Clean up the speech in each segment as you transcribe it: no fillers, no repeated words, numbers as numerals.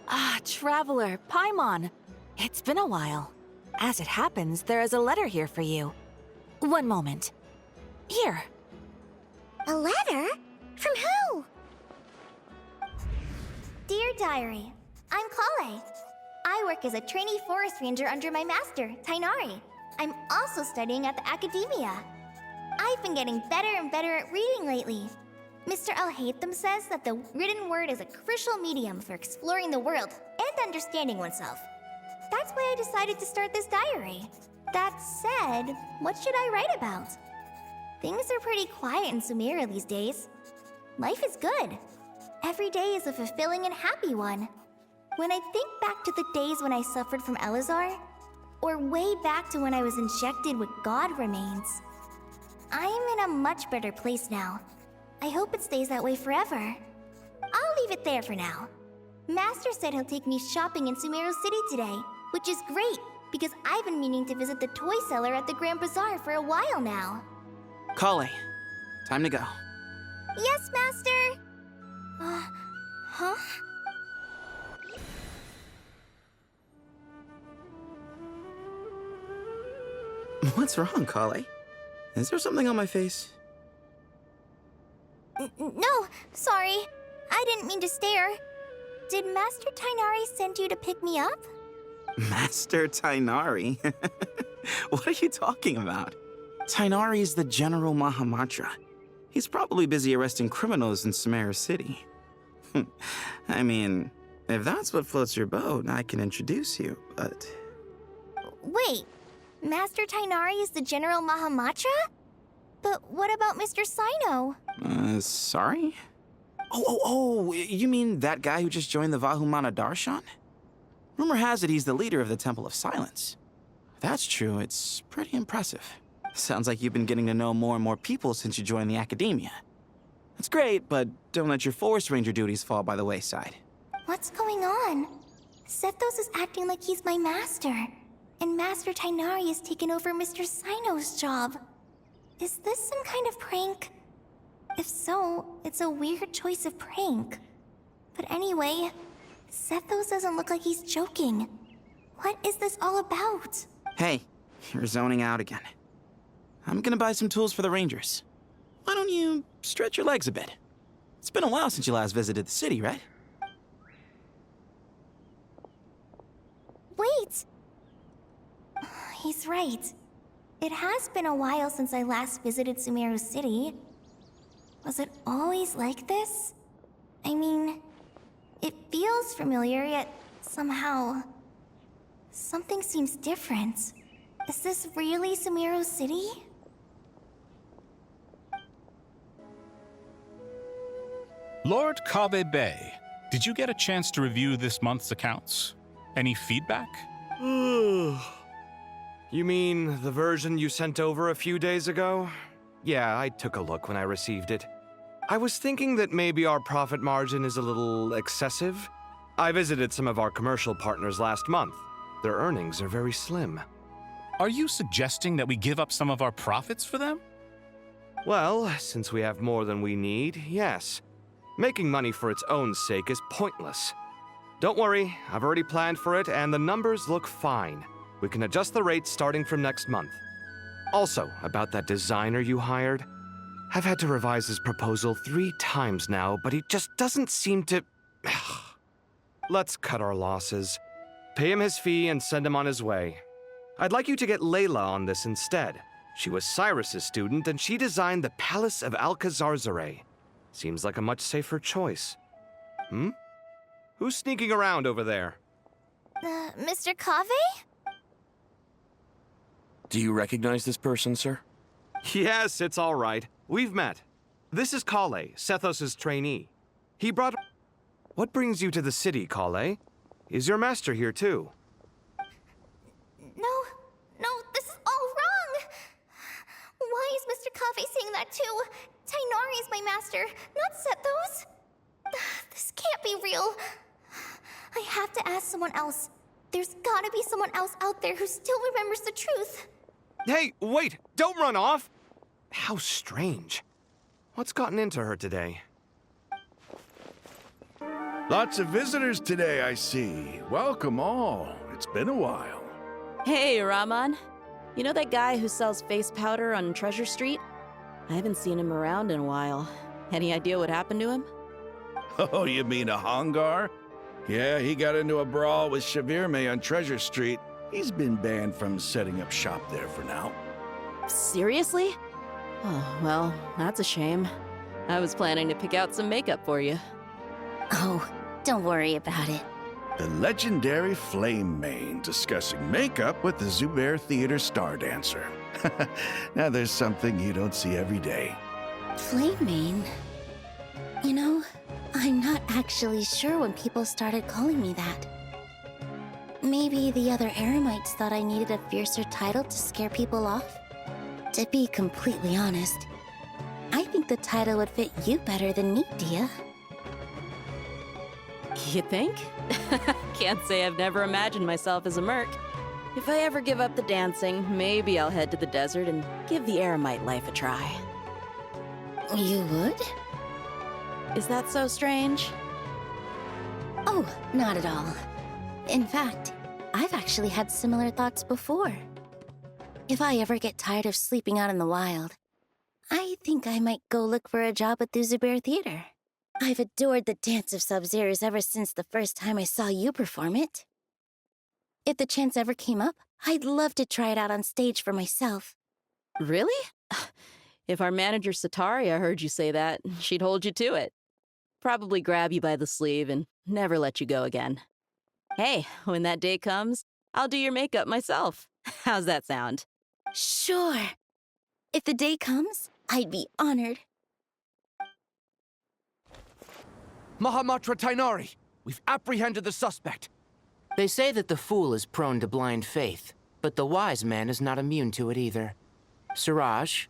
Ah, Traveler, Paimon. It's been a while. As it happens, there is a letter here for you. One moment. Here. A letter? From who? Dear Diary, I'm Kale. I work as a trainee forest ranger under my master, Tighnari. I'm also studying at the academia. I've been getting better and better at reading lately. Mr. Al-Haytham says that the written word is a crucial medium for exploring the world and understanding oneself. That's why I decided to start this diary. That said, what should I write about? Things are pretty quiet in Sumeru these days. Life is good. Every day is a fulfilling and happy one. When I think back to the days when I suffered from Elazar, or way back to when I was injected with God remains, I'm in a much better place now. I hope it stays that way forever. I'll leave it there for now. Master said he'll take me shopping in Sumeru City today, which is great, because I've been meaning to visit the toy seller at the Grand Bazaar for a while now. Kale, time to go. Yes, Master! Huh? What's wrong, Kale? Is there something on my face? No, sorry. I didn't mean to stare. Did Master Tighnari send you to pick me up? Master Tighnari? What are you talking about? Tighnari is the General Mahamatra. He's probably busy arresting criminals in Sumeru City. I mean, if that's what floats your boat, I can introduce you, but... Wait, Master Tighnari is the General Mahamatra? But what about Mr. Sino? Sorry? Oh, you mean that guy who just joined the Vahumana Darshan? Rumor has it he's the leader of the Temple of Silence. If that's true, it's pretty impressive. Sounds like you've been getting to know more and more people since you joined the academia. That's great, but don't let your forest ranger duties fall by the wayside. What's going on? Sethos is acting like he's my master, and Master Tighnari has taken over Mr. Sino's job. Is this some kind of prank? If so, it's a weird choice of prank. But anyway, Sethos doesn't look like he's joking. What is this all about? Hey, you're zoning out again. I'm gonna buy some tools for the rangers. Why don't you stretch your legs a bit? It's been a while since you last visited the city, right? Wait! He's right. It has been a while since I last visited Sumeru City. Was it always like this? I mean, it feels familiar, yet somehow... something seems different. Is this really Sumeru City? Lord Kaveh Bey, did you get a chance to review this month's accounts? Any feedback? You mean the version you sent over a few days ago? Yeah, I took a look when I received it. I was thinking that maybe our profit margin is a little excessive. I visited some of our commercial partners last month. Their earnings are very slim. Are you suggesting that we give up some of our profits for them? Well, since we have more than we need, yes. Making money for its own sake is pointless. Don't worry, I've already planned for it, and the numbers look fine. We can adjust the rates starting from next month. Also, about that designer you hired, I've had to revise his proposal 3 times now, but he just doesn't seem to... Let's cut our losses. Pay him his fee and send him on his way. I'd like you to get Layla on this instead. She was Cyrus's student, and she designed the Palace of Alcazarzare. Seems like a much safer choice. Who's sneaking around over there? Mr. Kaveh? Do you recognize this person, sir? Yes, it's all right. We've met. This is Kale, Sethos' trainee. He brought... What brings you to the city, Kale? Is your master here too? No, this is all wrong! Why is Mr. Kaveh saying that too? Tighnari is my master, not Sethos. This can't be real. I have to ask someone else. There's gotta be someone else out there who still remembers the truth. Hey, wait! Don't run off! How strange. What's gotten into her today? Lots of visitors today, I see. Welcome all. It's been a while. Hey, Rahman. You know that guy who sells face powder on Treasure Street? I haven't seen him around in a while. Any idea what happened to him? Oh, you mean a Hongar? Yeah, he got into a brawl with Shavirme on Treasure Street. He's been banned from setting up shop there for now. Seriously? Oh, well, that's a shame. I was planning to pick out some makeup for you. Oh, don't worry about it. The legendary Flame Mane discussing makeup with the Zubair Theater star dancer. Now there's something you don't see every day. Flame Mane? You know, I'm not actually sure when people started calling me that. Maybe the other Eremites thought I needed a fiercer title to scare people off? To be completely honest, I think the title would fit you better than me, Dia. You think? Can't say I've never imagined myself as a merc. If I ever give up the dancing, maybe I'll head to the desert and give the Eremite life a try. You would? Is that so strange? Oh, not at all. In fact, I've actually had similar thoughts before. If I ever get tired of sleeping out in the wild, I think I might go look for a job at the Zubair Theater. I've adored the dance of Sub-Zeros ever since the first time I saw you perform it. If the chance ever came up, I'd love to try it out on stage for myself. Really? If our manager Sataria heard you say that, she'd hold you to it. Probably grab you by the sleeve and never let you go again. Hey, when that day comes, I'll do your makeup myself. How's that sound? Sure. If the day comes, I'd be honored. Mahamatra Tainari, we've apprehended the suspect. They say that the fool is prone to blind faith, but the wise man is not immune to it either. Siraj,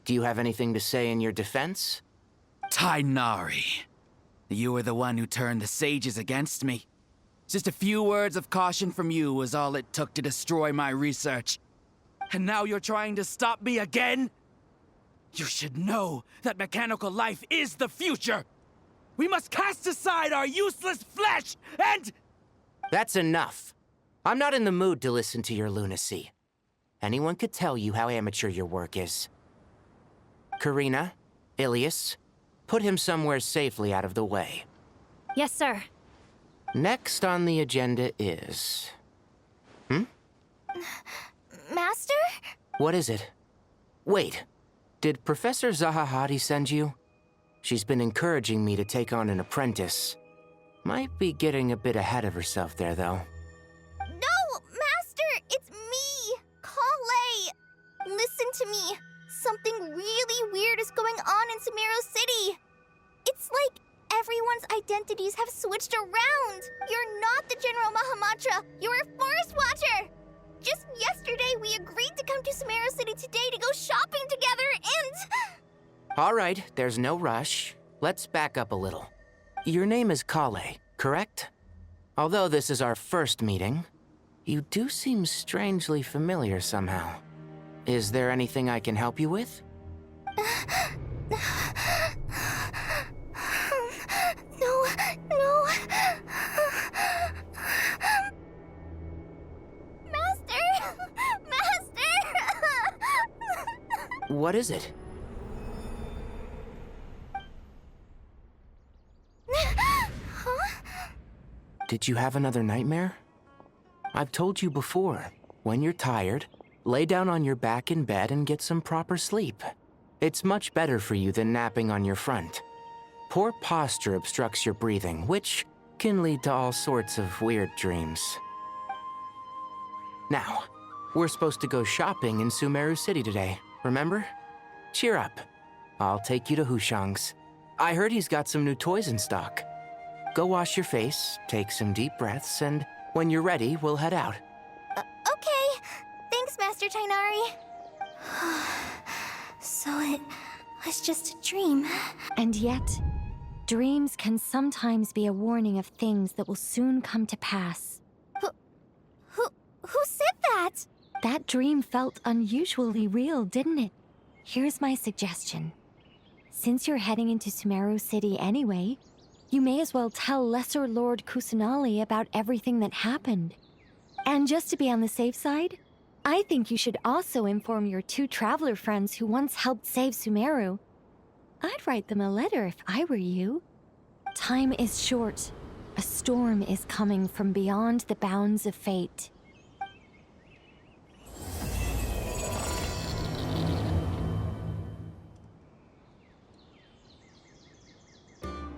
do you have anything to say in your defense? Tainari, you were the one who turned the sages against me. Just a few words of caution from you was all it took to destroy my research. And now you're trying to stop me again? You should know that mechanical life is the future! We must cast aside our useless flesh and... That's enough. I'm not in the mood to listen to your lunacy. Anyone could tell you how amateur your work is. Karina, Ilias, put him somewhere safely out of the way. Yes, sir. Next on the agenda is... Master? What is it? Wait, did Professor Zahahati send you? She's been encouraging me to take on an apprentice. Might be getting a bit ahead of herself there, though. No, Master! It's me! Kale! Listen to me. Something really weird is going on in Sumeru City. It's like everyone's identities have switched around. You're not the General Mahamatra. You're a Forest Watcher. Just yesterday, we agreed to come to Sumeru City today to go shopping together and... All right, there's no rush. Let's back up a little. Your name is Kale, correct? Although this is our first meeting, you do seem strangely familiar somehow. Is there anything I can help you with? No. Master! What is it? Did you have another nightmare? I've told you before, when you're tired, lay down on your back in bed and get some proper sleep. It's much better for you than napping on your front. Poor posture obstructs your breathing, which can lead to all sorts of weird dreams. Now, we're supposed to go shopping in Sumeru City today, remember? Cheer up. I'll take you to Hushang's. I heard he's got some new toys in stock. Go wash your face, take some deep breaths, and when you're ready, we'll head out. Okay. Thanks, Master Tainari. So it was just a dream. And yet, dreams can sometimes be a warning of things that will soon come to pass. Who said that? That dream felt unusually real, didn't it? Here's my suggestion. Since you're heading into Sumeru City anyway, You may as well tell Lesser Lord Kusanali about everything that happened. And just to be on the safe side, I think you should also inform your 2 traveler friends who once helped save Sumeru. I'd write them a letter if I were you. Time is short. A storm is coming from beyond the bounds of fate.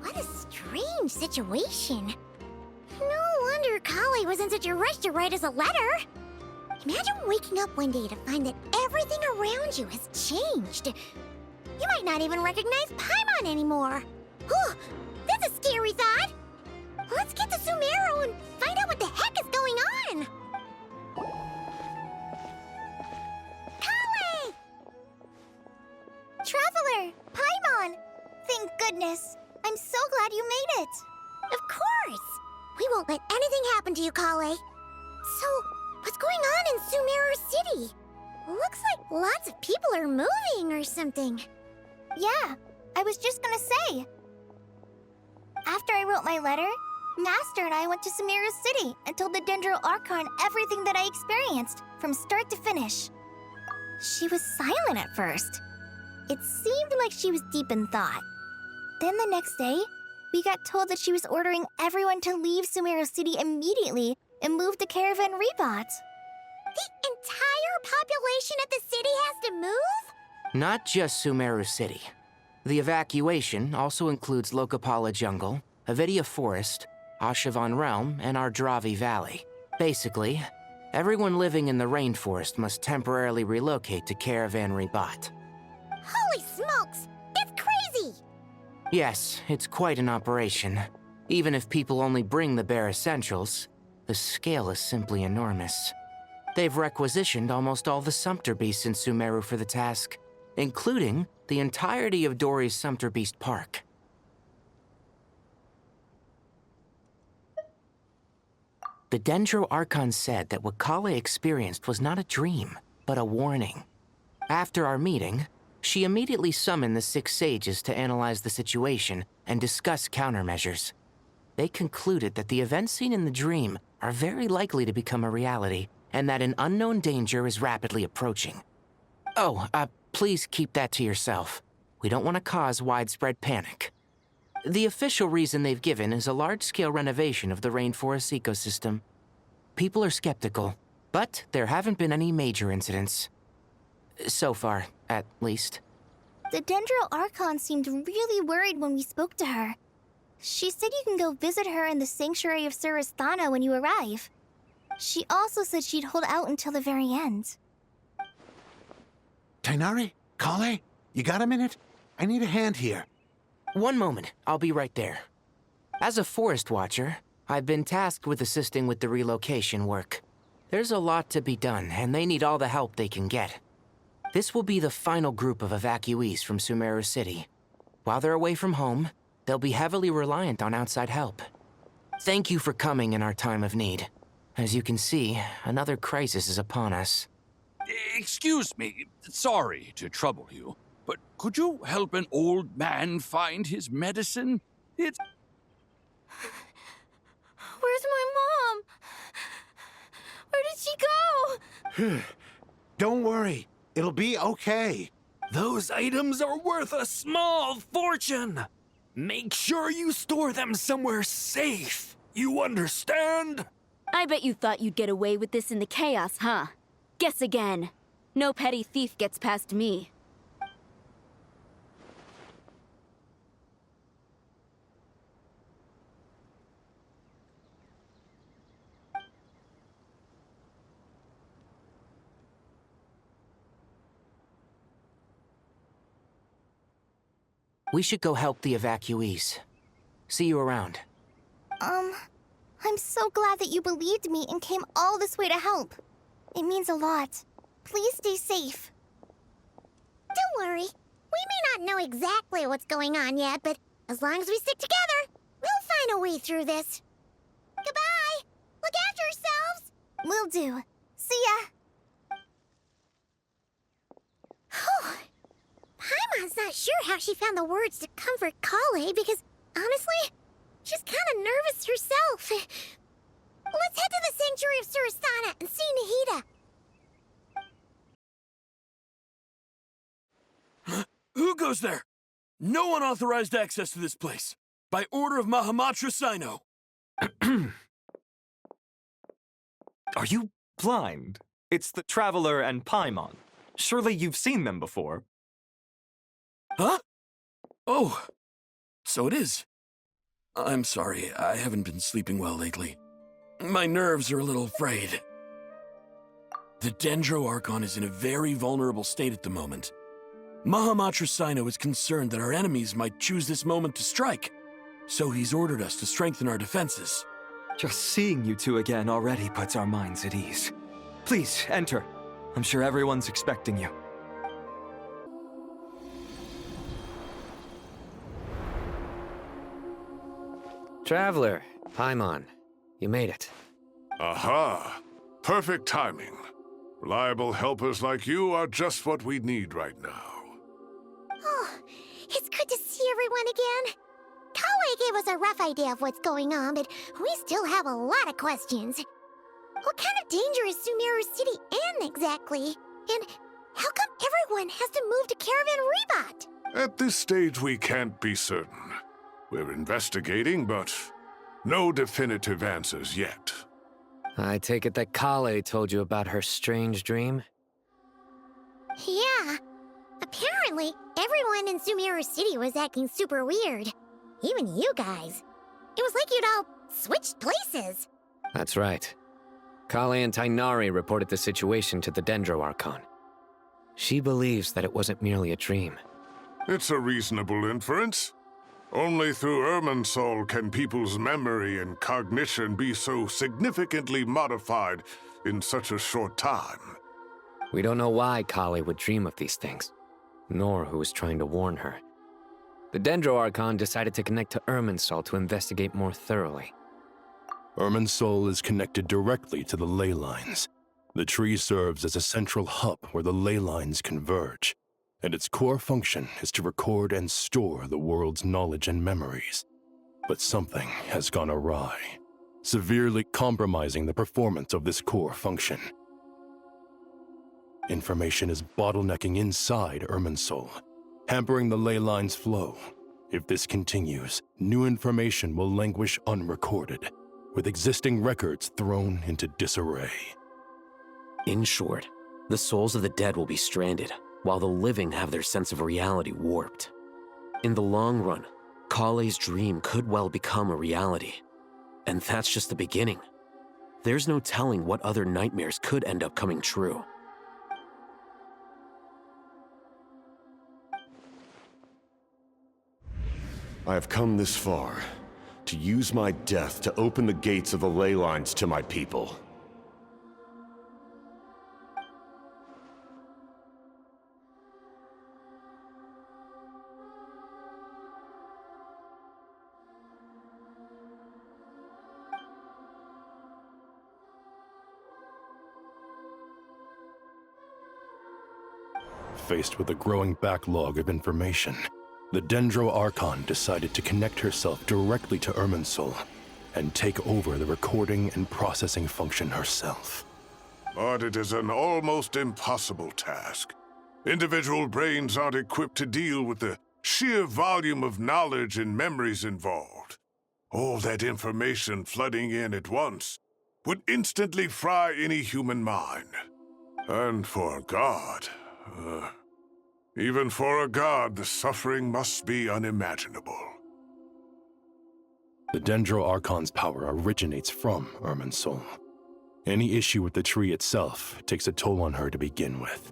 What a strange situation. No wonder Kale was in such a rush to write us a letter. Imagine waking up one day to find that everything around you has changed. You might not even recognize Paimon anymore. Whew, that's a scary thought. Let's get to Sumeru and find out what the heck is going on. Kale! Traveler, Paimon! Thank goodness. I'm so glad you made it. Of course. We won't let anything happen to you, Kale. So, what's going on in Sumeru City? Looks like lots of people are moving or something. Yeah, I was just gonna say. After I wrote my letter, Master and I went to Sumeru City and told the Dendro Archon everything that I experienced, from start to finish. She was silent at first. It seemed like she was deep in thought. Then the next day, we got told that she was ordering everyone to leave Sumeru City immediately and move to Caravan Rebot. The entire population of the city has to move? Not just Sumeru City. The evacuation also includes Lokapala Jungle, Avidia Forest, Ashavan Realm, and Ardravi Valley. Basically, everyone living in the rainforest must temporarily relocate to Caravan Rebot. Holy smokes! That's crazy! Yes, it's quite an operation. Even if people only bring the bare essentials, the scale is simply enormous. They've requisitioned almost all the Sumpter Beasts in Sumeru for the task, including the entirety of Dory's Sumpter Beast Park. The Dendro Archon said that what Kale experienced was not a dream, but a warning. After our meeting, she immediately summoned the 6 sages to analyze the situation and discuss countermeasures. They concluded that the events seen in the dream are very likely to become a reality, and that an unknown danger is rapidly approaching. Oh, please keep that to yourself. We don't want to cause widespread panic. The official reason they've given is a large-scale renovation of the rainforest ecosystem. People are skeptical, but there haven't been any major incidents. So far, at least. The Dendro Archon seemed really worried when we spoke to her. She said you can go visit her in the Sanctuary of Surasthana when you arrive. She also said she'd hold out until the very end. Tighnari? Kale? You got a minute? I need a hand here. One moment, I'll be right there. As a forest watcher, I've been tasked with assisting with the relocation work. There's a lot to be done, and they need all the help they can get. This will be the final group of evacuees from Sumeru City. While they're away from home, they'll be heavily reliant on outside help. Thank you for coming in our time of need. As you can see, another crisis is upon us. Excuse me, sorry to trouble you, but could you help an old man find his medicine? It's... Where's my mom? Where did she go? Don't worry, it'll be okay. Those items are worth a small fortune. Make sure you store them somewhere safe. You understand? I bet you thought you'd get away with this in the chaos, huh? Guess again. No petty thief gets past me. We should go help the evacuees. See you around. I'm so glad that you believed me and came all this way to help. It means a lot. Please stay safe. Don't worry. We may not know exactly what's going on yet, but as long as we stick together, we'll find a way through this. Goodbye! Look after yourselves! Will do. See ya! Whew. Paimon's not sure how she found the words to comfort Kale because, honestly, She's kind of nervous herself. Let's head to the Sanctuary of Surasana and see Nahida. Who goes there? No one authorized access to this place. By order of Mahamatra Sino. Are you blind? It's the Traveler and Paimon. Surely you've seen them before. Huh? Oh, so it is. I'm sorry, I haven't been sleeping well lately. My nerves are a little frayed. The Dendro Archon is in a very vulnerable state at the moment. Mahamatra Sino is concerned that our enemies might choose this moment to strike, so he's ordered us to strengthen our defenses. Just seeing you two again already puts our minds at ease. Please, enter. I'm sure everyone's expecting you. Traveler, Paimon, you made it. Aha! Perfect timing. Reliable helpers like you are just what we need right now. Oh, it's good to see everyone again. Kale gave us a rough idea of what's going on, but we still have a lot of questions. What kind of danger is Sumeru City in exactly? And how come everyone has to move to Caravan Rebot? At this stage, we can't be certain. We're investigating, but no definitive answers yet. I take it that Kale told you about her strange dream? Yeah. Apparently, everyone in Sumeru City was acting super weird. Even you guys. It was like you'd all switched places. That's right. Kale and Tainari reported the situation to the Dendro Archon. She believes that it wasn't merely a dream. It's a reasonable inference. Only through Irminsul can people's memory and cognition be so significantly modified in such a short time. We don't know why Kale would dream of these things, nor who was trying to warn her. The Dendro Archon decided to connect to Irminsul to investigate more thoroughly. Irminsul is connected directly to the ley lines. The tree serves as a central hub where the ley lines converge, and its core function is to record and store the world's knowledge and memories. But something has gone awry, severely compromising the performance of this core function. Information is bottlenecking inside Irminsul, hampering the ley line's flow. If this continues, new information will languish unrecorded, with existing records thrown into disarray. In short, the souls of the dead will be stranded, while the living have their sense of reality warped. In the long run, Kale's dream could well become a reality. And that's just the beginning. There's no telling what other nightmares could end up coming true. I have come this far, to use my death to open the gates of the ley lines to my people. Faced with a growing backlog of information, the Dendro Archon decided to connect herself directly to Irminsul and take over the recording and processing function herself. But it is an almost impossible task. Individual brains aren't equipped to deal with the sheer volume of knowledge and memories involved. All that information flooding in at once would instantly fry any human mind. And for a god, even for a god, the suffering must be unimaginable. The Dendro Archon's power originates from Irminsul. Any issue with the tree itself takes a toll on her to begin with.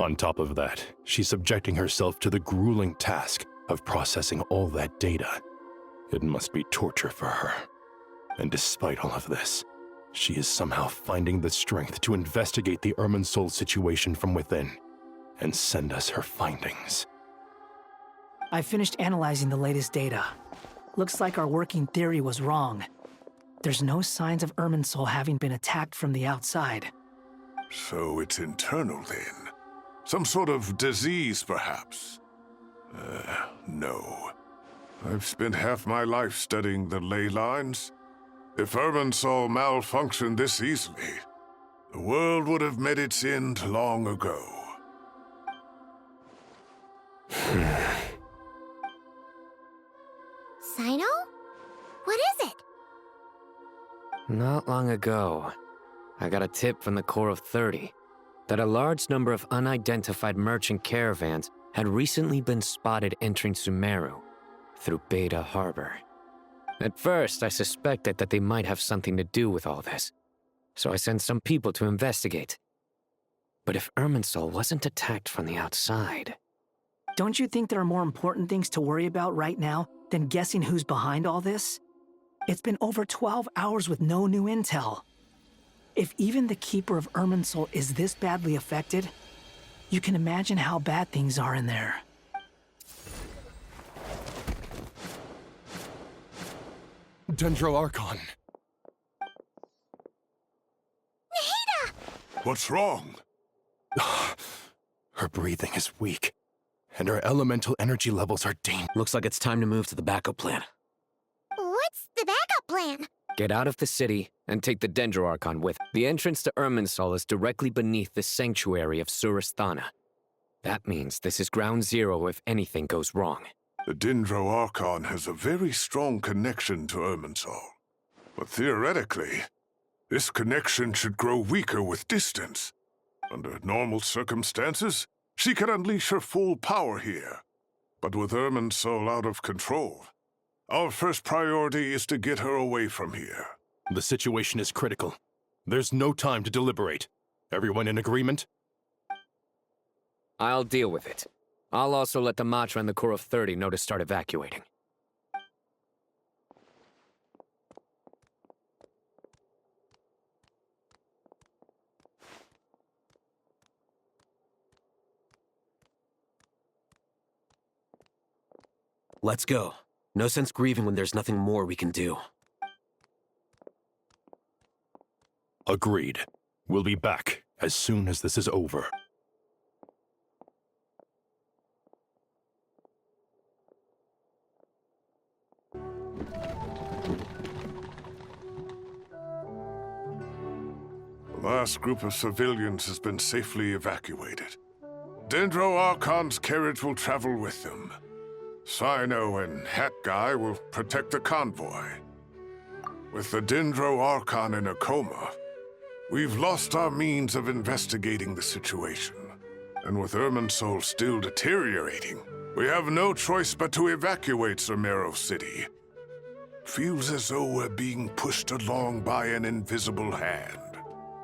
On top of that, she's subjecting herself to the grueling task of processing all that data. It must be torture for her. And despite all of this, she is somehow finding the strength to investigate the Irminsul situation from within and send us her findings. I finished analyzing the latest data. Looks like our working theory was wrong. There's no signs of Irminsul having been attacked from the outside. So it's internal then? Some sort of disease, perhaps? No. I've spent half my life studying the ley lines. If Irminsul malfunctioned this easily, the world would have met its end long ago. Sino? What is it? Not long ago, I got a tip from the Corps of 30 that a large number of unidentified merchant caravans had recently been spotted entering Sumeru through Beta Harbor. At first, I suspected that they might have something to do with all this, so I sent some people to investigate. But if Irminsul wasn't attacked from the outside... Don't you think there are more important things to worry about right now than guessing who's behind all this? It's been over 12 hours with no new intel. If even the Keeper of Irminsul is this badly affected, you can imagine how bad things are in there. Dendro Archon. Nahida! What's wrong? Her breathing is weak, and her elemental energy levels are dangerous. Looks like it's time to move to the backup plan. What's the backup plan? Get out of the city and take the Dendro Archon with. The entrance to Irminsul is directly beneath the sanctuary of Surasthana. That means this is ground zero if anything goes wrong. The Dendro Archon has a very strong connection to Irminsul. But theoretically, this connection should grow weaker with distance. Under normal circumstances, she could unleash her full power here. But with Irminsul out of control, our first priority is to get her away from here. The situation is critical. There's no time to deliberate. Everyone in agreement? I'll deal with it. I'll also let the Matra and the Corps of 30 know to start evacuating. Let's go. No sense grieving when there's nothing more we can do. Agreed. We'll be back as soon as this is over. The last group of civilians has been safely evacuated. Dendro Archon's carriage will travel with them. Sino and Hat Guy will protect the convoy. With the Dendro Archon in a coma, we've lost our means of investigating the situation. And with Irminsul still deteriorating, we have no choice but to evacuate Sumeru City. Feels as though we're being pushed along by an invisible hand.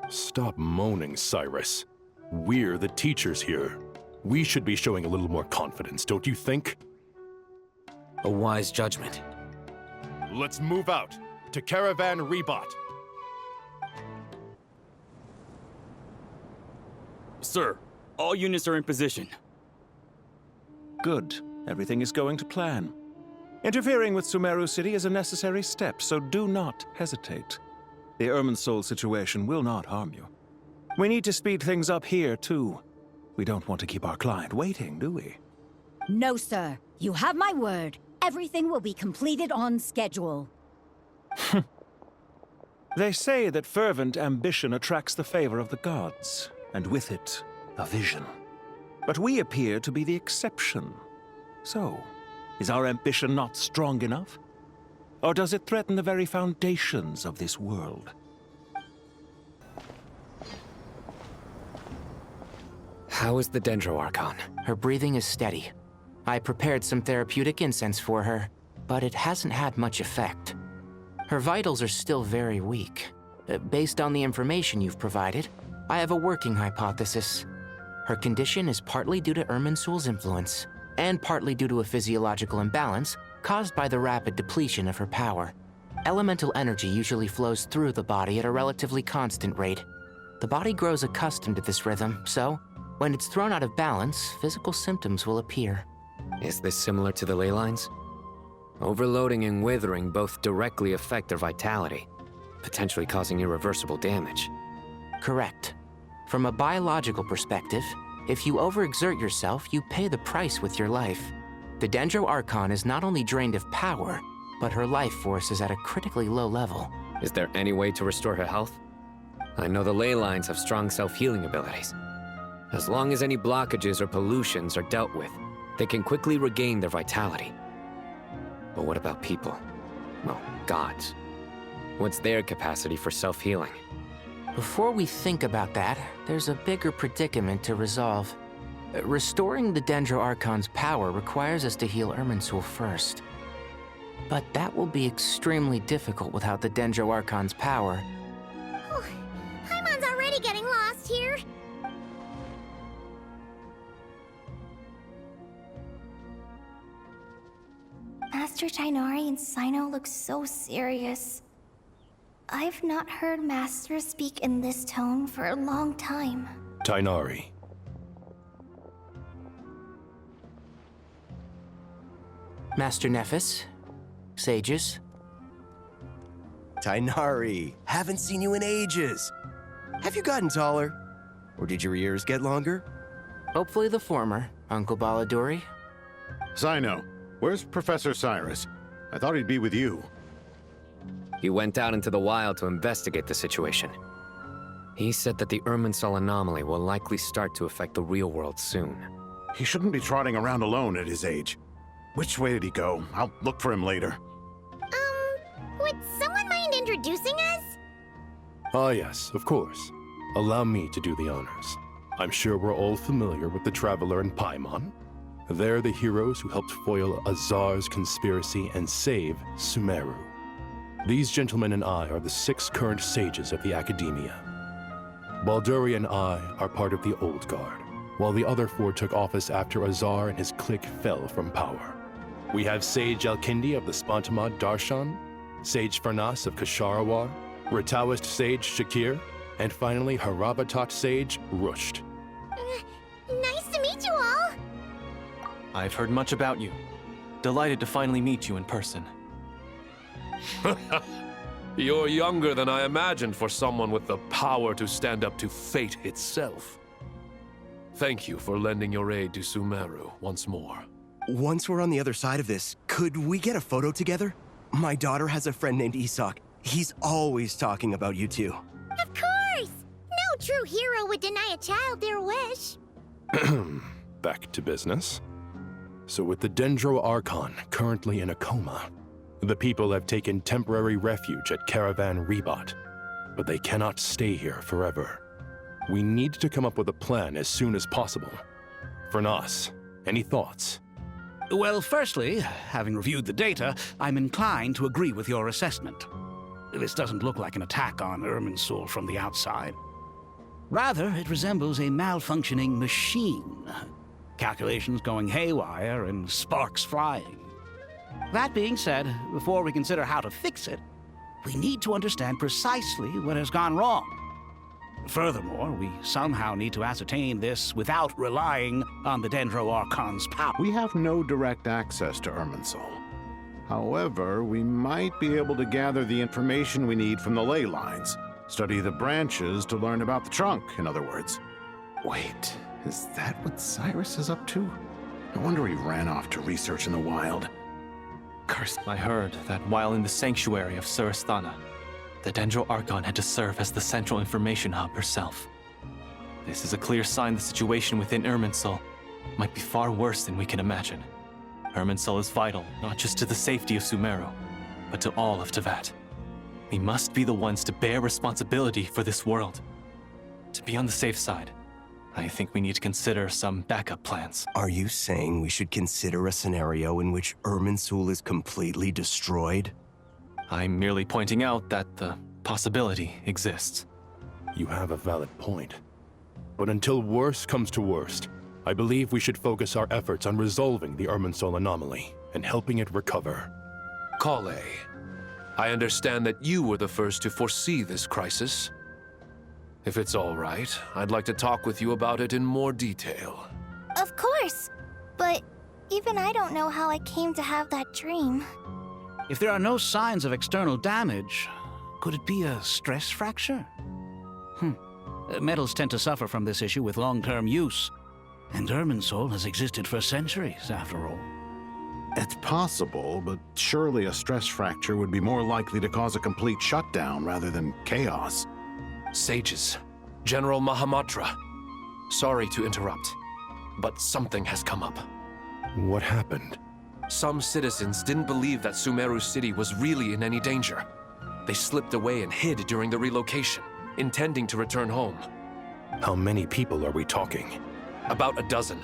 Stop moaning, Cyrus. We're the teachers here. We should be showing a little more confidence, don't you think? A wise judgment. Let's move out to Caravan Rebot. Sir, all units are in position. Good. Everything is going to plan. Interfering with Sumeru City is a necessary step, so do not hesitate. The Irminsul situation will not harm you. We need to speed things up here, too. We don't want to keep our client waiting, do we? No, sir. You have my word. Everything will be completed on schedule. They say that fervent ambition attracts the favor of the gods, and with it, a vision. But we appear to be the exception. So, is our ambition not strong enough? Or does it threaten the very foundations of this world? How is the Dendro Archon? Her breathing is steady. I prepared some therapeutic incense for her, but it hasn't had much effect. Her vitals are still very weak. Based on the information you've provided, I have a working hypothesis. Her condition is partly due to Irminsul's influence, and partly due to a physiological imbalance caused by the rapid depletion of her power. Elemental energy usually flows through the body at a relatively constant rate. The body grows accustomed to this rhythm, so when it's thrown out of balance, physical symptoms will appear. Is this similar to the ley lines? Overloading and withering both directly affect their vitality, potentially causing irreversible damage. Correct. From a biological perspective, if you overexert yourself, you pay the price with your life. The Dendro Archon is not only drained of power, but her life force is at a critically low level. Is there any way to restore her health? I know the ley lines have strong self-healing abilities. As long as any blockages or pollutions are dealt with, they can quickly regain their vitality. But what about people? Well, gods. What's their capacity for self-healing? Before we think about that, there's a bigger predicament to resolve. Restoring the Dendro Archon's power requires us to heal Irminsul first. But that will be extremely difficult without the Dendro Archon's power. Oh, Paimon's already getting lost here. Master Tighnari and Sino look so serious. I've not heard Master speak in this tone for a long time. Tighnari. Master Nephis, sages. Tighnari, haven't seen you in ages. Have you gotten taller? Or did your ears get longer? Hopefully the former, Uncle Baladori. Sino, where's Professor Cyrus? I thought he'd be with you. He went out into the wild to investigate the situation. He said that the Irminsul anomaly will likely start to affect the real world soon. He shouldn't be trotting around alone at his age. Which way did he go? I'll look for him later. Would someone mind introducing us? Ah yes, of course. Allow me to do the honors. I'm sure we're all familiar with the Traveler and Paimon. They're the heroes who helped foil Azar's conspiracy and save Sumeru. These gentlemen and I are the 6 current sages of the Academia. Balduri and I are part of the Old Guard, while the other 4 took office after Azar and his clique fell from power. We have Sage Alkindi of the Spontamad Darshan, Sage Farnas of Kasharawar, Rataoist Sage Shakir, and finally Harabatot Sage Rusht. Nice to meet you all! I've heard much about you. Delighted to finally meet you in person. You're younger than I imagined for someone with the power to stand up to fate itself. Thank you for lending your aid to Sumeru once more. Once we're on the other side of this, could we get a photo together? My daughter has a friend named Isak. He's always talking about you two. Of course! No true hero would deny a child their wish. Back to business. So with the Dendro Archon currently in a coma, the people have taken temporary refuge at Caravan Rebot, but they cannot stay here forever. We need to come up with a plan as soon as possible. Farnas, any thoughts? Well, firstly, having reviewed the data, I'm inclined to agree with your assessment. This doesn't look like an attack on Irminsul from the outside. Rather, it resembles a malfunctioning machine. Calculations going haywire and sparks flying. That being said, before we consider how to fix it, we need to understand precisely what has gone wrong. Furthermore, we somehow need to ascertain this without relying on the Dendro Archon's power. We have no direct access to Irminsul. However, we might be able to gather the information we need from the ley lines. Study the branches to learn about the trunk, in other words. Wait, is that what Cyrus is up to? No wonder he ran off to research in the wild. Cursed. I heard that while in the sanctuary of Surasthana, the Dendro Archon had to serve as the central information hub herself. This is a clear sign the situation within Irminsul might be far worse than we can imagine. Irminsul is vital, not just to the safety of Sumeru, but to all of Teyvat. We must be the ones to bear responsibility for this world. To be on the safe side, I think we need to consider some backup plans. Are you saying we should consider a scenario in which Irminsul is completely destroyed? I'm merely pointing out that the possibility exists. You have a valid point. But until worst comes to worst, I believe we should focus our efforts on resolving the Irminsul anomaly and helping it recover. Kale, I understand that you were the first to foresee this crisis. If it's all right, I'd like to talk with you about it in more detail. Of course, but even I don't know how I came to have that dream. If there are no signs of external damage, could it be a stress fracture? Metals tend to suffer from this issue with long-term use, and Irminsul has existed for centuries, after all. It's possible, but surely a stress fracture would be more likely to cause a complete shutdown rather than chaos. Sages, General Mahamatra. Sorry to interrupt, but something has come up. What happened? Some citizens didn't believe that Sumeru City was really in any danger. They slipped away and hid during the relocation, intending to return home. How many people are we talking? About a dozen.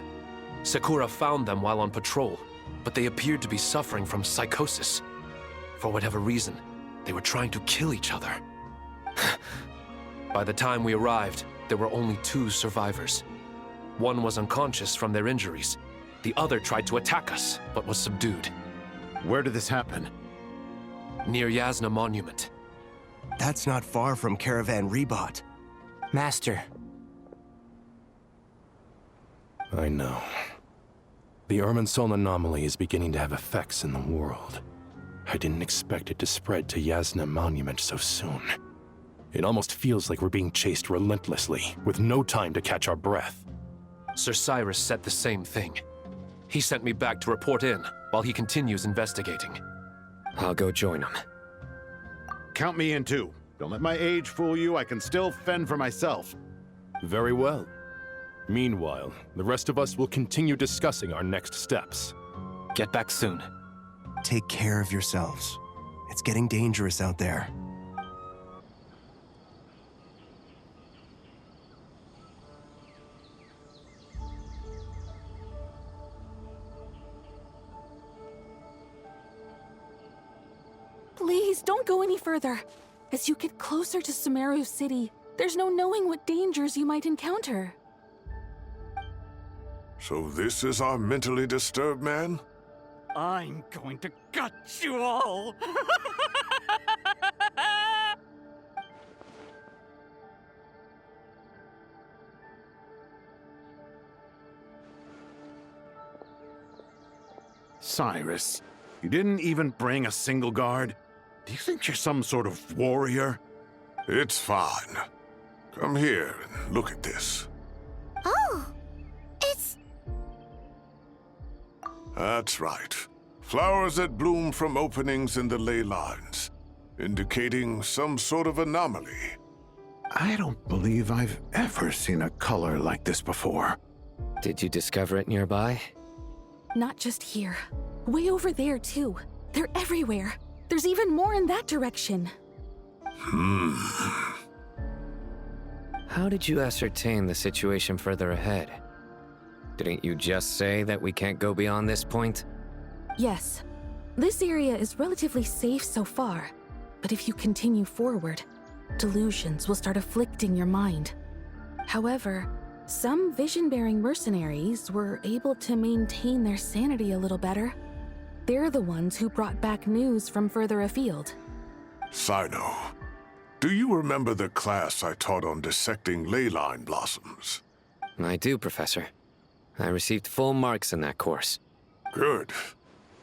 Sakura found them while on patrol, but they appeared to be suffering from psychosis. For whatever reason, they were trying to kill each other. By the time we arrived, there were only 2 survivors. One was unconscious from their injuries. The other tried to attack us, but was subdued. Where did this happen? Near Yasna Monument. That's not far from Caravan Rebot. Master. I know. The Irminsul anomaly is beginning to have effects in the world. I didn't expect it to spread to Yasna Monument so soon. It almost feels like we're being chased relentlessly, with no time to catch our breath. Sir Cyrus said the same thing. He sent me back to report in, while he continues investigating. I'll go join him. Count me in too. Don't let my age fool you, I can still fend for myself. Very well. Meanwhile, the rest of us will continue discussing our next steps. Get back soon. Take care of yourselves. It's getting dangerous out there. Please, don't go any further. As you get closer to Sumeru City, there's no knowing what dangers you might encounter. So this is our mentally disturbed man? I'm going to gut you all! Cyrus, you didn't even bring a single guard? Do you think you're some sort of warrior? It's fine. Come here and look at this. Oh, it's... That's right. Flowers that bloom from openings in the ley lines, indicating some sort of anomaly. I don't believe I've ever seen a color like this before. Did you discover it nearby? Not just here. Way over there, too. They're everywhere. There's even more in that direction. How did you ascertain the situation further ahead? Didn't you just say that we can't go beyond this point? Yes. This area is relatively safe so far, but if you continue forward, delusions will start afflicting your mind. However, some vision-bearing mercenaries were able to maintain their sanity a little better. They're the ones who brought back news from further afield. Sino, do you remember the class I taught on dissecting ley line blossoms? I do, Professor. I received full marks in that course. Good.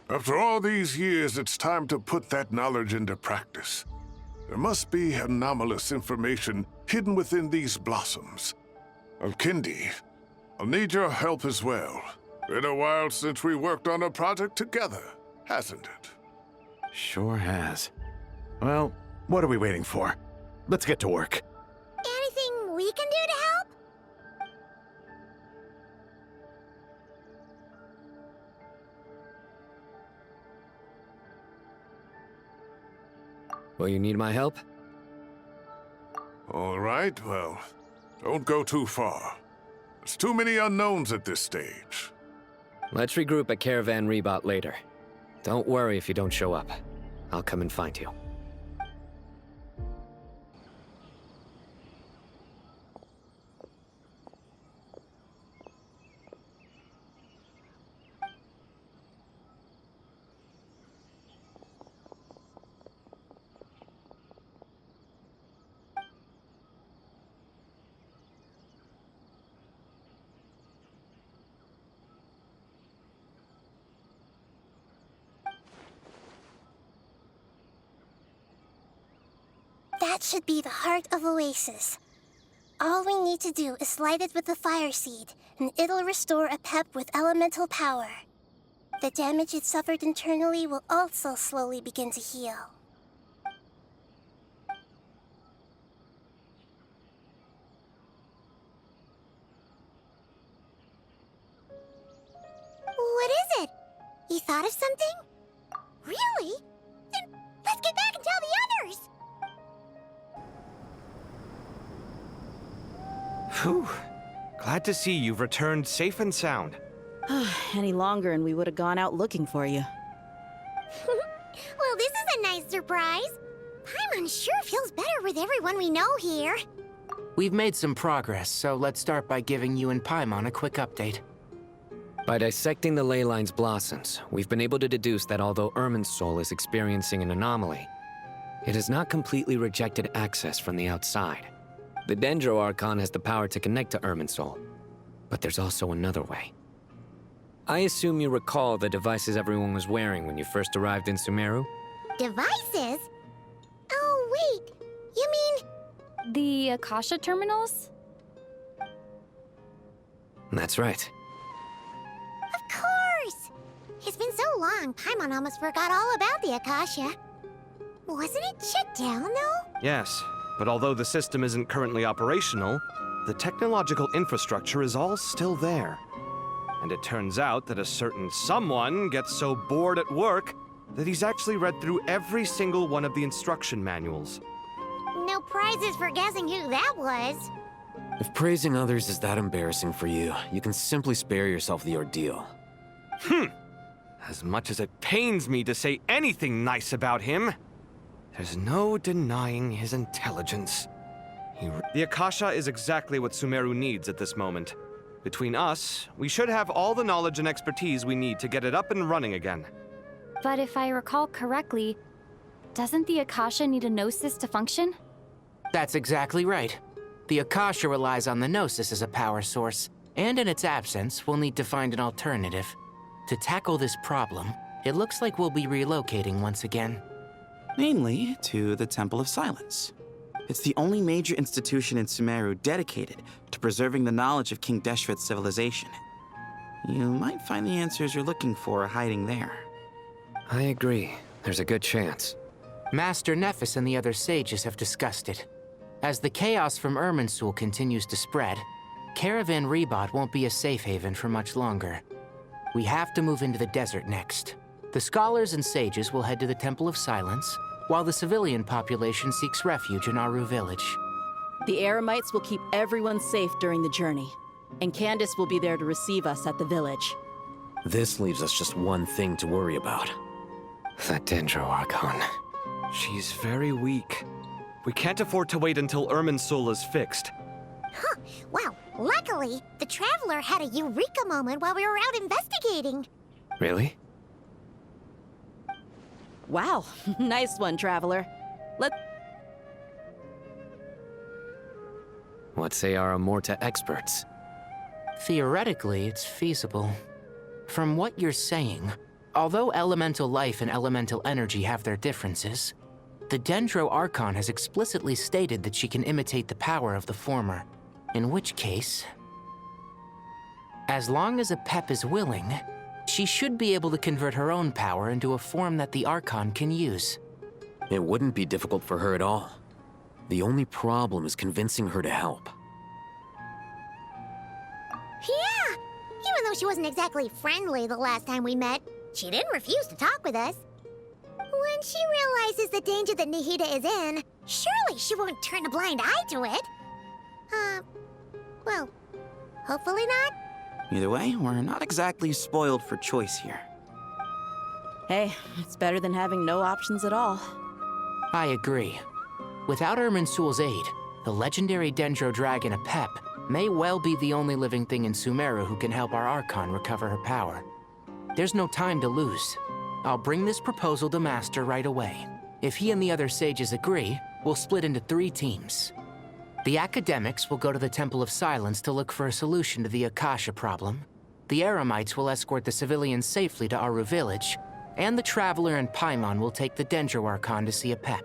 After all these years, it's time to put that knowledge into practice. There must be anomalous information hidden within these blossoms. Alkindi, I'll need your help as well. Been a while since we worked on a project together, hasn't it? Sure has. Well, what are we waiting for? Let's get to work. Anything we can do to help? Will you need my help? All right, well, don't go too far. There's too many unknowns at this stage. Let's regroup at Caravan Rebot later. Don't worry if you don't show up. I'll come and find you. That should be the heart of Oasis. All we need to do is light it with the fire seed, and it'll restore Apep with elemental power. The damage it suffered internally will also slowly begin to heal. What is it? You thought of something? Really? Then let's get back and tell the others! Whew. Glad to see you've returned safe and sound. Any longer and we would have gone out looking for you. Well, this is a nice surprise. Paimon sure feels better with everyone we know here. We've made some progress, so let's start by giving you and Paimon a quick update. By dissecting the ley line's blossoms, we've been able to deduce that although Irminsul is experiencing an anomaly, it has not completely rejected access from the outside. The Dendro Archon has the power to connect to Irminsul, but there's also another way. I assume you recall the devices everyone was wearing when you first arrived in Sumeru? Devices? Oh, wait. You mean... The Akasha terminals? That's right. Of course! It's been so long, Paimon almost forgot all about the Akasha. Wasn't it shut down, though? Yes, but although the system isn't currently operational, the technological infrastructure is all still there. And it turns out that a certain someone gets so bored at work that he's actually read through every single one of the instruction manuals. No prizes for guessing who that was. If praising others is that embarrassing for you, you can simply spare yourself the ordeal. As much as it pains me to say anything nice about him, there's no denying his intelligence. The Akasha is exactly what Sumeru needs at this moment. Between us, we should have all the knowledge and expertise we need to get it up and running again. But if I recall correctly, doesn't the Akasha need a gnosis to function? That's exactly right. The Akasha relies on the Gnosis as a power source, and in its absence, we'll need to find an alternative. To tackle this problem, it looks like we'll be relocating once again. Namely, to the Temple of Silence. It's the only major institution in Sumeru dedicated to preserving the knowledge of King Deshret's civilization. You might find the answers you're looking for hiding there. I agree. There's a good chance. Master Nephis and the other sages have discussed it. As the chaos from Irminsul continues to spread, Caravan Rebot won't be a safe haven for much longer. We have to move into the desert next. The scholars and sages will head to the Temple of Silence, while the civilian population seeks refuge in Aru village. The Eremites will keep everyone safe during the journey, and Candace will be there to receive us at the village. This leaves us just one thing to worry about. That Dendro Archon. She's very weak. We can't afford to wait until Irminsul is fixed. Huh. Well, luckily, the Traveler had a eureka moment while we were out investigating. Really? Wow, nice one, Traveler. What say our Amorta experts? Theoretically, it's feasible. From what you're saying, although elemental life and elemental energy have their differences, the Dendro Archon has explicitly stated that she can imitate the power of the former. In which case, as long as Apep is willing, she should be able to convert her own power into a form that the Archon can use. It wouldn't be difficult for her at all. The only problem is convincing her to help. Yeah! Even though she wasn't exactly friendly the last time we met, she didn't refuse to talk with us. When she realizes the danger that Nahida is in, surely she won't turn a blind eye to it. Well, hopefully not. Either way, we're not exactly spoiled for choice here. Hey, it's better than having no options at all. I agree. Without Irminsul's aid, the legendary Dendro dragon Apep may well be the only living thing in Sumeru who can help our Archon recover her power. There's no time to lose. I'll bring this proposal to Master right away. If he and the other sages agree, we'll split into 3 teams. The academics will go to the Temple of Silence to look for a solution to the Akasha problem. The Eremites will escort the civilians safely to Aru village, and the Traveler and Paimon will take the Dendro Archon to see Apep.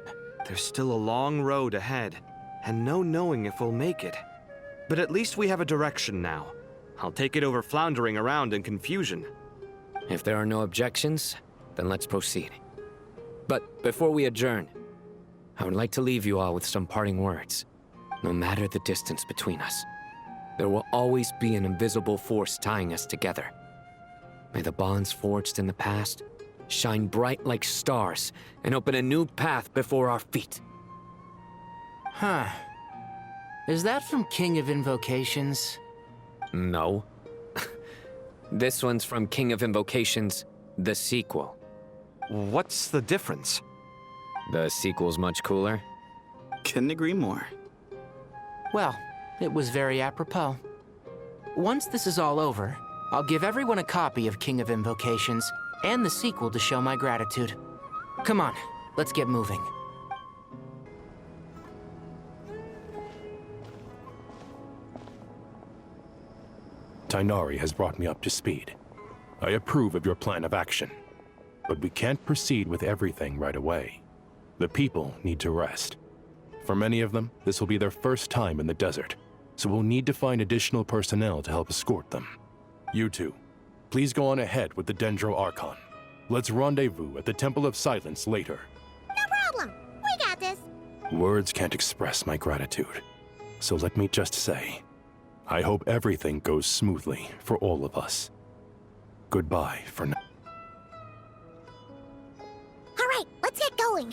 There's still a long road ahead, and no knowing if we'll make it. But at least we have a direction now. I'll take it over floundering around in confusion. If there are no objections, then let's proceed. But before we adjourn, I would like to leave you all with some parting words. No matter the distance between us, there will always be an invisible force tying us together. May the bonds forged in the past shine bright like stars and open a new path before our feet. Huh. Is that from King of Invocations? No. This one's from King of Invocations, the sequel. What's the difference? The sequel's much cooler. Couldn't agree more. Well, it was very apropos. Once this is all over, I'll give everyone a copy of King of Invocations and the sequel to show my gratitude. Come on, let's get moving. Tighnari has brought me up to speed. I approve of your plan of action. But we can't proceed with everything right away. The people need to rest. For many of them, this will be their first time in the desert, so we'll need to find additional personnel to help escort them. You two, please go on ahead with the Dendro Archon. Let's rendezvous at the Temple of Silence later. No problem. We got this. Words can't express my gratitude. So let me just say, I hope everything goes smoothly for all of us. Goodbye for now. All right, let's get going.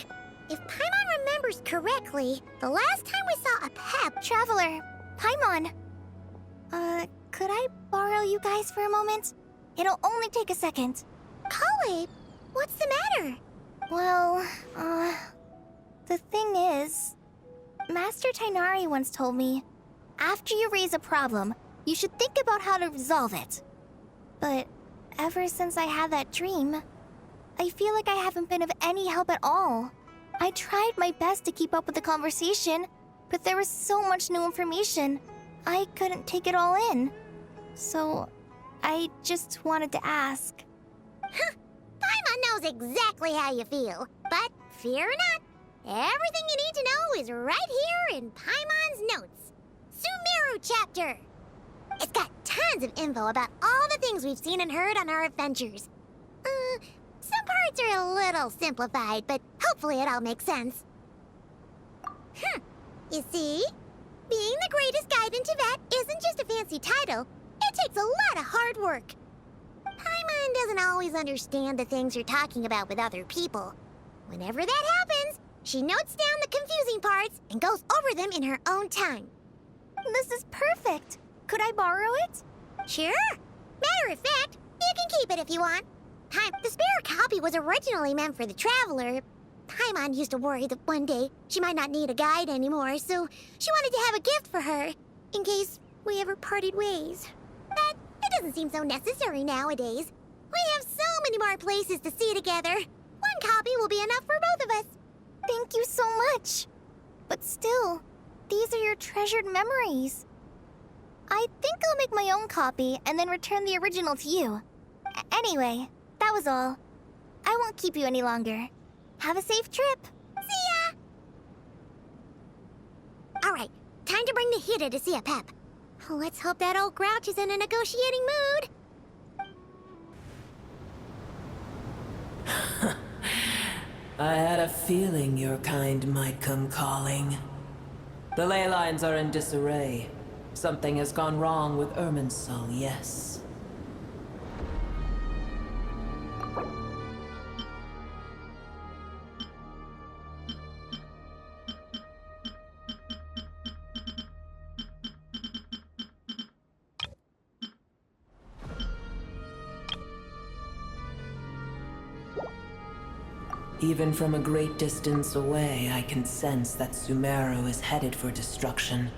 If Paimon remembers correctly, the last time we saw Apep... Traveler, Paimon. Could I borrow you guys for a moment? It'll only take a second. Kale, what's the matter? Well, the thing is... Master Tighnari once told me, after you raise a problem, you should think about how to resolve it. But ever since I had that dream, I feel like I haven't been of any help at all. I tried my best to keep up with the conversation, but there was so much new information, I couldn't take it all in. So, I just wanted to ask. Paimon knows exactly how you feel, but fear not, everything you need to know is right here in Paimon's notes. Sumeru chapter! It's got tons of info about all the things we've seen and heard on our adventures. Some parts are a little simplified, but hopefully it all makes sense. You see? Being the greatest guide in Tibet isn't just a fancy title. It takes a lot of hard work. Paimon doesn't always understand the things you're talking about with other people. Whenever that happens, she notes down the confusing parts and goes over them in her own time. This is perfect. Could I borrow it? Sure. Matter of fact, you can keep it if you want. The spare copy was originally meant for the Traveler. Paimon used to worry that one day she might not need a guide anymore, so she wanted to have a gift for her, in case we ever parted ways. But it doesn't seem so necessary nowadays. We have so many more places to see together. One copy will be enough for both of us. Thank you so much. But still, these are your treasured memories. I think I'll make my own copy and then return the original to you. Anyway, that was all. I won't keep you any longer. Have a safe trip. See ya! Alright, time to bring Nahida to see Apep. Let's hope that old grouch is in a negotiating mood. I had a feeling your kind might come calling. The ley lines are in disarray. Something has gone wrong with Irminsul, yes. Even from a great distance away, I can sense that Sumeru is headed for destruction.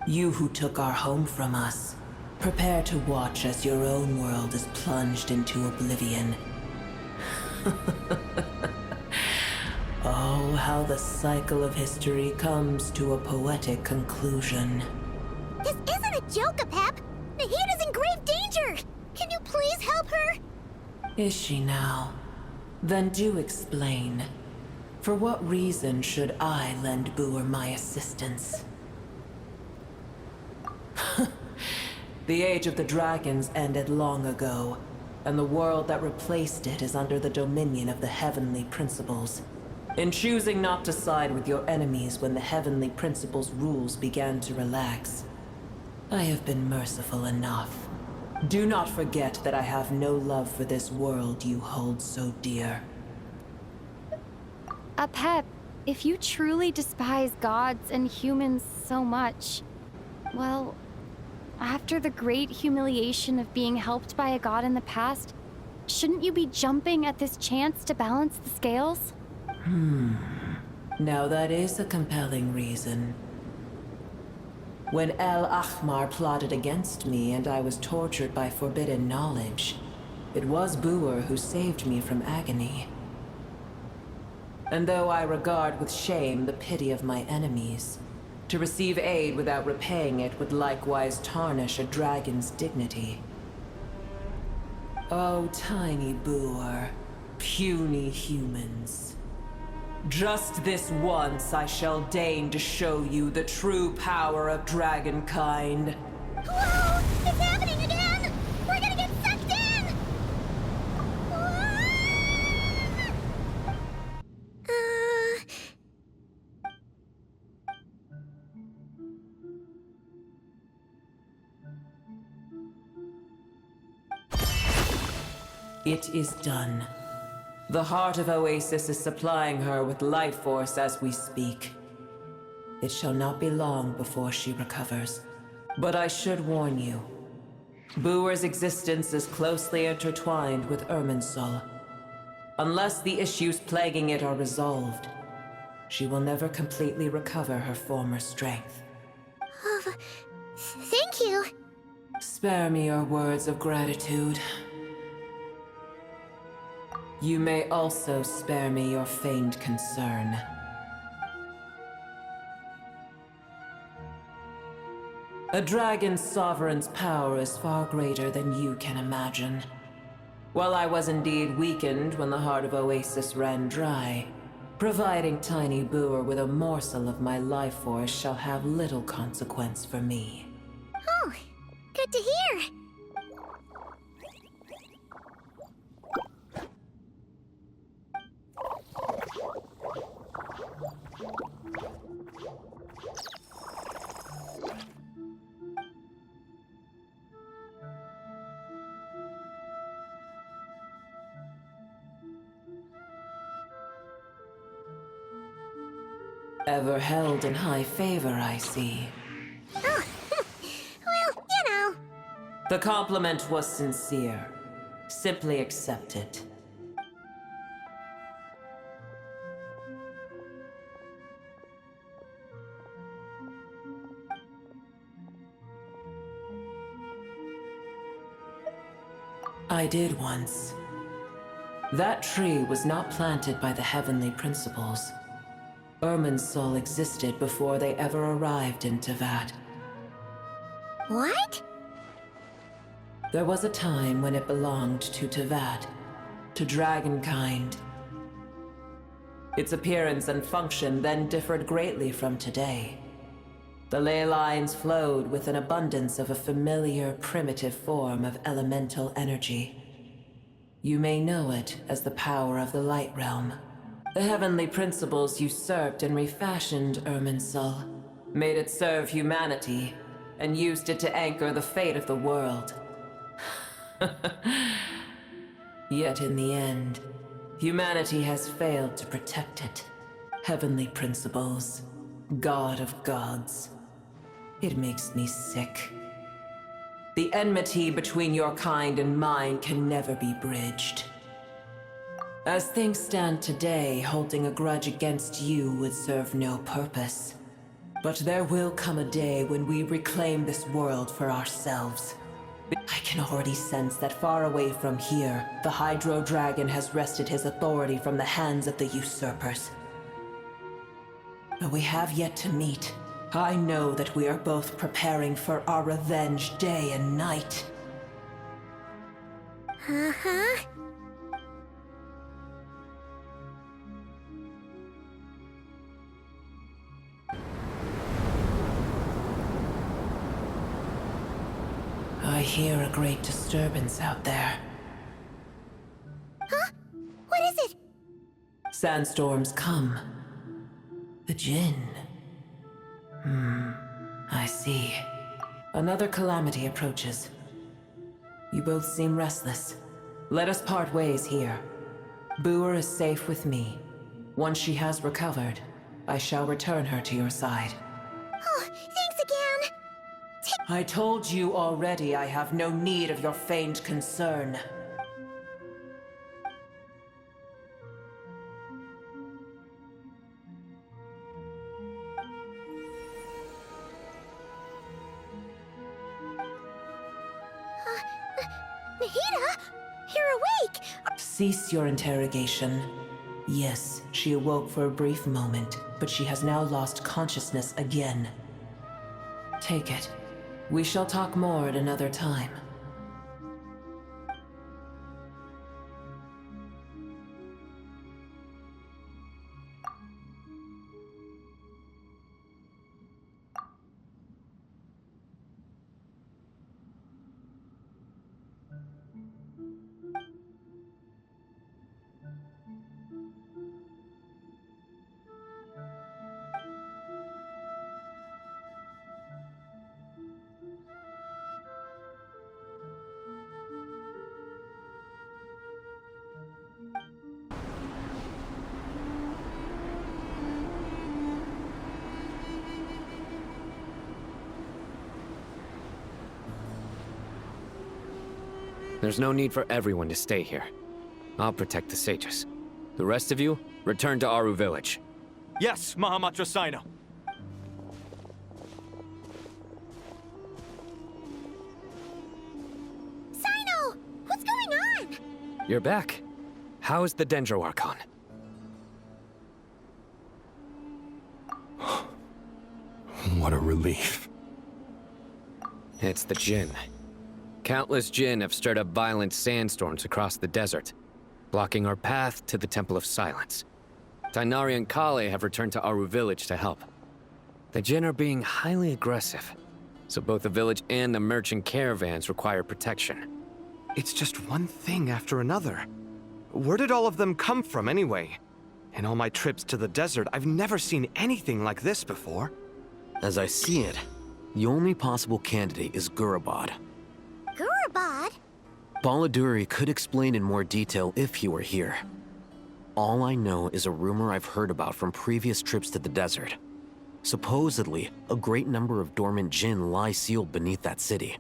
You who took our home from us, prepare to watch as your own world is plunged into oblivion. Oh, how the cycle of history comes to a poetic conclusion. This isn't a joke, Apep! Nahida's in grave danger! Can you please help her? Is she now? Then do explain. For what reason should I lend Boor my assistance? The age of the dragons ended long ago. and the world that replaced it is under the dominion of the heavenly principles. In choosing not to side with your enemies when the heavenly principles' rules began to relax, I have been merciful enough. Do not forget that I have no love for this world you hold so dear. Apep, if you truly despise gods and humans so much, well, after the great humiliation of being helped by a god in the past, shouldn't you be jumping at this chance to balance the scales? Now that is a compelling reason. When El Ahmar plotted against me and I was tortured by forbidden knowledge, it was Buer who saved me from agony. And though I regard with shame the pity of my enemies, to receive aid without repaying it would likewise tarnish a dragon's dignity. Oh, tiny Buer, puny humans. Just this once I shall deign to show you the true power of dragonkind. Whoa! It's happening again! We're gonna get sucked in! It is done. The heart of Oasis is supplying her with life force as we speak. It shall not be long before she recovers. But I should warn you. Buer's existence is closely intertwined with Irminsul. Unless the issues plaguing it are resolved, she will never completely recover her former strength. Thank you. Spare me your words of gratitude. You may also spare me your feigned concern. A dragon's sovereign's power is far greater than you can imagine. While I was indeed weakened when the heart of Oasis ran dry, providing tiny Buer with a morsel of my life force shall have little consequence for me. Oh, good to hear. Ever held in high favor, I see. Oh, well, you know. The compliment was sincere. Simply accept it. I did once. That tree was not planted by the heavenly principles. Irminsul existed before they ever arrived in Teyvat. What? There was a time when it belonged to Teyvat, to dragonkind. Its appearance and function then differed greatly from today. The ley lines flowed with an abundance of a familiar, primitive form of elemental energy. You may know it as the power of the Light Realm. The heavenly principles usurped and refashioned Irminsul, made it serve humanity, and used it to anchor the fate of the world. Yet in the end, humanity has failed to protect it. Heavenly principles, God of gods. It makes me sick. The enmity between your kind and mine can never be bridged. As things stand today, holding a grudge against you would serve no purpose. But there will come a day when we reclaim this world for ourselves. I can already sense that far away from here, the Hydro Dragon has wrested his authority from the hands of the usurpers. But we have yet to meet. I know that we are both preparing for our revenge day and night. Uh-huh. I hear a great disturbance out there. Sandstorms come. The Djinn. I see. Another calamity approaches. You both seem restless. Let us part ways here. Boer is safe with me. Once she has recovered, I shall return her to your side. Oh, thanks again. I told you already I have no need of your feigned concern. Nahida, you're awake! Cease your interrogation. Yes, she awoke for a brief moment, but she has now lost consciousness again. Take it. We shall talk more at another time. There's no need for everyone to stay here. I'll protect the sages. The rest of you, return to Aru village. Yes, Mahamatra Sino. Sino! What's going on? You're back. How's the Dendro Archon? What a relief. It's the Djinn. Countless Djinn have stirred up violent sandstorms across the desert, blocking our path to the Temple of Silence. Tighnari and Kale have returned to Aru village to help. The Djinn are being highly aggressive, so both the village and the merchant caravans require protection. It's just one thing after another. Where did all of them come from anyway? In all my trips to the desert, I've never seen anything like this before. As I see it, the only possible candidate is Gurabad. Gurabad? Baladuri could explain in more detail if he were here. All I know is a rumor I've heard about from previous trips to the desert. Supposedly, a great number of dormant Djinn lie sealed beneath that city.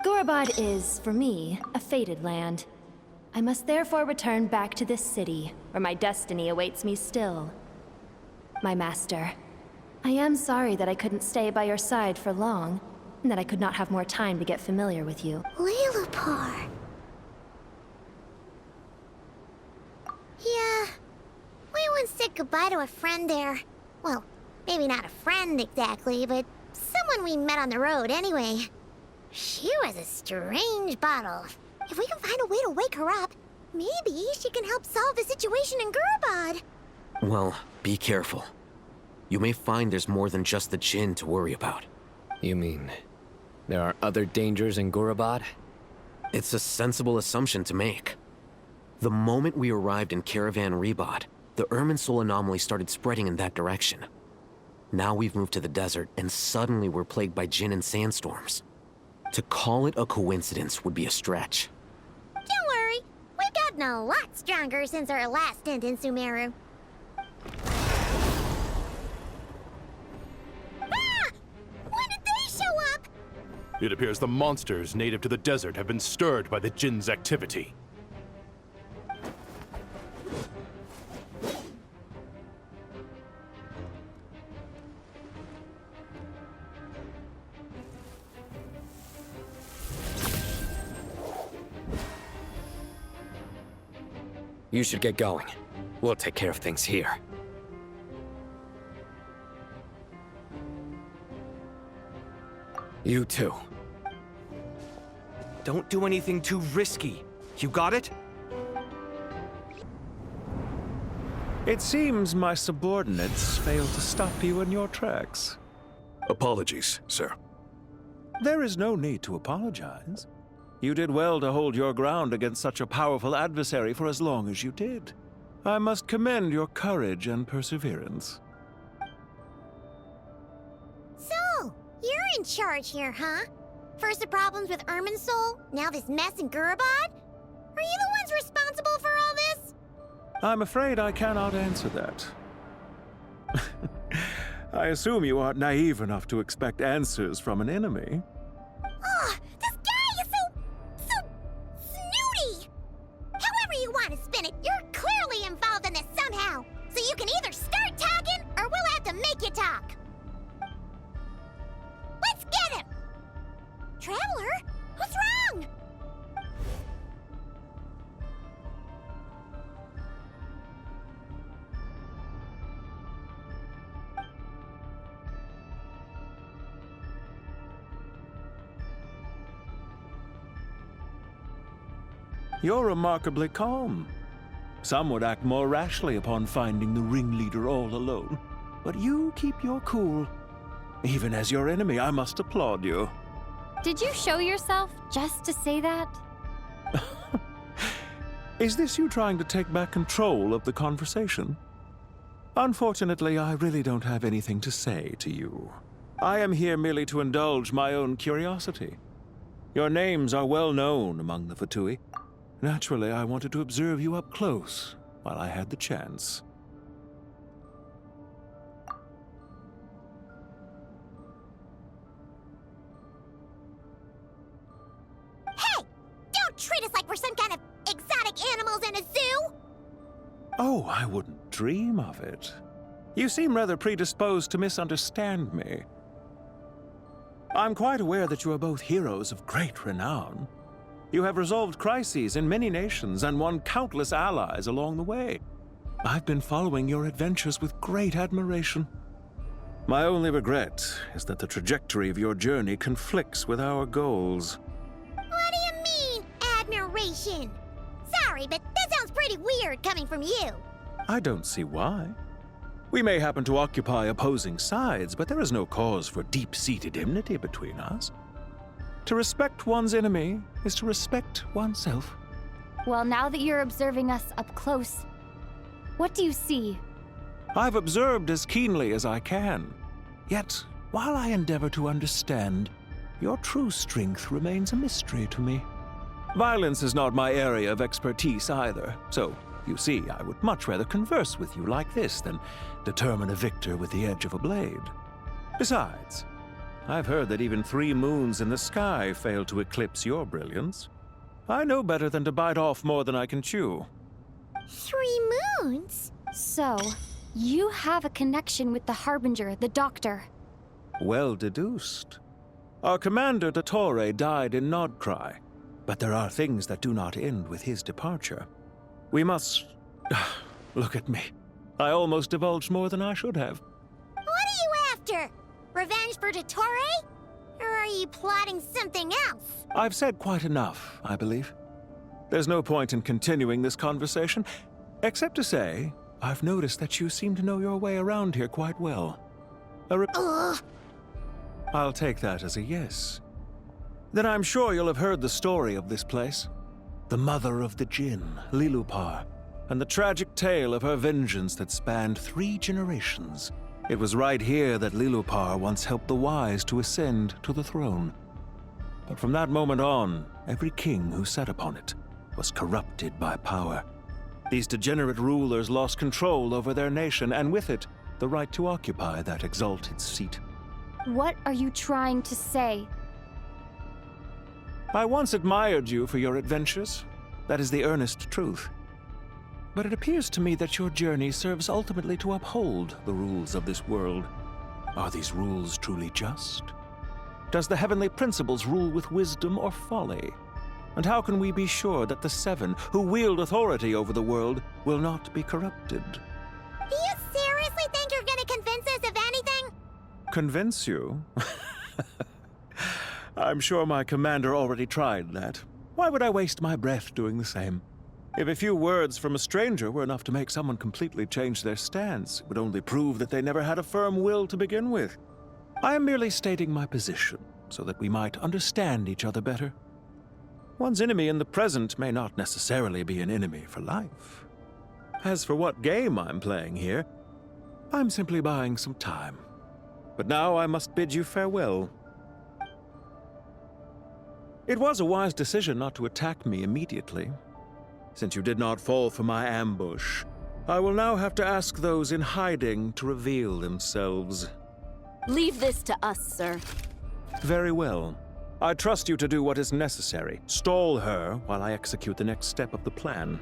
Gurabad is, for me, a fated land. I must therefore return back to this city, where my destiny awaits me still. My master, I am sorry that I couldn't stay by your side for long, and that I could not have more time to get familiar with you. Liloupar. Yeah, we once said goodbye to a friend there. Well, maybe not a friend exactly, but someone we met on the road anyway. She was a strange bottle. If we can find a way to wake her up, maybe she can help solve the situation in Gurabad. Well, be careful. You may find there's more than just the Djinn to worry about. You mean, there are other dangers in Gurabad? It's a sensible assumption to make. The moment we arrived in Caravan Rebooting, the Irminsul anomaly started spreading in that direction. Now we've moved to the desert, and suddenly we're plagued by Djinn and sandstorms. To call it a coincidence would be a stretch. Don't worry, we've gotten a lot stronger since our last stint in Sumeru. Ah! When did they show up? It appears the monsters native to the desert have been stirred by the Djinn's activity. You should get going. We'll take care of things here. You too. Don't do anything too risky. You got it? It seems my subordinates failed to stop you in your tracks. Apologies, sir. There is no need to apologize. You did well to hold your ground against such a powerful adversary for as long as you did. I must commend your courage and perseverance. So, you're in charge here, huh? First the problems with Irminsul, now this mess in Gurabad? Are you the ones responsible for all this? I'm afraid I cannot answer that. I assume you aren't naive enough to expect answers from an enemy. Oh, this guy is so snooty! However you want to spin it, you're clearly involved in this somehow. So you can either start talking, or we'll have to make you talk. Let's get him! Traveler? What's wrong? You're remarkably calm. Some would act more rashly upon finding the ringleader all alone. But you keep your cool. Even as your enemy, I must applaud you. Did you show yourself just to say that? Is this you trying to take back control of the conversation? Unfortunately, I really don't have anything to say to you. I am here merely to indulge my own curiosity. Your names are well known among the Fatui. Naturally, I wanted to observe you up close while I had the chance. Hey! Don't treat us like we're some kind of exotic animals in a zoo! Oh, I wouldn't dream of it. You seem rather predisposed to misunderstand me. I'm quite aware that you are both heroes of great renown. You have resolved crises in many nations and won countless allies along the way. I've been following your adventures with great admiration. My only regret is that the trajectory of your journey conflicts with our goals. What do you mean, admiration? Sorry, but that sounds pretty weird coming from you. I don't see why. We may happen to occupy opposing sides, but there is no cause for deep-seated enmity between us. To respect one's enemy is to respect oneself. Well, now that you're observing us up close, what do you see? I've observed as keenly as I can. Yet, while I endeavor to understand, your true strength remains a mystery to me. Violence is not my area of expertise either, so, you see, I would much rather converse with you like this than determine a victor with the edge of a blade. Besides, I've heard that even 3 moons in the sky fail to eclipse your brilliance. I know better than to bite off more than I can chew. 3 moons? So, you have a connection with the Harbinger, the Doctor. Well deduced. Our commander, Dottore, died in Nodcry, but there are things that do not end with his departure. We must... Look at me. I almost divulged more than I should have. What are you after? Revenge for Dottore? Or are you plotting something else? I've said quite enough, I believe. There's no point in continuing this conversation, except to say, I've noticed that you seem to know your way around here quite well. I'll take that as a yes. Then I'm sure you'll have heard the story of this place. The mother of the Jinn, Liloupar, and the tragic tale of her vengeance that spanned 3 generations. It was right here that Liloupar once helped the wise to ascend to the throne. But from that moment on, every king who sat upon it was corrupted by power. These degenerate rulers lost control over their nation, and with it, the right to occupy that exalted seat. What are you trying to say? I once admired you for your adventures. That is the earnest truth. But it appears to me that your journey serves ultimately to uphold the rules of this world. Are these rules truly just? Does the heavenly principles rule with wisdom or folly? And how can we be sure that the 7 who wield authority over the world will not be corrupted? Do you seriously think you're gonna convince us of anything? Convince you? I'm sure my commander already tried that. Why would I waste my breath doing the same? If a few words from a stranger were enough to make someone completely change their stance, it would only prove that they never had a firm will to begin with. I am merely stating my position, so that we might understand each other better. One's enemy in the present may not necessarily be an enemy for life. As for what game I'm playing here, I'm simply buying some time. But now I must bid you farewell. It was a wise decision not to attack me immediately. Since you did not fall for my ambush, I will now have to ask those in hiding to reveal themselves. Leave this to us, sir. Very well. I trust you to do what is necessary. Stall her while I execute the next step of the plan.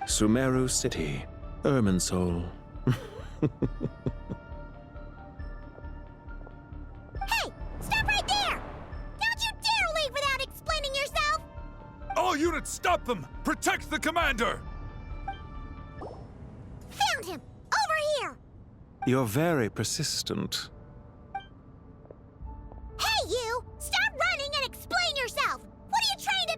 Sumeru City, Irminsul. Hey! Stop right there! Don't you dare leave without explaining yourself! All units, stop them! Protect the commander! Found him! Over here! You're very persistent. Hey, you! Stop running and explain yourself! What are you trying to...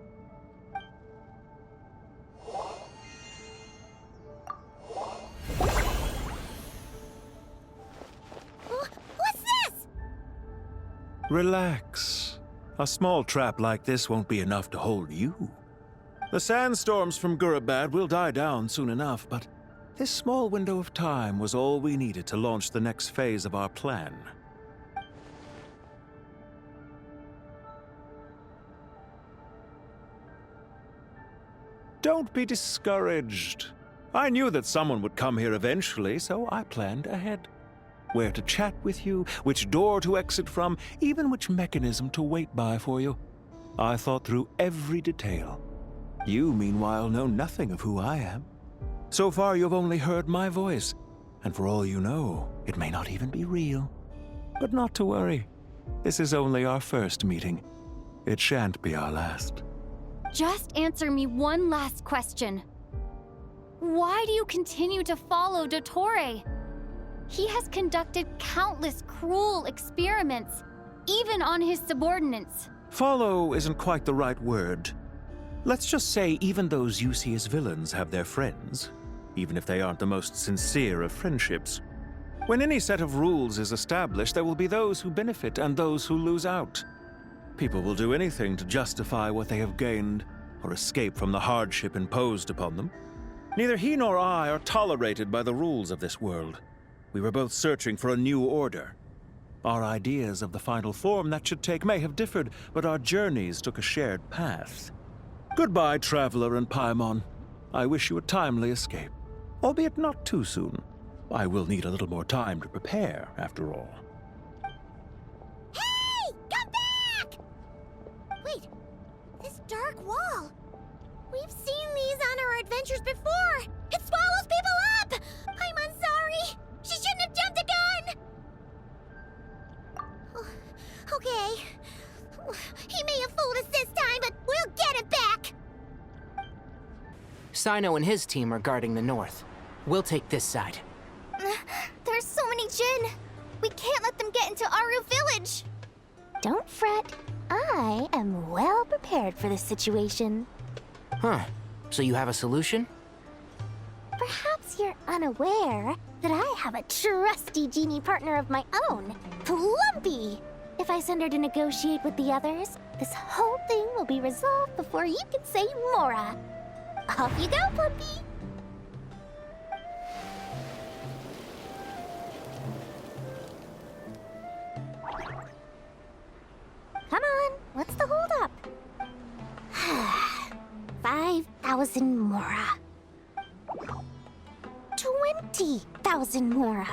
What's this? Relax. A small trap like this won't be enough to hold you. The sandstorms from Gurabad will die down soon enough, but this small window of time was all we needed to launch the next phase of our plan. Don't be discouraged. I knew that someone would come here eventually, so I planned ahead. Where to chat with you, which door to exit from, even which mechanism to wait by for you. I thought through every detail. You, meanwhile, know nothing of who I am. So far, you've only heard my voice, and for all you know, it may not even be real. But not to worry. This is only our first meeting. It shan't be our last. Just answer me one last question. Why do you continue to follow Dottore? He has conducted countless cruel experiments, even on his subordinates. Follow isn't quite the right word. Let's just say even those you see as villains have their friends, even if they aren't the most sincere of friendships. When any set of rules is established, there will be those who benefit and those who lose out. People will do anything to justify what they have gained or escape from the hardship imposed upon them. Neither he nor I are tolerated by the rules of this world. We were both searching for a new order. Our ideas of the final form that should take may have differed, but our journeys took a shared path. Goodbye, Traveler and Paimon. I wish you a timely escape, albeit not too soon. I will need a little more time to prepare, after all. Hey! Come back! Wait, this dark wall. We've seen these on our adventures before. It swallows people up! I'm sorry. She shouldn't have jumped a gun! Okay. He may have fooled us this time, but we'll get it back! Sino and his team are guarding the north. We'll take this side. There's so many Jinn. We can't let them get into Aru village. Don't fret. I am well prepared for this situation. Huh. So you have a solution? Perhaps you're unaware that I have a trusty genie partner of my own, Plumpy. If I send her to negotiate with the others, this whole thing will be resolved before you can say Mora. Off you go, Plumpy! Come on, what's the holdup? 5,000 Mora. 20,000 Mora.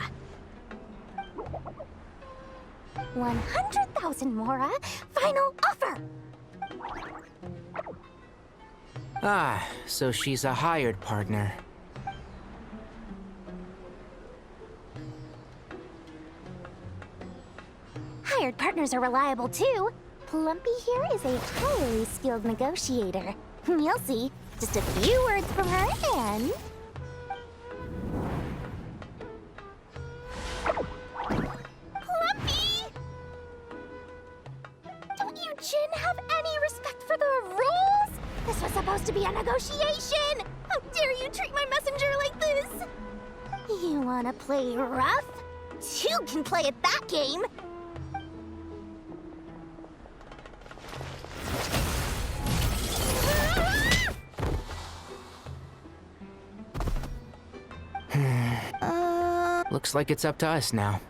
100,000 Mora. Final offer! Ah, so she's a hired partner. Hired partners are reliable too. Plumpy here is a highly skilled negotiator. You'll see. Just a few words from her and... Plumpy! Don't you Jinn have any respect for the rules? This was supposed to be a negotiation! How dare you treat my messenger like this? You wanna play rough? You can play at that game! Looks like it's up to us now.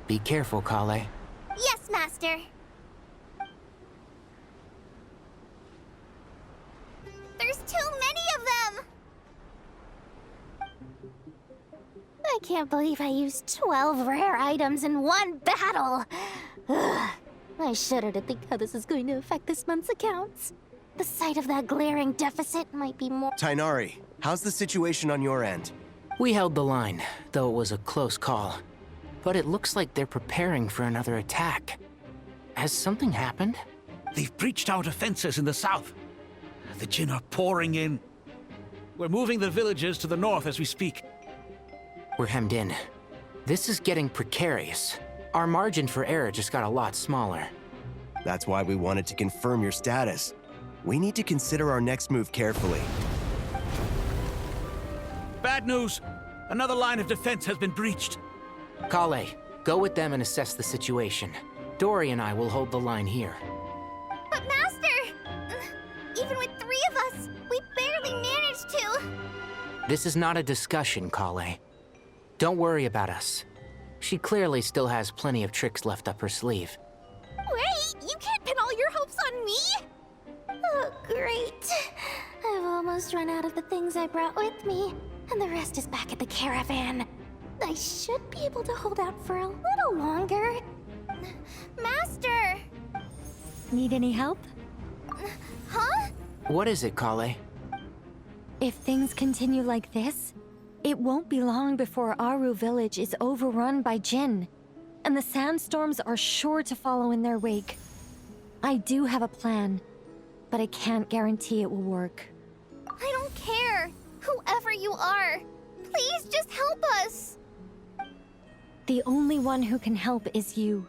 Be careful, Kale. Yes, Master. There's too many of them! I can't believe I used 12 rare items in one battle. Ugh. I shudder to think how this is going to affect this month's accounts. The sight of that glaring deficit might be more— Tighnari, how's the situation on your end? We held the line, though it was a close call. But it looks like they're preparing for another attack. Has something happened? They've breached our defenses in the south. The Jinn are pouring in. We're moving the villagers to the north as we speak. We're hemmed in. This is getting precarious. Our margin for error just got a lot smaller. That's why we wanted to confirm your status. We need to consider our next move carefully. Bad news! Another line of defense has been breached. Kale, go with them and assess the situation. Dory and I will hold the line here. But Master! Even with 3 of us, we barely managed to! This is not a discussion, Kale. Don't worry about us. She clearly still has plenty of tricks left up her sleeve. Wait, you can't pin all your hopes on me? Oh, great. I've almost run out of the things I brought with me, and the rest is back at the caravan. I should be able to hold out for a little longer. Master! Need any help? Huh? What is it, Kale? If things continue like this, it won't be long before Aru village is overrun by Jinn, and the sandstorms are sure to follow in their wake. I do have a plan, but I can't guarantee it will work. I don't care. Whoever you are, please just help us. The only one who can help is you.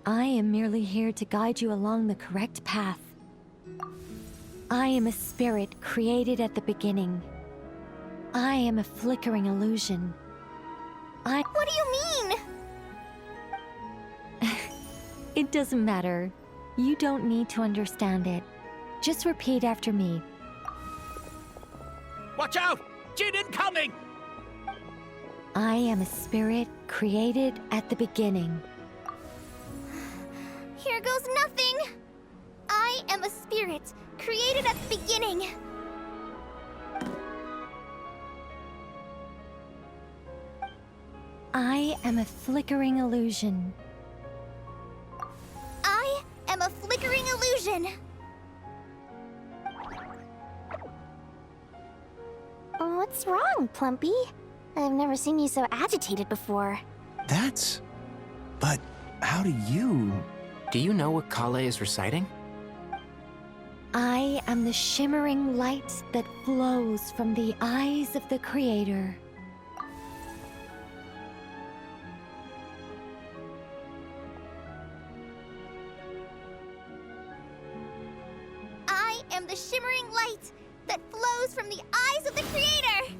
I am merely here to guide you along the correct path. I am a spirit created at the beginning. I am a flickering illusion. What do you mean? It doesn't matter. You don't need to understand it. Just repeat after me. Watch out! Jinn incoming! I am a spirit created at the beginning. Here goes nothing. I am a spirit created at the beginning. I am a flickering illusion. I am a flickering illusion. What's wrong, Plumpy? I've never seen you so agitated before. But how do you... Do you know what Kale is reciting? I am the shimmering light that flows from the eyes of the Creator. I am the shimmering light that flows from the eyes of the Creator!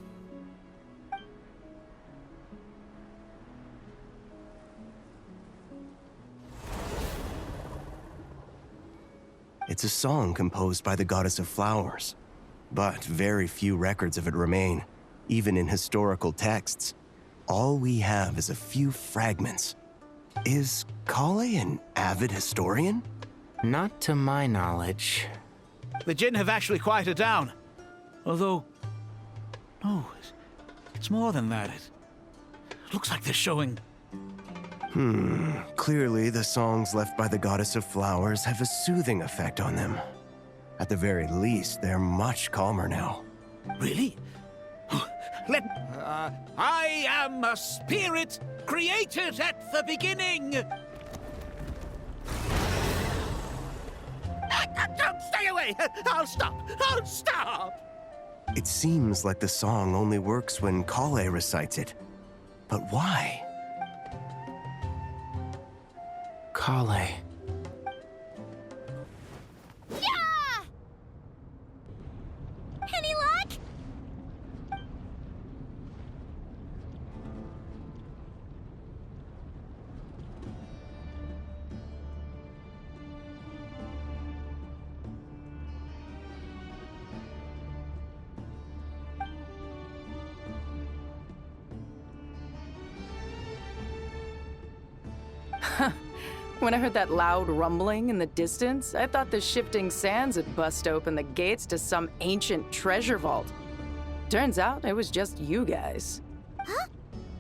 It's a song composed by the goddess of flowers. But very few records of it remain, even in historical texts. All we have is a few fragments. Is Kale an avid historian? Not to my knowledge. The Jinn have actually quieted down. Although... no, it's more than that. It looks like they're showing... Clearly the songs left by the goddess of flowers have a soothing effect on them. At the very least, they're much calmer now. Really? I am a spirit created at the beginning! Stay away! I'll stop! I'll stop! It seems like the song only works when Kale recites it. But why? Kale. Yeah! Any luck? When I heard that loud rumbling in the distance, I thought the shifting sands had bust open the gates to some ancient treasure vault. Turns out it was just you guys. Huh?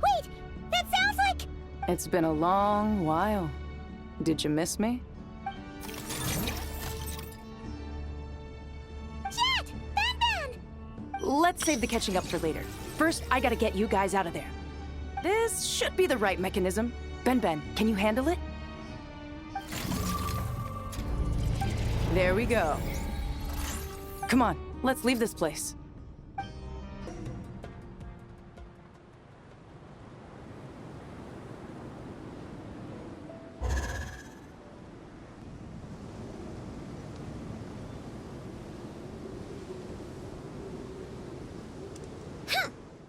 Wait, that sounds like... It's been a long while. Did you miss me? Jet! Ben! Let's save the catching up for later. First, I gotta get you guys out of there. This should be the right mechanism. Ben, can you handle it? There we go. Come on, let's leave this place.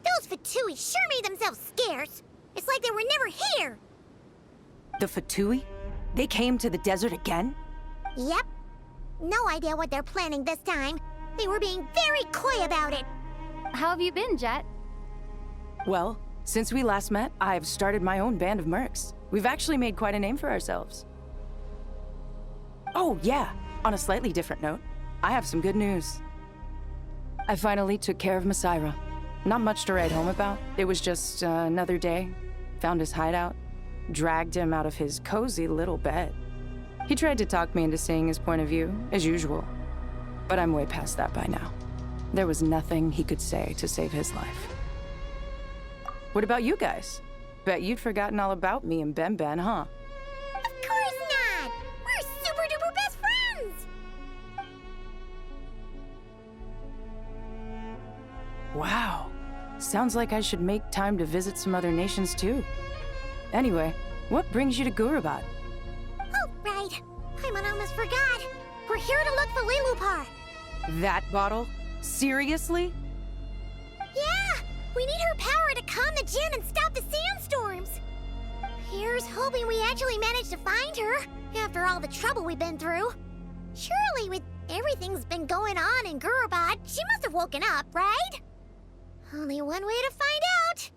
Those Fatui sure made themselves scarce. It's like they were never here. The Fatui? They came to the desert again? Yep. No idea what they're planning this time. They were being very coy about it. How have you been, Jet? Well, since we last met, I've started my own band of mercs. We've actually made quite a name for ourselves. Oh, yeah. On a slightly different note, I have some good news. I finally took care of Masaira. Not much to write home about. It was just another day. Found his hideout. Dragged him out of his cozy little bed. He tried to talk me into seeing his point of view, as usual. But I'm way past that by now. There was nothing he could say to save his life. What about you guys? Bet you'd forgotten all about me and Ben, huh? Of course not! We're super duper best friends! Wow. Sounds like I should make time to visit some other nations too. Anyway, what brings you to Gurabad? Oh, right. I almost forgot. We're here to look for Liloupar. That bottle? Seriously? Yeah! We need her power to calm the djinn and stop the sandstorms. Here's hoping we actually manage to find her, after all the trouble we've been through. Surely, with everything's been going on in Gurabad, she must have woken up, right? Only one way to find out.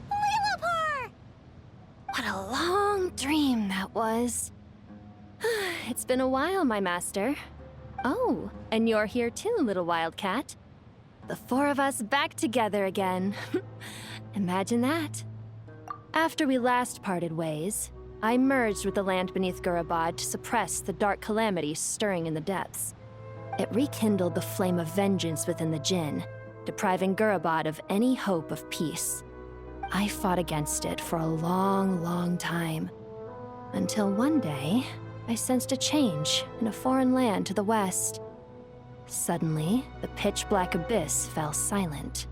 Liloupar! What a long dream that was. It's been a while, my master. Oh, and you're here too, little wildcat. The four of us back together again. Imagine that. After we last parted ways, I merged with the land beneath Gurabad to suppress the dark calamity stirring in the depths. It rekindled the flame of vengeance within the djinn, depriving Gurabad of any hope of peace. I fought against it for a long, long time. Until one day, I sensed a change in a foreign land to the west. Suddenly, the pitch-black abyss fell silent.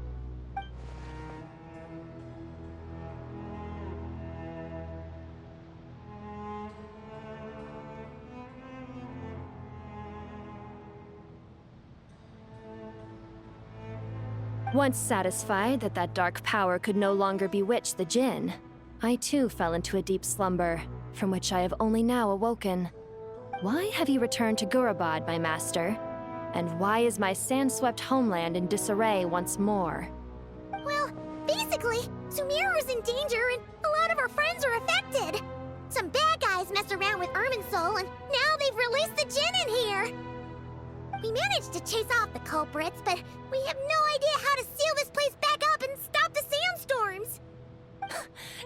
Once satisfied that that dark power could no longer bewitch the djinn, I too fell into a deep slumber, from which I have only now awoken. Why have you returned to Gurabad, my master? And why is my sand-swept homeland in disarray once more? Well, basically, Sumeru is in danger and a lot of our friends are affected. Some bad guys messed around with Irminsul and now they've released the djinn in here. We managed to chase off the culprits, but we have no idea how to seal this place back up and stop the sandstorms.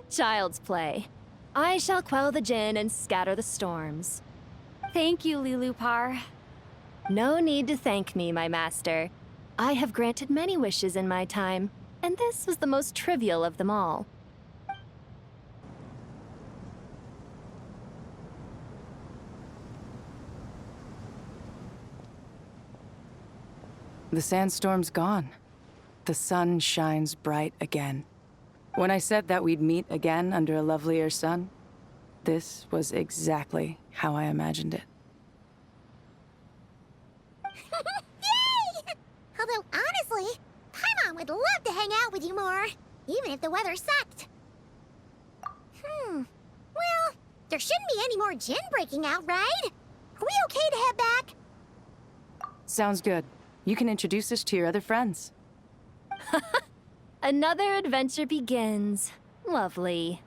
Child's play. I shall quell the djinn and scatter the storms. Thank you, Liloupar. No need to thank me, my master. I have granted many wishes in my time, and this was the most trivial of them all. The sandstorm's gone. The sun shines bright again. When I said that we'd meet again under a lovelier sun, this was exactly how I imagined it. Yay! Although, honestly, Paimon would love to hang out with you more, even if the weather sucked. Well, there shouldn't be any more djinn breaking out, right? Are we okay to head back? Sounds good. You can introduce us to your other friends. Another adventure begins. Lovely.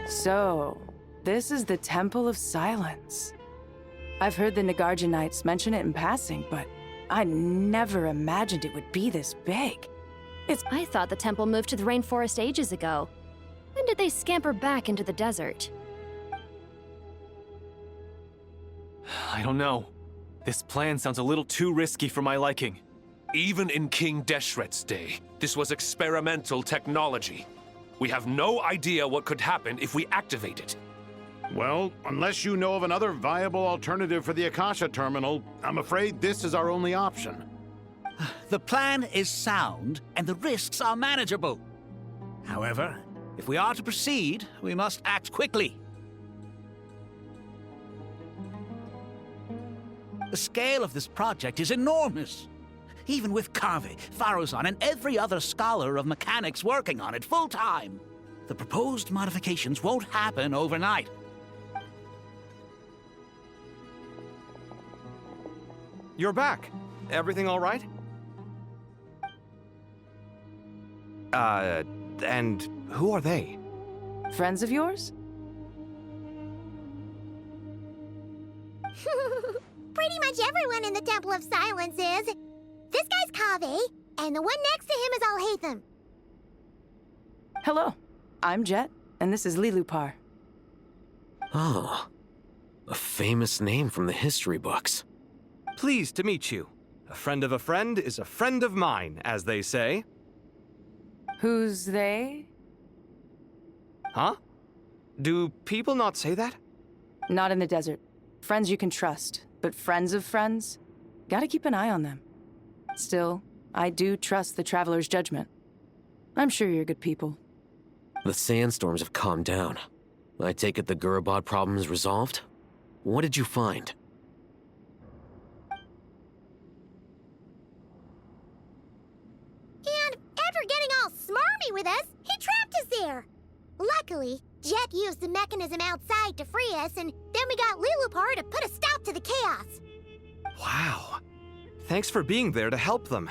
So, this is the Temple of Silence. I've heard the Nagarjanites mention it in passing, but I never imagined it would be this big. I thought the temple moved to the rainforest ages ago. When did they scamper back into the desert? I don't know. This plan sounds a little too risky for my liking. Even in King Deshret's day, this was experimental technology. We have no idea what could happen if we activate it. Well, unless you know of another viable alternative for the Akasha terminal, I'm afraid this is our only option. The plan is sound, and the risks are manageable. However, if we are to proceed, we must act quickly. The scale of this project is enormous. Even with Carvey, Faruzan, and every other scholar of mechanics working on it full-time, the proposed modifications won't happen overnight. You're back. Everything all right? And who are they? Friends of yours? Pretty much everyone in the Temple of Silence is. This guy's Kaveh, and the one next to him is Alhaitham. Hello, I'm Jet, and this is Liloupar. Oh, a famous name from the history books. Pleased to meet you. A friend of a friend is a friend of mine, as they say. Who's they? Huh? Do people not say that? Not in the desert. Friends you can trust, but friends of friends? Gotta keep an eye on them. Still, I do trust the Traveler's judgment. I'm sure you're good people. The sandstorms have calmed down. I take it the Gurabad problem is resolved? What did you find? And after getting all smarmy with us, he trapped us there. Luckily, Jet used the mechanism outside to free us, and then we got Liloupar to put a stop to the chaos. Wow. Thanks for being there to help them.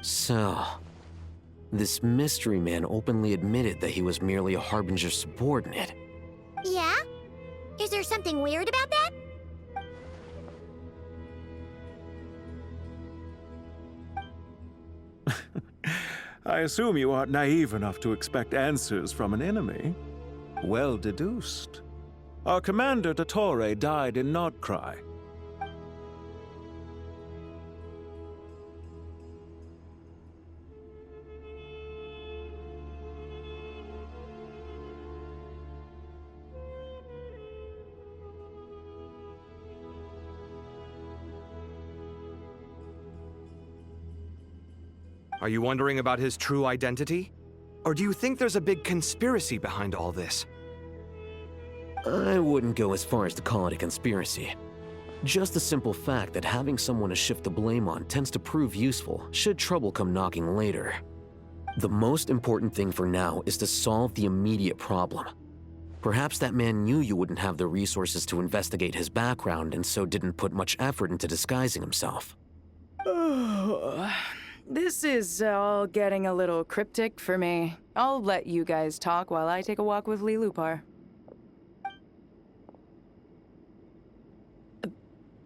So, this mystery man openly admitted that he was merely a Harbinger subordinate. Yeah? Is there something weird about that? I assume you aren't naive enough to expect answers from an enemy. Well deduced. Our commander, Dottore, died in Nordkrai. Are you wondering about his true identity? Or do you think there's a big conspiracy behind all this? I wouldn't go as far as to call it a conspiracy. Just the simple fact that having someone to shift the blame on tends to prove useful should trouble come knocking later. The most important thing for now is to solve the immediate problem. Perhaps that man knew you wouldn't have the resources to investigate his background and so didn't put much effort into disguising himself. This is all getting a little cryptic for me. I'll let you guys talk while I take a walk with Liloupar.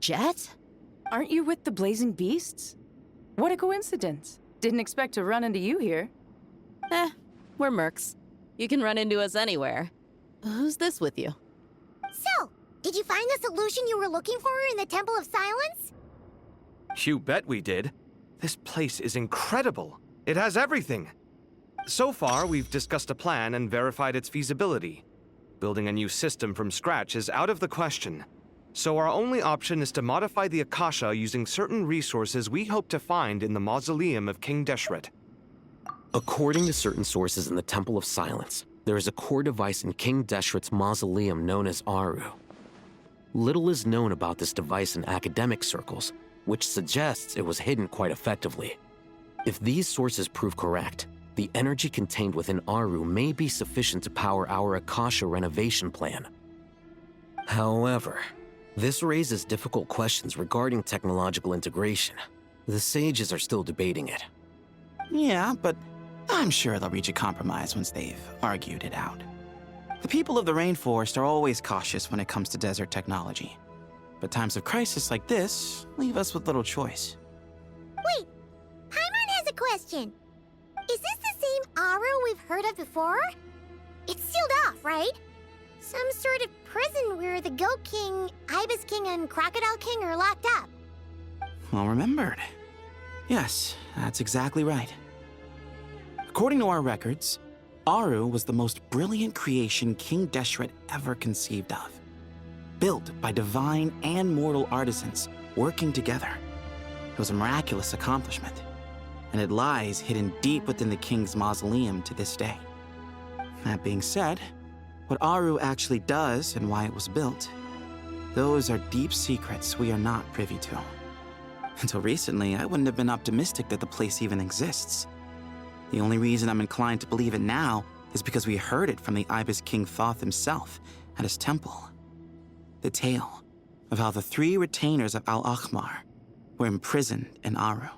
Jet? Aren't you with the Blazing Beasts? What a coincidence. Didn't expect to run into you here. We're mercs. You can run into us anywhere. Who's this with you? So, did you find the solution you were looking for in the Temple of Silence? You bet we did. This place is incredible. It has everything. So far, we've discussed a plan and verified its feasibility. Building a new system from scratch is out of the question. So our only option is to modify the Akasha using certain resources we hope to find in the mausoleum of King Deshret. According to certain sources in the Temple of Silence, there is a core device in King Deshret's mausoleum known as Aru. Little is known about this device in academic circles, which suggests it was hidden quite effectively. If these sources prove correct, the energy contained within Aru may be sufficient to power our Akasha renovation plan. However, this raises difficult questions regarding technological integration. The sages are still debating it. Yeah, but I'm sure they'll reach a compromise once they've argued it out. The people of the rainforest are always cautious when it comes to desert technology. But times of crisis like this leave us with little choice. Wait, Paimon has a question. Is this the same Aru we've heard of before? It's sealed off, right? Some sort of prison where the Goat King, Ibis King, and Crocodile King are locked up. Well remembered. Yes, that's exactly right. According to our records, Aru was the most brilliant creation King Deshret ever conceived of. Built by divine and mortal artisans working together. It was a miraculous accomplishment, and it lies hidden deep within the king's mausoleum to this day. That being said, what Aru actually does and why it was built, those are deep secrets we are not privy to. Until recently, I wouldn't have been optimistic that the place even exists. The only reason I'm inclined to believe it now is because we heard it from the Ibis King Thoth himself at his temple. The tale of how the 3 retainers of Al-Akhmar were imprisoned in Aru.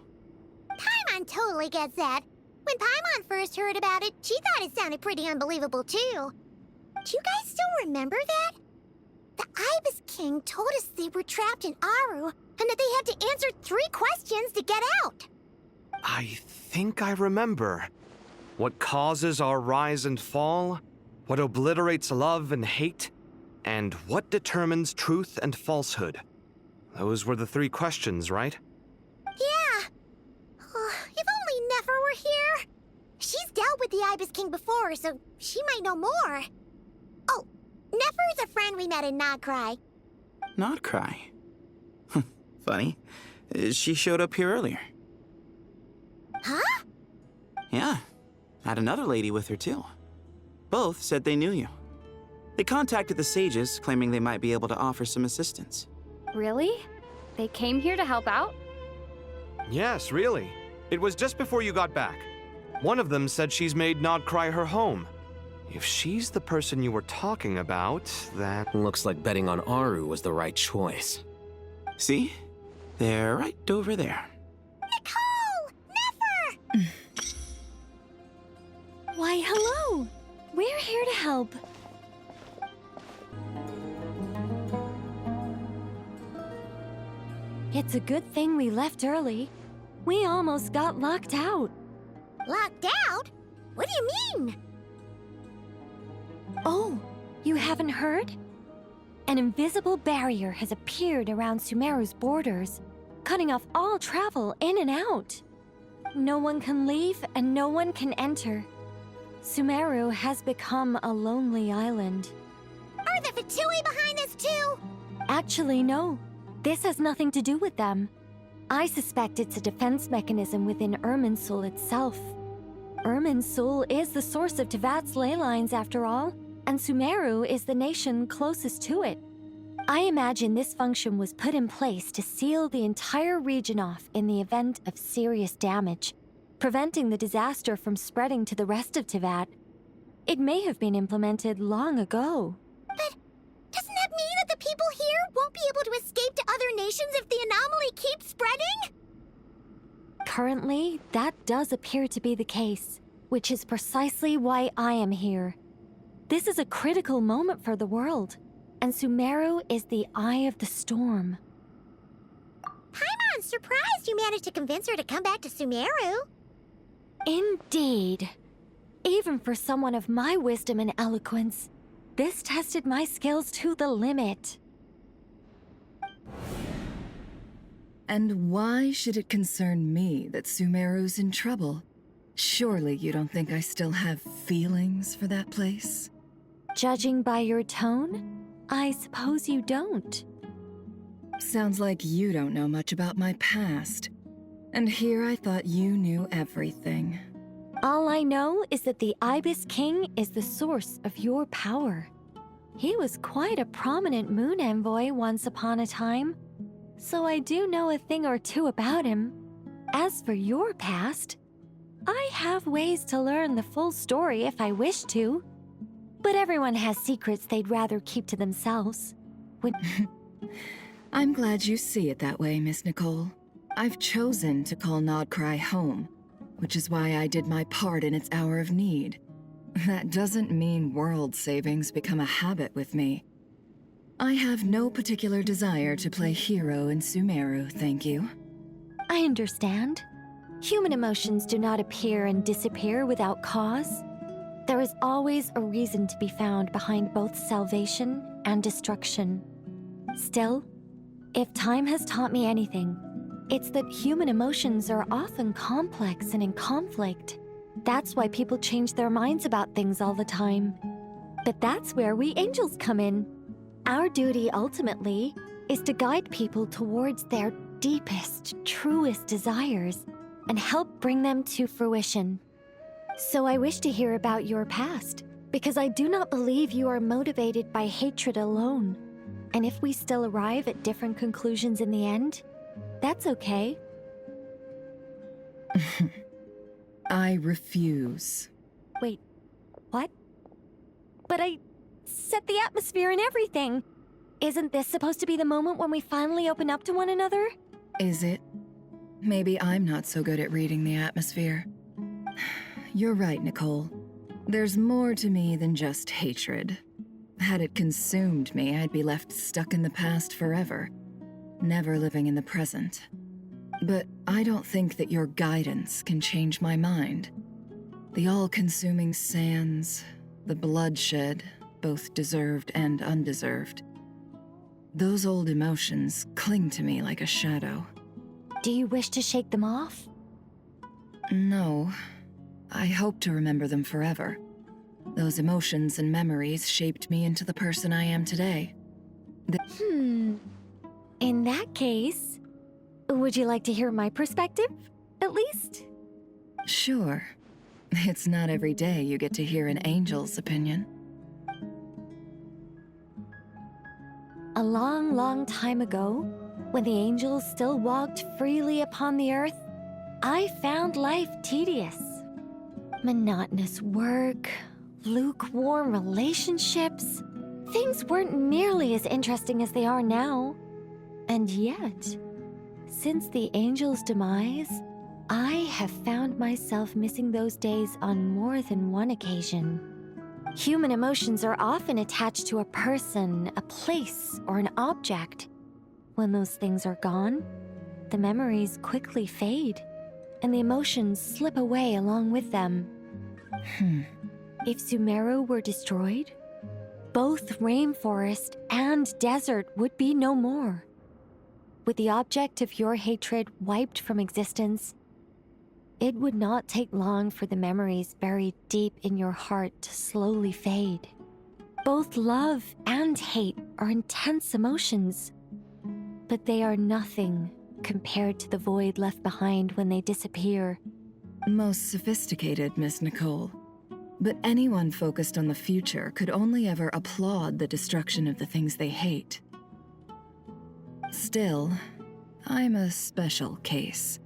Paimon totally gets that. When Paimon first heard about it, she thought it sounded pretty unbelievable too. Do you guys still remember that? The Ibis King told us they were trapped in Aru and that they had to answer 3 questions to get out. I think I remember. What causes our rise and fall? What obliterates love and hate? And what determines truth and falsehood? Those were the 3 questions, right? Yeah. If only Nefer were here. She's dealt with the Ibis King before, so she might know more. Oh, Nefer's a friend we met in Notcry. Notcry? Funny. She showed up here earlier. Huh? Yeah. Had another lady with her, too. Both said they knew you. They contacted the sages, claiming they might be able to offer some assistance. Really? They came here to help out? Yes, really. It was just before you got back. One of them said she's made Nodcry her home. If she's the person you were talking about, that... Looks like betting on Aru was the right choice. See? They're right over there. Nicole! Nefer! Why, hello! We're here to help. It's a good thing we left early. We almost got locked out. Locked out? What do you mean? Oh, you haven't heard? An invisible barrier has appeared around Sumeru's borders, cutting off all travel in and out. No one can leave and no one can enter. Sumeru has become a lonely island. Are the Fatui behind this too? Actually, no. This has nothing to do with them. I suspect it's a defense mechanism within Irminsul itself. Irminsul is the source of Tevat's ley lines, after all, and Sumeru is the nation closest to it. I imagine this function was put in place to seal the entire region off in the event of serious damage, preventing the disaster from spreading to the rest of Tevat. It may have been implemented long ago. But doesn't that mean that the people here won't be able to escape to other nations if the anomaly keeps spreading? Currently, that does appear to be the case, which is precisely why I am here. This is a critical moment for the world, and Sumeru is the eye of the storm. Paimon's surprised you managed to convince her to come back to Sumeru. Indeed. Even for someone of my wisdom and eloquence, this tested my skills to the limit. And why should it concern me that Sumeru's in trouble? Surely you don't think I still have feelings for that place? Judging by your tone, I suppose you don't. Sounds like you don't know much about my past. And here I thought you knew everything. All I know is that the Ibis King is the source of your power. He was quite a prominent moon envoy once upon a time, so I do know a thing or two about him. As for your past, I have ways to learn the full story if I wish to. But everyone has secrets they'd rather keep to themselves. I'm glad you see it that way, Miss Nicole. I've chosen to call Nodcry home, which is why I did my part in its hour of need. That doesn't mean world savings become a habit with me. I have no particular desire to play hero in Sumeru, thank you. I understand. Human emotions do not appear and disappear without cause. There is always a reason to be found behind both salvation and destruction. Still, if time has taught me anything, it's that human emotions are often complex and in conflict. That's why people change their minds about things all the time. But that's where we angels come in. Our duty, ultimately, is to guide people towards their deepest, truest desires and help bring them to fruition. So I wish to hear about your past, because I do not believe you are motivated by hatred alone. And if we still arrive at different conclusions in the end, that's okay. I refuse. Wait, what? But I set the atmosphere and everything. Isn't this supposed to be the moment when we finally open up to one another? Is it? Maybe I'm not so good at reading the atmosphere. You're right, Nicole. There's more to me than just hatred. Had it consumed me, I'd be left stuck in the past forever, never living in the present. But I don't think that your guidance can change my mind. The all-consuming sands, the bloodshed, both deserved and undeserved. Those old emotions cling to me like a shadow. Do you wish to shake them off? No. I hope to remember them forever. Those emotions and memories shaped me into the person I am today. In that case, would you like to hear my perspective, at least? Sure. It's not every day you get to hear an angel's opinion. A long, long time ago, when the angels still walked freely upon the earth, I found life tedious. Monotonous work, lukewarm relationships. Things weren't nearly as interesting as they are now. And yet, since the angels' demise, I have found myself missing those days on more than one occasion. Human emotions are often attached to a person, a place, or an object. When those things are gone, the memories quickly fade, and the emotions slip away along with them. If Sumeru were destroyed, both rainforest and desert would be no more. With the object of your hatred wiped from existence, it would not take long for the memories buried deep in your heart to slowly fade. Both love and hate are intense emotions, but they are nothing compared to the void left behind when they disappear. Most sophisticated, Miss Nicole. But anyone focused on the future could only ever applaud the destruction of the things they hate. Still, I'm a special case.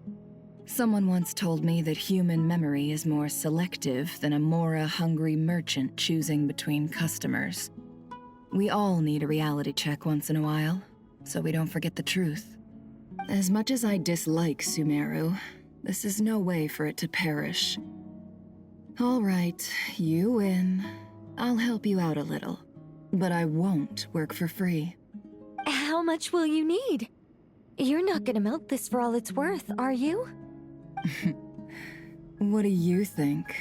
Someone once told me that human memory is more selective than a Mora-hungry merchant choosing between customers. We all need a reality check once in a while, so we don't forget the truth. As much as I dislike Sumeru, this is no way for it to perish. All right, you win. I'll help you out a little, but I won't work for free. How much will you need? You're not gonna milk this for all it's worth, are you? What do you think?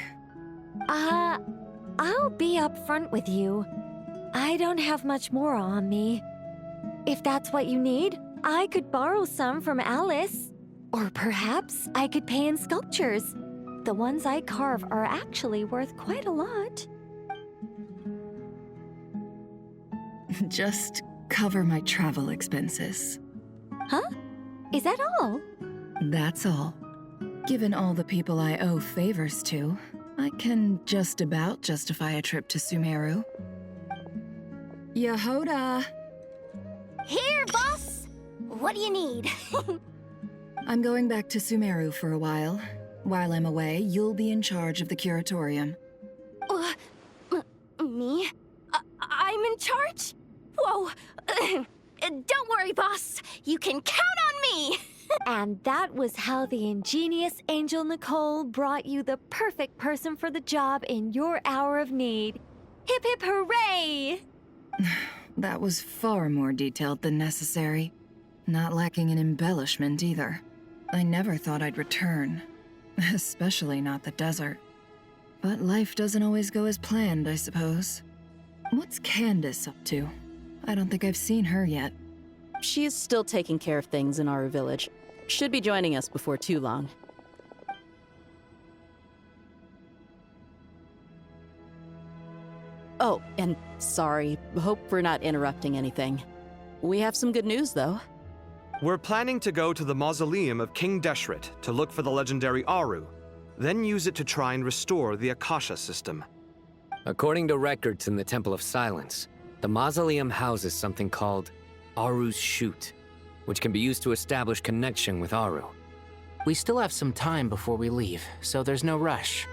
I'll be upfront with you. I don't have much more on me. If that's what you need, I could borrow some from Alice. Or perhaps I could pay in sculptures. The ones I carve are actually worth quite a lot. Just cover my travel expenses. Huh? Is that all? That's all. Given all the people I owe favors to, I can just about justify a trip to Sumeru. Yehoda! Here, boss! What do you need? I'm going back to Sumeru for a while. While I'm away, you'll be in charge of the curatorium. Me? I'm in charge? Whoa! Don't worry, boss. You can count on me! And that was how the ingenious Angel Nicole brought you the perfect person for the job in your hour of need. Hip hip hooray! That was far more detailed than necessary. Not lacking in embellishment either. I never thought I'd return. Especially not the desert. But life doesn't always go as planned, I suppose. What's Candace up to? I don't think I've seen her yet. She is still taking care of things in our village. Should be joining us before too long. Oh, and sorry. Hope we're not interrupting anything. We have some good news, though. We're planning to go to the mausoleum of King Deshret to look for the legendary Aru, then use it to try and restore the Akasha system. According to records in the Temple of Silence, the mausoleum houses something called Aru's Chute, which can be used to establish connection with Aru. We still have some time before we leave, so there's no rush.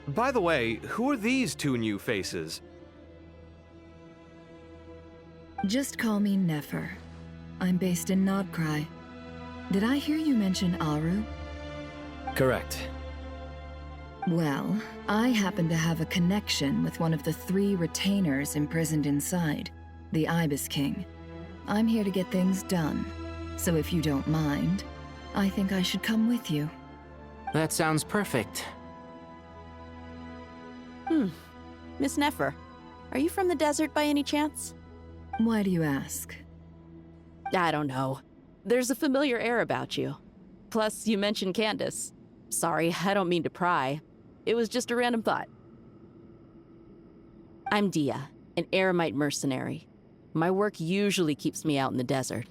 By the way, who are these two new faces? Just call me Nefer. I'm based in Nodcry. Did I hear you mention Aru? Correct. Well, I happen to have a connection with one of the 3 retainers imprisoned inside, the Ibis King. I'm here to get things done, so if you don't mind, I think I should come with you. That sounds perfect. Miss Nefer, are you from the desert by any chance? Why do you ask? I don't know. There's a familiar air about you. Plus, you mentioned Candace. Sorry, I don't mean to pry. It was just a random thought. I'm Dia, an Eremite mercenary. My work usually keeps me out in the desert.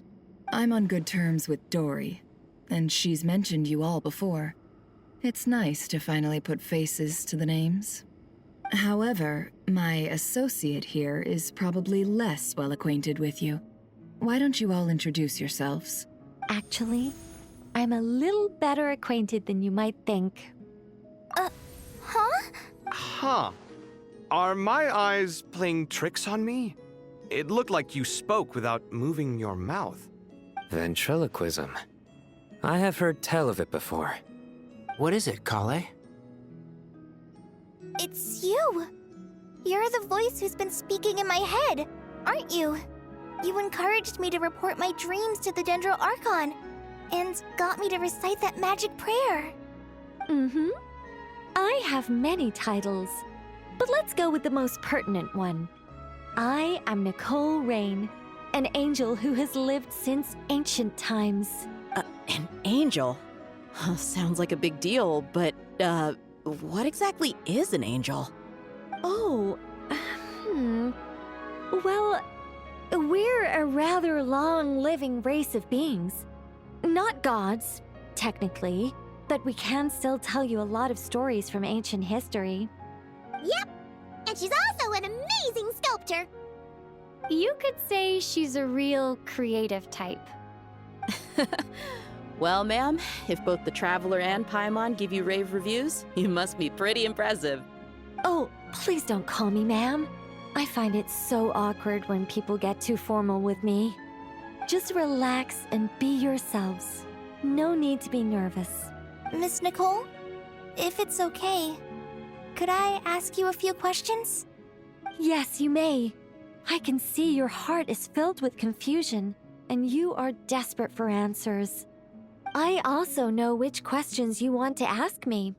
I'm on good terms with Dottore, and she's mentioned you all before. It's nice to finally put faces to the names. However, my associate here is probably less well acquainted with you. Why don't you all introduce yourselves? Actually, I'm a little better acquainted than you might think. Huh. Are my eyes playing tricks on me? It looked like you spoke without moving your mouth. Ventriloquism. I have heard tell of it before. What is it, Kale? It's you! You're the voice who's been speaking in my head, aren't you? You encouraged me to report my dreams to the Dendro Archon, and got me to recite that magic prayer. Mm-hmm. I have many titles, but let's go with the most pertinent one. I am Nicole Rain, an angel who has lived since ancient times. An angel? Sounds like a big deal, but, what exactly is an angel? Oh, Well, we're a rather long-living race of beings. Not gods, technically, but we can still tell you a lot of stories from ancient history. Yep, and she's also an amazing sculptor. You could say she's a real creative type. Well, ma'am, if both the Traveler and Paimon give you rave reviews, you must be pretty impressive. Oh, please don't call me ma'am. I find it so awkward when people get too formal with me. Just relax and be yourselves. No need to be nervous. Miss Nicole, if it's okay, could I ask you a few questions? Yes, you may. I can see your heart is filled with confusion, and you are desperate for answers. I also know which questions you want to ask me.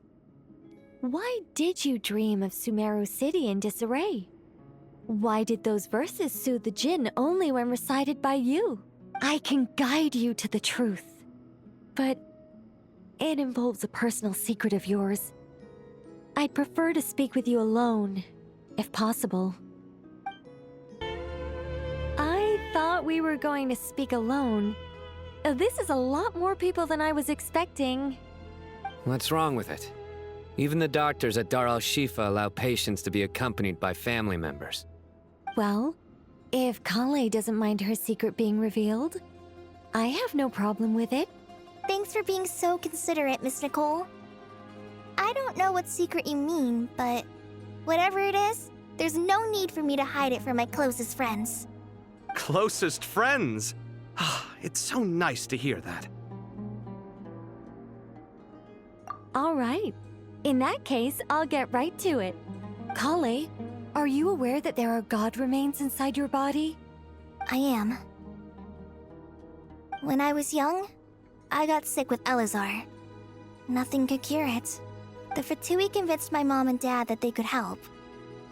Why did you dream of Sumeru City in disarray? Why did those verses soothe the djinn only when recited by you? I can guide you to the truth, but it involves a personal secret of yours. I'd prefer to speak with you alone, if possible. I thought we were going to speak alone. This is a lot more people than I was expecting. What's wrong with it? Even the doctors at Dar al-Shifa allow patients to be accompanied by family members. Well, if Kale doesn't mind her secret being revealed, I have no problem with it. Thanks for being so considerate, Miss Nicole. I don't know what secret you mean, but whatever it is, there's no need for me to hide it from my closest friends. Closest friends? It's so nice to hear that. All right. In that case, I'll get right to it. Kale, are you aware that there are god remains inside your body? I am. When I was young, I got sick with Elazar. Nothing could cure it. The Fatui convinced my mom and dad that they could help,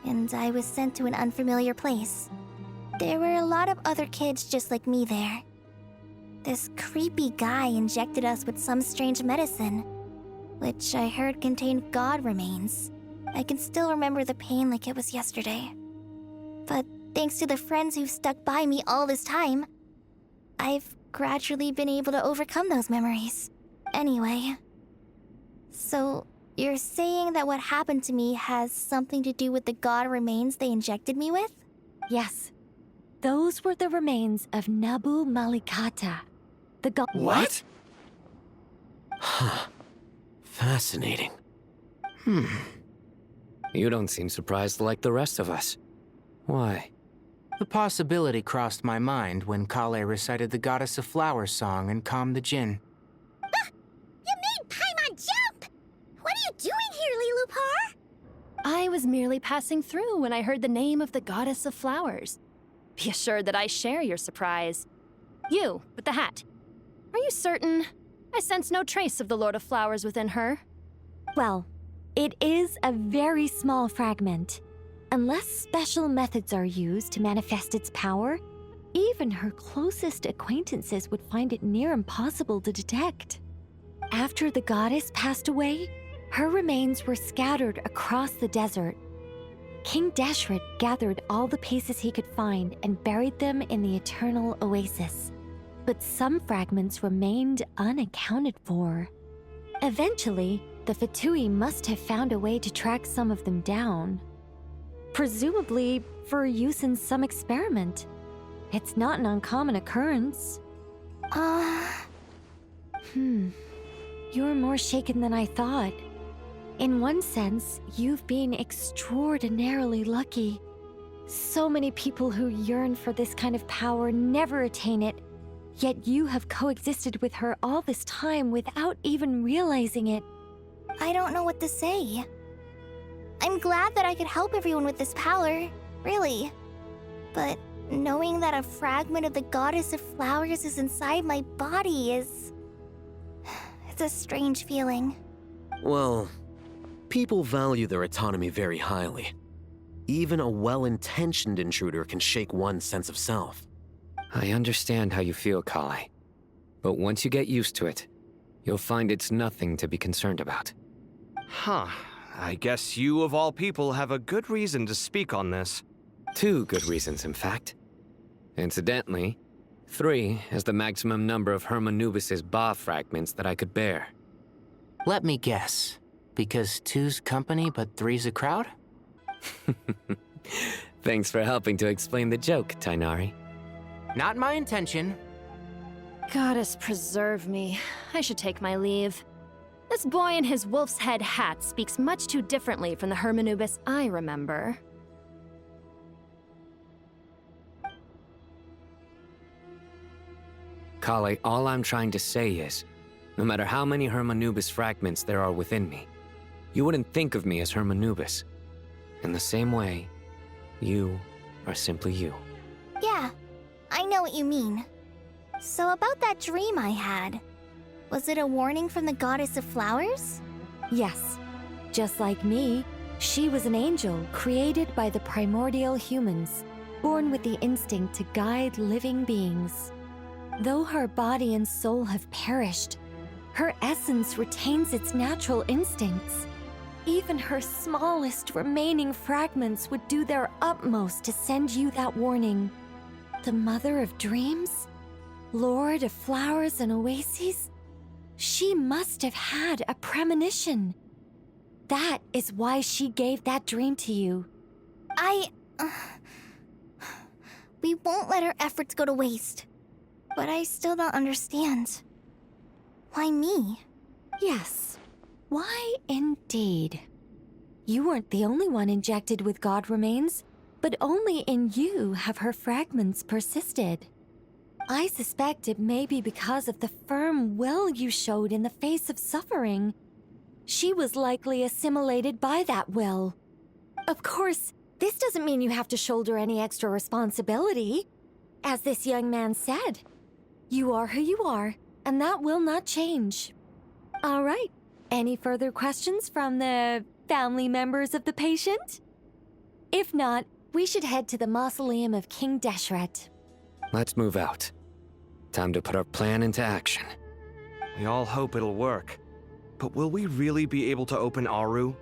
and I was sent to an unfamiliar place. There were a lot of other kids just like me there. This creepy guy injected us with some strange medicine, which I heard contained god remains. I can still remember the pain like it was yesterday. But thanks to the friends who've stuck by me all this time, I've gradually been able to overcome those memories. Anyway, so you're saying that what happened to me has something to do with the god remains they injected me with? Yes. Those were the remains of Nabu Malikata, the god— What? Huh. Fascinating. You don't seem surprised like the rest of us. Why? The possibility crossed my mind when Kale recited the Goddess of Flowers song and calmed the djinn. You made Paimon jump! What are you doing here, Liloupar? I was merely passing through when I heard the name of the Goddess of Flowers. Be assured that I share your surprise. You, with the hat. Are you certain? I sense no trace of the Lord of Flowers within her. Well, it is a very small fragment. Unless special methods are used to manifest its power, even her closest acquaintances would find it near impossible to detect. After the goddess passed away, her remains were scattered across the desert. King Deshret gathered all the pieces he could find and buried them in the eternal oasis. But some fragments remained unaccounted for. Eventually, the Fatui must have found a way to track some of them down. Presumably for use in some experiment. It's not an uncommon occurrence. You're more shaken than I thought. In one sense, you've been extraordinarily lucky. So many people who yearn for this kind of power never attain it, yet you have coexisted with her all this time without even realizing it. I don't know what to say. I'm glad that I could help everyone with this power, really. But knowing that a fragment of the Goddess of Flowers is inside my body is— it's a strange feeling. Well, people value their autonomy very highly. Even a well-intentioned intruder can shake one's sense of self. I understand how you feel, Kale. But once you get used to it, you'll find it's nothing to be concerned about. Huh. I guess you, of all people, have a good reason to speak on this. 2 good reasons, in fact. Incidentally, 3 is the maximum number of Hermanubis' Ba fragments that I could bear. Let me guess. Because 2's company, but 3's a crowd? Thanks for helping to explain the joke, Tighnari. Not my intention. Goddess preserve me. I should take my leave. This boy in his wolf's head hat speaks much too differently from the Hermanubis I remember. Kale, all I'm trying to say is, no matter how many Hermanubis fragments there are within me, you wouldn't think of me as Hermanubis. In the same way, you are simply you. Yeah, I know what you mean. So about that dream I had, was it a warning from the Goddess of Flowers? Yes. Just like me, she was an angel created by the primordial humans, born with the instinct to guide living beings. Though her body and soul have perished, her essence retains its natural instincts. Even her smallest remaining fragments would do their utmost to send you that warning. The Mother of Dreams? Lord of Flowers and Oases? She must have had a premonition. That is why she gave that dream to you. We won't let our efforts go to waste. But I still don't understand. Why me? Yes. Why indeed? You weren't the only one injected with god remains, but only in you have her fragments persisted. I suspect it may be because of the firm will you showed in the face of suffering. She was likely assimilated by that will. Of course, this doesn't mean you have to shoulder any extra responsibility. As this young man said, you are who you are, and that will not change. All right. Any further questions from the family members of the patient? If not, we should head to the mausoleum of King Deshret. Let's move out. Time to put our plan into action. We all hope it'll work. But will we really be able to open Aru?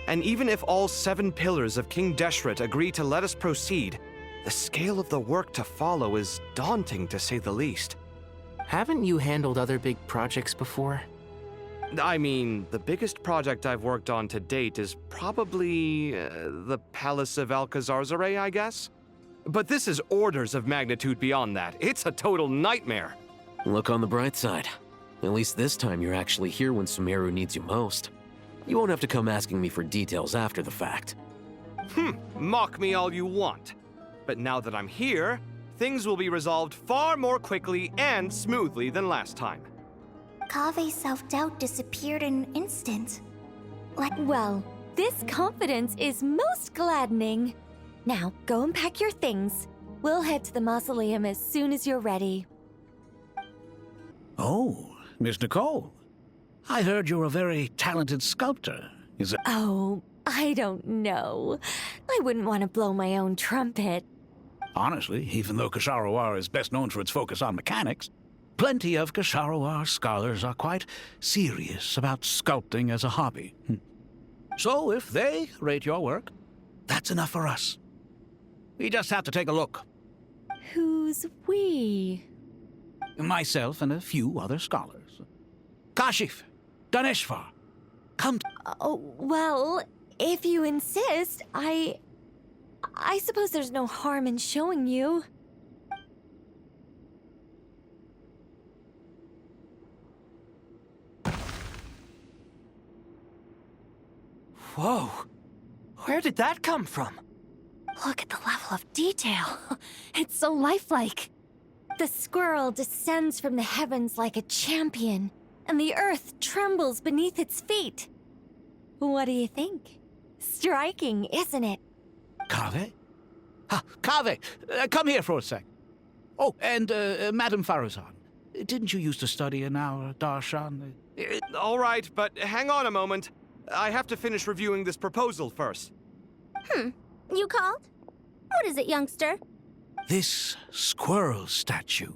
And even if all 7 pillars of King Deshret agree to let us proceed, the scale of the work to follow is daunting to say the least. Haven't you handled other big projects before? I mean, the biggest project I've worked on to date is probably the Palace of Alcazarzaray, I guess? But this is orders of magnitude beyond that. It's a total nightmare. Look on the bright side. At least this time you're actually here when Sumeru needs you most. You won't have to come asking me for details after the fact. Mock me all you want. But now that I'm here, things will be resolved far more quickly and smoothly than last time. Kave's self-doubt disappeared in an instant. Well, this confidence is most gladdening. Now, go and pack your things. We'll head to the mausoleum as soon as you're ready. Oh, Miss Nicole. I heard you're a very talented sculptor. Is it? Oh, I don't know. I wouldn't want to blow my own trumpet. Honestly, even though Kasharawar is best known for its focus on mechanics, plenty of Kasharawar scholars are quite serious about sculpting as a hobby. So if they rate your work, that's enough for us. We just have to take a look. Who's we? Myself and a few other scholars. Kashif, Daneshvar, come. Oh, well, if you insist, I suppose there's no harm in showing you. Whoa! Where did that come from? Look at the level of detail. It's so lifelike. The squirrel descends from the heavens like a champion, and the earth trembles beneath its feet. What do you think? Striking, isn't it? Kave? Kave, come here for a sec. Oh, and Madame Faruzan, didn't you used to study in our darshan? All right, but hang on a moment. I have to finish reviewing this proposal first. You called? What is it, youngster? This squirrel statue.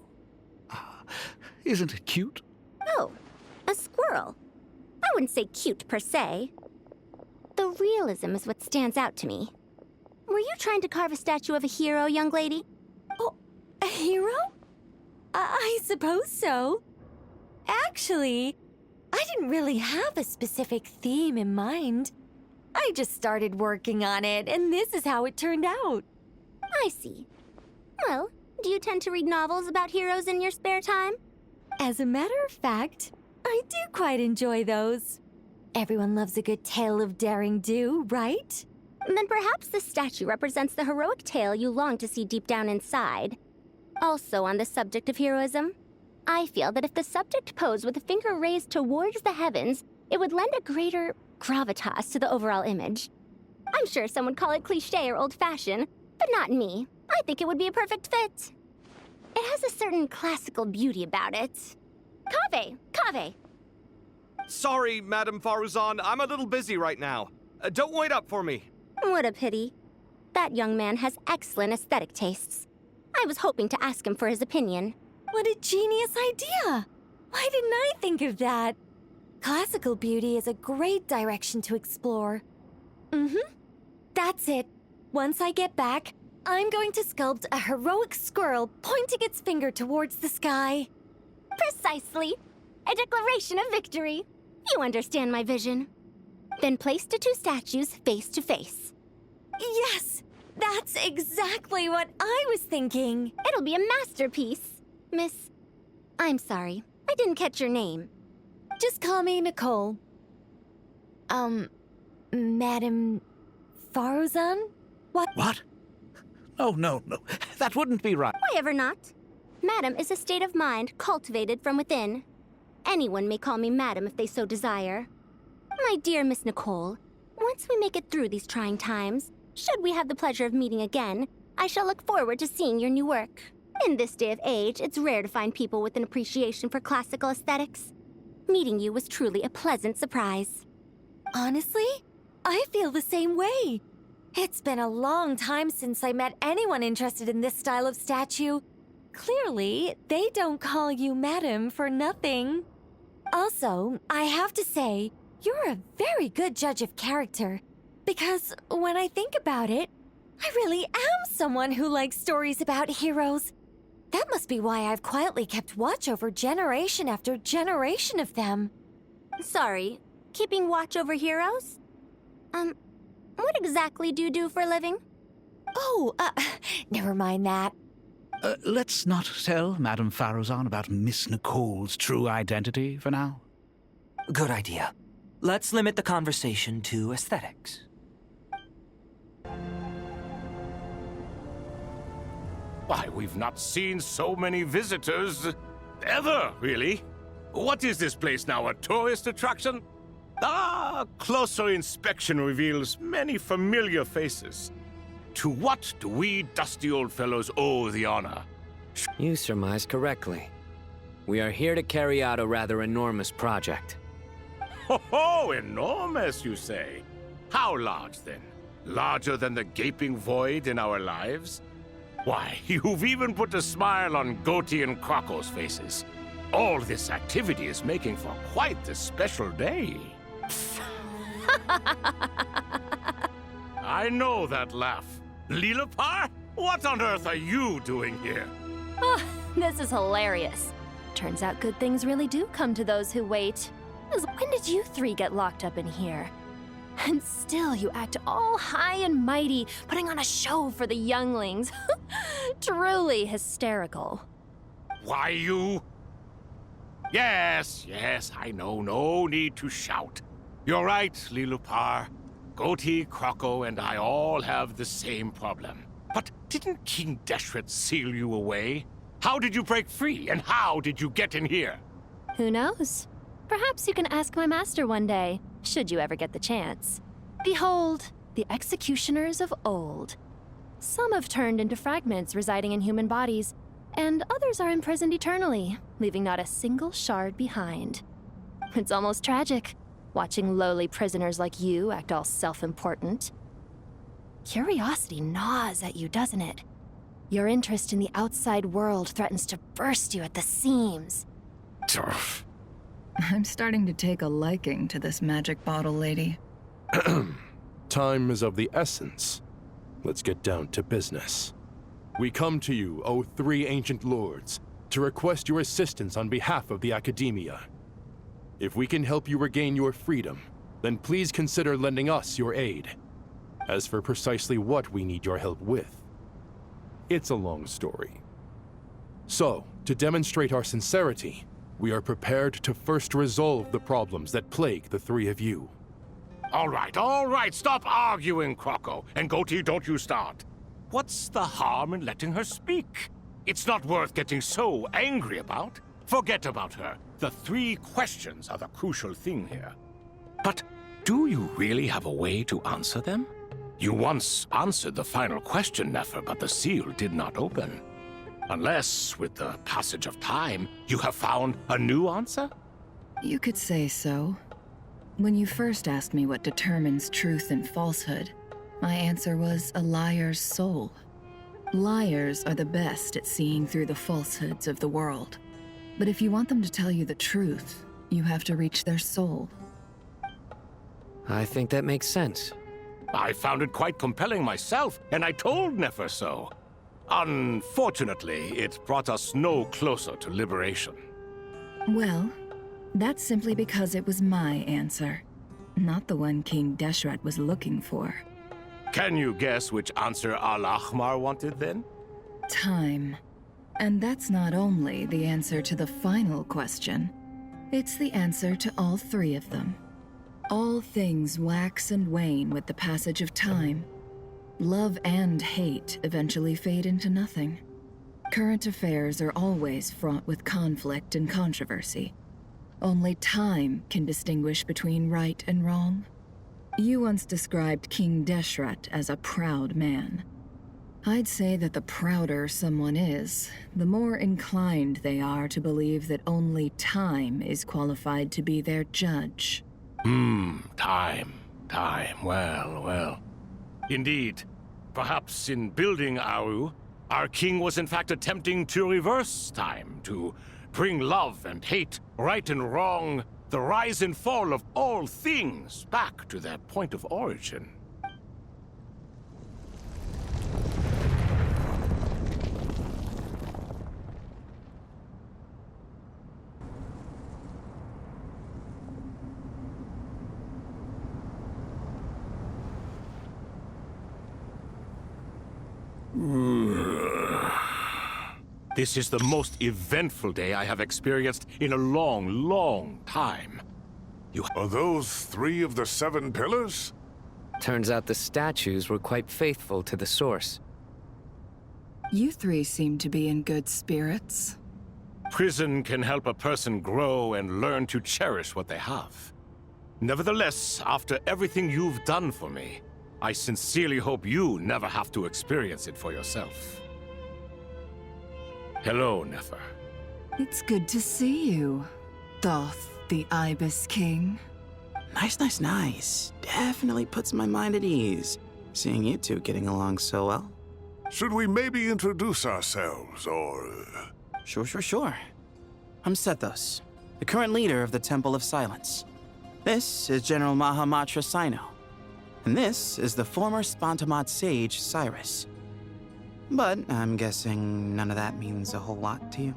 Isn't it cute? Oh, a squirrel. I wouldn't say cute per se. The realism is what stands out to me. Were you trying to carve a statue of a hero, young lady? Oh, a hero? I suppose so. Actually, I didn't really have a specific theme in mind. I just started working on it, and this is how it turned out. I see. Well, do you tend to read novels about heroes in your spare time? As a matter of fact, I do quite enjoy those. Everyone loves a good tale of daring do, right? Then perhaps the statue represents the heroic tale you long to see deep down inside. Also on the subject of heroism, I feel that if the subject posed with a finger raised towards the heavens, it would lend a greater gravitas to the overall image. I'm sure some would call it cliché or old-fashioned, but not me. I think it would be a perfect fit. It has a certain classical beauty about it. Kave! Sorry, Madame Faruzan, I'm a little busy right now. Don't wait up for me. What a pity. That young man has excellent aesthetic tastes. I was hoping to ask him for his opinion. What a genius idea! Why didn't I think of that? Classical beauty is a great direction to explore. That's it. Once I get back, I'm going to sculpt a heroic squirrel pointing its finger towards the sky. Precisely. A declaration of victory. You understand my vision. Then place the two statues face to face. Yes! That's exactly what I was thinking. It'll be a masterpiece. Miss, I'm sorry. I didn't catch your name. Just call me Nicole. Madam Faruzan? What? What? Oh, no. That wouldn't be right. Why ever not? Madam is a state of mind cultivated from within. Anyone may call me Madam if they so desire. My dear Miss Nicole, once we make it through these trying times, should we have the pleasure of meeting again, I shall look forward to seeing your new work. In this day of age, it's rare to find people with an appreciation for classical aesthetics. Meeting you was truly a pleasant surprise. Honestly, I feel the same way. It's been a long time since I met anyone interested in this style of statue. Clearly, they don't call you Madam for nothing. Also, I have to say, you're a very good judge of character. Because when I think about it, I really am someone who likes stories about heroes. That must be why I've quietly kept watch over generation after generation of them. Sorry, keeping watch over heroes? What exactly do you do for a living? Oh, never mind that. Let's not tell Madame Faruzan about Miss Nicole's true identity for now. Good idea. Let's limit the conversation to aesthetics. Why, we've not seen so many visitors ever, really. What is this place now, a tourist attraction? Closer inspection reveals many familiar faces. To what do we dusty old fellows owe the honor? You surmise correctly. We are here to carry out a rather enormous project. Ho, enormous, you say? How large, then? Larger than the gaping void in our lives? Why, you've even put a smile on Goatee and Crocco's faces. All this activity is making for quite the special day. I know that laugh. Liloupar? What on earth are you doing here? Oh, this is hilarious. Turns out good things really do come to those who wait. When did you three get locked up in here? And still you act all high and mighty, putting on a show for the younglings. Truly hysterical. Why, you... Yes, I know. No need to shout. You're right, Liloupar. Goatee, Crocco, and I all have the same problem. But didn't King Deshret seal you away? How did you break free, and how did you get in here? Who knows? Perhaps you can ask my master one day, should you ever get the chance. Behold, the executioners of old. Some have turned into fragments residing in human bodies, and others are imprisoned eternally, leaving not a single shard behind. It's almost tragic, watching lowly prisoners like you act all self-important. Curiosity gnaws at you, doesn't it? Your interest in the outside world threatens to burst you at the seams. I'm starting to take a liking to this magic bottle lady. Time is of the essence. Let's get down to business. We come to you, O three ancient lords, to request your assistance on behalf of the Academia. If we can help you regain your freedom, then please consider lending us your aid. As for precisely what we need your help with, it's a long story. So, to demonstrate our sincerity, we are prepared to first resolve the problems that plague the three of you. All right, stop arguing, Crocco. And Goatee, don't you start. What's the harm in letting her speak? It's not worth getting so angry about. Forget about her. The three questions are the crucial thing here. But do you really have a way to answer them? You once answered the final question, Nefer, but the seal did not open. Unless, with the passage of time, you have found a new answer? You could say so. When you first asked me what determines truth and falsehood, my answer was a liar's soul. Liars are the best at seeing through the falsehoods of the world. But if you want them to tell you the truth, you have to reach their soul. I think that makes sense. I found it quite compelling myself, and I told Nefer so. Unfortunately, it brought us no closer to liberation. Well, that's simply because it was my answer, not the one King Deshret was looking for. Can you guess which answer Al-Ahmar wanted then? Time. And that's not only the answer to the final question. It's the answer to all three of them. All things wax and wane with the passage of time. Love and hate eventually fade into nothing. Current affairs are always fraught with conflict and controversy. Only time can distinguish between right and wrong. You once described King Deshret as a proud man. I'd say that the prouder someone is, the more inclined they are to believe that only time is qualified to be their judge. Time. Well. Indeed. Perhaps in building Aru, our king was in fact attempting to reverse time, to bring love and hate, right and wrong, the rise and fall of all things back to their point of origin. This is the most eventful day I have experienced in a long time. Are those 3 of the 7 pillars? Turns out the statues were quite faithful to the source. You three seem to be in good spirits. Prison can help a person grow and learn to cherish what they have. Nevertheless, after everything you've done for me, I sincerely hope you never have to experience it for yourself. Hello, Nefer. It's good to see you, Thoth, the Ibis King. Nice. Definitely puts my mind at ease, seeing you two getting along so well. Should we maybe introduce ourselves, or... Sure. I'm Sethos, the current leader of the Temple of Silence. This is General Mahamatra Sino, and this is the former Spantamat sage, Cyrus. But I'm guessing none of that means a whole lot to you.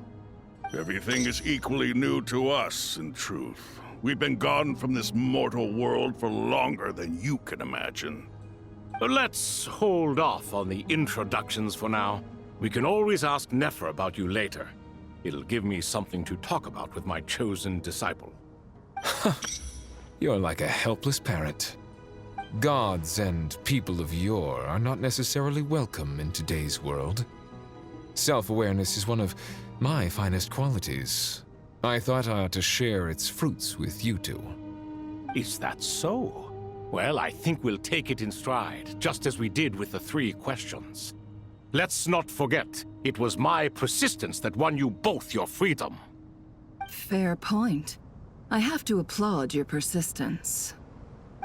Everything is equally new to us, in truth. We've been gone from this mortal world for longer than you can imagine. Let's hold off on the introductions for now. We can always ask Nefer about you later. It'll give me something to talk about with my chosen disciple. You're like a helpless parrot. Gods and people of yore are not necessarily welcome in today's world. Self-awareness is one of my finest qualities. I thought I ought to share its fruits with you two. Is that so? Well, I think we'll take it in stride, just as we did with the 3 questions. Let's not forget, it was my persistence that won you both your freedom. Fair point. I have to applaud your persistence.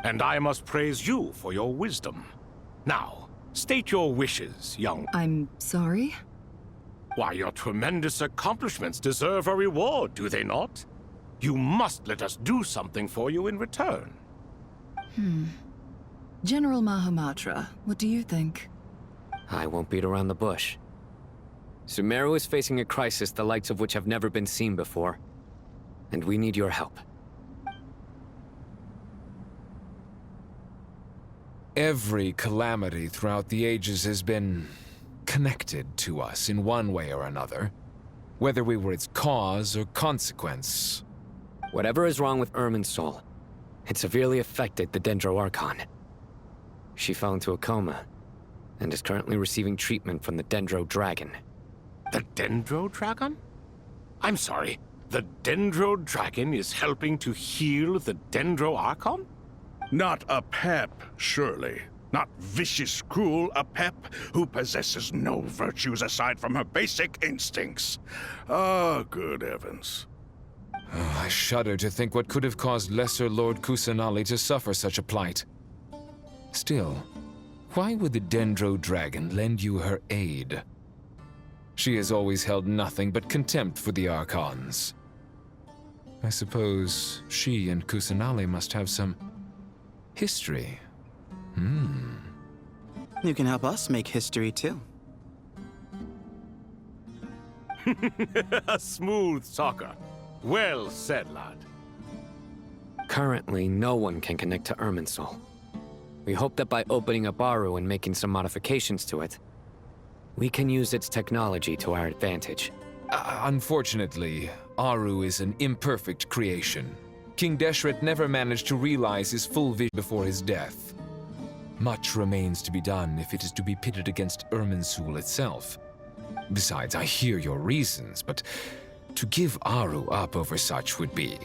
And I must praise you for your wisdom. Now, state your wishes, young... I'm sorry? Why, your tremendous accomplishments deserve a reward, do they not? You must let us do something for you in return. General Mahamatra, what do you think? I won't beat around the bush. Sumeru is facing a crisis the likes of which have never been seen before. And we need your help. Every calamity throughout the ages has been connected to us in one way or another, whether we were its cause or consequence. Whatever is wrong with Irminsul, it severely affected the Dendro Archon. She fell into a coma and is currently receiving treatment from the Dendro Dragon. The Dendro Dragon? I'm sorry, the Dendro Dragon is helping to heal the Dendro Archon? Not Apep, surely. Not vicious, cruel Apep, who possesses no virtues aside from her basic instincts. Ah, good heavens. Oh, I shudder to think what could have caused Lesser Lord Kusanali to suffer such a plight. Still, why would the Dendro Dragon lend you her aid? She has always held nothing but contempt for the Archons. I suppose she and Kusanali must have some history. You can help us make history, too. A smooth talker. Well said, lad. Currently, no one can connect to Irminsul. We hope that by opening up Aru and making some modifications to it, we can use its technology to our advantage. Unfortunately, Aru is an imperfect creation. King Deshret never managed to realize his full vision before his death. Much remains to be done if it is to be pitted against Irminsul itself. Besides, I hear your reasons, but to give Aru up over such would be...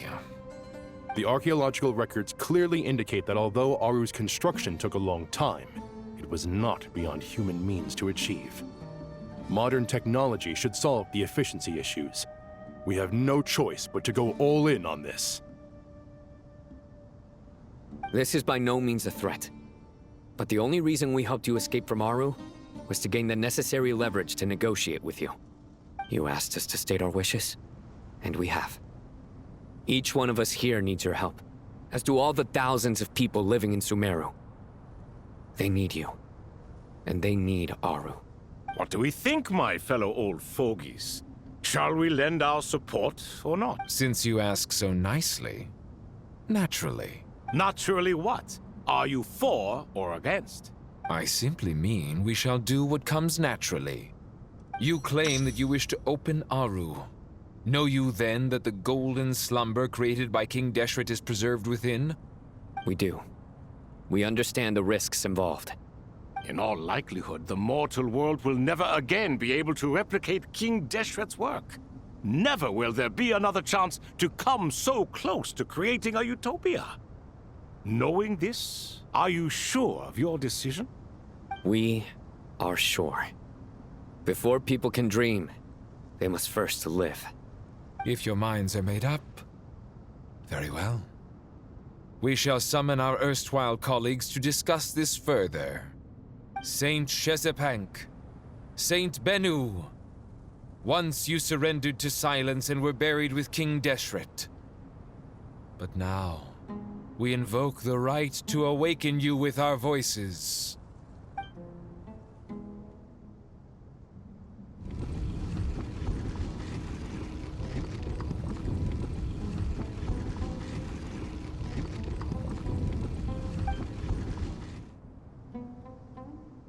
The archaeological records clearly indicate that although Aru's construction took a long time, it was not beyond human means to achieve. Modern technology should solve the efficiency issues. We have no choice but to go all in on this. This is by no means a threat. But the only reason we helped you escape from Aru was to gain the necessary leverage to negotiate with you. You asked us to state our wishes, and we have. Each one of us here needs your help, as do all the thousands of people living in Sumeru. They need you, and they need Aru. What do we think, my fellow old fogies? Shall we lend our support or not? Since you ask so nicely, naturally. Naturally what? Are you for or against? I simply mean we shall do what comes naturally. You claim that you wish to open Aru. Know you then that the golden slumber created by King Deshret is preserved within? We do. We understand the risks involved. In all likelihood, the mortal world will never again be able to replicate King Deshret's work. Never will there be another chance to come so close to creating a utopia. Knowing this, are you sure of your decision? We are sure. Before people can dream, they must first live. If your minds are made up, very well. We shall summon our erstwhile colleagues to discuss this further. Saint Shezepank, Saint Bennu. Once you surrendered to silence and were buried with King Deshret. But now, we invoke the right to awaken you with our voices.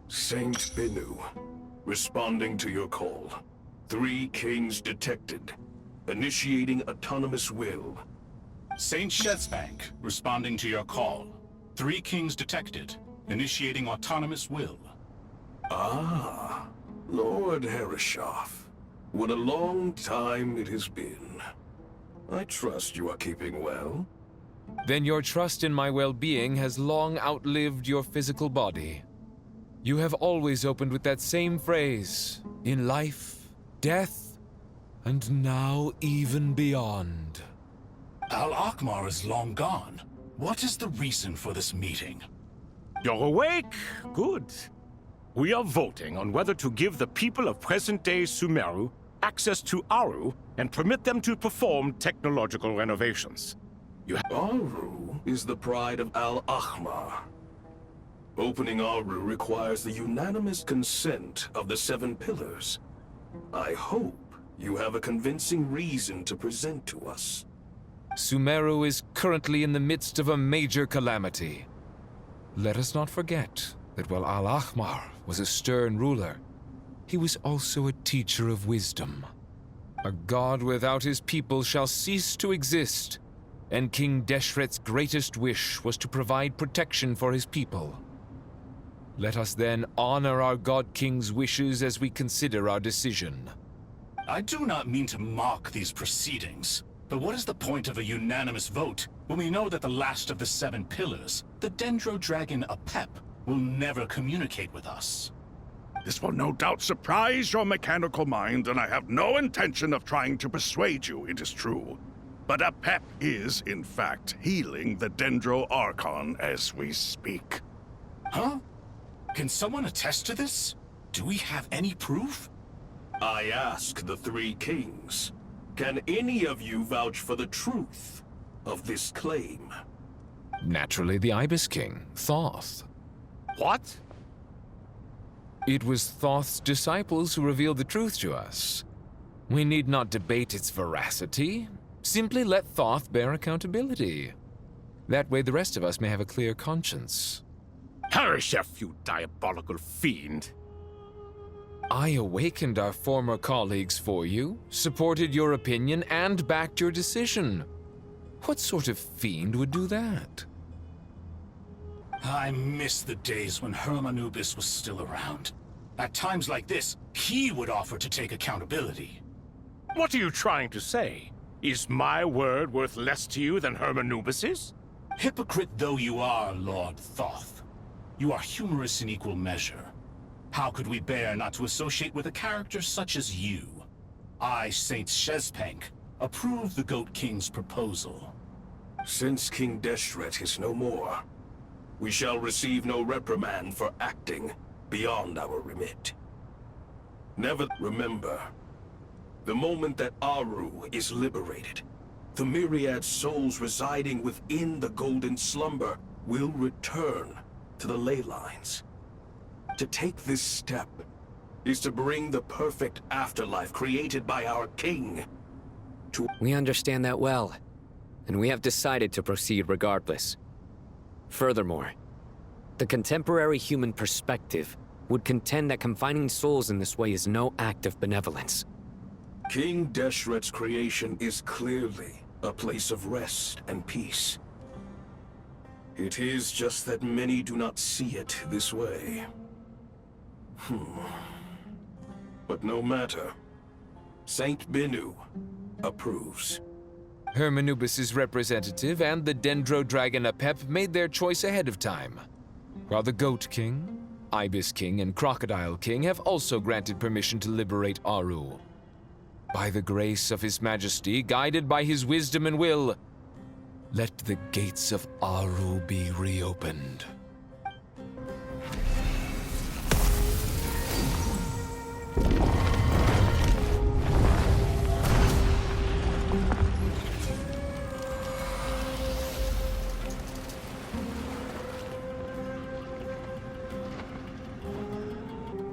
Saint Bennu, responding to your call. 3 kings detected. Initiating autonomous will. Saint Shezepank, responding to your call. 3 kings detected. Initiating autonomous will. Ah, Lord Herreshoff. What a long time it has been. I trust you are keeping well. Then your trust in my well-being has long outlived your physical body. You have always opened with that same phrase, in life, death, and now even beyond. Al-Akhmar is long gone. What is the reason for this meeting? You're awake? Good. We are voting on whether to give the people of present-day Sumeru access to Aru and permit them to perform technological renovations. Aru is the pride of Al-Akhmar. Opening Aru requires the unanimous consent of the 7 pillars. I hope you have a convincing reason to present to us. Sumeru is currently in the midst of a major calamity. Let us not forget that while Al-Akhmar was a stern ruler, he was also a teacher of wisdom. A god without his people shall cease to exist, and King Deshret's greatest wish was to provide protection for his people. Let us then honor our God King's wishes as we consider our decision. I do not mean to mock these proceedings, but what is the point of a unanimous vote when we know that the last of the 7 pillars, the Dendro Dragon Apep, will never communicate with us? This will no doubt surprise your mechanical mind, and I have no intention of trying to persuade you it is true. But Apep is, in fact, healing the Dendro Archon as we speak. Huh? Can someone attest to this? Do we have any proof? I ask the 3 kings. Can any of you vouch for the truth of this claim? Naturally, the Ibis King, Thoth. What? It was Thoth's disciples who revealed the truth to us. We need not debate its veracity. Simply let Thoth bear accountability. That way the rest of us may have a clear conscience. Herreshoff, you diabolical fiend! I awakened our former colleagues for you, supported your opinion, and backed your decision. What sort of fiend would do that? I miss the days when Hermanubis was still around. At times like this, he would offer to take accountability. What are you trying to say? Is my word worth less to you than Hermanubis's? Hypocrite though you are, Lord Thoth, you are humorous in equal measure. How could we bear not to associate with a character such as you? I, Saint Shezpank, approve the Goat King's proposal. Since King Deshret is no more, we shall receive no reprimand for acting beyond our remit. Never remember, the moment that Aru is liberated, the myriad souls residing within the Golden Slumber will return to the ley lines. To take this step is to bring the perfect afterlife created by our king to... We understand that well, and we have decided to proceed regardless. Furthermore, the contemporary human perspective would contend that confining souls in this way is no act of benevolence. King Deshret's creation is clearly a place of rest and peace. It is just that many do not see it this way. But no matter. Saint Binu approves. Hermanubis' representative and the Dendro Dragon Apep made their choice ahead of time, while the Goat King, Ibis King, and Crocodile King have also granted permission to liberate Aru. By the grace of His Majesty, guided by his wisdom and will, let the gates of Aru be reopened.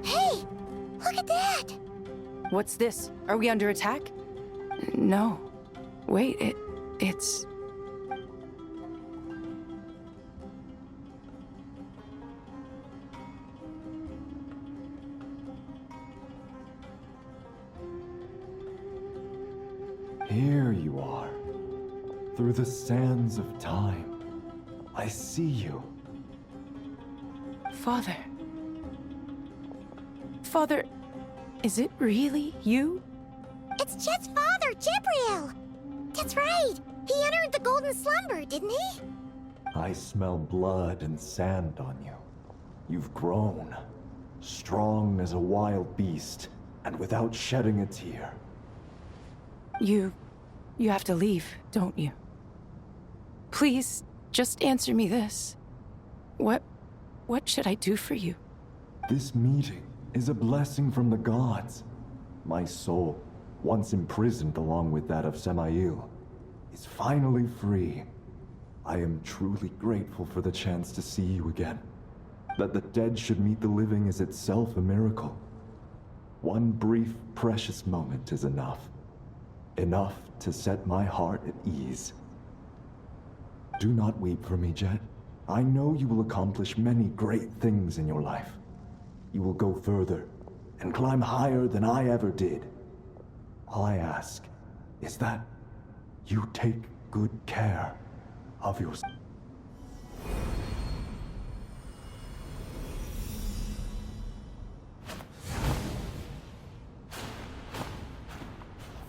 Hey! Look at that! What's this? Are we under attack? No. Wait, it's... Here you are. Through the sands of time. I see you. Father. Father, is it really you? It's Jet's father, Jibril! That's right! He entered the Golden Slumber, didn't he? I smell blood and sand on you. You've grown. Strong as a wild beast, and without shedding a tear. You have to leave, don't you? Please, just answer me this. What should I do for you? This meeting is a blessing from the gods. My soul, once imprisoned along with that of Samael, is finally free. I am truly grateful for the chance to see you again. That the dead should meet the living is itself a miracle. One brief, precious moment is enough. Enough to set my heart at ease. Do not weep for me, Jet. I know you will accomplish many great things in your life. You will go further and climb higher than I ever did. All I ask is that you take good care of yourself.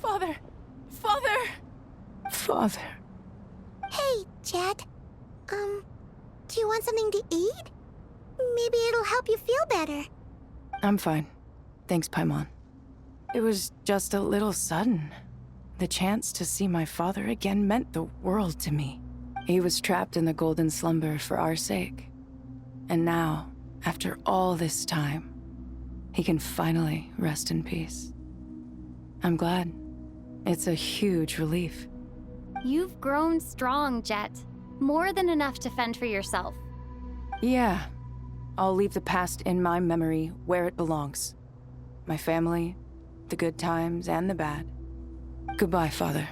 Father! Father! Father. Hey, Jet. Do you want something to eat? Maybe it'll help you feel better. I'm fine. Thanks, Paimon. It was just a little sudden. The chance to see my father again meant the world to me. He was trapped in the Golden Slumber for our sake. And now, after all this time, he can finally rest in peace. I'm glad. It's a huge relief. You've grown strong, Jet. More than enough to fend for yourself. Yeah. I'll leave the past in my memory where it belongs. My family, the good times and the bad. Goodbye, Father.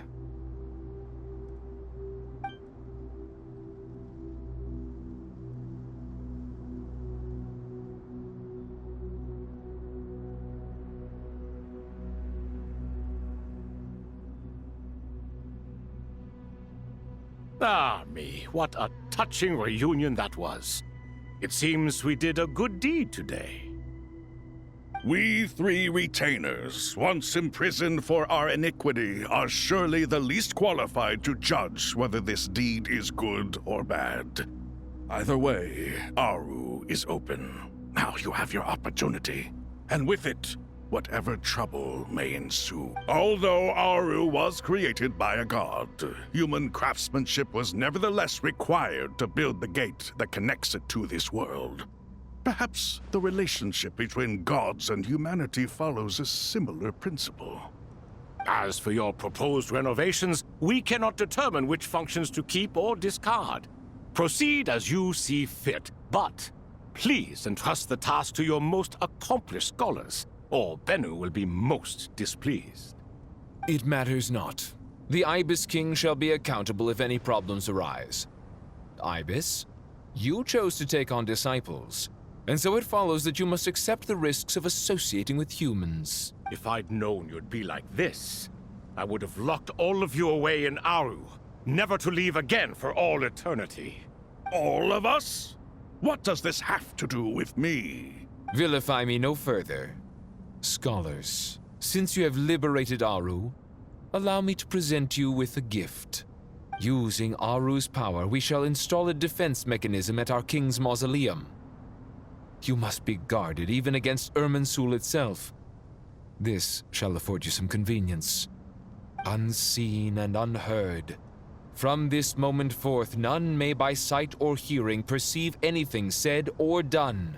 Ah, me, what a touching reunion that was. It seems we did a good deed today. We three retainers, once imprisoned for our iniquity, are surely the least qualified to judge whether this deed is good or bad. Either way, Aru is open. Now you have your opportunity, and with it, whatever trouble may ensue. Although Aru was created by a god, human craftsmanship was nevertheless required to build the gate that connects it to this world. Perhaps the relationship between gods and humanity follows a similar principle. As for your proposed renovations, we cannot determine which functions to keep or discard. Proceed as you see fit, but please entrust the task to your most accomplished scholars, or Bennu will be most displeased. It matters not. The Ibis King shall be accountable if any problems arise. Ibis, you chose to take on disciples, and so it follows that you must accept the risks of associating with humans. If I'd known you'd be like this, I would have locked all of you away in Aru, never to leave again for all eternity. All of us? What does this have to do with me? Vilify me no further. Scholars, since you have liberated Aru, allow me to present you with a gift. Using Aru's power, we shall install a defense mechanism at our king's mausoleum. You must be guarded even against Irminsul itself. This shall afford you some convenience. Unseen and unheard. From this moment forth, none may by sight or hearing perceive anything said or done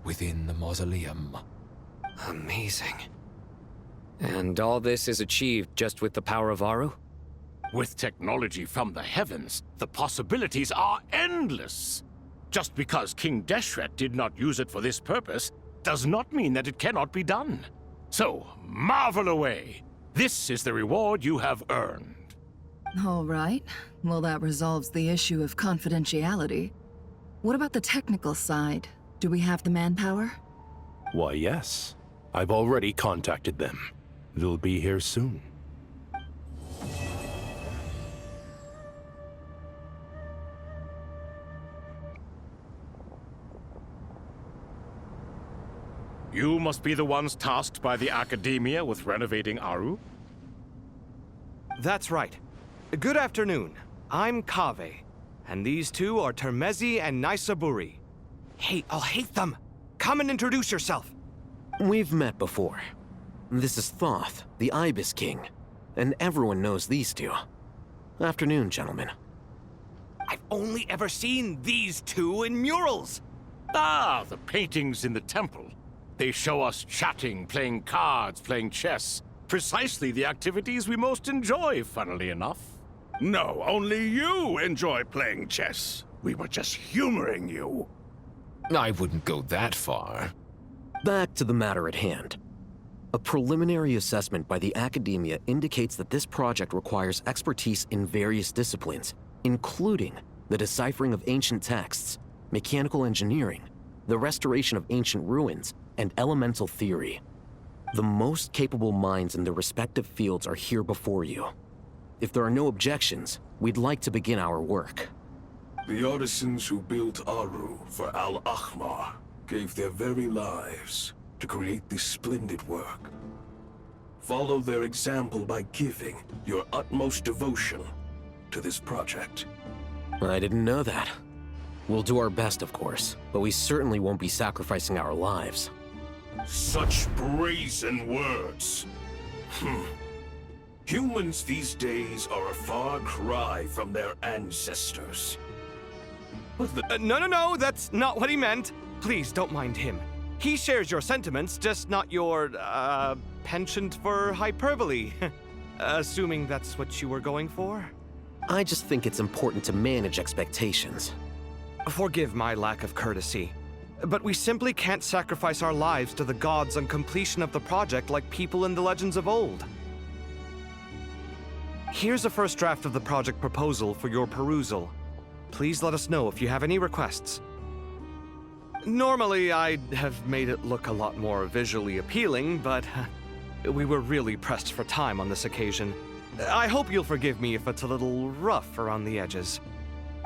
within the mausoleum. Amazing. And all this is achieved just with the power of Aru? With technology from the heavens, the possibilities are endless. Just because King Deshret did not use it for this purpose does not mean that it cannot be done. So, marvel away. This is the reward you have earned. All right. Well, that resolves the issue of confidentiality. What about the technical side? Do we have the manpower? Why, yes. I've already contacted them. They'll be here soon. You must be the ones tasked by the Academia with renovating Aru? That's right. Good afternoon. I'm Kaveh, and these two are Termezi and Naisaburi. Hey, I'll hate them! Come and introduce yourself! We've met before. This is Thoth, the Ibis King, and everyone knows these two. Afternoon, gentlemen. I've only ever seen these two in murals! Ah, the paintings in the temple. They show us chatting, playing cards, playing chess. Precisely the activities we most enjoy, funnily enough. No, only you enjoy playing chess. We were just humoring you. I wouldn't go that far. Back to the matter at hand. A preliminary assessment by the Academia indicates that this project requires expertise in various disciplines, including the deciphering of ancient texts, mechanical engineering, the restoration of ancient ruins, and elemental theory. The most capable minds in their respective fields are here before you. If there are no objections, we'd like to begin our work. The artisans who built Aru for Al-Ahmar gave their very lives to create this splendid work. Follow their example by giving your utmost devotion to this project. I didn't know that. We'll do our best, of course, but we certainly won't be sacrificing our lives. Such brazen words. Humans these days are a far cry from their ancestors. No, that's not what he meant. Please don't mind him. He shares your sentiments, just not your, penchant for hyperbole. Assuming that's what you were going for? I just think it's important to manage expectations. Forgive my lack of courtesy, but we simply can't sacrifice our lives to the gods on completion of the project like people in the legends of old. Here's a first draft of the project proposal for your perusal. Please let us know if you have any requests. Normally, I'd have made it look a lot more visually appealing, but we were really pressed for time on this occasion. I hope you'll forgive me if it's a little rough around the edges.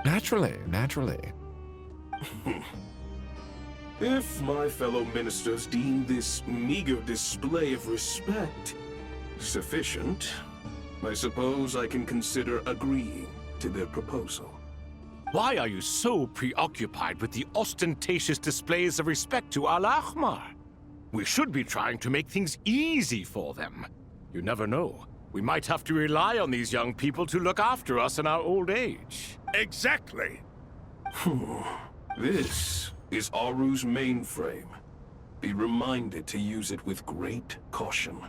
Naturally, naturally. If my fellow ministers deem this meager display of respect sufficient, I suppose I can consider agreeing to their proposal. Why are you so preoccupied with the ostentatious displays of respect to Al-Ahmar? We should be trying to make things easy for them. You never know. We might have to rely on these young people to look after us in our old age. Exactly. This is Aru's mainframe. Be reminded to use it with great caution.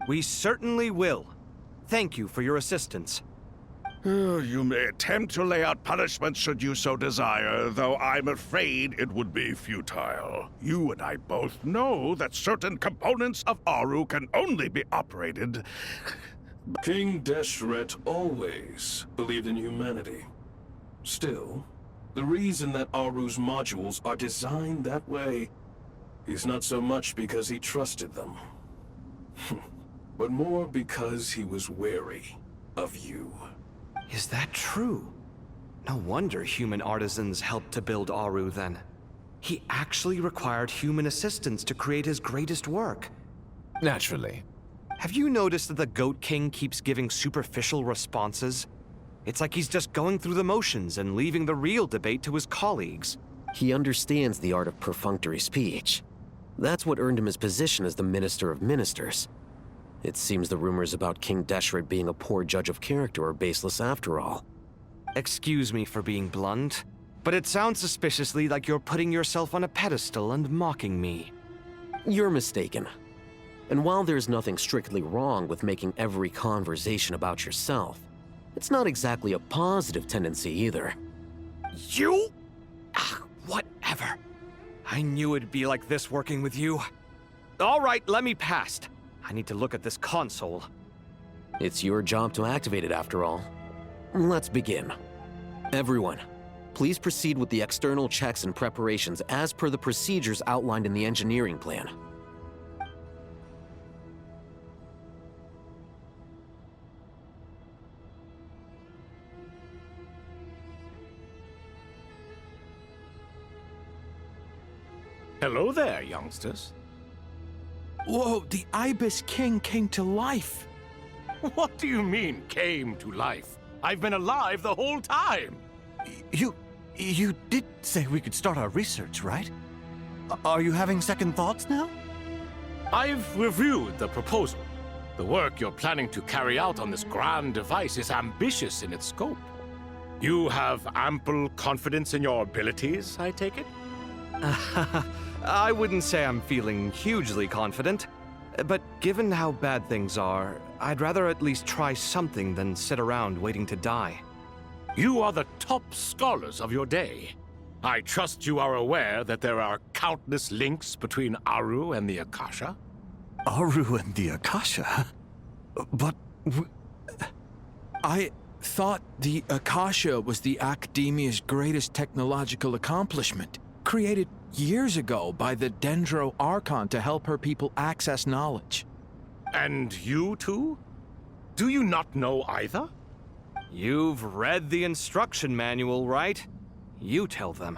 We certainly will. Thank you for your assistance. You may attempt to lay out punishment should you so desire, though I'm afraid it would be futile. You and I both know that certain components of Aru can only be operated. King Deshret always believed in humanity. Still, the reason that Aru's modules are designed that way is not so much because he trusted them, but more because he was wary of you. Is that true? No wonder human artisans helped to build Aru then. He actually required human assistance to create his greatest work. Naturally. Have you noticed that the Goat King keeps giving superficial responses? It's like he's just going through the motions and leaving the real debate to his colleagues. He understands the art of perfunctory speech. That's what earned him his position as the Minister of Ministers. It seems the rumors about King Deshret being a poor judge of character are baseless after all. Excuse me for being blunt, but it sounds suspiciously like you're putting yourself on a pedestal and mocking me. You're mistaken. And while there's nothing strictly wrong with making every conversation about yourself, it's not exactly a positive tendency either. You? Whatever. I knew it'd be like this working with you. All right, let me past. I need to look at this console. It's your job to activate it after all. Let's begin. Everyone, please proceed with the external checks and preparations as per the procedures outlined in the engineering plan. Hello there, youngsters. Whoa, the Ibis King came to life. What do you mean, came to life? I've been alive the whole time. You did say we could start our research, right? Are you having second thoughts now? I've reviewed the proposal. The work you're planning to carry out on this grand device is ambitious in its scope. You have ample confidence in your abilities, I take it? I wouldn't say I'm feeling hugely confident, but given how bad things are, I'd rather at least try something than sit around waiting to die. You are the top scholars of your day. I trust you are aware that there are countless links between Aru and the Akasha? Aru and the Akasha? But... I thought the Akasha was the Academia's greatest technological accomplishment, created years ago by the Dendro Archon to help her people access knowledge. And you too? Do you not know either? You've read the instruction manual, right? You tell them.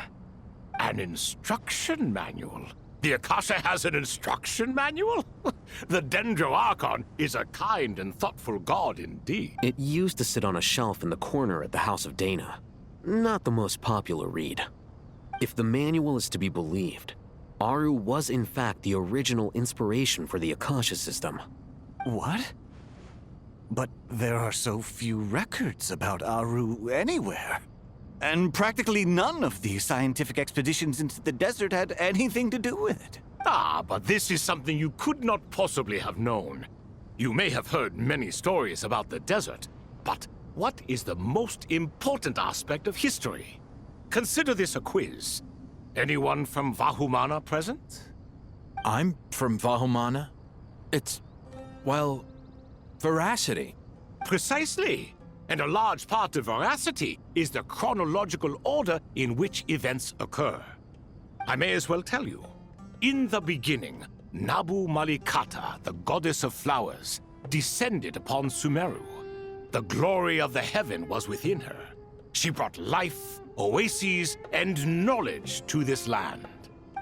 An instruction manual? The Akasha has an instruction manual? The Dendro Archon is a kind and thoughtful god indeed. It used to sit on a shelf in the corner at the House of Dana. Not the most popular read. If the manual is to be believed, Aru was in fact the original inspiration for the Akasha system. What? But there are so few records about Aru anywhere. And practically none of the scientific expeditions into the desert had anything to do with it. Ah, but this is something you could not possibly have known. You may have heard many stories about the desert, but what is the most important aspect of history? Consider this a quiz. Anyone from Vahumana present? I'm from Vahumana. It's, well, veracity. Precisely. And a large part of veracity is the chronological order in which events occur. I may as well tell you. In the beginning, Nabu Malikata, the goddess of flowers, descended upon Sumeru. the glory of the heaven was within her. She brought life, oases, and knowledge to this land.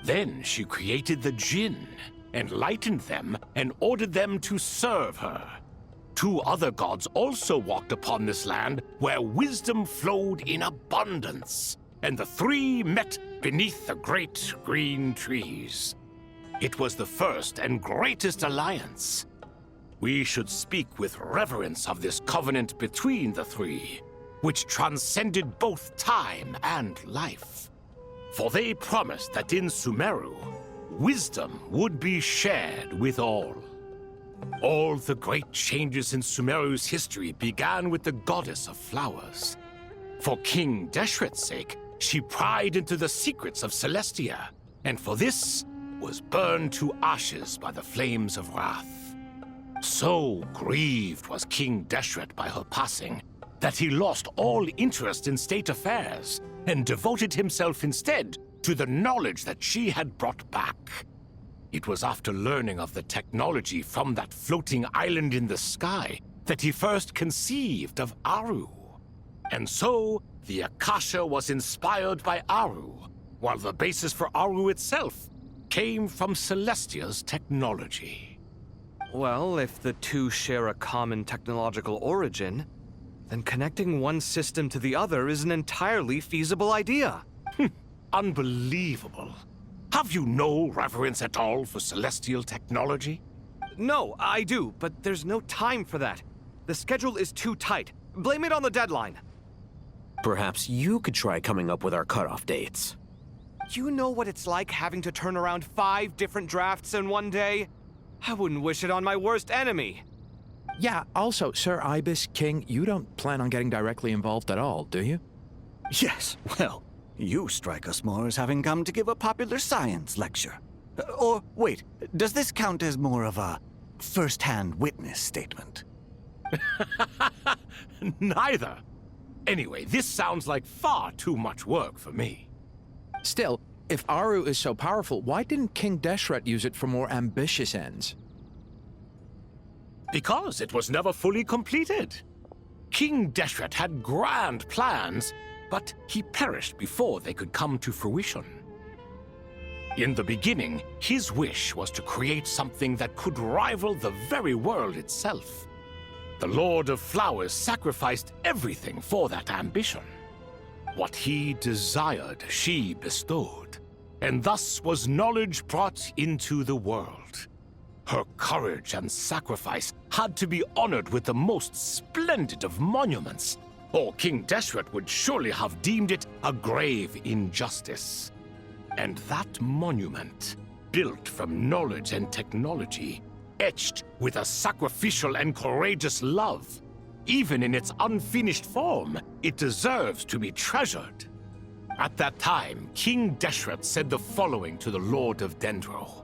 Then she created the jinn, enlightened them, and ordered them to serve her. 2 other gods also walked upon this land where wisdom flowed in abundance, and the 3 met beneath the great green trees. It was the first and greatest alliance. We should speak with reverence of this covenant between the 3, which transcended both time and life. For they promised that in Sumeru, wisdom would be shared with all. All the great changes in Sumeru's history began with the goddess of flowers. For King Deshret's sake, she pried into the secrets of Celestia, and for this was burned to ashes by the flames of wrath. So grieved was King Deshret by her passing that he lost all interest in state affairs and devoted himself instead to the knowledge that she had brought back. It was after learning of the technology from that floating island in the sky that he first conceived of Aru. And so, the Akasha was inspired by Aru, while the basis for Aru itself came from Celestia's technology. Well, if the 2 share a common technological origin, then connecting one system to the other is an entirely feasible idea. Unbelievable. Have you no reverence at all for celestial technology? No, I do, but there's no time for that. The schedule is too tight. Blame it on the deadline. Perhaps you could try coming up with our cutoff dates. You know what it's like having to turn around 5 different drafts in one day? I wouldn't wish it on my worst enemy. Yeah, also, Sir Ibis, King, you don't plan on getting directly involved at all, do you? Yes, well, you strike us more as having come to give a popular science lecture. Or, wait, does this count as more of a first-hand witness statement? Neither. Anyway, this sounds like far too much work for me. Still, if Aru is so powerful, why didn't King Deshret use it for more ambitious ends? Because it was never fully completed. King Deshret had grand plans, but he perished before they could come to fruition. In the beginning, his wish was to create something that could rival the very world itself. The Lord of Flowers sacrificed everything for that ambition. What he desired, she bestowed, and thus was knowledge brought into the world. Her courage and sacrifice had to be honored with the most splendid of monuments, or King Deshret would surely have deemed it a grave injustice. And that monument, built from knowledge and technology, etched with a sacrificial and courageous love, even in its unfinished form, it deserves to be treasured. At that time, King Deshret said the following to the Lord of Dendro.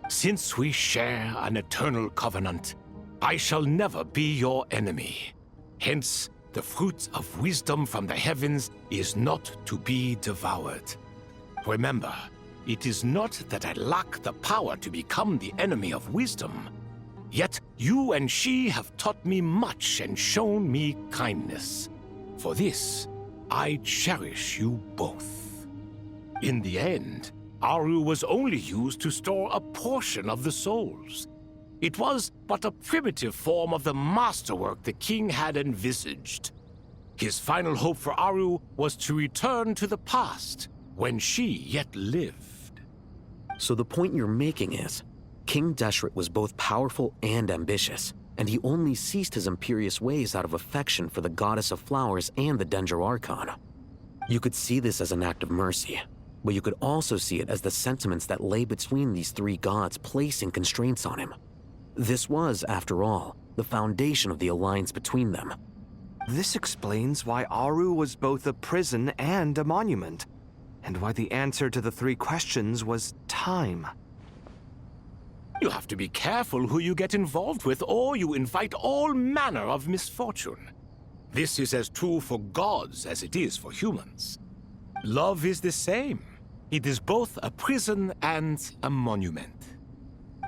Since we share an eternal covenant, I shall never be your enemy. Hence, the fruit of wisdom from the heavens is not to be devoured. Remember, it is not that I lack the power to become the enemy of wisdom. Yet you and she have taught me much and shown me kindness. For this, I cherish you both. In the end, Aru was only used to store a portion of the souls. It was but a primitive form of the masterwork the king had envisaged. His final hope for Aru was to return to the past, when she yet lived. So the point you're making is, King Deshret was both powerful and ambitious, and he only ceased his imperious ways out of affection for the Goddess of Flowers and the Dendro Archon. You could see this as an act of mercy, but you could also see it as the sentiments that lay between these 3 gods placing constraints on him. This was, after all, the foundation of the alliance between them. This explains why Aru was both a prison and a monument, and why the answer to the 3 questions was time. You have to be careful who you get involved with, or you invite all manner of misfortune. This is as true for gods as it is for humans. Love is the same. It is both a prison and a monument.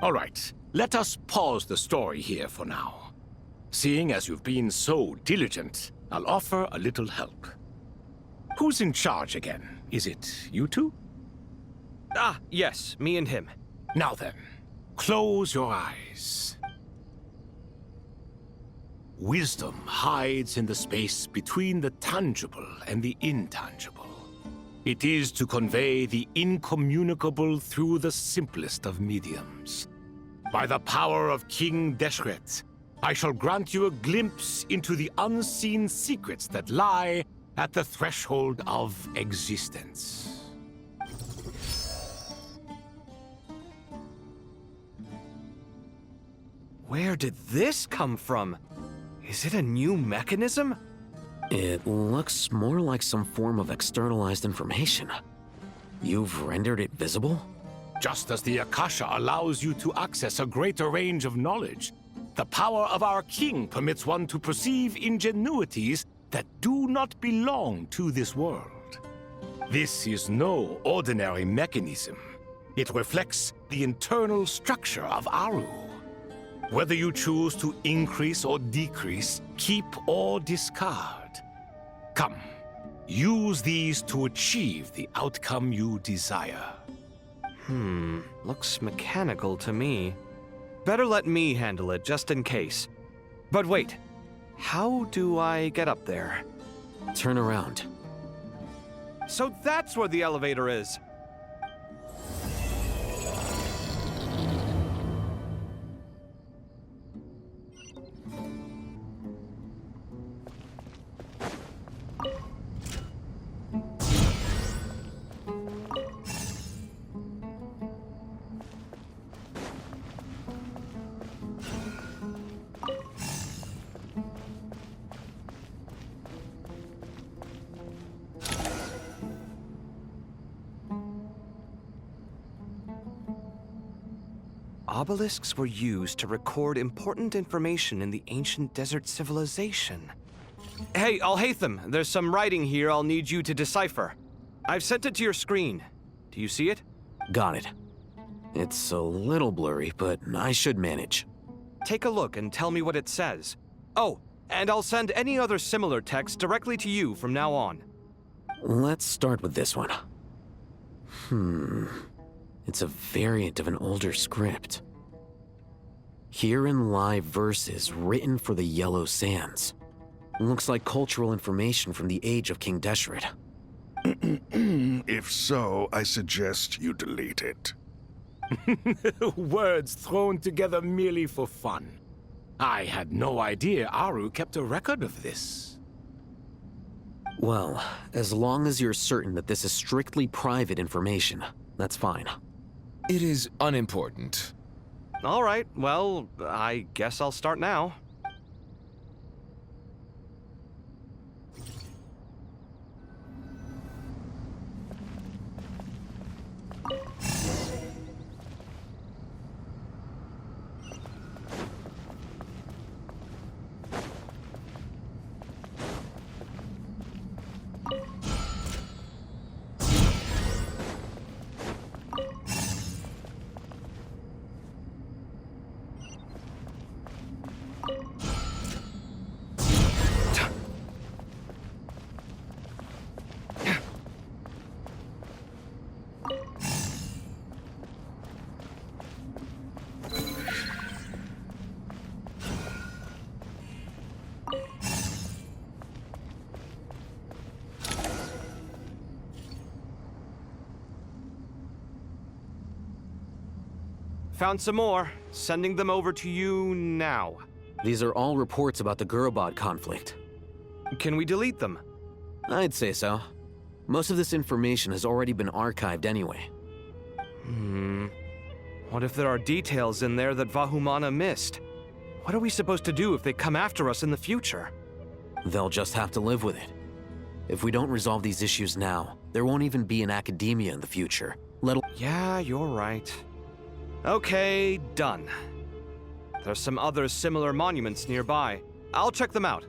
All right, let us pause the story here for now. Seeing as you've been so diligent, I'll offer a little help. Who's in charge again? Is it you two? Ah, yes, me and him. Now then, close your eyes. Wisdom hides in the space between the tangible and the intangible. It is to convey the incommunicable through the simplest of mediums. By the power of King Deshret, I shall grant you a glimpse into the unseen secrets that lie at the threshold of existence. Where did this come from? Is it a new mechanism? It looks more like some form of externalized information. You've rendered it visible? Just as the Akasha allows you to access a greater range of knowledge, the power of our king permits one to perceive ingenuities that do not belong to this world. This is no ordinary mechanism. It reflects the internal structure of Aru. Whether you choose to increase or decrease, keep or discard. Come, use these to achieve the outcome you desire. Looks mechanical to me. Better let me handle it, just in case. But wait, how do I get up there? Turn around. So that's where the elevator is. Obelisks were used to record important information in the ancient desert civilization. Hey, Al-Haytham, there's some writing here I'll need you to decipher. I've sent it to your screen. Do you see it? Got it. It's a little blurry, but I should manage. Take a look and tell me what it says. Oh, and I'll send any other similar text directly to you from now on. Let's start with this one. It's a variant of an older script. Herein lie verses written for the Yellow Sands. Looks like cultural information from the age of King Deshret. If so, I suggest you delete it. Words thrown together merely for fun. I had no idea Aru kept a record of this. Well, as long as you're certain that this is strictly private information, that's fine. It is unimportant. All right, well, I guess I'll start now. Found some more. Sending them over to you now. These are all reports about the Gurubad conflict. Can we delete them? I'd say so. Most of this information has already been archived anyway. What if there are details in there that Vahumana missed? What are we supposed to do if they come after us in the future? They'll just have to live with it. If we don't resolve these issues now, there won't even be an academia in the future. Yeah, you're right. Okay, done. There's some other similar monuments nearby. I'll check them out.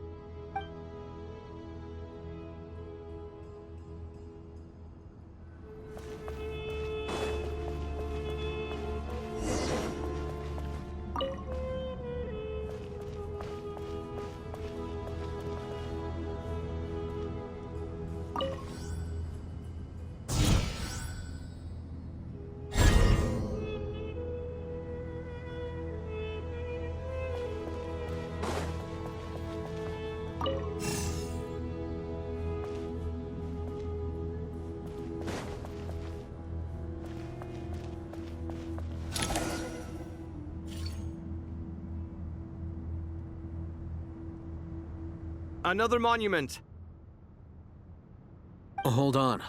Another monument. Hold on.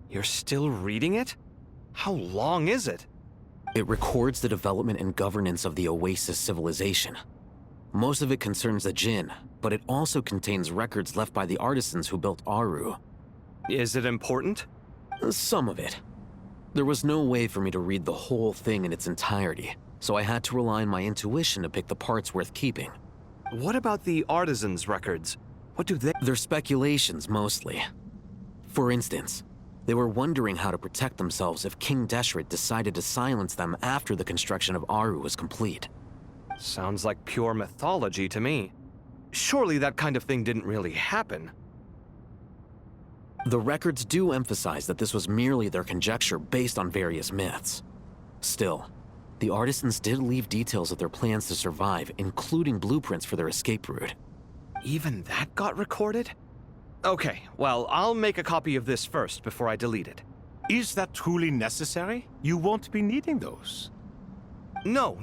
You're still reading it? How long is it? It records the development and governance of the Oasis civilization. Most of it concerns the Jinn, but it also contains records left by the artisans who built Aru. Is it important? Some of it. There was no way for me to read the whole thing in its entirety, so I had to rely on my intuition to pick the parts worth keeping. What about the artisans' records? What do they— They're speculations, mostly. For instance, they were wondering how to protect themselves if King Deshret decided to silence them after the construction of Aru was complete. Sounds like pure mythology to me. Surely that kind of thing didn't really happen. The records do emphasize that this was merely their conjecture based on various myths. Still, the artisans did leave details of their plans to survive, including blueprints for their escape route. Even that got recorded? Okay, well, I'll make a copy of this first before I delete it. Is that truly necessary? You won't be needing those. No,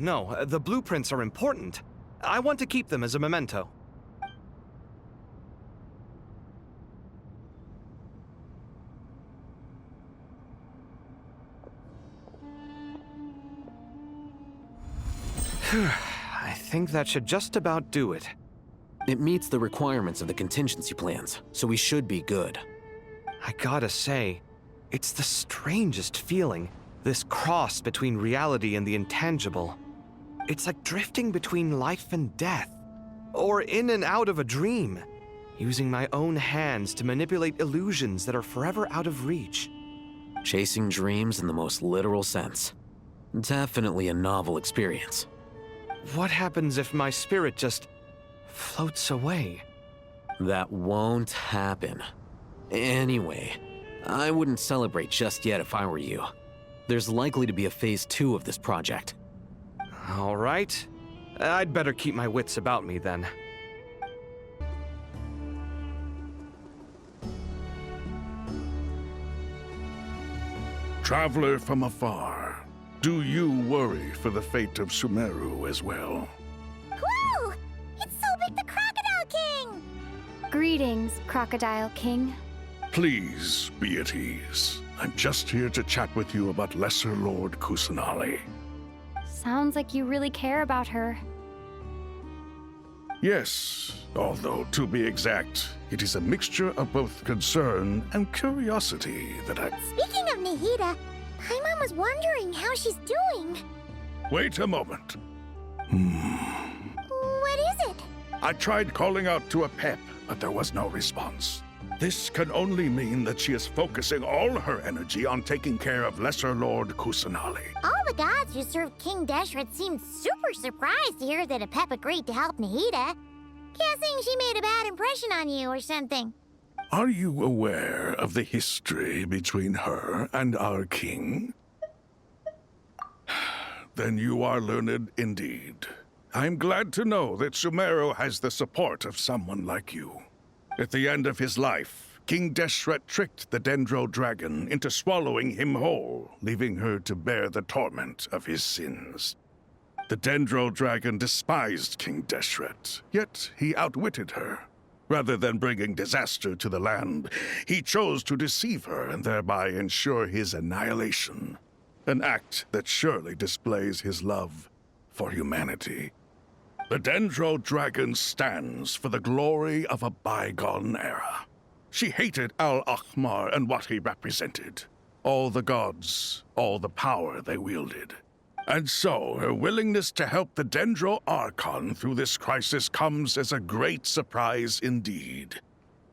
the blueprints are important. I want to keep them as a memento. I think that should just about do it. It meets the requirements of the contingency plans, so we should be good. I gotta say, it's the strangest feeling, this cross between reality and the intangible. It's like drifting between life and death, or in and out of a dream, using my own hands to manipulate illusions that are forever out of reach. Chasing dreams in the most literal sense. Definitely a novel experience. What happens if my spirit just floats away? That won't happen. Anyway, I wouldn't celebrate just yet if I were you. There's likely to be a phase 2 of this project. All right. I'd better keep my wits about me then. Traveler from afar, do you worry for the fate of Sumeru as well? Whoa! It's Sobek the Crocodile King! Greetings, Crocodile King. Please be at ease. I'm just here to chat with you about Lesser Lord Kusanali. Sounds like you really care about her. Yes, although to be exact, it is a mixture of both concern and curiosity that I— Speaking of Nahida, Paimon was wondering how she's doing. Wait a moment. What is it? I tried calling out to Apep, but there was no response. This can only mean that she is focusing all her energy on taking care of Lesser Lord Kusanali. All the gods who served King Deshret seemed super surprised to hear that Apep agreed to help Nahida. Guessing she made a bad impression on you or something. Are you aware of the history between her and our king? Then you are learned indeed. I'm glad to know that Sumeru has the support of someone like you. At the end of his life, King Deshret tricked the Dendro Dragon into swallowing him whole, leaving her to bear the torment of his sins. The Dendro Dragon despised King Deshret, yet he outwitted her. Rather than bringing disaster to the land, he chose to deceive her and thereby ensure his annihilation. An act that surely displays his love for humanity. The Dendro Dragon stands for the glory of a bygone era. She hated Al-Ahmar and what he represented. All the gods, all the power they wielded. And so, her willingness to help the Dendro Archon through this crisis comes as a great surprise indeed.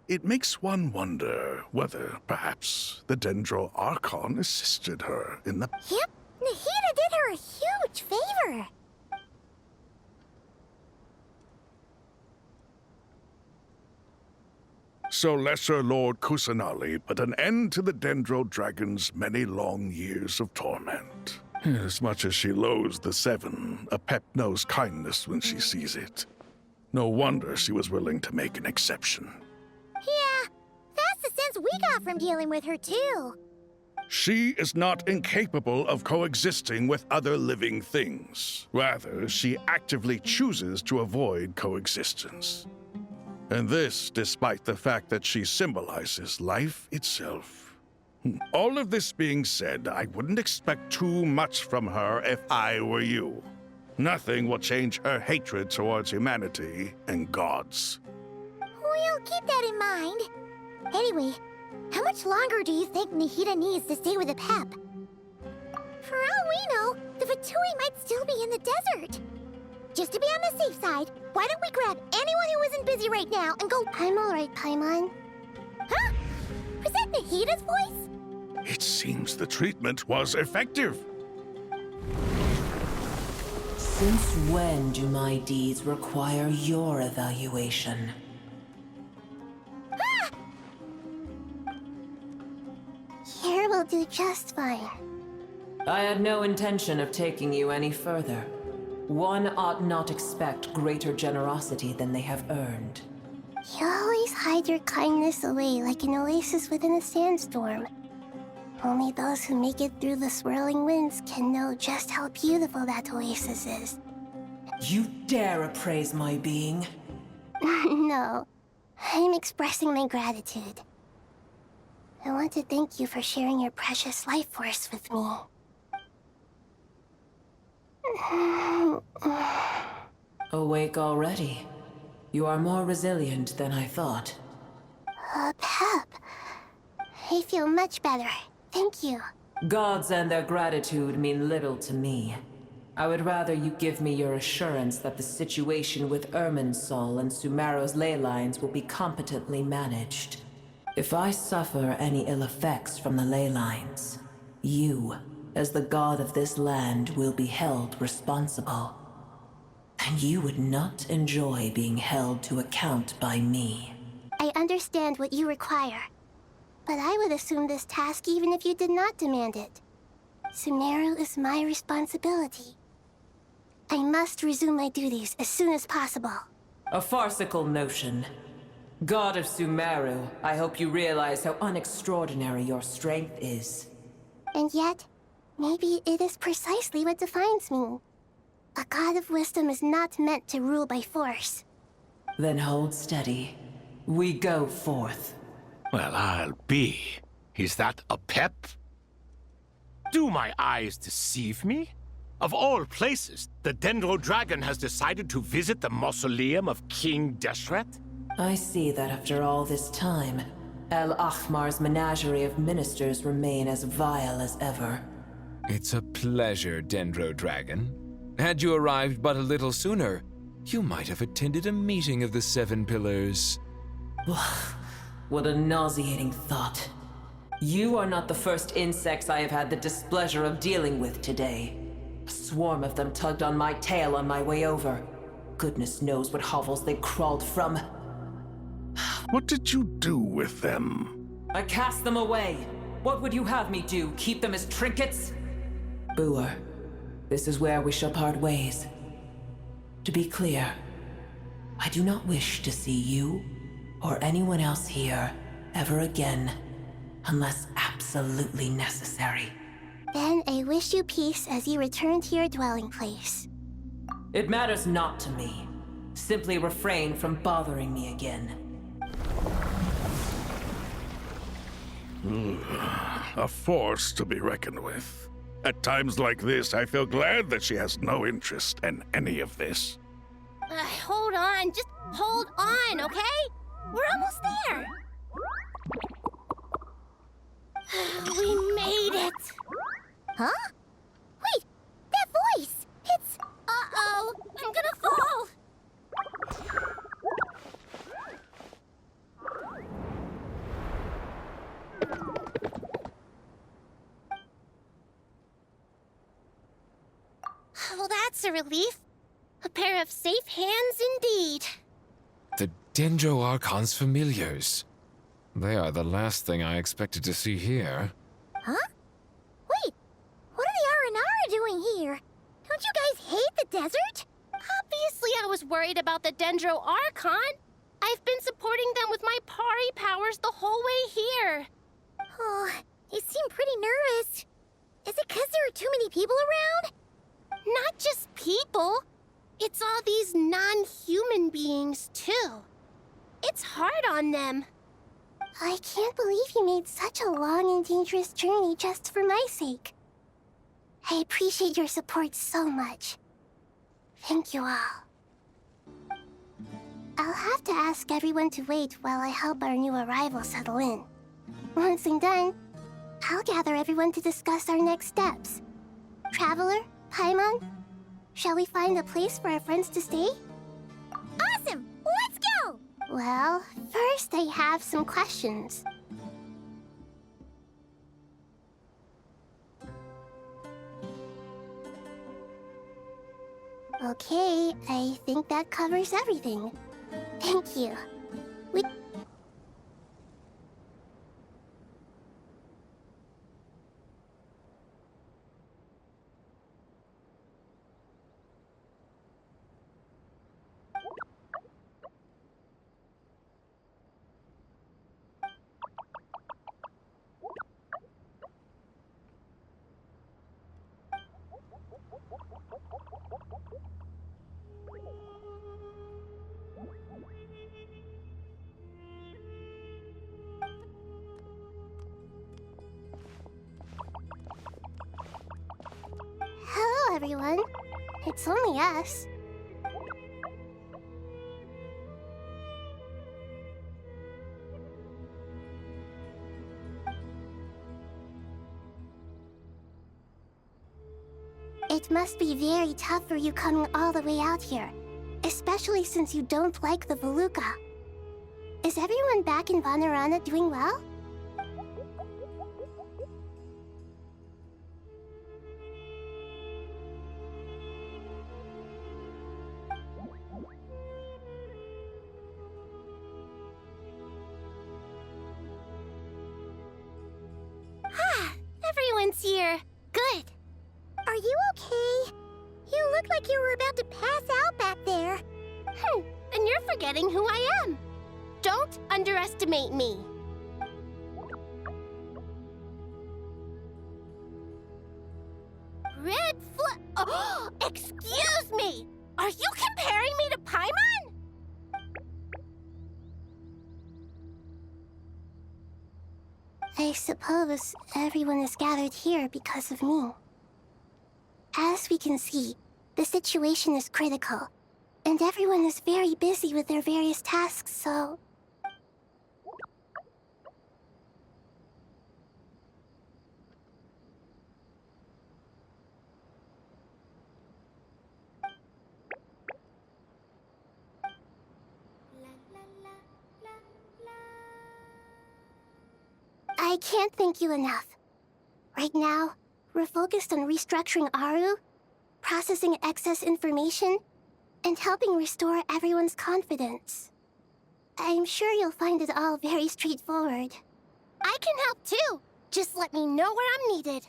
It makes one wonder whether, perhaps, the Dendro Archon assisted her in the— Yep, Nahida did her a huge favor. So Lesser Lord Kusanali put an end to the Dendro Dragon's many long years of torment. As much as she loathes the Seven, Apep knows kindness when she sees it. No wonder she was willing to make an exception. Yeah, that's the sense we got from dealing with her too. She is not incapable of coexisting with other living things. Rather, she actively chooses to avoid coexistence. And this despite the fact that she symbolizes life itself. All of this being said, I wouldn't expect too much from her if I were you. Nothing will change her hatred towards humanity and gods. We'll keep that in mind. Anyway, how much longer do you think Nahida needs to stay with Apep? For all we know, the Fatui might still be in the desert. Just to be on the safe side, why don't we grab anyone who isn't busy right now and go— I'm alright, Paimon. Huh? Was that Nahida's voice? It seems the treatment was effective. Since when do my deeds require your evaluation? Ah! Here will do just fine. I had no intention of taking you any further. One ought not expect greater generosity than they have earned. You always hide your kindness away like an oasis within a sandstorm. Only those who make it through the swirling winds can know just how beautiful that oasis is. You dare appraise my being? No, I'm expressing my gratitude. I want to thank you for sharing your precious life force with me. Awake already. You are more resilient than I thought. Apep. I feel much better. Thank you. Gods and their gratitude mean little to me. I would rather you give me your assurance that the situation with Irminsul and Sumeru's ley lines will be competently managed. If I suffer any ill effects from the ley lines, you, as the god of this land, will be held responsible. And you would not enjoy being held to account by me. I understand what you require, but I would assume this task even if you did not demand it. Sumeru is my responsibility. I must resume my duties as soon as possible. A farcical notion. God of Sumeru, I hope you realize how unextraordinary your strength is. And yet, maybe it is precisely what defines me. A god of wisdom is not meant to rule by force. Then hold steady. We go forth. Well, I'll be. Is that Apep? Do my eyes deceive me? Of all places, the Dendro Dragon has decided to visit the mausoleum of King Deshret? I see that after all this time, El Ahmar's menagerie of ministers remain as vile as ever. It's a pleasure, Dendro Dragon. Had you arrived but a little sooner, you might have attended a meeting of the Seven Pillars. What a nauseating thought. You are not the first insects I have had the displeasure of dealing with today. A swarm of them tugged on my tail on my way over. Goodness knows what hovels they crawled from. What did you do with them? I cast them away. What would you have me do? Keep them as trinkets? Boer, this is where we shall part ways. To be clear, I do not wish to see you or anyone else here ever again, unless absolutely necessary. Then I wish you peace as you return to your dwelling place. It matters not to me. Simply refrain from bothering me again. A force to be reckoned with. At times like this, I feel glad that she has no interest in any of this. Hold on, just hold on, okay? We're almost there. We made it. Huh? Wait, that voice! It's... Uh-oh, I'm gonna fall! Well, that's a relief. A pair of safe hands indeed. The Dendro Archon's familiars. They are the last thing I expected to see here. Huh? Wait, what are the Aranara doing here? Don't you guys hate the desert? Obviously I was worried about the Dendro Archon. I've been supporting them with my Pari powers the whole way here. Oh, they seem pretty nervous. Is it because there are too many people around? Not just people. It's all these non-human beings, too. It's hard on them. I can't believe you made such a long and dangerous journey just for my sake. I appreciate your support so much. Thank you all. I'll have to ask everyone to wait while I help our new arrival settle in. Once I'm done, I'll gather everyone to discuss our next steps. Traveler, Paimon, shall we find a place for our friends to stay? Awesome! Let's go! Well, first I have some questions. Okay, I think that covers everything. Thank you. Hello, everyone. It's only us. It must be very tough for you coming all the way out here, especially since you don't like the Voluka. Is everyone back in Vanarana doing well? Everyone's here. Good. Are you okay? You look like you were about to pass out back there. And you're forgetting who I am. Don't underestimate me. Oh, excuse me! Are you comparing me to Paimon? I suppose everyone is gathered here because of me. As we can see, the situation is critical, and everyone is very busy with their various tasks, so... I can't thank you enough. Right now, we're focused on restructuring Aru, processing excess information, and helping restore everyone's confidence. I'm sure you'll find it all very straightforward. I can help too. Just let me know where I'm needed.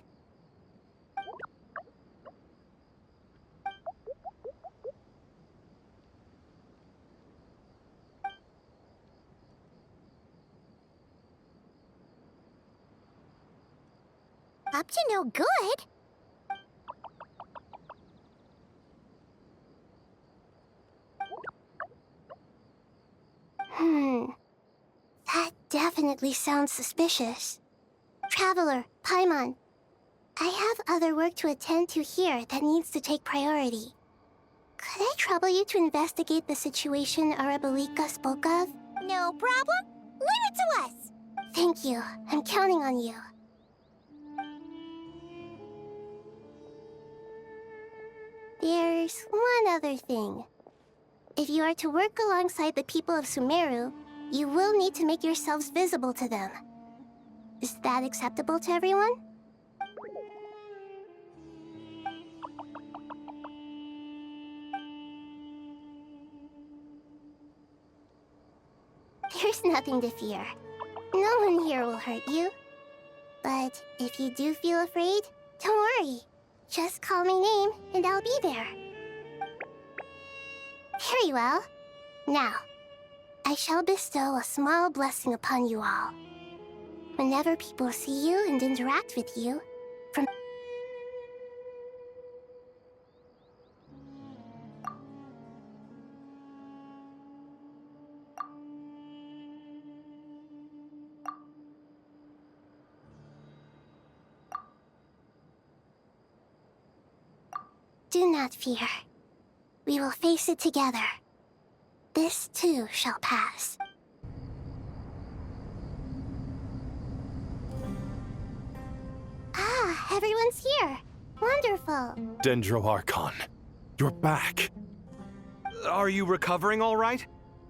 Up to no good? That definitely sounds suspicious. Traveler, Paimon, I have other work to attend to here that needs to take priority. Could I trouble you to investigate the situation Arabalika spoke of? No problem. Leave it to us. Thank you. I'm counting on you. There's one other thing. If you are to work alongside the people of Sumeru, you will need to make yourselves visible to them. Is that acceptable to everyone? There's nothing to fear. No one here will hurt you. But if you do feel afraid, don't worry. Just call my name, and I'll be there. Very well. Now, I shall bestow a small blessing upon you all. Whenever people see you and interact with you, from do not fear. We will face it together. This too shall pass. Ah, everyone's here. Wonderful. Dendro Archon, you're back. Are you recovering all right?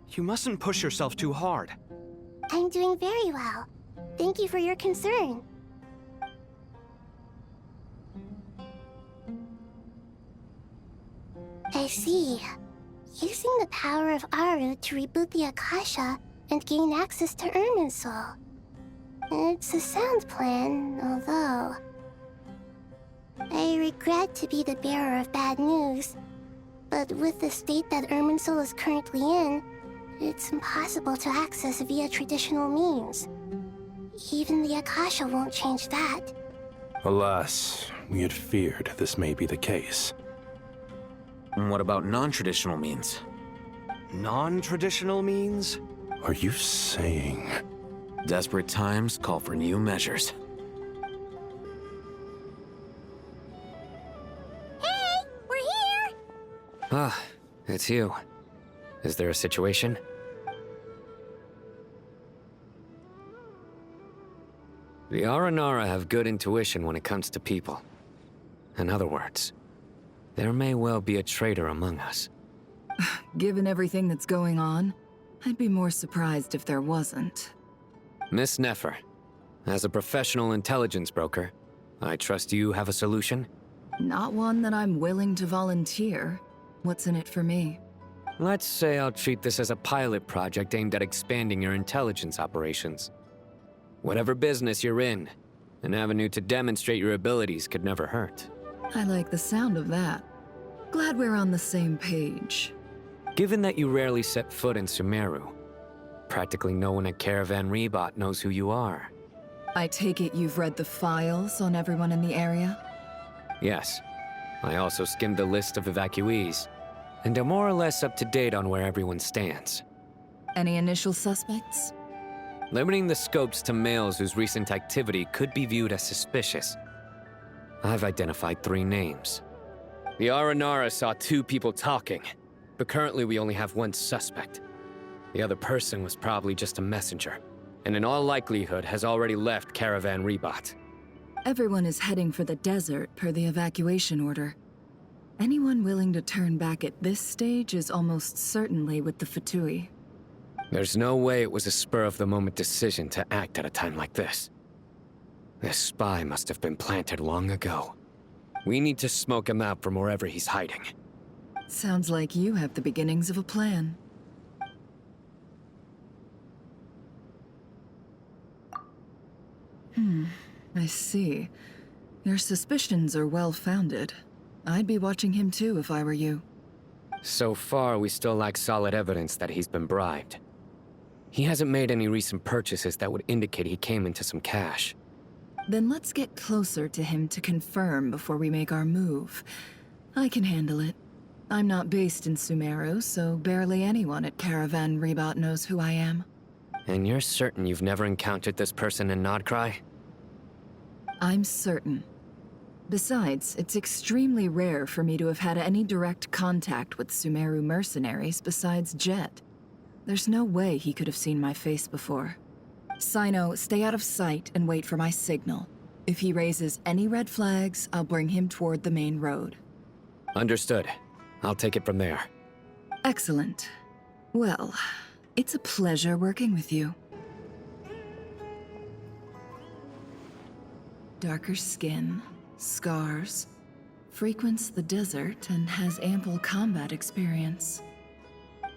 You mustn't push yourself too hard. I'm doing very well. Thank you for your concern. I see. Using the power of Aru to reboot the Akasha and gain access to Irminsul. It's a sound plan, although... I regret to be the bearer of bad news, but with the state that Irminsul is currently in, it's impossible to access via traditional means. Even the Akasha won't change that. Alas, we had feared this may be the case. And what about non-traditional means? Non-traditional means? Are you saying... Desperate times call for new measures. Hey, we're here! Ah, it's you. Is there a situation? The Aranara have good intuition when it comes to people. In other words, there may well be a traitor among us. Given everything that's going on, I'd be more surprised if there wasn't. Miss Nefer, as a professional intelligence broker, I trust you have a solution? Not one that I'm willing to volunteer. What's in it for me? Let's say I'll treat this as a pilot project aimed at expanding your intelligence operations. Whatever business you're in, an avenue to demonstrate your abilities could never hurt. I like the sound of that. Glad we're on the same page. Given that you rarely set foot in Sumeru, practically no one at Caravan Rebot knows who you are. I take it you've read the files on everyone in the area? Yes. I also skimmed the list of evacuees, and am more or less up to date on where everyone stands. Any initial suspects? Limiting the scopes to males whose recent activity could be viewed as suspicious. I've identified 3 names. The Aranara saw 2 people talking, but currently we only have 1 suspect. The other person was probably just a messenger, and in all likelihood has already left Caravan Rebot. Everyone is heading for the desert per the evacuation order. Anyone willing to turn back at this stage is almost certainly with the Fatui. There's no way it was a spur-of-the-moment decision to act at a time like this. This spy must have been planted long ago. We need to smoke him out from wherever he's hiding. Sounds like you have the beginnings of a plan. I see. Your suspicions are well-founded. I'd be watching him too if I were you. So far, we still lack solid evidence that he's been bribed. He hasn't made any recent purchases that would indicate he came into some cash. Then let's get closer to him to confirm before we make our move. I can handle it. I'm not based in Sumeru, so barely anyone at Caravan Rebot knows who I am. And you're certain you've never encountered this person in Nodcry? I'm certain. Besides, it's extremely rare for me to have had any direct contact with Sumeru mercenaries besides Jet. There's no way he could have seen my face before. Sino, stay out of sight and wait for my signal. If he raises any red flags, I'll bring him toward the main road. Understood. I'll take it from there. Excellent. Well, it's a pleasure working with you. Darker skin, scars, frequents the desert and has ample combat experience.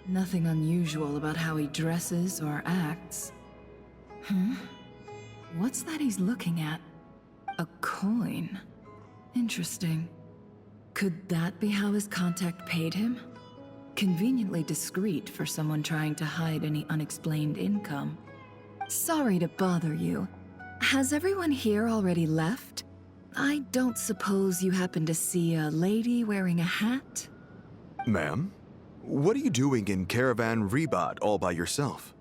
Nothing unusual about how he dresses or acts. What's that he's looking at? A coin. Interesting. Could that be how his contact paid him? Conveniently discreet for someone trying to hide any unexplained income. Sorry to bother you, Has everyone here already left? I don't suppose you happen to see a lady wearing a hat? Ma'am, what are you doing in Caravan Rebot all by yourself?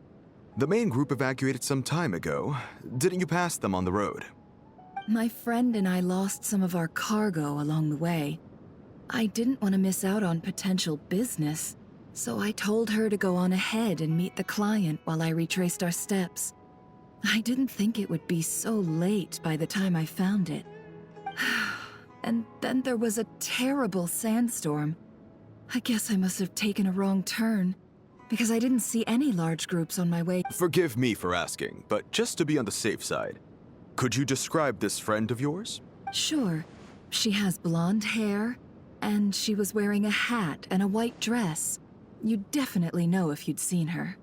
The main group evacuated some time ago. Didn't you pass them on the road? My friend and I lost some of our cargo along the way. I didn't want to miss out on potential business, so I told her to go on ahead and meet the client while I retraced our steps. I didn't think it would be so late by the time I found it. And then there was a terrible sandstorm. I guess I must have taken a wrong turn, because I didn't see any large groups on my way. Forgive me for asking, but just to be on the safe side, could you describe this friend of yours? Sure. She has blonde hair, and she was wearing a hat and a white dress. You'd definitely know if you'd seen her.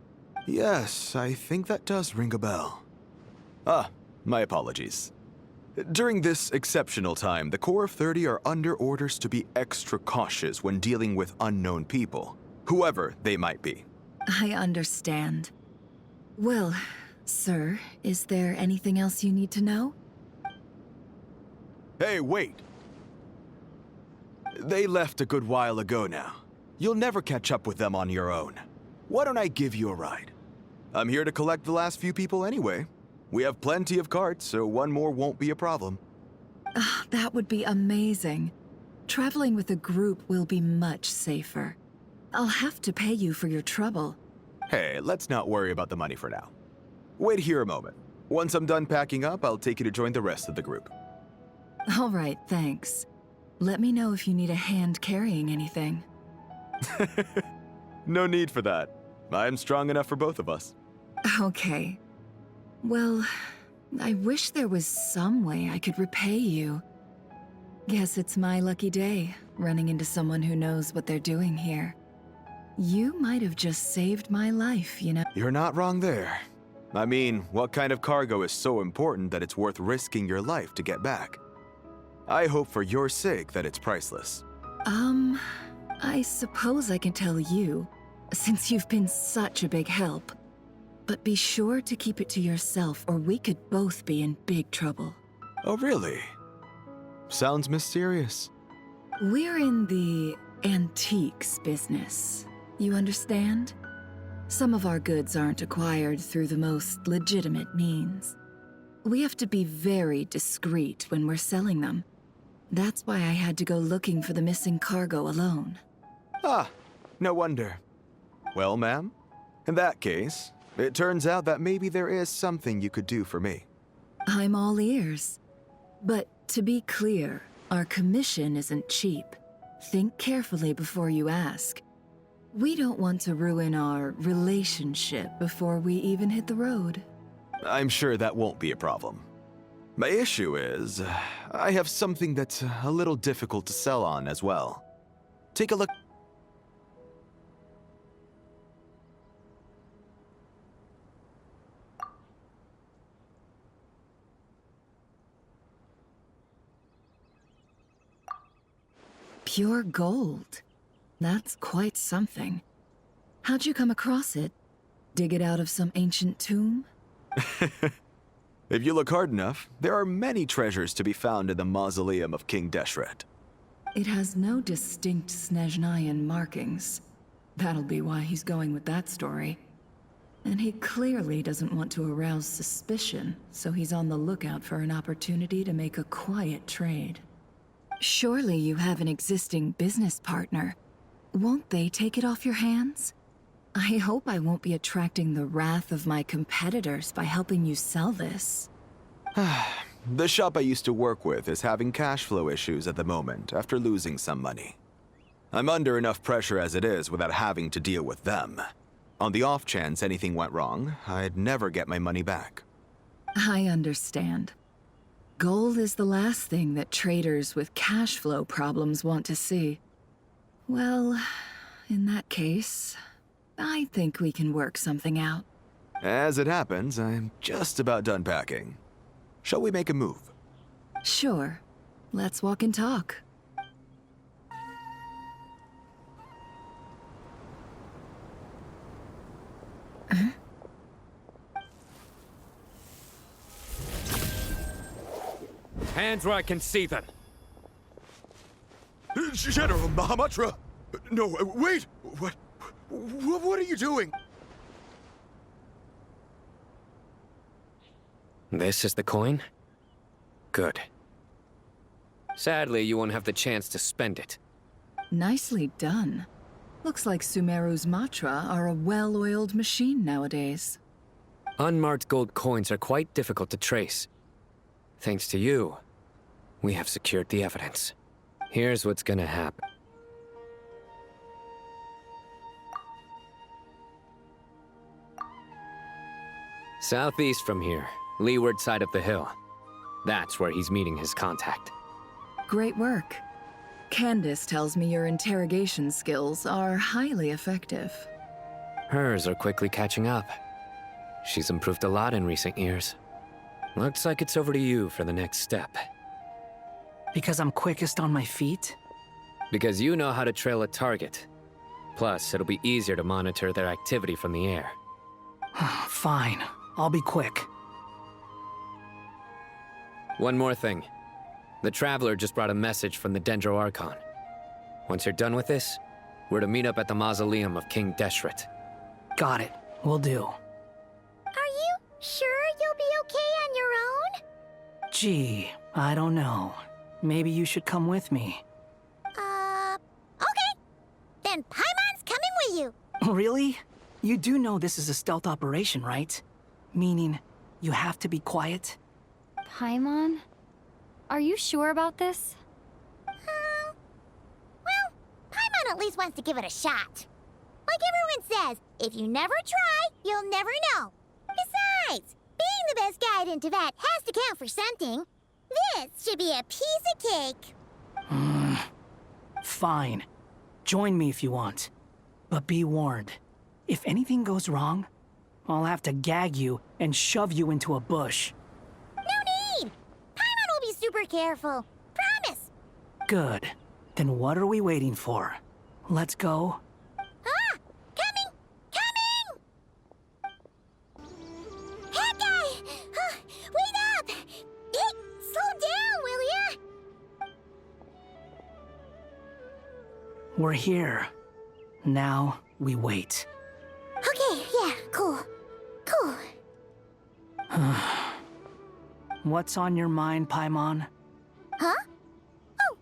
Yes, I think that does ring a bell. Ah, my apologies. During this exceptional time, the Corps of 30 are under orders to be extra cautious when dealing with unknown people, whoever they might be. I understand. Well, sir, is there anything else you need to know? Hey, wait! They left a good while ago now. You'll never catch up with them on your own. Why don't I give you a ride? I'm here to collect the last few people anyway. We have plenty of carts, so one more won't be a problem. That would be amazing. Traveling with a group will be much safer. I'll have to pay you for your trouble. Hey, let's not worry about the money for now. Wait here a moment. Once I'm done packing up, I'll take you to join the rest of the group. All right, thanks. Let me know if you need a hand carrying anything. No need for that. I'm strong enough for both of us. Okay. Well, I wish there was some way I could repay you. Guess it's my lucky day, running into someone who knows what they're doing here. You might have just saved my life, you know? You're not wrong there. I mean, what kind of cargo is so important that it's worth risking your life to get back? I hope for your sake that it's priceless. I suppose I can tell you, since you've been such a big help. But be sure to keep it to yourself, or we could both be in big trouble. Oh, really? Sounds mysterious. We're in the antiques business. You understand? Some of our goods aren't acquired through the most legitimate means. We have to be very discreet when we're selling them. That's why I had to go looking for the missing cargo alone. Ah, no wonder. Well, ma'am, in that case, it turns out that maybe there is something you could do for me. I'm all ears. But to be clear, our commission isn't cheap. Think carefully before you ask. We don't want to ruin our relationship before we even hit the road. I'm sure that won't be a problem. My issue is, I have something that's a little difficult to sell on as well. Take a look. Pure gold. That's quite something. How'd you come across it? Dig it out of some ancient tomb? If you look hard enough, there are many treasures to be found in the mausoleum of King Deshret. It has no distinct Snezhnayan markings. That'll be why he's going with that story. And he clearly doesn't want to arouse suspicion, so he's on the lookout for an opportunity to make a quiet trade. Surely you have an existing business partner. Won't they take it off your hands? I hope I won't be attracting the wrath of my competitors by helping you sell this. The shop I used to work with is having cash flow issues at the moment after losing some money. I'm under enough pressure as it is without having to deal with them. On the off chance anything went wrong, I'd never get my money back. I understand. Gold is the last thing that traders with cash flow problems want to see. Well, in that case, I think we can work something out. As it happens, I'm just about done packing. Shall we make a move? Sure. Let's walk and talk. Hands where I can see them. General Mahamatra! No, wait! What are you doing? This is the coin? Good. Sadly, you won't have the chance to spend it. Nicely done. Looks like Sumeru's Matra are a well-oiled machine nowadays. Unmarked gold coins are quite difficult to trace. Thanks to you, we have secured the evidence. Here's what's gonna happen. Southeast from here, leeward side of the hill. That's where he's meeting his contact. Great work. Candace tells me your interrogation skills are highly effective. Hers are quickly catching up. She's improved a lot in recent years. Looks like it's over to you for the next step. Because I'm quickest on my feet? Because you know how to trail a target. Plus, it'll be easier to monitor their activity from the air. Fine. I'll be quick. One more thing. The Traveler just brought a message from the Dendro Archon. Once you're done with this, we're to meet up at the mausoleum of King Deshret. Got it. Will do. Are you sure you'll be okay on your own? Gee, I don't know. Maybe you should come with me. Okay. Then Paimon's coming with you. Really? You do know this is a stealth operation, right? Meaning, you have to be quiet? Paimon? Are you sure about this? Well, Paimon at least wants to give it a shot. Like everyone says, if you never try, you'll never know. Besides, being the best guide in Tibet has to count for something. This should be a piece of cake. Fine. Join me if you want. But be warned. If anything goes wrong, I'll have to gag you and shove you into a bush. No need! Paimon will be super careful. Promise! Good. Then what are we waiting for? Let's go. Ah! Coming! Hey, guy! Wait up! Hey, slow down, will ya? We're here. Now we wait. Okay, yeah, cool. Cool. What's on your mind, Paimon? Huh? Oh,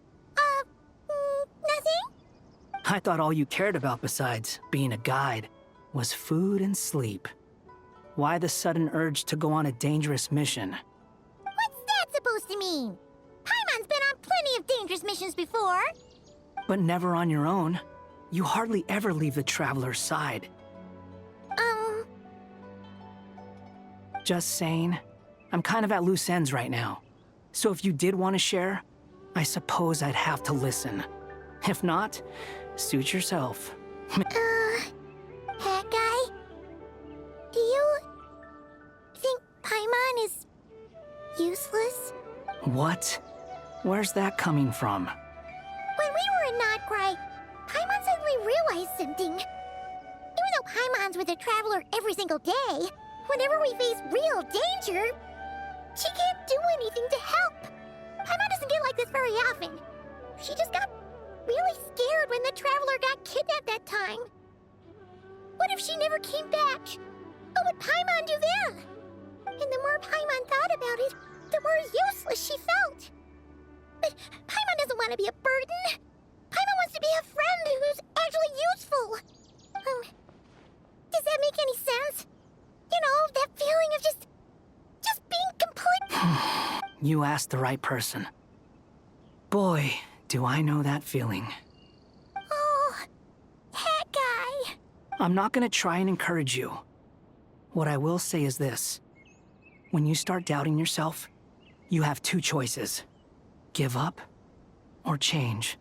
nothing? I thought all you cared about besides being a guide was food and sleep. Why the sudden urge to go on a dangerous mission? What's that supposed to mean? Paimon's been on plenty of dangerous missions before. But never on your own. You hardly ever leave the Traveler's side. Just saying. I'm kind of at loose ends right now. So if you did want to share, I suppose I'd have to listen. If not, suit yourself. Hat guy? Do you think Paimon is useless? What? Where's that coming from? When we were in Notcry, Paimon suddenly realized something. Even though Paimon's with the Traveler every single day, whenever we face real danger, she can't do anything to help. Paimon doesn't get like this very often. She just got really scared when the Traveler got kidnapped that time. What if she never came back? What would Paimon do then? And the more Paimon thought about it, the more useless she felt. But Paimon doesn't want to be a burden. Paimon wants to be a friend who's actually useful. Does that make any sense? You know, that feeling of just being complete. You asked the right person. Boy, do I know that feeling. Oh, hat guy. I'm not gonna try and encourage you. What I will say is this. When you start doubting yourself, you have two choices. Give up or change.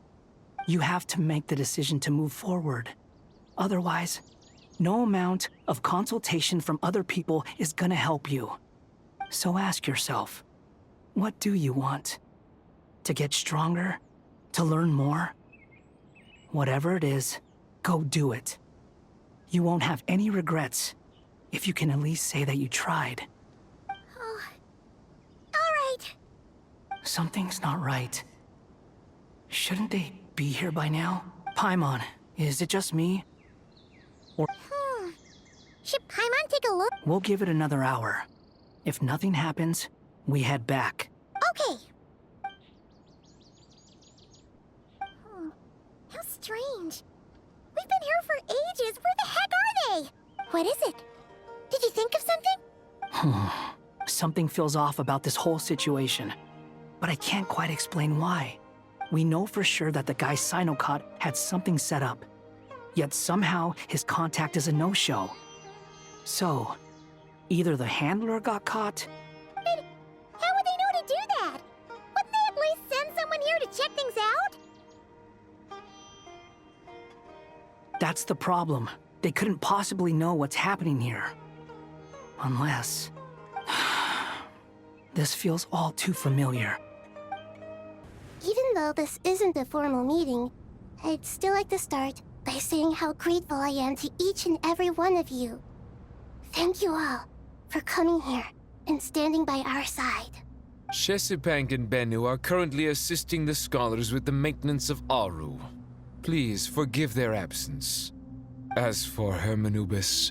You have to make the decision to move forward. Otherwise, no amount of consultation from other people is gonna help you. So ask yourself, what do you want? To get stronger? To learn more? Whatever it is, go do it. You won't have any regrets if you can at least say that you tried. Oh. All right. Something's not right. Shouldn't they be here by now? Paimon, is it just me? Or Should Paimon take a look? we'll give it another hour. If nothing happens, we head back. Okay. How strange. We've been here for ages. Where the heck are they? What is it? Did you think of something? Something feels off about this whole situation, but I can't quite explain why. We know for sure that the guy Sinocot had something set up, yet somehow his contact is a no-show. So, either the handler got caught. But how would they know to do that? Wouldn't they at least send someone here to check things out? That's the problem. They couldn't possibly know what's happening here. Unless... This feels all too familiar. Even though this isn't a formal meeting, I'd still like to start by saying how grateful I am to each and every one of you. Thank you all for coming here and standing by our side. Shesipank and Bennu are currently assisting the scholars with the maintenance of Aru. Please forgive their absence. As for Hermanubis,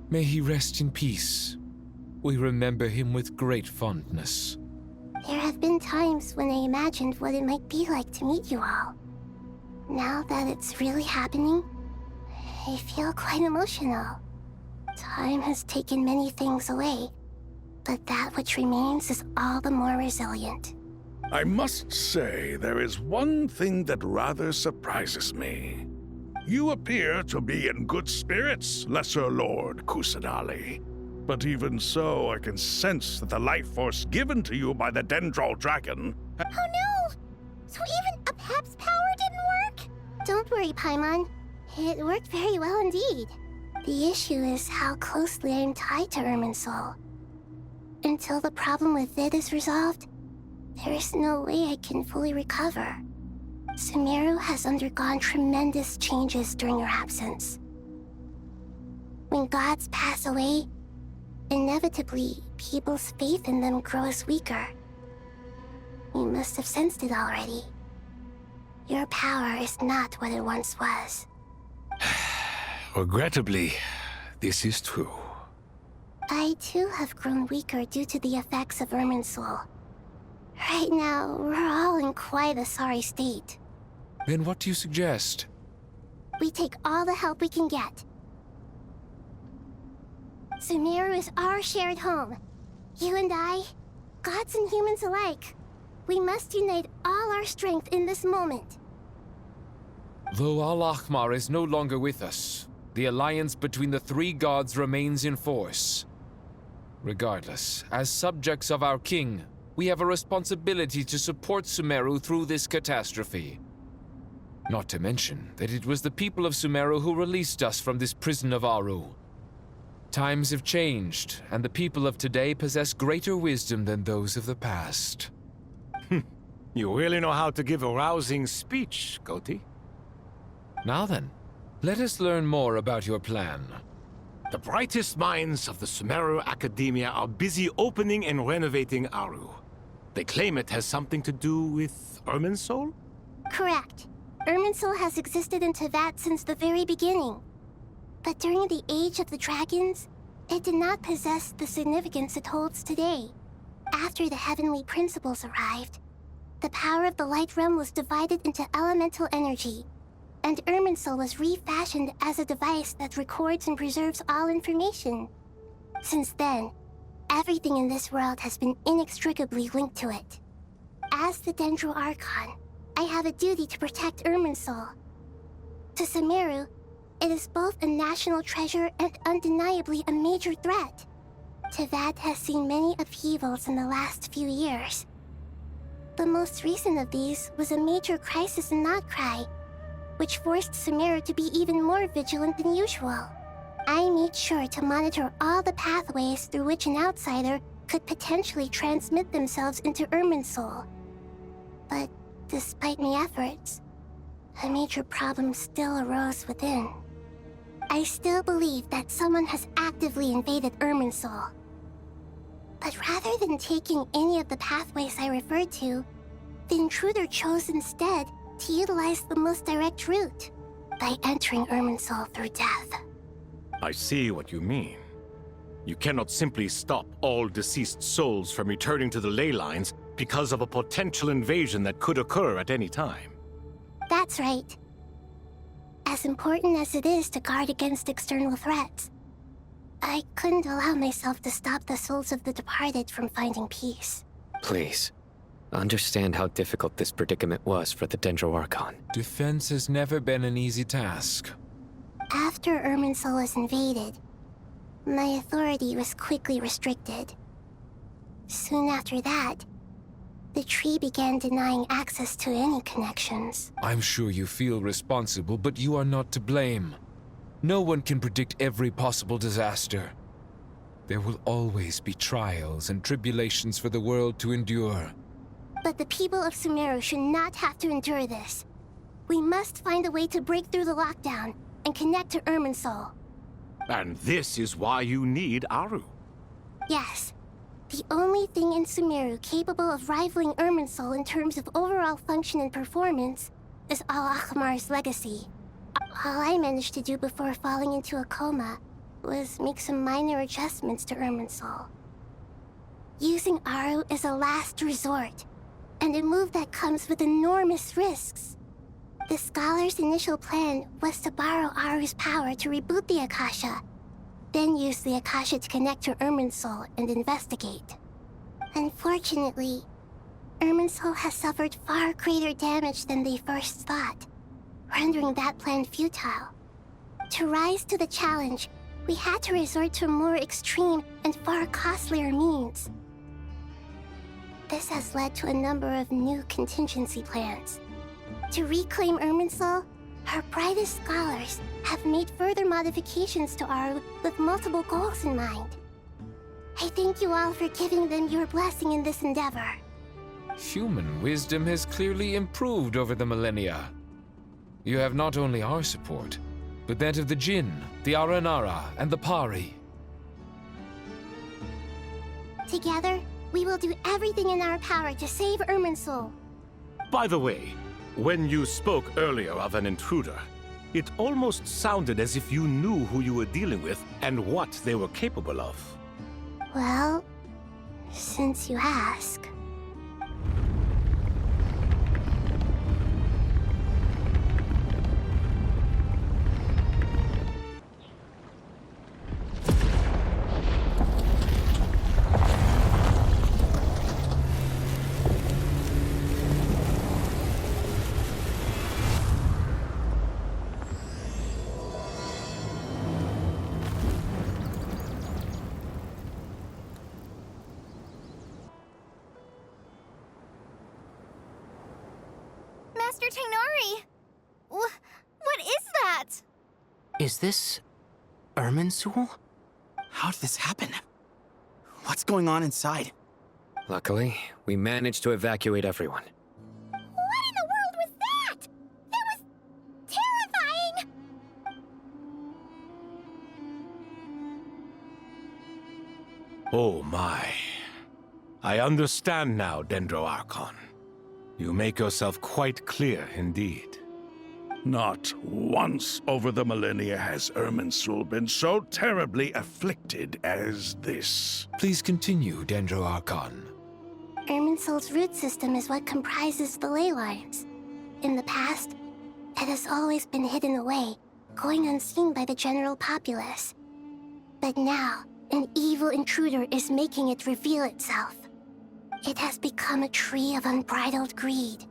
may he rest in peace. We remember him with great fondness. There have been times when I imagined what it might be like to meet you all. Now that it's really happening, I feel quite emotional. Time has taken many things away, but that which remains is all the more resilient. I must say, there is one thing that rather surprises me. You appear to be in good spirits, Lesser Lord Kusanali. But even so, I can sense that the life force given to you by the Dendral Dragon... Oh no! So even Apep's power didn't work? Don't worry, Paimon. It worked very well indeed. The issue is how closely I am tied to Irminsul. Until the problem with it is resolved, there is no way I can fully recover. Sumeru has undergone tremendous changes during your absence. When gods pass away, inevitably, people's faith in them grows weaker. You must have sensed it already. Your power is not what it once was. Regrettably, this is true. I too have grown weaker due to the effects of Irminsul. Right now, we're all in quite a sorry state. Then what do you suggest? We take all the help we can get. Sumeru is our shared home. You and I, gods and humans alike. We must unite all our strength in this moment. Though Al-Ahmar is no longer with us, the alliance between the three gods remains in force. Regardless, as subjects of our king, we have a responsibility to support Sumeru through this catastrophe. Not to mention that it was the people of Sumeru who released us from this prison of Aru. Times have changed, and the people of today possess greater wisdom than those of the past. You really know how to give a rousing speech, Goti. Now then, let us learn more about your plan. The brightest minds of the Sumeru Academia are busy opening and renovating Aru. They claim it has something to do with Irminsul? Correct. Irminsul has existed in Teyvat since the very beginning. But during the Age of the Dragons, it did not possess the significance it holds today. After the heavenly principles arrived, the power of the Light Realm was divided into elemental energy, and Irminsul was refashioned as a device that records and preserves all information. Since then, everything in this world has been inextricably linked to it. As the Dendro Archon, I have a duty to protect Irminsul. To Sumeru, it is both a national treasure and undeniably a major threat. Teyvat has seen many upheavals in the last few years. The most recent of these was a major crisis in Notcry, which forced Sumeru to be even more vigilant than usual. I made sure to monitor all the pathways through which an outsider could potentially transmit themselves into Irminsul. But despite my efforts, a major problem still arose within. I still believe that someone has actively invaded Irminsul. But rather than taking any of the pathways I referred to, the intruder chose instead to utilize the most direct route, by entering Irminsul through death. I see what you mean. You cannot simply stop all deceased souls from returning to the ley lines because of a potential invasion that could occur at any time. That's right. As important as it is to guard against external threats, I couldn't allow myself to stop the souls of the departed from finding peace. Please, understand how difficult this predicament was for the Dendro Archon. Defense has never been an easy task. After Irminsul was invaded, my authority was quickly restricted. Soon after that, the tree began denying access to any connections. I'm sure you feel responsible, but you are not to blame. No one can predict every possible disaster. There will always be trials and tribulations for the world to endure. But the people of Sumeru should not have to endure this. We must find a way to break through the lockdown and connect to Irminsul. And this is why you need Aru. Yes. The only thing in Sumeru capable of rivaling Irminsul in terms of overall function and performance is Al-Akhmar's legacy. All I managed to do before falling into a coma was make some minor adjustments to Irminsul. Using Aru is a last resort, and a move that comes with enormous risks. The Scholar's initial plan was to borrow Aru's power to reboot the Akasha, then use the Akasha to connect to Irminsul and investigate. Unfortunately, Irminsul has suffered far greater damage than they first thought, rendering that plan futile. To rise to the challenge, we had to resort to more extreme and far costlier means. This has led to a number of new contingency plans. To reclaim Irminsul, our brightest scholars have made further modifications to Aru with multiple goals in mind. I thank you all for giving them your blessing in this endeavor. Human wisdom has clearly improved over the millennia. You have not only our support, but that of the Jinn, the Aranara, and the Pari. Together, we will do everything in our power to save Irminsul. By the way, when you spoke earlier of an intruder, it almost sounded as if you knew who you were dealing with and what they were capable of. Well, since you ask. Master Tainari! What is that? Is this Irminsul? How did this happen? What's going on inside? Luckily, we managed to evacuate everyone. What in the world was that? That was terrifying! Oh my. I understand now, Dendro Archon. You make yourself quite clear indeed. Not once over the millennia has Irminsul been so terribly afflicted as this. Please continue, Dendro Archon. Irminsul's root system is what comprises the ley lines. In the past, it has always been hidden away, going unseen by the general populace. But now, an evil intruder is making it reveal itself. It has become a tree of unbridled greed.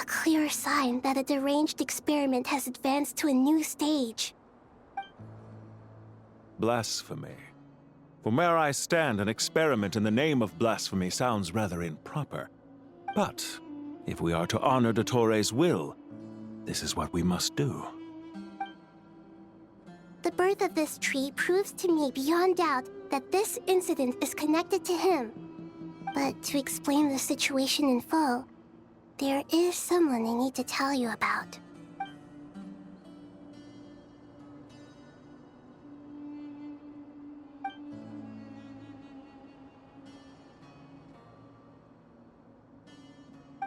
A clear sign that a deranged experiment has advanced to a new stage. Blasphemy. From where I stand, an experiment in the name of blasphemy sounds rather improper. But if we are to honor Dottore's will, this is what we must do. The birth of this tree proves to me beyond doubt that this incident is connected to him. But to explain the situation in full, there is someone I need to tell you about.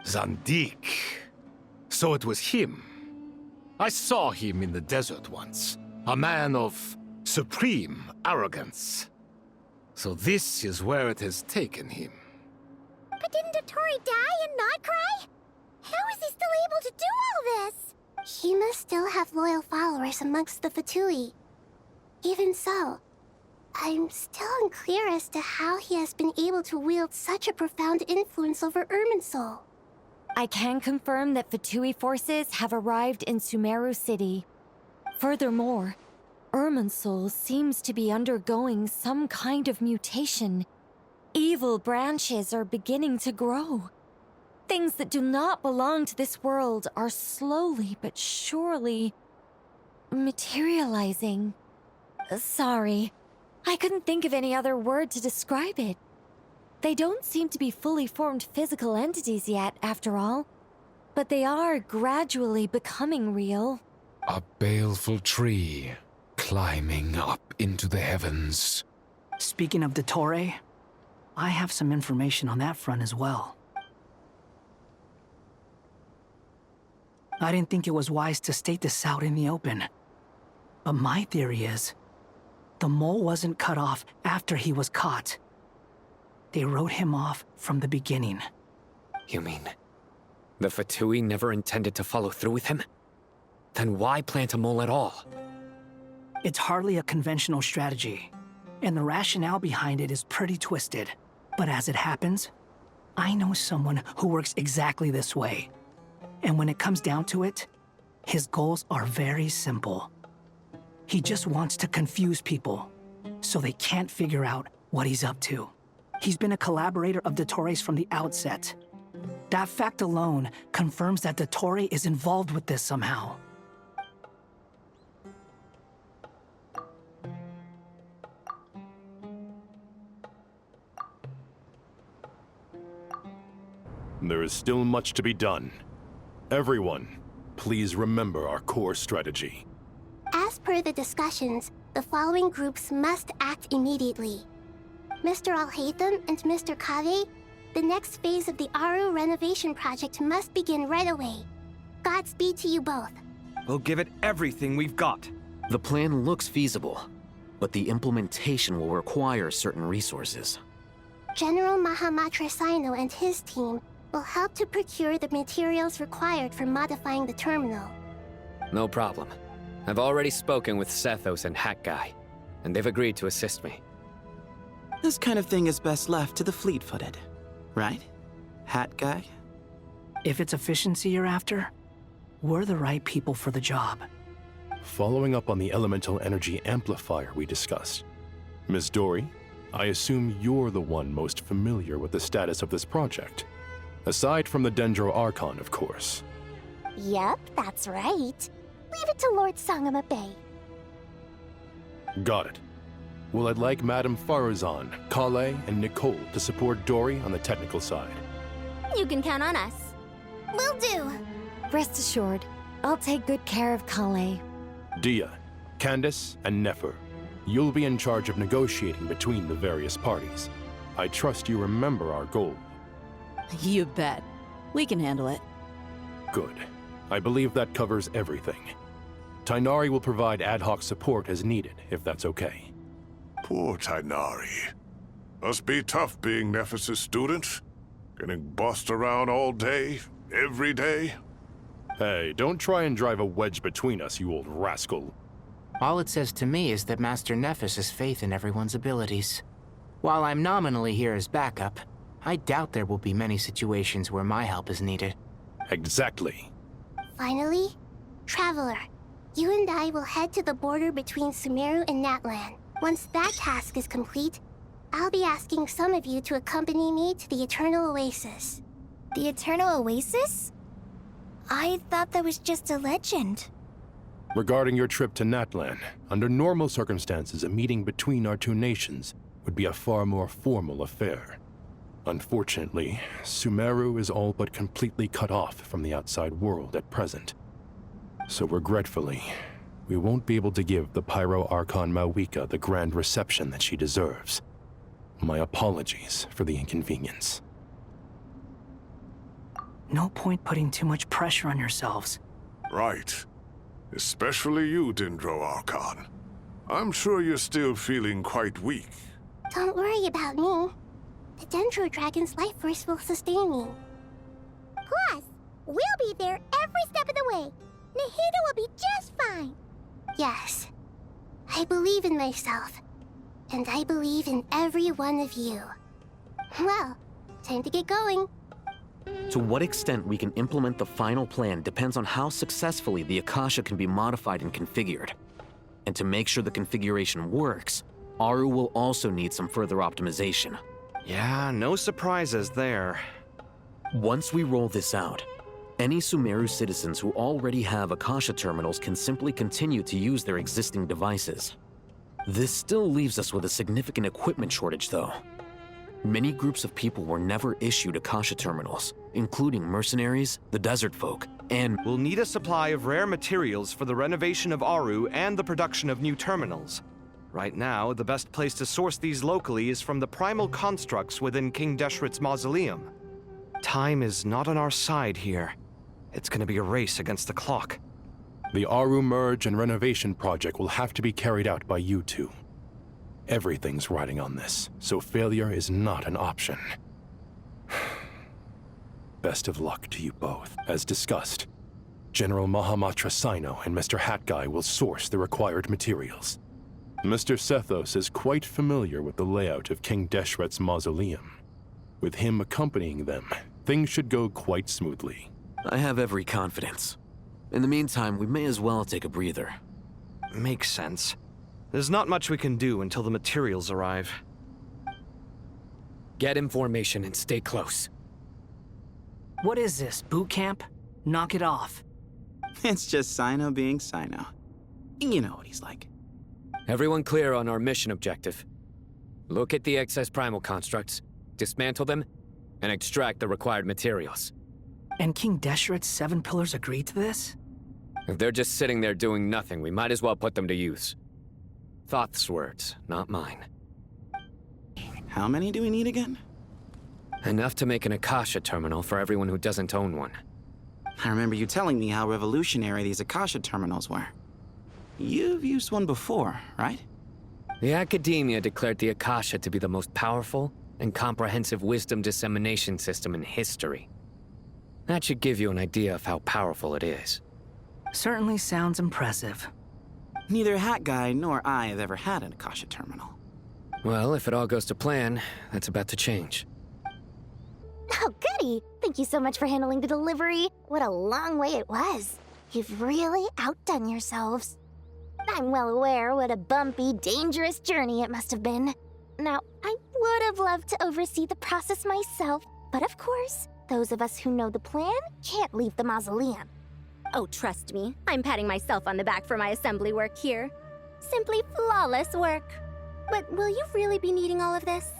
Zandik. So it was him. I saw him in the desert once. A man of supreme arrogance. So this is where it has taken him. But didn't Dottore die and not cry? How is he still able to do all this? He must still have loyal followers amongst the Fatui. Even so, I'm still unclear as to how he has been able to wield such a profound influence over Irminsul. I can confirm that Fatui forces have arrived in Sumeru City. Furthermore, Irminsul seems to be undergoing some kind of mutation. Evil branches are beginning to grow. Things that do not belong to this world are slowly but surely materializing. Sorry, I couldn't think of any other word to describe it. They don't seem to be fully formed physical entities yet, after all. But they are gradually becoming real. A baleful tree climbing up into the heavens. Speaking of Dottore, I have some information on that front as well. I didn't think it was wise to state this out in the open. But my theory is, the mole wasn't cut off after he was caught. They wrote him off from the beginning. You mean, the Fatui never intended to follow through with him? Then why plant a mole at all? It's hardly a conventional strategy, and the rationale behind it is pretty twisted. But as it happens, I know someone who works exactly this way. And when it comes down to it, his goals are very simple. He just wants to confuse people, so they can't figure out what he's up to. He's been a collaborator of Dottore's from the outset. That fact alone confirms that Dottore is involved with this somehow. There is still much to be done. Everyone, please remember our core strategy. As per the discussions, the following groups must act immediately. Mr. Al-Haytham and Mr. Kave, the next phase of the Aru renovation project must begin right away. Godspeed to you both. We'll give it everything we've got. The plan looks feasible, but the implementation will require certain resources. General Mahamatra Sino and his team will help to procure the materials required for modifying the terminal. No problem. I've already spoken with Sethos and Hat Guy, and they've agreed to assist me. This kind of thing is best left to the fleet-footed, right? Hat Guy? If it's efficiency you're after, we're the right people for the job. Following up on the elemental energy amplifier we discussed, Ms. Dory, I assume you're the one most familiar with the status of this project. Aside from the Dendro Archon, of course. Yep, that's right. Leave it to Lord Sangamabe. Got it. Well, I'd like Madame Farazan, Kale, and Nicole to support Dory on the technical side. You can count on us. Will do. Rest assured, I'll take good care of Kale. Dia, Candace, and Nefer, you'll be in charge of negotiating between the various parties. I trust you remember our goal. You bet. We can handle it. Good. I believe that covers everything. Tainari will provide ad hoc support as needed, if that's okay. Poor Tainari. Must be tough being Nephis' student. Getting bossed around all day, every day. Hey, don't try and drive a wedge between us, you old rascal. All it says to me is that Master Nephis has faith in everyone's abilities. While I'm nominally here as backup, I doubt there will be many situations where my help is needed. Exactly. Finally, Traveler, you and I will head to the border between Sumeru and Natlan. Once that task is complete, I'll be asking some of you to accompany me to the Eternal Oasis. The Eternal Oasis? I thought that was just a legend. Regarding your trip to Natlan, under normal circumstances, a meeting between our two nations would be a far more formal affair. Unfortunately, Sumeru is all but completely cut off from the outside world at present. So regretfully, we won't be able to give the Pyro Archon Mawika the grand reception that she deserves. My apologies for the inconvenience. No point putting too much pressure on yourselves. Right. Especially you, Dendro Archon. I'm sure you're still feeling quite weak. Don't worry about me. The Dendro Dragon's life force will sustain me. Plus, we'll be there every step of the way. Nahida will be just fine. Yes. I believe in myself. And I believe in every one of you. Well, time to get going. To what extent we can implement the final plan depends on how successfully the Akasha can be modified and configured. And to make sure the configuration works, Aru will also need some further optimization. Yeah, no surprises there. Once we roll this out, any Sumeru citizens who already have Akasha terminals can simply continue to use their existing devices. This still leaves us with a significant equipment shortage, though. Many groups of people were never issued Akasha terminals, including mercenaries, the desert folk, and we'll need a supply of rare materials for the renovation of Aru and the production of new terminals. Right now, the best place to source these locally is from the primal constructs within King Deshret's mausoleum. Time is not on our side here. It's gonna be a race against the clock. The Aru merge and renovation project will have to be carried out by you two. Everything's riding on this, so failure is not an option. Best of luck to you both. As discussed, General Mahamatra Sino and Mr. Hat Guy will source the required materials. Mr. Sethos is quite familiar with the layout of King Deshret's mausoleum. With him accompanying them, things should go quite smoothly. I have every confidence. In the meantime, we may as well take a breather. Makes sense. There's not much we can do until the materials arrive. Get information and stay close. What is this, boot camp? Knock it off. It's just Sino being Sino. You know what he's like. Everyone clear on our mission objective. Look at the excess primal constructs, dismantle them, and extract the required materials. And King Deshret's 7 pillars agreed to this? If they're just sitting there doing nothing, we might as well put them to use. Thoth's words, not mine. How many do we need again? Enough to make an Akasha terminal for everyone who doesn't own one. I remember you telling me how revolutionary these Akasha terminals were. You've used one before, right? The Academia declared the Akasha to be the most powerful and comprehensive wisdom dissemination system in history. That should give you an idea of how powerful it is. Certainly sounds impressive. Neither Hat Guy nor I have ever had an Akasha terminal. Well, if it all goes to plan, that's about to change. Oh, goody! Thank you so much for handling the delivery. What a long way it was. You've really outdone yourselves. I'm well aware what a bumpy, dangerous journey it must have been. Now, I would have loved to oversee the process myself, but of course, those of us who know the plan can't leave the mausoleum. Oh, trust me, I'm patting myself on the back for my assembly work here. Simply flawless work. But will you really be needing all of this?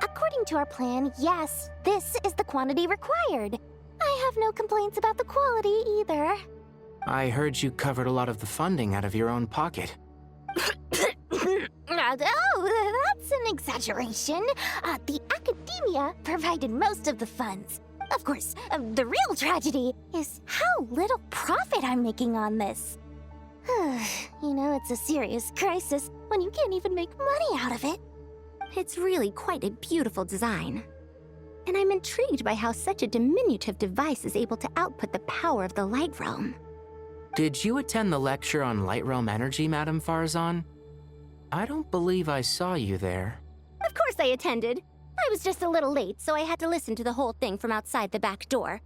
According to our plan, yes, this is the quantity required. I have no complaints about the quality either. I heard you covered a lot of the funding out of your own pocket. Oh, that's an exaggeration. The Academia provided most of the funds. Of course, the real tragedy is how little profit I'm making on this. You know, it's a serious crisis when you can't even make money out of it. It's really quite a beautiful design. And I'm intrigued by how such a diminutive device is able to output the power of the Light Realm. Did you attend the lecture on Light Realm energy, Madame Farzan? I don't believe I saw you there. Of course I attended. I was just a little late, so I had to listen to the whole thing from outside the back door.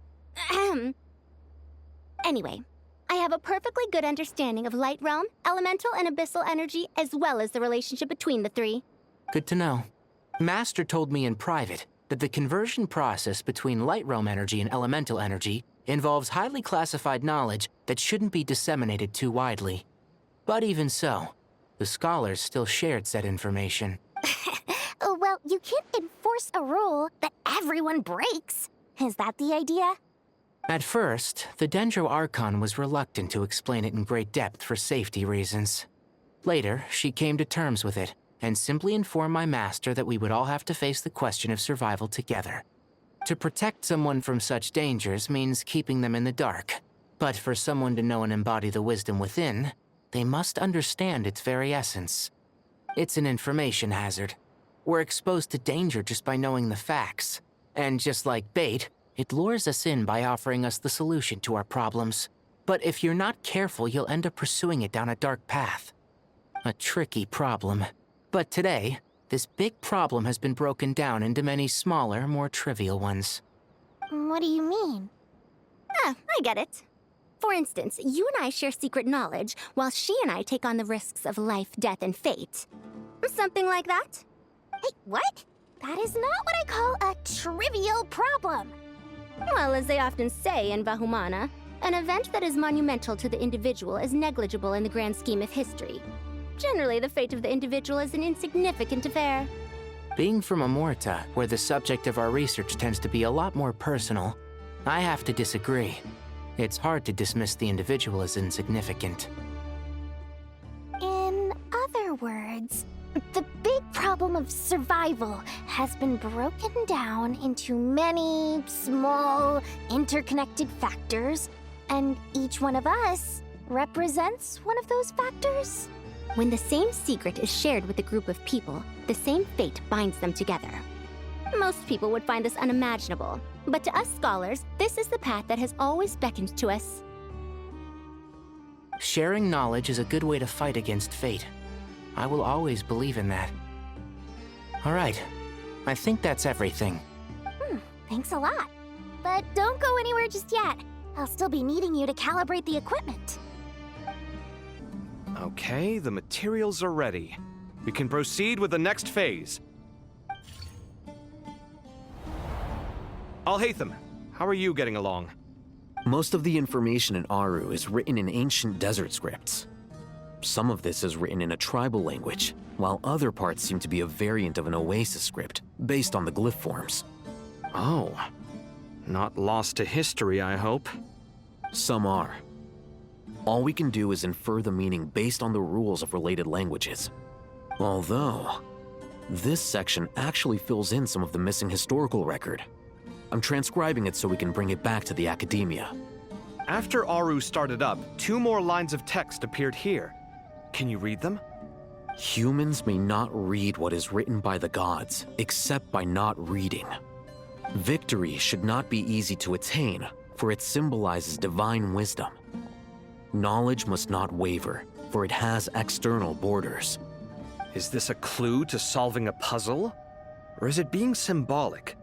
Anyway, I have a perfectly good understanding of Light Realm, elemental and abyssal energy, as well as the relationship between the three. Good to know. Master told me in private that the conversion process between Light Realm energy and elemental energy involves highly classified knowledge that shouldn't be disseminated too widely. But even so, the scholars still shared said information. Well, you can't enforce a rule that everyone breaks. Is that the idea? At first, the Dendro Archon was reluctant to explain it in great depth for safety reasons. Later, she came to terms with it, and simply informed my master that we would all have to face the question of survival together. To protect someone from such dangers means keeping them in the dark. But for someone to know and embody the wisdom within, they must understand its very essence. It's an information hazard. We're exposed to danger just by knowing the facts. And just like bait, it lures us in by offering us the solution to our problems. But if you're not careful, you'll end up pursuing it down a dark path. A tricky problem. But today, this big problem has been broken down into many smaller, more trivial ones. What do you mean? Ah, I get it. For instance, you and I share secret knowledge, while she and I take on the risks of life, death, and fate. Something like that? Hey, what? That is not what I call a trivial problem. Well, as they often say in Vahumana, an event that is monumental to the individual is negligible in the grand scheme of history. Generally, the fate of the individual is an insignificant affair. Being from Amorta, where the subject of our research tends to be a lot more personal, I have to disagree. It's hard to dismiss the individual as insignificant. In other words, the big problem of survival has been broken down into many small, interconnected factors, and each one of us represents one of those factors. When the same secret is shared with a group of people, the same fate binds them together. Most people would find this unimaginable, but to us scholars, this is the path that has always beckoned to us. Sharing knowledge is a good way to fight against fate. I will always believe in that. All right, I think that's everything. Thanks a lot. But don't go anywhere just yet. I'll still be needing you to calibrate the equipment. Okay, the materials are ready. We can proceed with the next phase. Al-Haytham, how are you getting along? Most of the information in Aru is written in ancient desert scripts. Some of this is written in a tribal language, while other parts seem to be a variant of an Oasis script, based on the glyph forms. Oh. Not lost to history, I hope. Some are. All we can do is infer the meaning based on the rules of related languages. Although, this section actually fills in some of the missing historical record. I'm transcribing it so we can bring it back to the academia. After Aru started up, 2 more lines of text appeared here. Can you read them? Humans may not read what is written by the gods, except by not reading. Victory should not be easy to attain, for it symbolizes divine wisdom. Knowledge must not waver, for it has external borders. Is this a clue to solving a puzzle? Or is it being symbolic?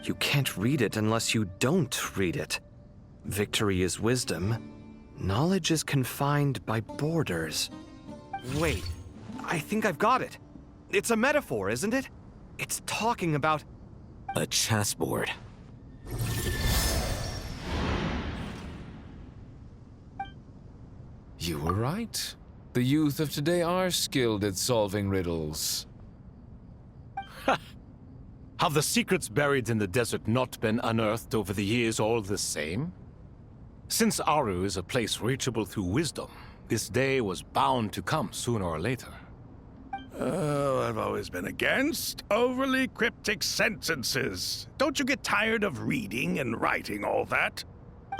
You can't read it unless you don't read it. Victory is wisdom. Knowledge is confined by borders. Wait, I think I've got it. It's a metaphor, isn't it? It's talking about... a chessboard. You were right. The youth of today are skilled at solving riddles. Have the secrets buried in the desert not been unearthed over the years all the same? Since Aru is a place reachable through wisdom, this day was bound to come sooner or later. Oh, I've always been against overly cryptic sentences. Don't you get tired of reading and writing all that?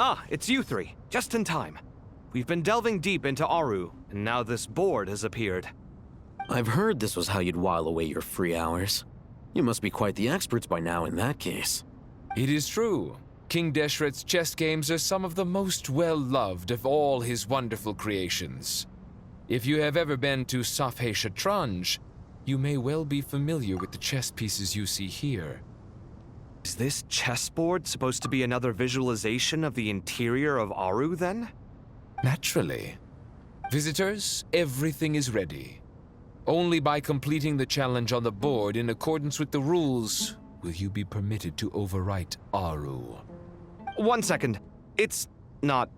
Ah, it's you 3. Just in time. We've been delving deep into Aru, and now this board has appeared. I've heard this was how you'd while away your free hours. You must be quite the experts by now in that case. It is true. King Deshret's chess games are some of the most well-loved of all his wonderful creations. If you have ever been to Safhe Shatranj, you may well be familiar with the chess pieces you see here. Is this chessboard supposed to be another visualization of the interior of Aru, then? Naturally. Visitors, everything is ready. Only by completing the challenge on the board in accordance with the rules will you be permitted to overwrite Aru. 1 second. It's not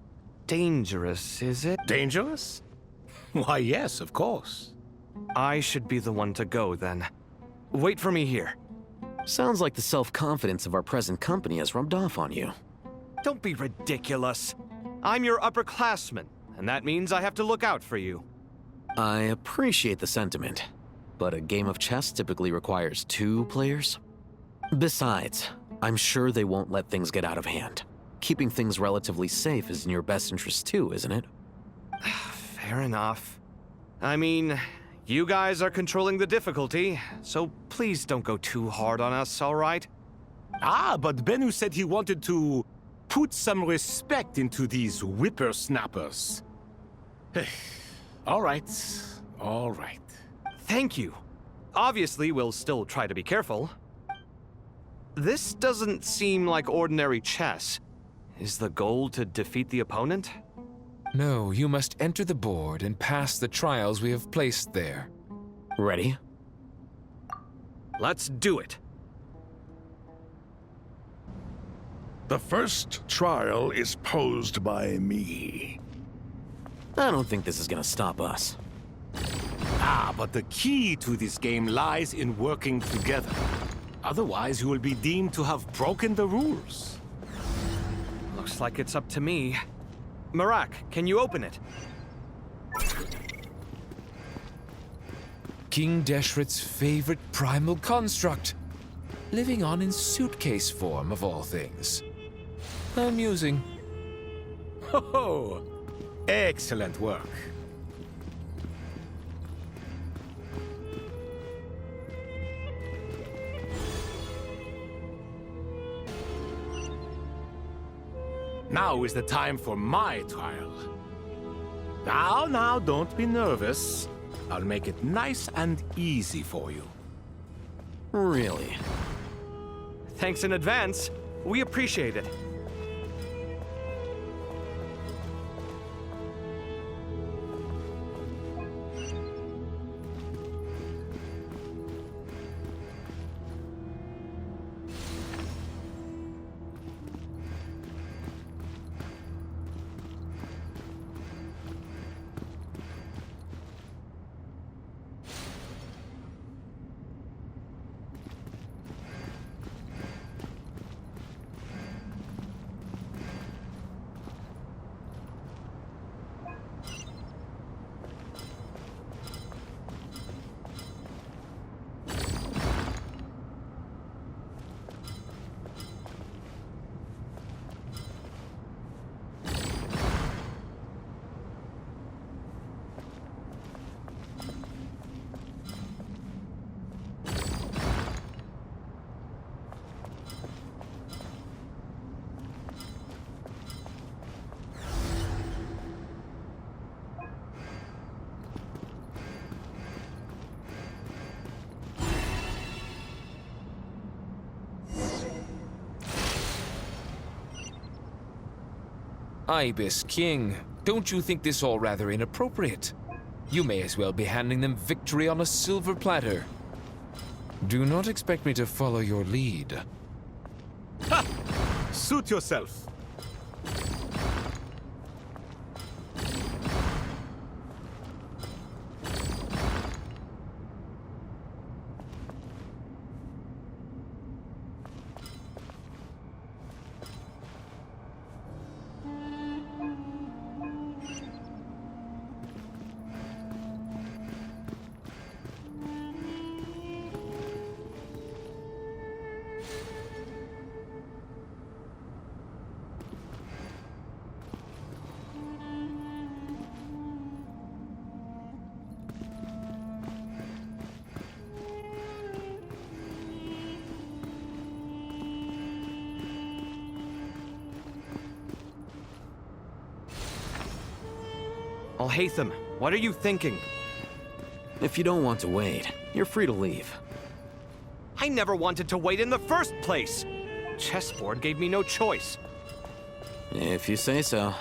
dangerous, is it? Dangerous? Why, yes, of course. I should be the one to go, then. Wait for me here. Sounds like the self-confidence of our present company has rubbed off on you. Don't be ridiculous. I'm your upperclassman, and that means I have to look out for you. I appreciate the sentiment, but a game of chess typically requires 2 players. Besides, I'm sure they won't let things get out of hand. Keeping things relatively safe is in your best interest too, isn't it? Fair enough. I mean, you guys are controlling the difficulty, so please don't go too hard on us, all right? Ah, but Bennu said he wanted to put some respect into these whippersnappers. All right. Thank you. Obviously, we'll still try to be careful. This doesn't seem like ordinary chess. Is the goal to defeat the opponent? No, you must enter the board and pass the trials we have placed there. Ready? Let's do it. The first trial is posed by me. I don't think this is gonna stop us. Ah, but the key to this game lies in working together. Otherwise, you will be deemed to have broken the rules. Looks like it's up to me. Marak, can you open it? King Deshret's favorite primal construct. Living on in suitcase form, of all things. Amusing. Ho-ho! Excellent work. Now is the time for my trial. Now, don't be nervous. I'll make it nice and easy for you. Really? Thanks in advance. We appreciate it. Ibis King, don't you think this all rather inappropriate? You may as well be handing them victory on a silver platter. Do not expect me to follow your lead. Ha! Suit yourself. Alhaitham, what are you thinking? If you don't want to wait, you're free to leave. I never wanted to wait in the first place! Chessboard gave me no choice. If you say so.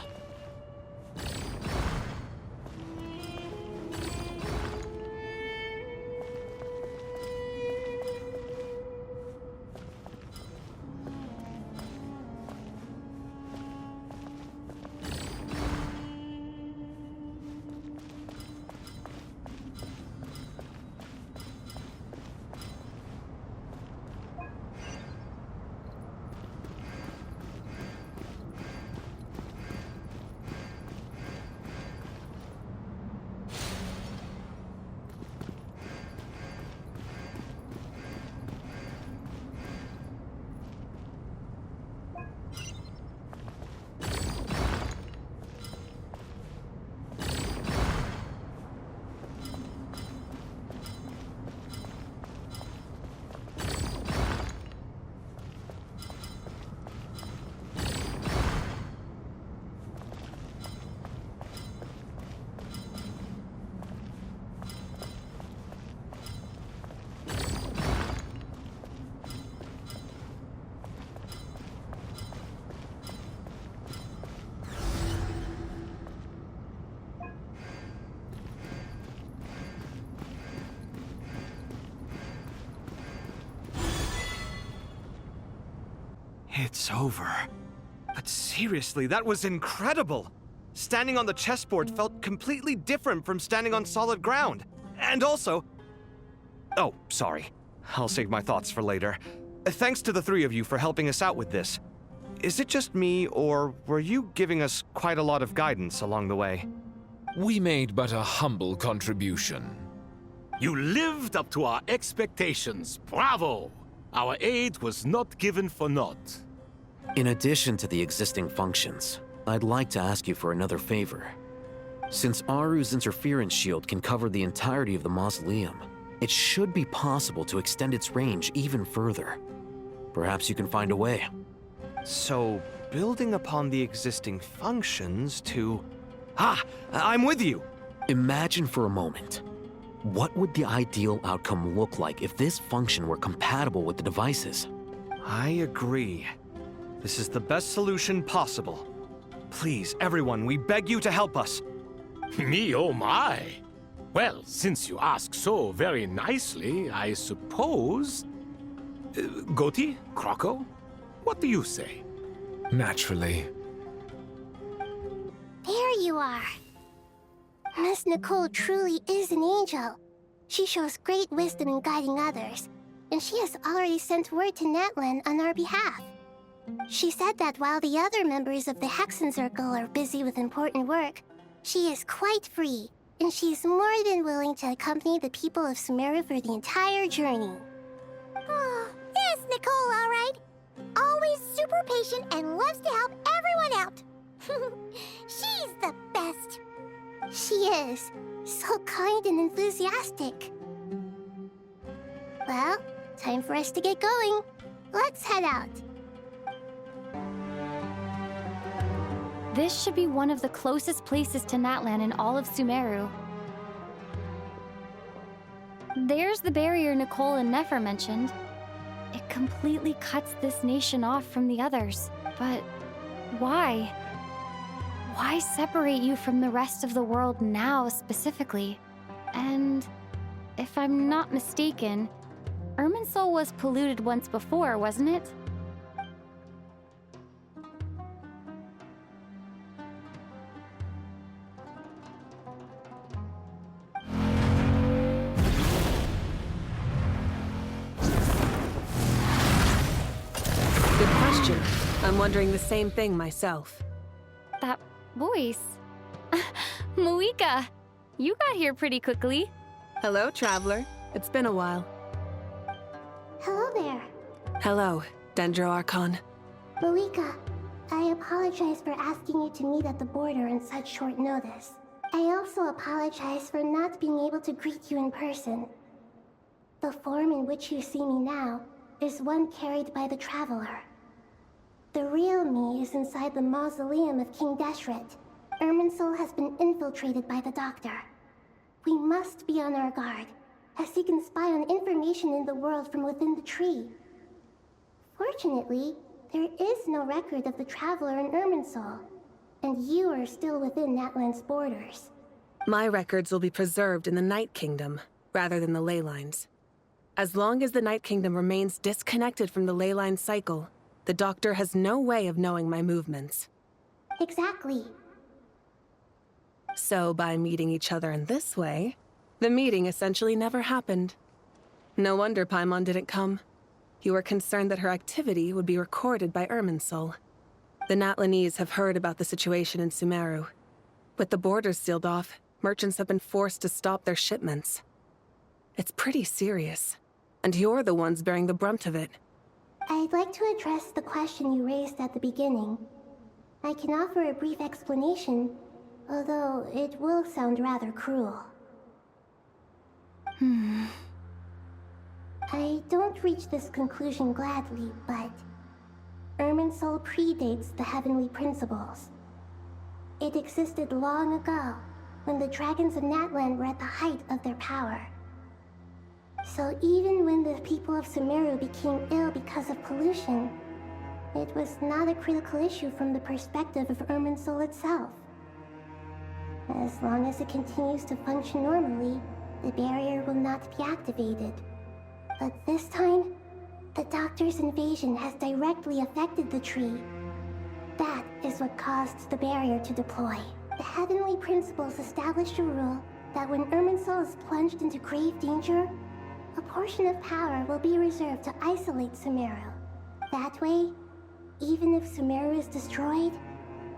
It's over. But seriously, that was incredible! Standing on the chessboard felt completely different from standing on solid ground. And also... Oh, sorry. I'll save my thoughts for later. Thanks to the three of you for helping us out with this. Is it just me, or were you giving us quite a lot of guidance along the way? We made but a humble contribution. You lived up to our expectations. Bravo! Our aid was not given for naught. In addition to the existing functions, I'd like to ask you for another favor. Since Aru's interference shield can cover the entirety of the mausoleum, it should be possible to extend its range even further. Perhaps you can find a way. So, building upon the existing functions to... Ah! I'm with you! Imagine for a moment. What would the ideal outcome look like if this function were compatible with the devices? I agree. This is the best solution possible. Please, everyone, we beg you to help us. Me, oh my! Well, since you ask so very nicely, I suppose... Goti? Croco? What do you say? Naturally. There you are. Miss Nicole truly is an angel. She shows great wisdom in guiding others, and she has already sent word to Natlan on our behalf. She said that while the other members of the Hexen Circle are busy with important work, she is quite free, and she is more than willing to accompany the people of Sumeru for the entire journey. Oh, yes, Nicole, all right. Always super patient and loves to help everyone out. She's the best. She is. So kind and enthusiastic. Well, time for us to get going. Let's head out. This should be one of the closest places to Natlan in all of Sumeru. There's the barrier Nicole and Nefer mentioned. It completely cuts this nation off from the others. But why? Why separate you from the rest of the world now, specifically? And if I'm not mistaken, Irminsul was polluted once before, wasn't it? Good question. I'm wondering the same thing myself. That voice. Moika, you got here pretty quickly. Hello, traveler. It's been a while. Hello there. Hello, Dendro Archon. Moika, I apologize for asking you to meet at the border on such short notice. I also apologize for not being able to greet you in person. The form in which you see me now is one carried by the traveler. The real me is inside the mausoleum of King Deshret. Irminsul has been infiltrated by the Doctor. We must be on our guard, as he can spy on information in the world from within the tree. Fortunately, there is no record of the traveler in Irminsul, and you are still within Natlan's borders. My records will be preserved in the Night Kingdom, rather than the ley lines. As long as the Night Kingdom remains disconnected from the ley line cycle, the Doctor has no way of knowing my movements. Exactly. So by meeting each other in this way, the meeting essentially never happened. No wonder Paimon didn't come. You were concerned that her activity would be recorded by Irminsul. The Natlanese have heard about the situation in Sumeru. With the borders sealed off, merchants have been forced to stop their shipments. It's pretty serious, and you're the ones bearing the brunt of it. I'd like to address the question you raised at the beginning. I can offer a brief explanation, although it will sound rather cruel. I don't reach this conclusion gladly, but Irminsul predates the heavenly principles. It existed long ago, when the dragons of Natlan were at the height of their power. So even when the people of Sumeru became ill because of pollution, it was not a critical issue from the perspective of Irminsul itself. As long as it continues to function normally, the barrier will not be activated. But this time, The Doctor's invasion has directly affected the tree. That is what caused the barrier to deploy. The Heavenly Principles established a rule that when Irminsul is plunged into grave danger, a portion of power will be reserved to isolate Sumeru. That way, even if Sumeru is destroyed,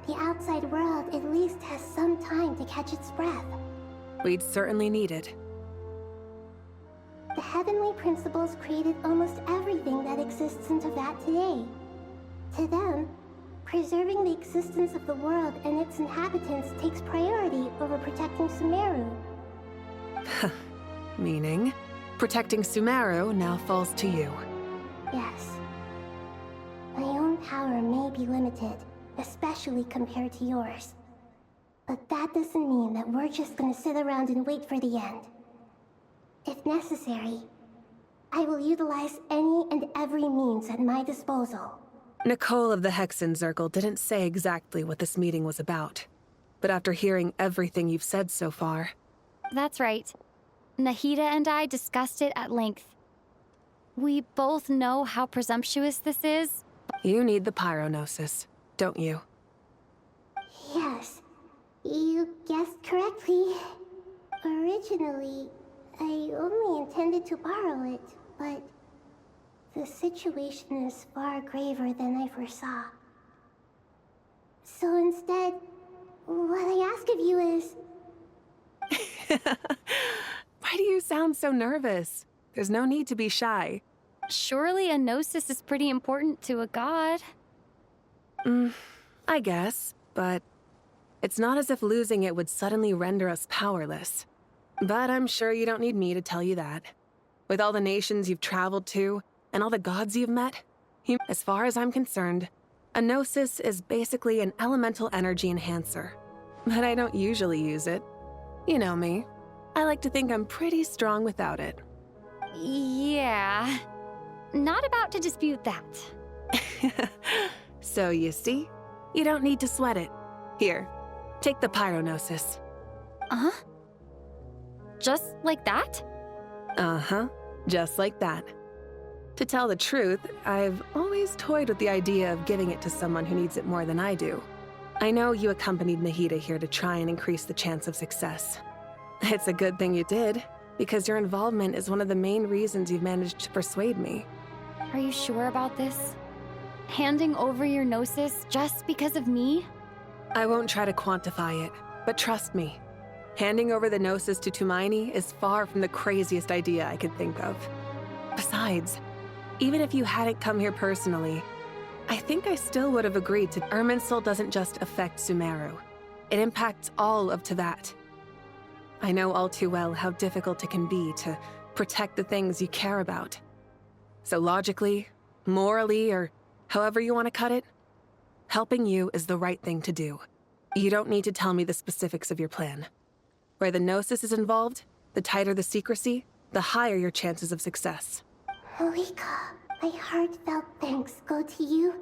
the outside world at least has some time to catch its breath. We'd certainly need it. The Heavenly Principles created almost everything that exists in Teyvat today. To them, preserving the existence of the world and its inhabitants takes priority over protecting Sumeru. Meaning, protecting Sumeru now falls to you. Yes. My own power may be limited, especially compared to yours. But that doesn't mean that we're just gonna sit around and wait for the end. If necessary, I will utilize any and every means at my disposal. Nicole of the Hexen Circle didn't say exactly what this meeting was about. But after hearing everything you've said so far... That's right. Nahida and I discussed it at length. We both know how presumptuous this is. You need the Pyronosis, don't you? Yes, you guessed correctly. Originally, I only intended to borrow it, but the situation is far graver than I foresaw. So instead, what I ask of you is... Why do you sound so nervous? There's no need to be shy. Surely a gnosis is pretty important to a god. I guess, but it's not as if losing it would suddenly render us powerless. But I'm sure you don't need me to tell you that. With all the nations you've traveled to, and all the gods you've met, as far as I'm concerned, a gnosis is basically an elemental energy enhancer. But I don't usually use it. You know me. I like to think I'm pretty strong without it. Yeah. Not about to dispute that. So you see, you don't need to sweat it. Here, take the Pyronosis. Uh-huh? Just like that? Uh-huh, just like that. To tell the truth, I've always toyed with the idea of giving it to someone who needs it more than I do. I know you accompanied Nahida here to try and increase the chance of success. It's a good thing you did, because your involvement is one of the main reasons you've managed to persuade me. Are you sure about this? Handing over your gnosis just because of me? I won't try to quantify it, but trust me. Handing over the gnosis to Tumaini is far from the craziest idea I could think of. Besides, even if you hadn't come here personally, I think I still would have agreed to. Irminsul doesn't just affect Sumeru. It impacts all of Teyvat. I know all too well how difficult it can be to protect the things you care about. So logically, morally, or however you want to cut it, helping you is the right thing to do. You don't need to tell me the specifics of your plan. Where the gnosis is involved, the tighter the secrecy, the higher your chances of success. Moika, my heartfelt thanks go to you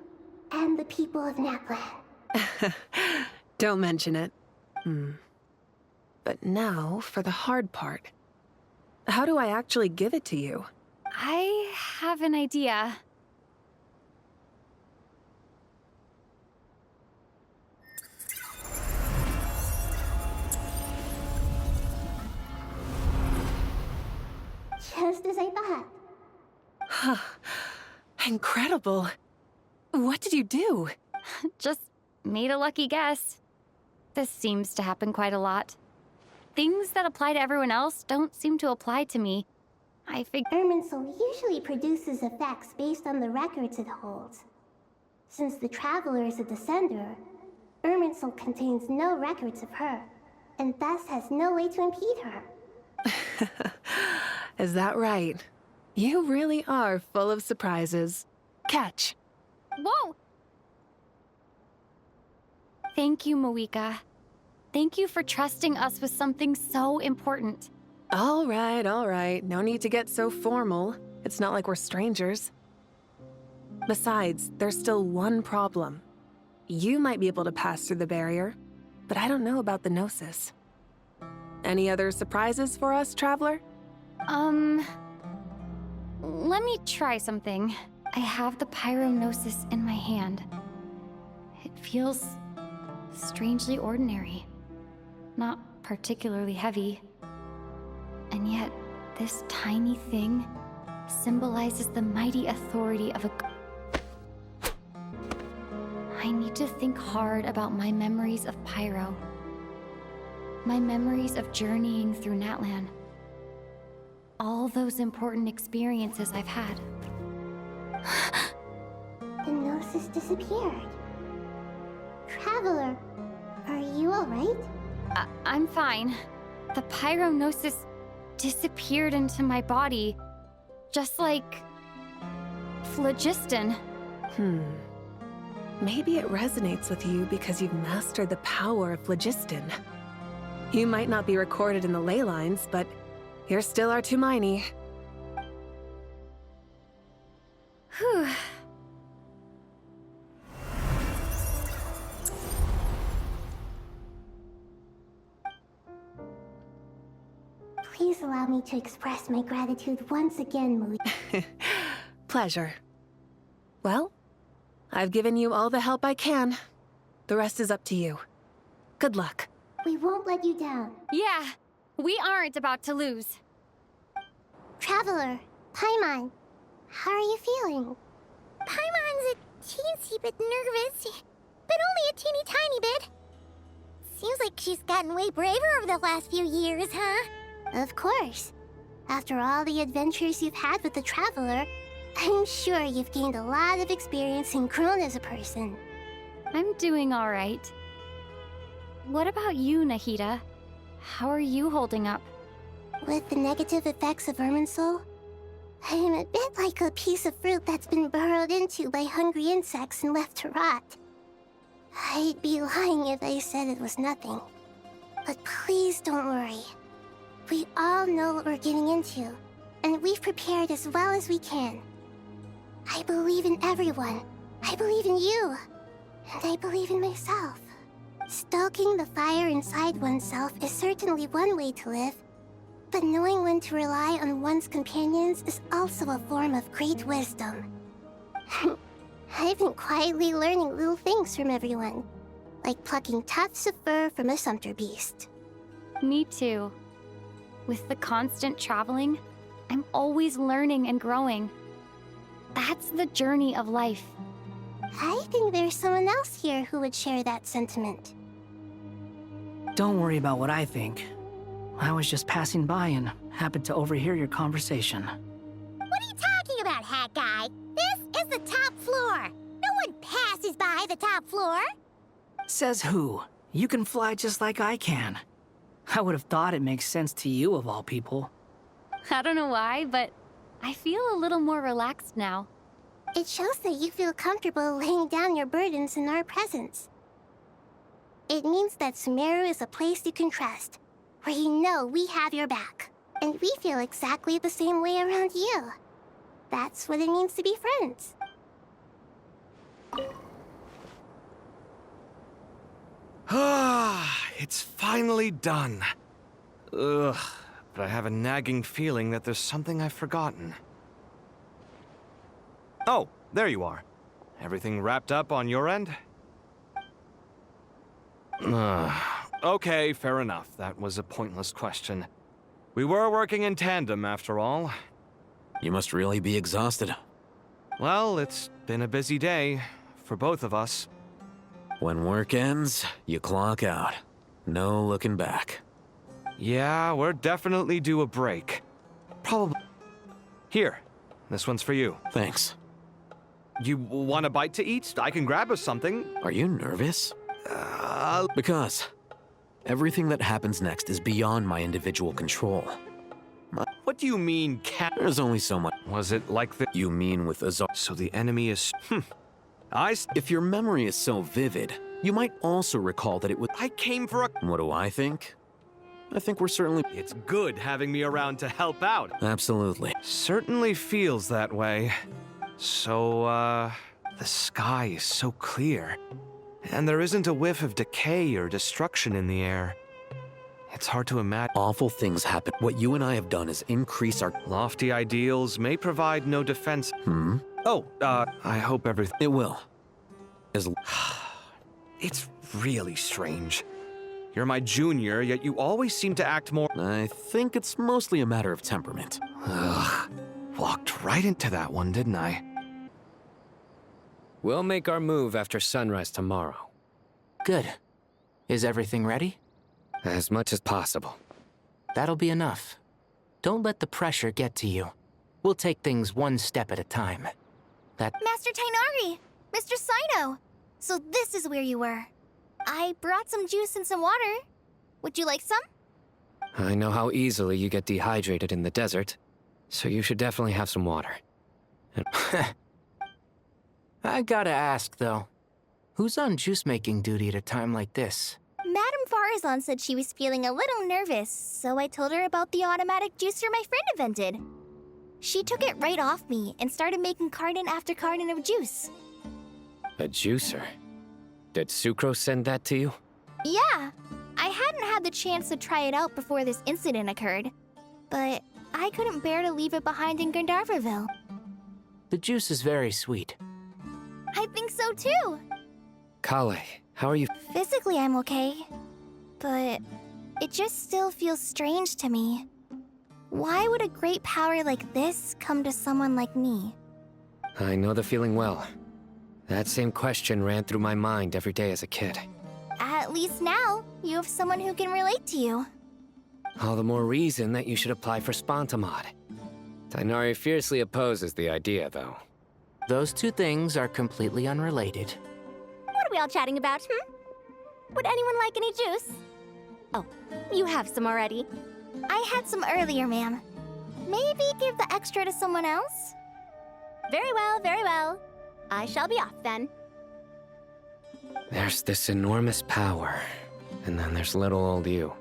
and the people of Naplan. Don't mention it. But now for the hard part. How do I actually give it to you? I have an idea. Just as I thought. Incredible. What did you do? Just made a lucky guess. This seems to happen quite a lot. Things that apply to everyone else don't seem to apply to me. I figure Irminsul usually produces effects based on the records it holds. Since the Traveler is a Descender, Irminsul contains no records of her, and thus has no way to impede her. Is that right? You really are full of surprises. Catch. Whoa! Thank you, Moika. Thank you for trusting us with something so important. All right. No need to get so formal. It's not like we're strangers. Besides, there's still one problem. You might be able to pass through the barrier, but I don't know about the gnosis. let me try something. I have the pyronosis in my hand. It feels strangely ordinary. Not particularly heavy. And yet, this tiny thing symbolizes the mighty authority of a... I need to think hard about my memories of Pyro. My memories of journeying through Natlan. All those important experiences I've had. The gnosis disappeared. Traveler, are you alright? I'm fine. The pyronosis disappeared into my body, just like phlogiston. Maybe it resonates with you because you've mastered the power of phlogiston. You might not be recorded in the ley lines, but you're still Artumini. Whew. Please allow me to express my gratitude once again, Mui. Pleasure. Well, I've given you all the help I can. The rest is up to you. Good luck. We won't let you down. Yeah, we aren't about to lose. Traveler, Paimon, how are you feeling? Paimon's a teensy bit nervous, but only a teeny tiny bit. Seems like she's gotten way braver over the last few years, huh? Of course. After all the adventures you've had with the Traveler, I'm sure you've gained a lot of experience and grown as a person. I'm doing all right. What about you, Nahida? How are you holding up? With the negative effects of Irminsul, I'm a bit like a piece of fruit that's been burrowed into by hungry insects and left to rot. I'd be lying if I said it was nothing. But please don't worry. We all know what we're getting into, and we've prepared as well as we can. I believe in everyone. I believe in you. And I believe in myself. Stoking the fire inside oneself is certainly one way to live, but knowing when to rely on one's companions is also a form of great wisdom. I've been quietly learning little things from everyone, like plucking tufts of fur from a sumpter beast. Me too. With the constant traveling, I'm always learning and growing. That's the journey of life. I think there's someone else here who would share that sentiment. Don't worry about what I think. I was just passing by and happened to overhear your conversation. What are you talking about, Hat Guy? This is the top floor. No one passes by the top floor. Says who? You can fly just like I can. I would have thought it makes sense to you of all people. I don't know why, but I feel a little more relaxed now. It shows that you feel comfortable laying down your burdens in our presence. It means that Sumeru is a place you can trust, where you know we have your back. And we feel exactly the same way around you. That's what it means to be friends. Ah, it's finally done. Ugh, but I have a nagging feeling that there's something I've forgotten. Oh, there you are. Everything wrapped up on your end? Okay, fair enough. That was a pointless question. We were working in tandem, after all. You must really be exhausted. Well, it's been a busy day for both of us. When work ends, you clock out. No looking back. Yeah, we're definitely due a break. Probably. Here, this one's for you. Thanks. You want a bite to eat? I can grab us something. Are you nervous? Because everything that happens next is beyond my individual control. What do you mean, cat? There's only so much. Was it like the... You mean with Azar? So the enemy is... If your memory is so vivid, you might also recall that it was... I came for a... What do I think? I think we're certainly... It's good having me around to help out. Absolutely. Certainly feels that way. So, the sky is so clear. And there isn't a whiff of decay or destruction in the air. It's hard to imagine. Awful things happen. What you and I have done is increase our Lofty ideals may provide no defense. Oh, I hope everything. It will. It's really strange. You're my junior, yet you always seem to act more. I think it's mostly a matter of temperament. Ugh. Walked right into that one, didn't I? We'll make our move after sunrise tomorrow. Good. Is everything ready? As much as possible. That'll be enough. Don't let the pressure get to you. We'll take things one step at a time. Master Tainari! Mr. Sino! So this is where you were. I brought some juice and some water. Would you like some? I know how easily you get dehydrated in the desert, so you should definitely have some water. I gotta ask, though. Who's on juice-making duty at a time like this? Madame Farazan said she was feeling a little nervous, so I told her about the automatic juicer my friend invented. She took it right off me and started making carton after carton of juice. A juicer? Did Sucrose send that to you? Yeah, I hadn't had the chance to try it out before this incident occurred, but I couldn't bear to leave it behind in Gandharvaville. The juice is very sweet. I think so too. Kale, how are you? Physically, I'm okay, but it just still feels strange to me. Why would a great power like this come to someone like me? I know the feeling well. That same question ran through my mind every day as a kid. At least now, you have someone who can relate to you. All the more reason that you should apply for Spontamod. Tainari fiercely opposes the idea, though. Those two things are completely unrelated. What are we all chatting about, Would anyone like any juice? Oh, you have some already. I had some earlier, ma'am. Maybe give the extra to someone else? Very well, very well. I shall be off then. There's this enormous power, and then there's little old you.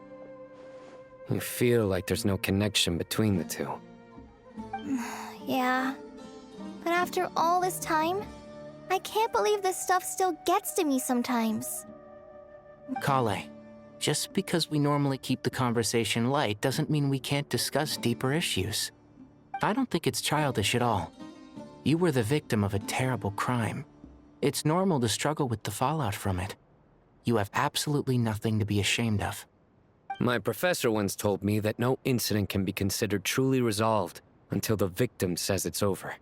You feel like there's no connection between the two. Yeah. But after all this time, I can't believe this stuff still gets to me sometimes. Kale, just because we normally keep the conversation light doesn't mean we can't discuss deeper issues. I don't think it's childish at all. You were the victim of a terrible crime. It's normal to struggle with the fallout from it. You have absolutely nothing to be ashamed of. My professor once told me that no incident can be considered truly resolved until the victim says it's over.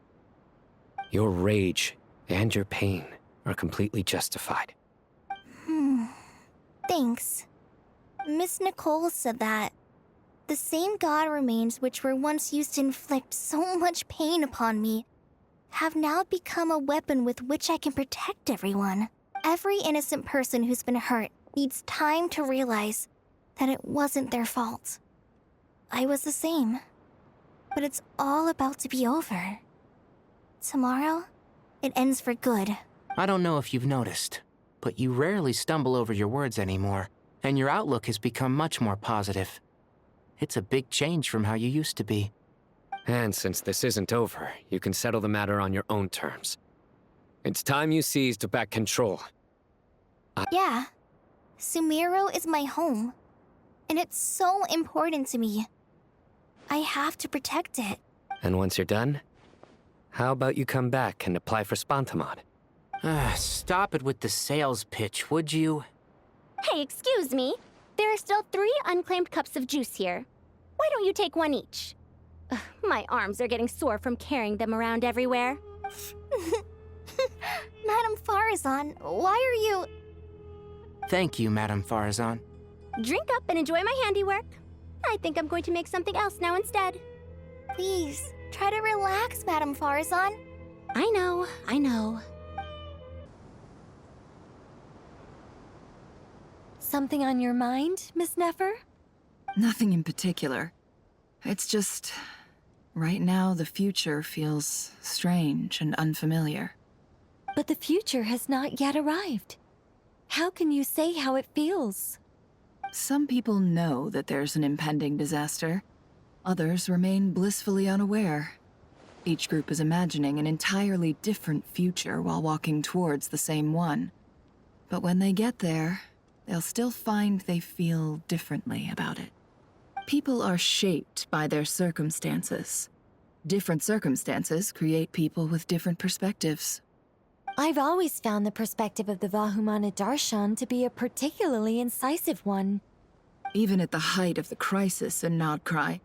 Your rage and your pain are completely justified. Thanks. Miss Nicole said that. The same god remains which were once used to inflict so much pain upon me have now become a weapon with which I can protect everyone. Every innocent person who's been hurt needs time to realize that it wasn't their fault. I was the same. But it's all about to be over. Tomorrow, it ends for good. I don't know if you've noticed, but you rarely stumble over your words anymore, and your outlook has become much more positive. It's a big change from how you used to be. And since this isn't over, you can settle the matter on your own terms. It's time you seized back control. Yeah. Sumeru is my home. And it's so important to me. I have to protect it. And once you're done, how about you come back and apply for Spontamod? Stop it with the sales pitch, would you? Hey, excuse me. There are still 3 unclaimed cups of juice here. Why don't you take one each? Ugh, my arms are getting sore from carrying them around everywhere. Madame Farazan, why are you... Thank you, Madame Farazan. Drink up and enjoy my handiwork. I think I'm going to make something else now instead. Please, try to relax, Madame Farazan. I know, I know. Something on your mind, Miss Nefer? Nothing in particular. It's just... right now, the future feels strange and unfamiliar. But the future has not yet arrived. How can you say how it feels? Some people know that there's an impending disaster. Others remain blissfully unaware. Each group is imagining an entirely different future while walking towards the same one. But when they get there, they'll still find they feel differently about it. People are shaped by their circumstances. Different circumstances create people with different perspectives. I've always found the perspective of the Vahumana Darshan to be a particularly incisive one. Even at the height of the crisis in Nodcry,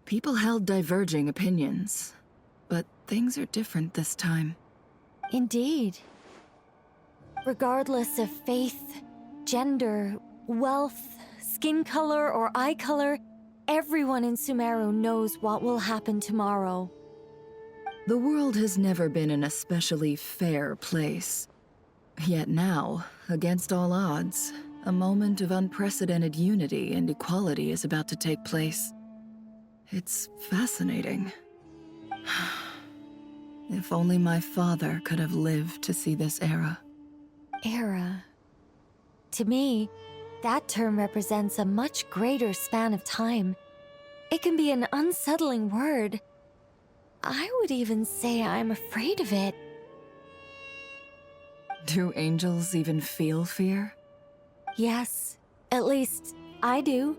people held diverging opinions. But things are different this time. Indeed. Regardless of faith, gender, wealth, skin color, or eye color, everyone in Sumeru knows what will happen tomorrow. The world has never been an especially fair place. Yet now, against all odds, a moment of unprecedented unity and equality is about to take place. It's fascinating. If only my father could have lived to see this era. Era. To me, that term represents a much greater span of time. It can be an unsettling word. I would even say I'm afraid of it. Do angels even feel fear? Yes, at least I do.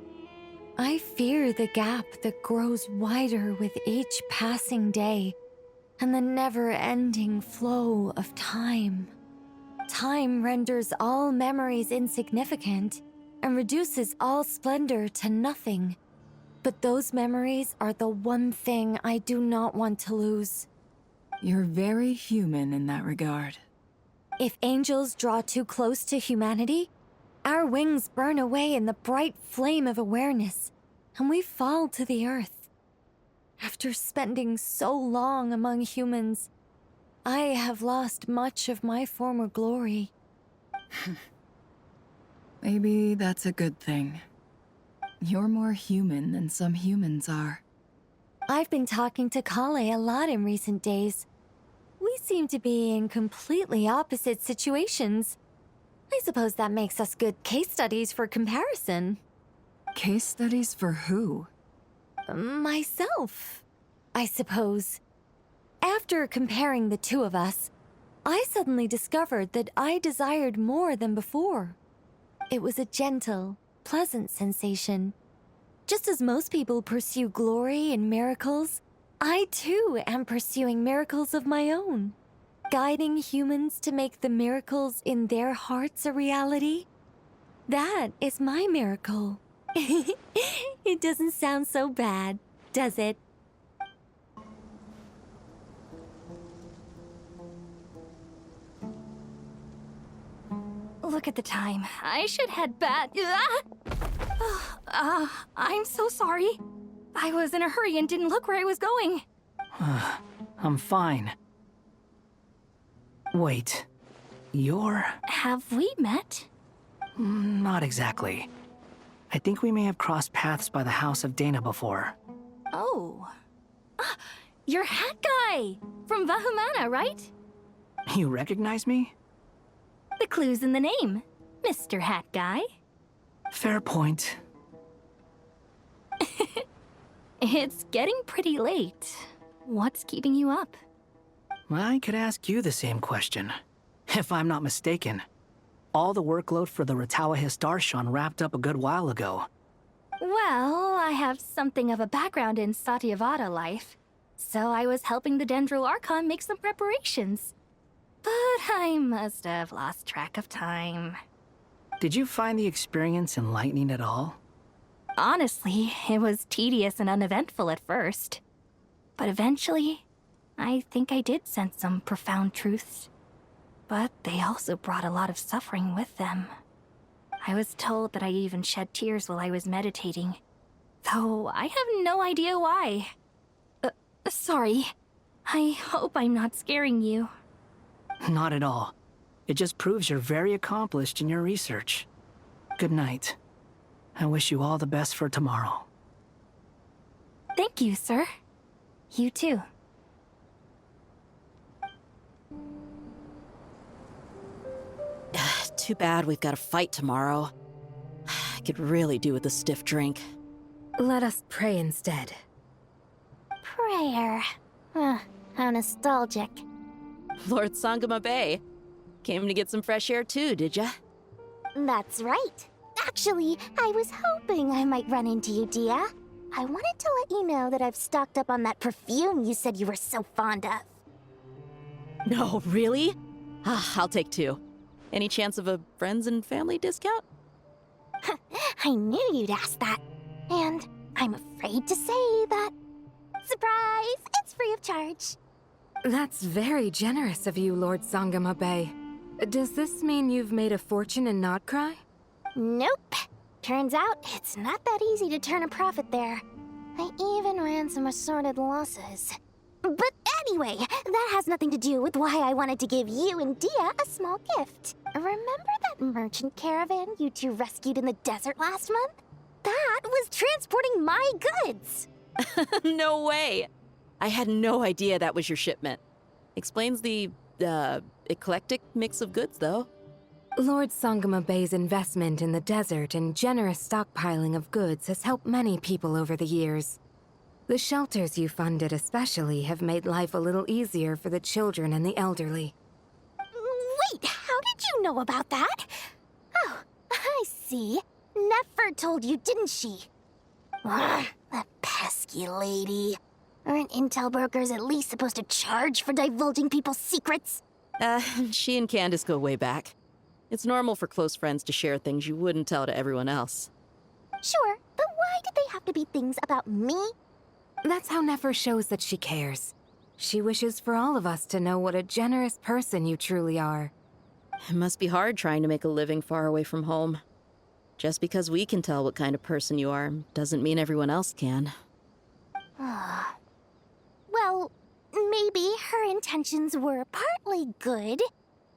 I fear the gap that grows wider with each passing day, and the never-ending flow of time. Time renders all memories insignificant, and reduces all splendor to nothing. But those memories are the one thing I do not want to lose. You're very human in that regard. If angels draw too close to humanity, our wings burn away in the bright flame of awareness, and we fall to the earth. After spending so long among humans, I have lost much of my former glory. Maybe that's a good thing. You're more human than some humans are. I've been talking to Kale a lot in recent days. We seem to be in completely opposite situations. I suppose that makes us good case studies for comparison. Case studies for who? Myself, I suppose. After comparing the two of us, I suddenly discovered that I desired more than before. It was a gentle, pleasant sensation. Just as most people pursue glory and miracles, I too am pursuing miracles of my own. Guiding humans to make the miracles in their hearts a reality. That is my miracle. It doesn't sound so bad, does it? Look at the time. I should head back. I'm so sorry. I was in a hurry and didn't look where I was going. I'm fine. Wait, you're... Have we met? Not exactly. I think we may have crossed paths by the house of Dana before. Oh. You're Hat Guy! From Vahumana, right? You recognize me? The clue's in the name. Mr. Hat Guy. Fair point. It's getting pretty late. What's keeping you up? I could ask you the same question. If I'm not mistaken, all the workload for the Ratawa Darshan wrapped up a good while ago. Well, I have something of a background in Satyavada life, so I was helping the Dendro Archon make some preparations. But I must have lost track of time. Did you find the experience enlightening at all? Honestly, it was tedious and uneventful at first. But eventually, I think I did sense some profound truths. But they also brought a lot of suffering with them. I was told that I even shed tears while I was meditating, though I have no idea why. Sorry. I hope I'm not scaring you. Not at all. It just proves you're very accomplished in your research. Good night. I wish you all the best for tomorrow. Thank you, sir. You too. Too bad we've got a fight tomorrow. I could really do with a stiff drink. Let us pray instead. Prayer. How nostalgic. Lord Sangama Bay. Came to get some fresh air too, did ya? That's right. Actually, I was hoping I might run into you, Dia. I wanted to let you know that I've stocked up on that perfume you said you were so fond of. No, really? I'll take 2. Any chance of a friends and family discount? I knew you'd ask that. And I'm afraid to say that... Surprise! It's free of charge. That's very generous of you, Lord Sangama Bay. Does this mean you've made a fortune in Nodcry? Nope. Turns out it's not that easy to turn a profit there. I even ran some assorted losses. But anyway, that has nothing to do with why I wanted to give you and Dia a small gift. Remember that merchant caravan you two rescued in the desert last month? That was transporting my goods! No way! I had no idea that was your shipment. Explains the, eclectic mix of goods, though. Lord Sangama Bay's investment in the desert and generous stockpiling of goods has helped many people over the years. The shelters you funded especially have made life a little easier for the children and the elderly. Wait, how did you know about that? Oh, I see. Nefer told you, didn't she? Ugh, that pesky lady. Aren't intel brokers at least supposed to charge for divulging people's secrets? She and Candace go way back. It's normal for close friends to share things you wouldn't tell to everyone else. Sure, but why did they have to be things about me? That's how Nefer shows that she cares. She wishes for all of us to know what a generous person you truly are. It must be hard trying to make a living far away from home. Just because we can tell what kind of person you are doesn't mean everyone else can. Well, maybe her intentions were partly good,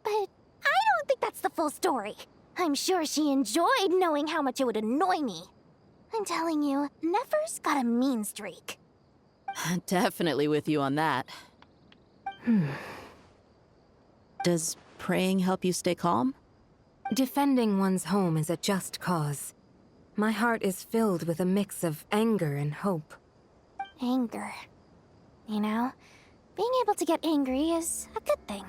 but I don't think that's the full story. I'm sure she enjoyed knowing how much it would annoy me. I'm telling you, Nefer's got a mean streak. Definitely with you on that. Does praying help you stay calm? Defending one's home is a just cause. My heart is filled with a mix of anger and hope. Anger. You know, being able to get angry is a good thing.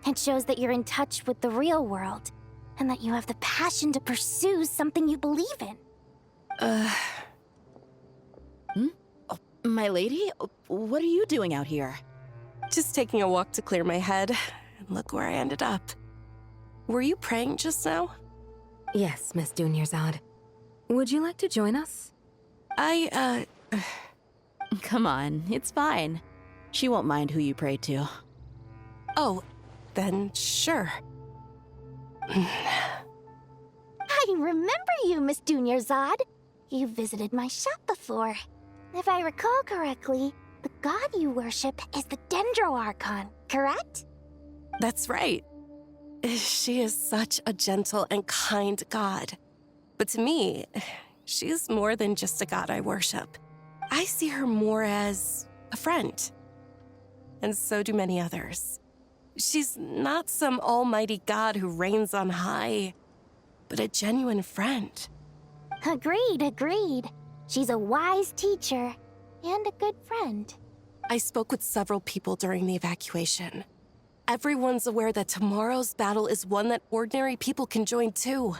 It shows that you're in touch with the real world, and that you have the passion to pursue something you believe in. My lady? What are you doing out here? Just taking a walk to clear my head, and look where I ended up. Were you praying just now? Yes, Miss Dunyarzad. Would you like to join us? Come on, it's fine. She won't mind who you pray to. Oh, then sure. I remember you, Miss Dunyarzad. You visited my shop before. If I recall correctly, the god you worship is the Dendro Archon, correct? That's right. She is such a gentle and kind god. But to me, she is more than just a god I worship. I see her more as a friend. And so do many others. She's not some almighty god who reigns on high, but a genuine friend. Agreed. She's a wise teacher and a good friend. I spoke with several people during the evacuation. Everyone's aware that tomorrow's battle is one that ordinary people can join too.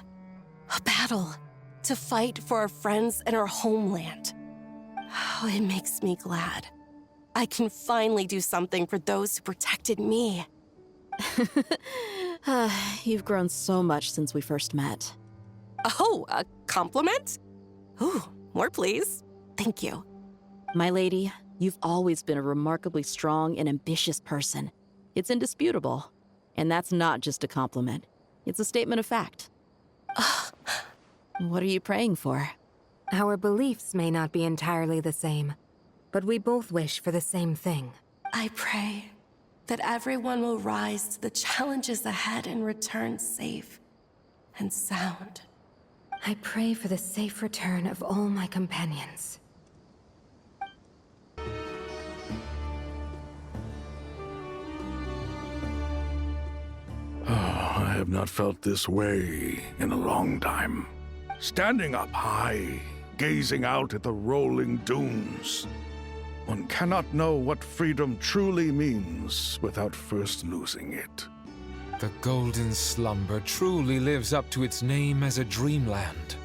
A battle to fight for our friends and our homeland. Oh, it makes me glad. I can finally do something for those who protected me. You've grown so much since we first met. Oh, a compliment? Ooh, more please. Thank you. My lady, you've always been a remarkably strong and ambitious person. It's indisputable. And that's not just a compliment. It's a statement of fact. What are you praying for? Our beliefs may not be entirely the same, but we both wish for the same thing. I pray that everyone will rise to the challenges ahead and return safe and sound. I pray for the safe return of all my companions. I have not felt this way in a long time. Standing up high, gazing out at the rolling dunes. One cannot know what freedom truly means without first losing it. The golden slumber truly lives up to its name as a dreamland.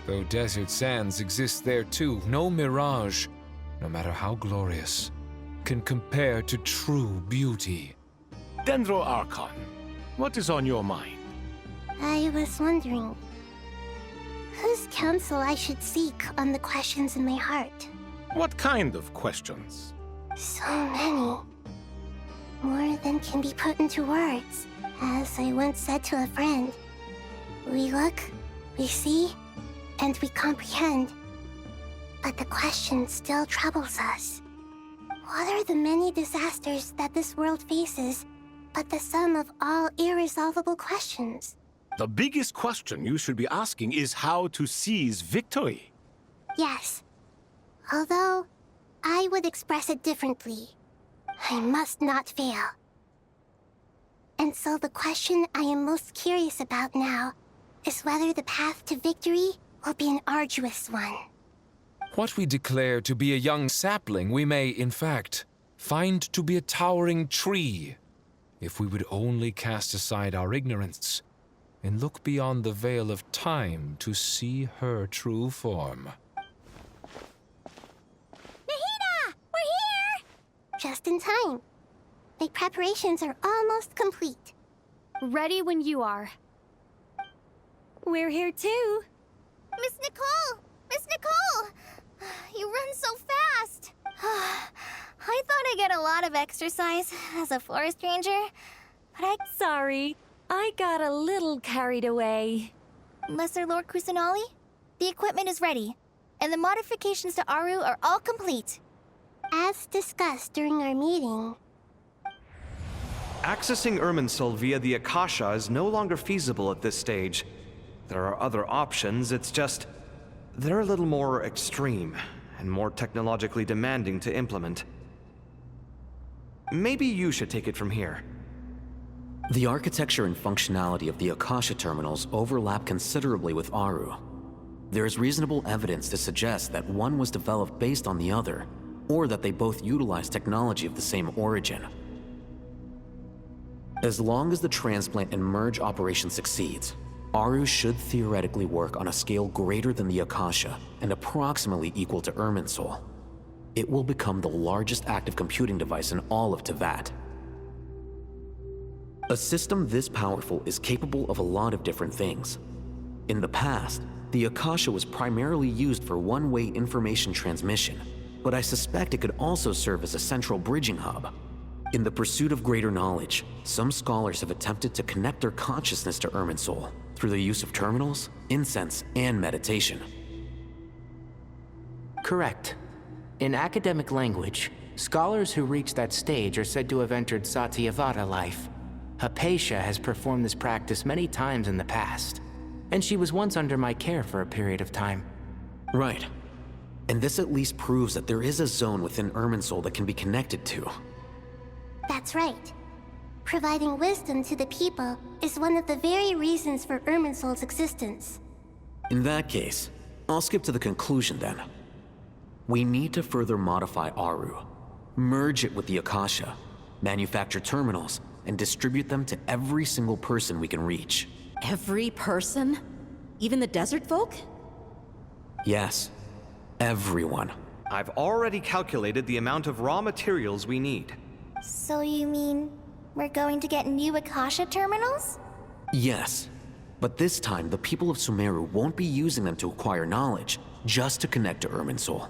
Though desert sands exist there too, no mirage, no matter how glorious, can compare to true beauty. Dendro Archon, what is on your mind? I was wondering whose counsel I should seek on the questions in my heart. What kind of questions? So many. More than can be put into words. As I once said to a friend, we look, we see, and we comprehend. But the question still troubles us. What are the many disasters that this world faces, but the sum of all irresolvable questions? The biggest question you should be asking is how to seize victory. Yes. Although, I would express it differently. I must not fail. And so the question I am most curious about now is whether the path to victory will be an arduous one. What we declare to be a young sapling, we may, in fact, find to be a towering tree, if we would only cast aside our ignorance and look beyond the veil of time to see her true form. Nahida! We're here! Just in time. The preparations are almost complete. Ready when you are. We're here too. Miss Nicole! Miss Nicole! You run so fast! I thought I'd get a lot of exercise as a forest ranger, but Sorry, I got a little carried away. Lesser Lord Kusanali, the equipment is ready, and the modifications to Aru are all complete. As discussed during our meeting, Accessing Irminsul via the Akasha is no longer feasible at this stage. There are other options, it's just they're a little more extreme and more technologically demanding to implement. Maybe you should take it from here. The architecture and functionality of the Akasha terminals overlap considerably with Aru. There is reasonable evidence to suggest that one was developed based on the other, or that they both utilize technology of the same origin. As long as the transplant and merge operation succeeds, Aru should theoretically work on a scale greater than the Akasha and approximately equal to Irminsul. It will become the largest active computing device in all of Teyvat. A system this powerful is capable of a lot of different things. In the past, the Akasha was primarily used for one-way information transmission, but I suspect it could also serve as a central bridging hub. In the pursuit of greater knowledge, some scholars have attempted to connect their consciousness to Irminsul through the use of terminals, incense, and meditation. Correct. In academic language, scholars who reach that stage are said to have entered Satyavada life. Hypatia has performed this practice many times in the past, and she was once under my care for a period of time. Right. And this at least proves that there is a zone within Irminsul that can be connected to. that's right. Providing wisdom to the people is one of the very reasons for Irminsul's existence. In that case, I'll skip to the conclusion then. We need to further modify Aru, merge it with the Akasha, manufacture terminals, and distribute them to every single person we can reach. Every person? Even the desert folk? Yes, everyone. I've already calculated the amount of raw materials we need. So you mean we're going to get new Akasha terminals? Yes, but this time the people of Sumeru won't be using them to acquire knowledge, just to connect to Irminsul.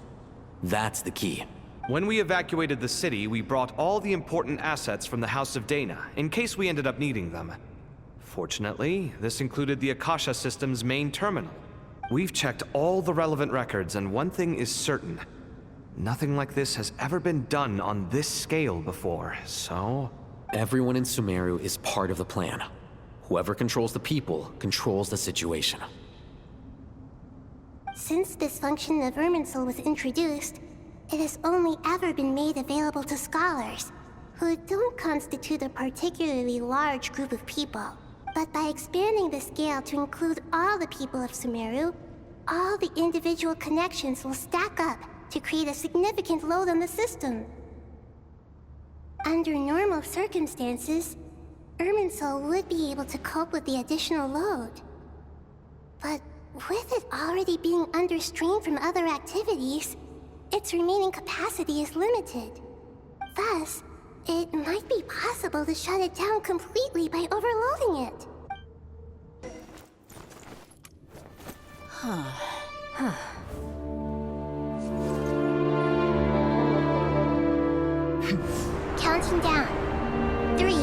That's the key. When we evacuated the city, we brought all the important assets from the House of Dana, in case we ended up needing them. Fortunately, this included the Akasha system's main terminal. We've checked all the relevant records, and one thing is certain. Nothing like this has ever been done on this scale before, so... Everyone in Sumeru is part of the plan. Whoever controls the people controls the situation. Since this function of Irminsul was introduced, it has only ever been made available to scholars, who don't constitute a particularly large group of people. But by expanding the scale to include all the people of Sumeru, all the individual connections will stack up to create a significant load on the system. Under normal circumstances, Irminsul would be able to cope with the additional load. But With it already being under strain from other activities, its remaining capacity is limited. Thus, it might be possible to shut it down completely by overloading it. Counting down. 3, 2,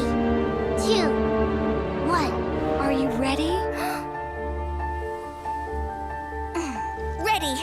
1. Are you ready? Ready!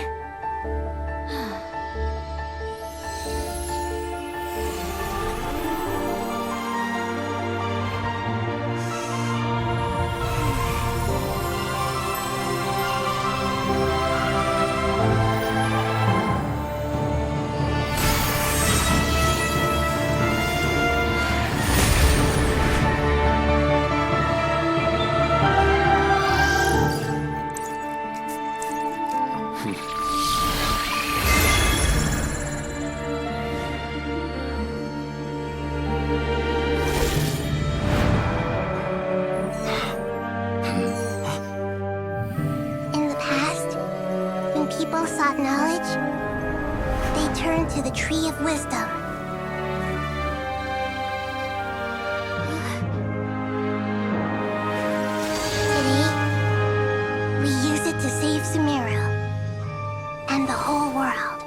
Sought knowledge, they turned to the Tree of Wisdom. Today, we use it to save Sumeru and the whole world.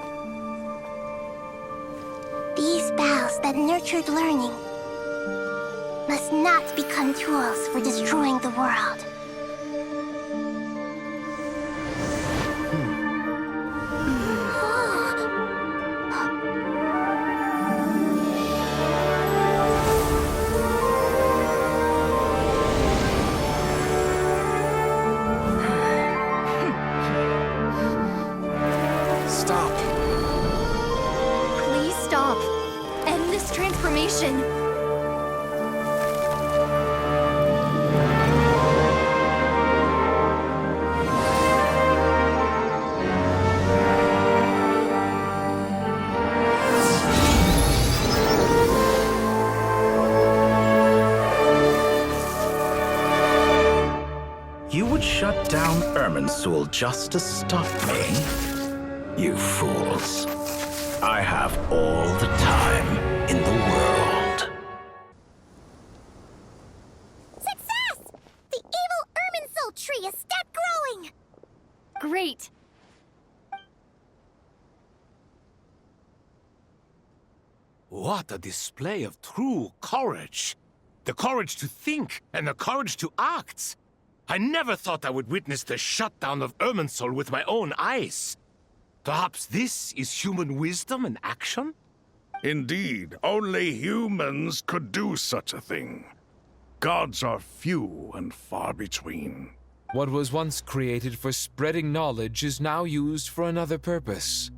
These boughs that nurtured learning must not become tools for destroying the world. Shut down Irminsul just to stop me? You fools. I have all the time in the world. Success! The evil Irminsul tree has stopped growing! Great! What a display of true courage! The courage to think and the courage to act! I never thought I would witness the shutdown of Irminsul with my own eyes. Perhaps this is human wisdom in action? Indeed, only humans could do such a thing. Gods are few and far between. What was once created for spreading knowledge is now used for another purpose.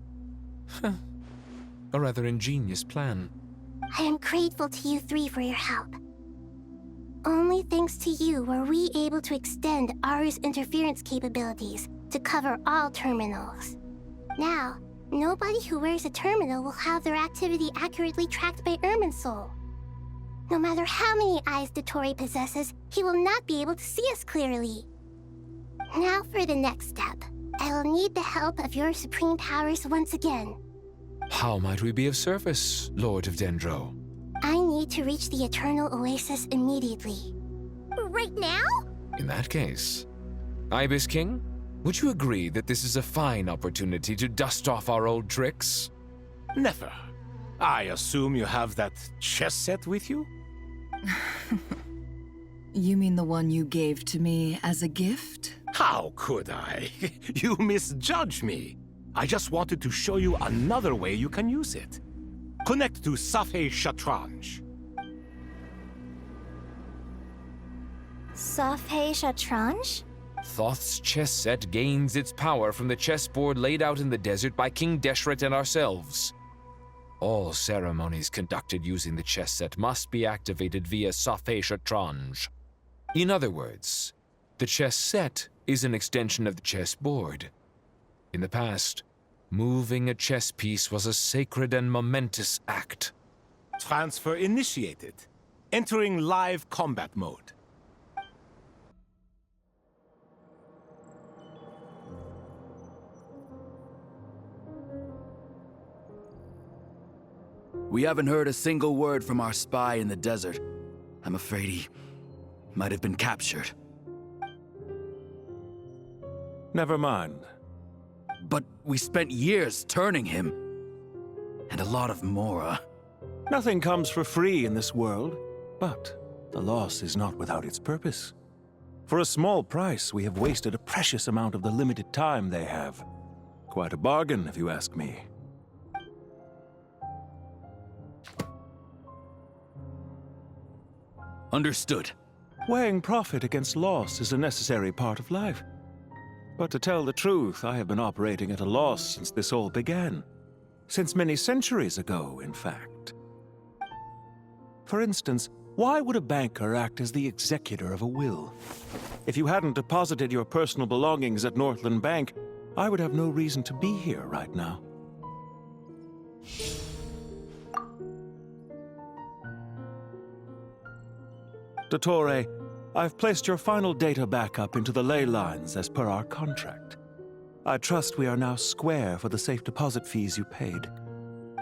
A rather ingenious plan. I am grateful to you three for your help. Only thanks to you were we able to extend Aru's interference capabilities to cover all terminals. Now, nobody who wears a terminal will have their activity accurately tracked by Irminsul. No matter how many eyes Dottore possesses, he will not be able to see us clearly. Now for the next step. I will need the help of your supreme powers once again. How might we be of service, Lord of Dendro? I need to reach the Eternal Oasis immediately. Right now? In that case, Ibis King, would you agree that this is a fine opportunity to dust off our old tricks? Never. I assume you have that chess set with you? You mean the one you gave to me as a gift? How could I? You misjudge me. I just wanted to show you another way you can use it. Connect to Safei Shatranj. Safei Shatranj? Thoth's chess set gains its power from the chessboard laid out in the desert by King Deshret and ourselves. All ceremonies conducted using the chess set must be activated via Safei Shatranj. In other words, the chess set is an extension of the chessboard. In the past, moving a chess piece was a sacred and momentous act. Transfer initiated. Entering live combat mode. We haven't heard a single word from our spy in the desert. I'm afraid he might have been captured. Never mind. But we spent years turning him. And a lot of Mora. Nothing comes for free in this world, but the loss is not without its purpose. For a small price, we have wasted a precious amount of the limited time they have. Quite a bargain, if you ask me. Understood. Weighing profit against loss is a necessary part of life. But to tell the truth, I have been operating at a loss since this all began. Since many centuries ago, in fact. For instance, why would a banker act as the executor of a will? If you hadn't deposited your personal belongings at Northland Bank, I would have no reason to be here right now. Dottore, I've placed your final data backup into the ley lines as per our contract. I trust we are now square for the safe deposit fees you paid.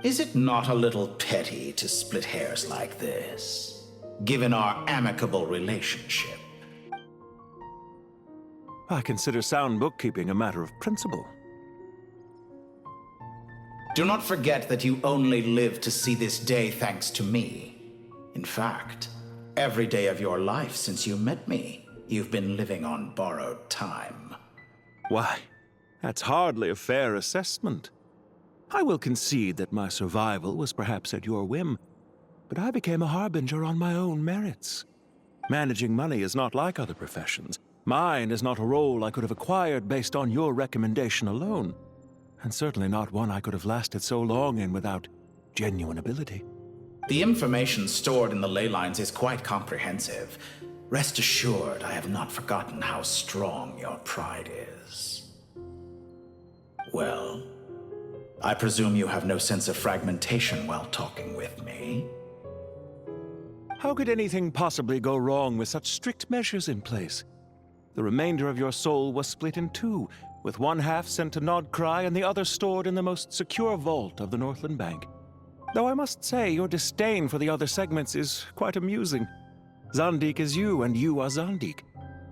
Is it not a little petty to split hairs like this, given our amicable relationship? I consider sound bookkeeping a matter of principle. Do not forget that you only live to see this day thanks to me. In fact, every day of your life since you met me, you've been living on borrowed time. Why, that's hardly a fair assessment. I will concede that my survival was perhaps at your whim, but I became a harbinger on my own merits. Managing money is not like other professions. Mine is not a role I could have acquired based on your recommendation alone, and certainly not one I could have lasted so long in without genuine ability. The information stored in the ley lines is quite comprehensive. Rest assured, I have not forgotten how strong your pride is. Well, I presume you have no sense of fragmentation while talking with me. How could anything possibly go wrong with such strict measures in place? The remainder of your soul was split in two, with one half sent to Nodcry and the other stored in the most secure vault of the Northland Bank. Though I must say, your disdain for the other segments is quite amusing. Zandik is you, and you are Zandik.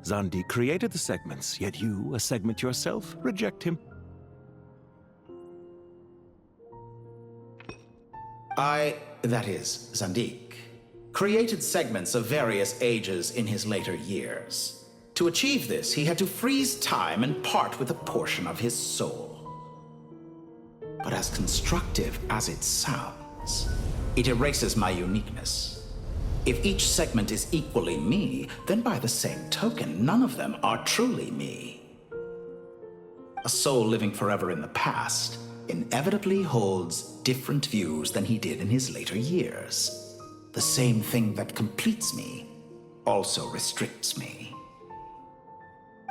Zandik created the segments, yet you, a segment yourself, reject him. That is, Zandik, created segments of various ages in his later years. To achieve this, he had to freeze time and part with a portion of his soul. But as constructive as it sounds, it erases my uniqueness. If each segment is equally me, then by the same token, none of them are truly me. A soul living forever in the past inevitably holds different views than he did in his later years. The same thing that completes me also restricts me.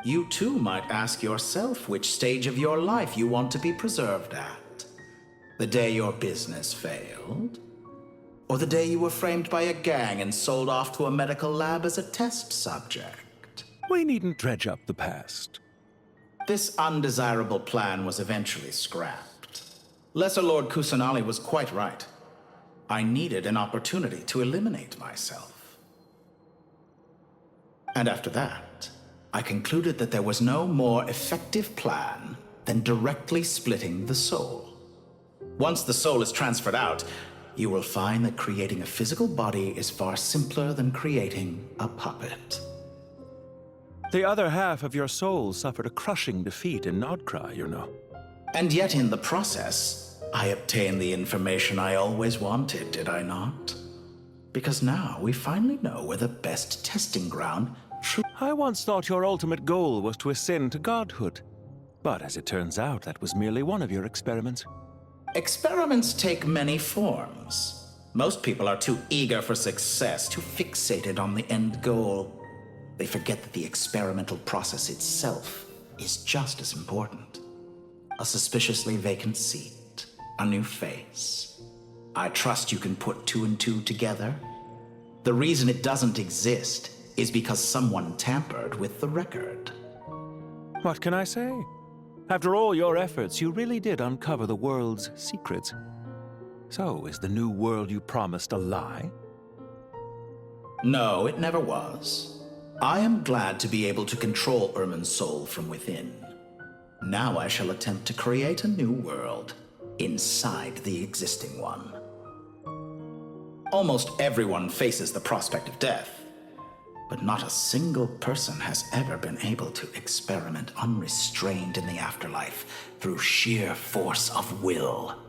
You too might ask yourself which stage of your life you want to be preserved at. The day your business failed? Or the day you were framed by a gang and sold off to a medical lab as a test subject? We needn't dredge up the past. This undesirable plan was eventually scrapped. Lesser Lord Kusanali was quite right. I needed an opportunity to eliminate myself. And after that, I concluded that there was no more effective plan than directly splitting the soul. Once the soul is transferred out, you will find that creating a physical body is far simpler than creating a puppet. The other half of your soul suffered a crushing defeat in Nodcry, you know. And yet in the process, I obtained the information I always wanted, did I not? Because now we finally know where the best testing ground I once thought your ultimate goal was to ascend to godhood. But as it turns out, that was merely one of your experiments. Experiments take many forms. Most people are too eager for success, too fixated on the end goal. They forget that the experimental process itself is just as important. A suspiciously vacant seat, a new face. I trust you can put two and two together. The reason it doesn't exist is because someone tampered with the record. What can I say? After all your efforts, you really did uncover the world's secrets. So, is the new world you promised a lie? No, it never was. I am glad to be able to control Irminsul from within. Now I shall attempt to create a new world inside the existing one. Almost everyone faces the prospect of death, but not a single person has ever been able to experiment unrestrained in the afterlife through sheer force of will.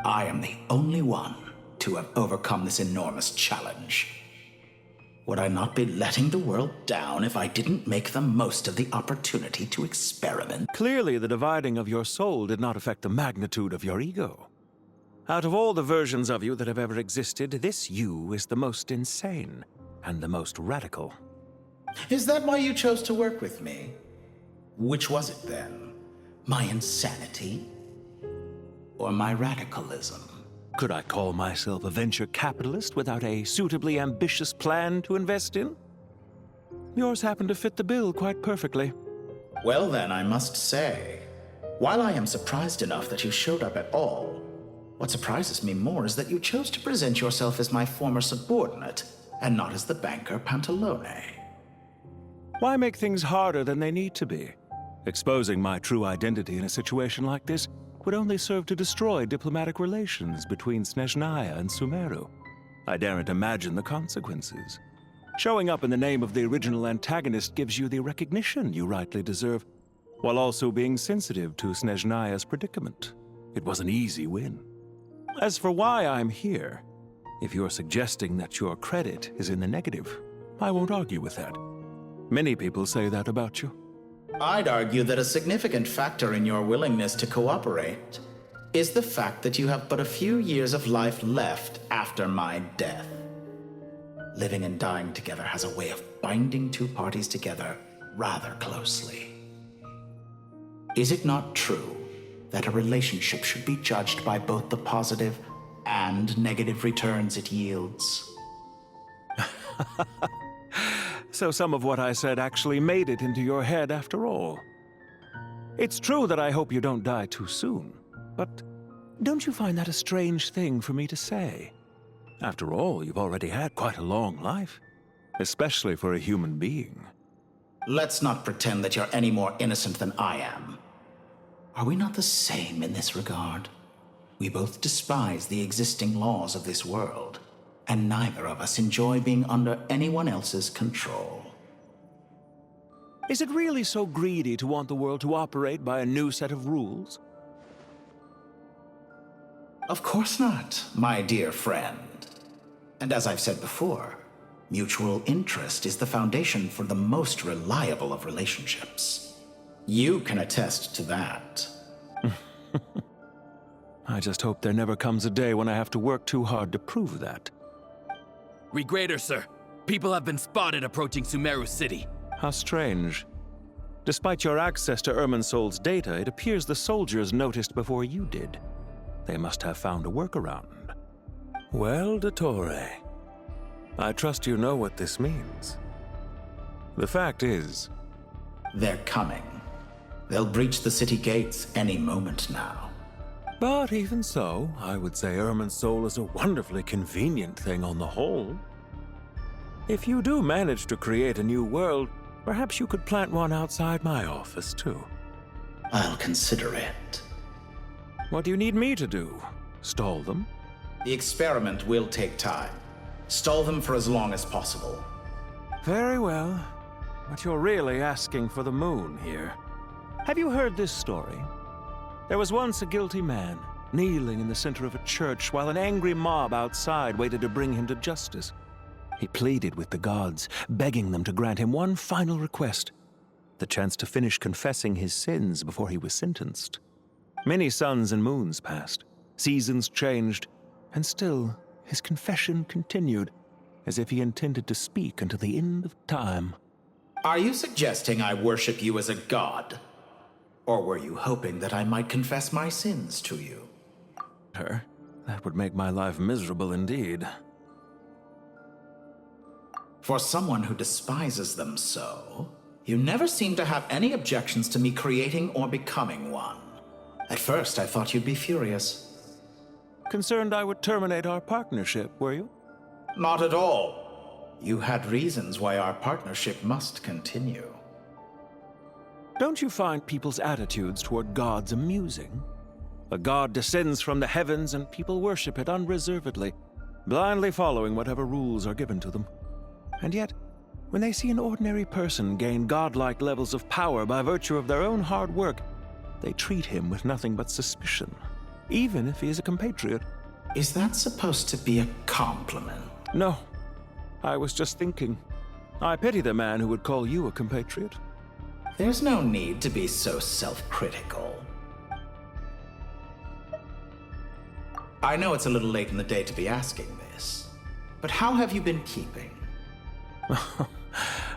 I am the only one to have overcome this enormous challenge. Would I not be letting the world down if I didn't make the most of the opportunity to experiment? Clearly, the dividing of your soul did not affect the magnitude of your ego. Out of all the versions of you that have ever existed, this you is the most insane and the most radical. Is that why you chose to work with me? Which was it then? My insanity? Or my radicalism? Could I call myself a venture capitalist without a suitably ambitious plan to invest in? Yours happened to fit the bill quite perfectly. Well then, I must say, while I am surprised enough that you showed up at all, what surprises me more is that you chose to present yourself as my former subordinate, and not as the banker Pantalone. Why make things harder than they need to be? Exposing my true identity in a situation like this would only serve to destroy diplomatic relations between Snezhnaya and Sumeru. I daren't imagine the consequences. Showing up in the name of the original antagonist gives you the recognition you rightly deserve, while also being sensitive to Snezhnaya's predicament. It was an easy win. As for why I'm here, if you're suggesting that your credit is in the negative, I won't argue with that. Many people say that about you. I'd argue that a significant factor in your willingness to cooperate is the fact that you have but a few years of life left after my death. Living and dying together has a way of binding two parties together rather closely. Is it not true that a relationship should be judged by both the positive and negative returns it yields? So some of what I said actually made it into your head after all. It's true that I hope you don't die too soon, but don't you find that a strange thing for me to say? After all, you've already had quite a long life, especially for a human being. Let's not pretend that you're any more innocent than I am. Are we not the same in this regard? We both despise the existing laws of this world, and neither of us enjoy being under anyone else's control. Is it really so greedy to want the world to operate by a new set of rules? Of course not, my dear friend. And as I've said before, mutual interest is the foundation for the most reliable of relationships. You can attest to that. I just hope there never comes a day when I have to work too hard to prove that. Regrader, sir. People have been spotted approaching Sumeru City. How strange. Despite your access to Irminsul's data, it appears the soldiers noticed before you did. They must have found a workaround. Well, Dottore, I trust you know what this means. The fact is... They're coming. They'll breach the city gates any moment now. But even so, I would say Irminsul is a wonderfully convenient thing on the whole. If you do manage to create a new world, perhaps you could plant one outside my office, too. I'll consider it. What do you need me to do? Stall them? The experiment will take time. Stall them for as long as possible. Very well. But you're really asking for the moon here. Have you heard this story? There was once a guilty man, kneeling in the center of a church while an angry mob outside waited to bring him to justice. He pleaded with the gods, begging them to grant him one final request, the chance to finish confessing his sins before he was sentenced. Many suns and moons passed, seasons changed, and still his confession continued, as if he intended to speak until the end of time. Are you suggesting I worship you as a god? Or were you hoping that I might confess my sins to you? That would make my life miserable indeed. For someone who despises them so, you never seem to have any objections to me creating or becoming one. At first, I thought you'd be furious. Concerned I would terminate our partnership, were you? Not at all. You had reasons why our partnership must continue. Don't you find people's attitudes toward gods amusing? A god descends from the heavens and people worship it unreservedly, blindly following whatever rules are given to them. And yet, when they see an ordinary person gain godlike levels of power by virtue of their own hard work, they treat him with nothing but suspicion, even if he is a compatriot. Is that supposed to be a compliment? No. I was just thinking. I pity the man who would call you a compatriot. There's no need to be so self-critical. I know it's a little late in the day to be asking this, but how have you been keeping?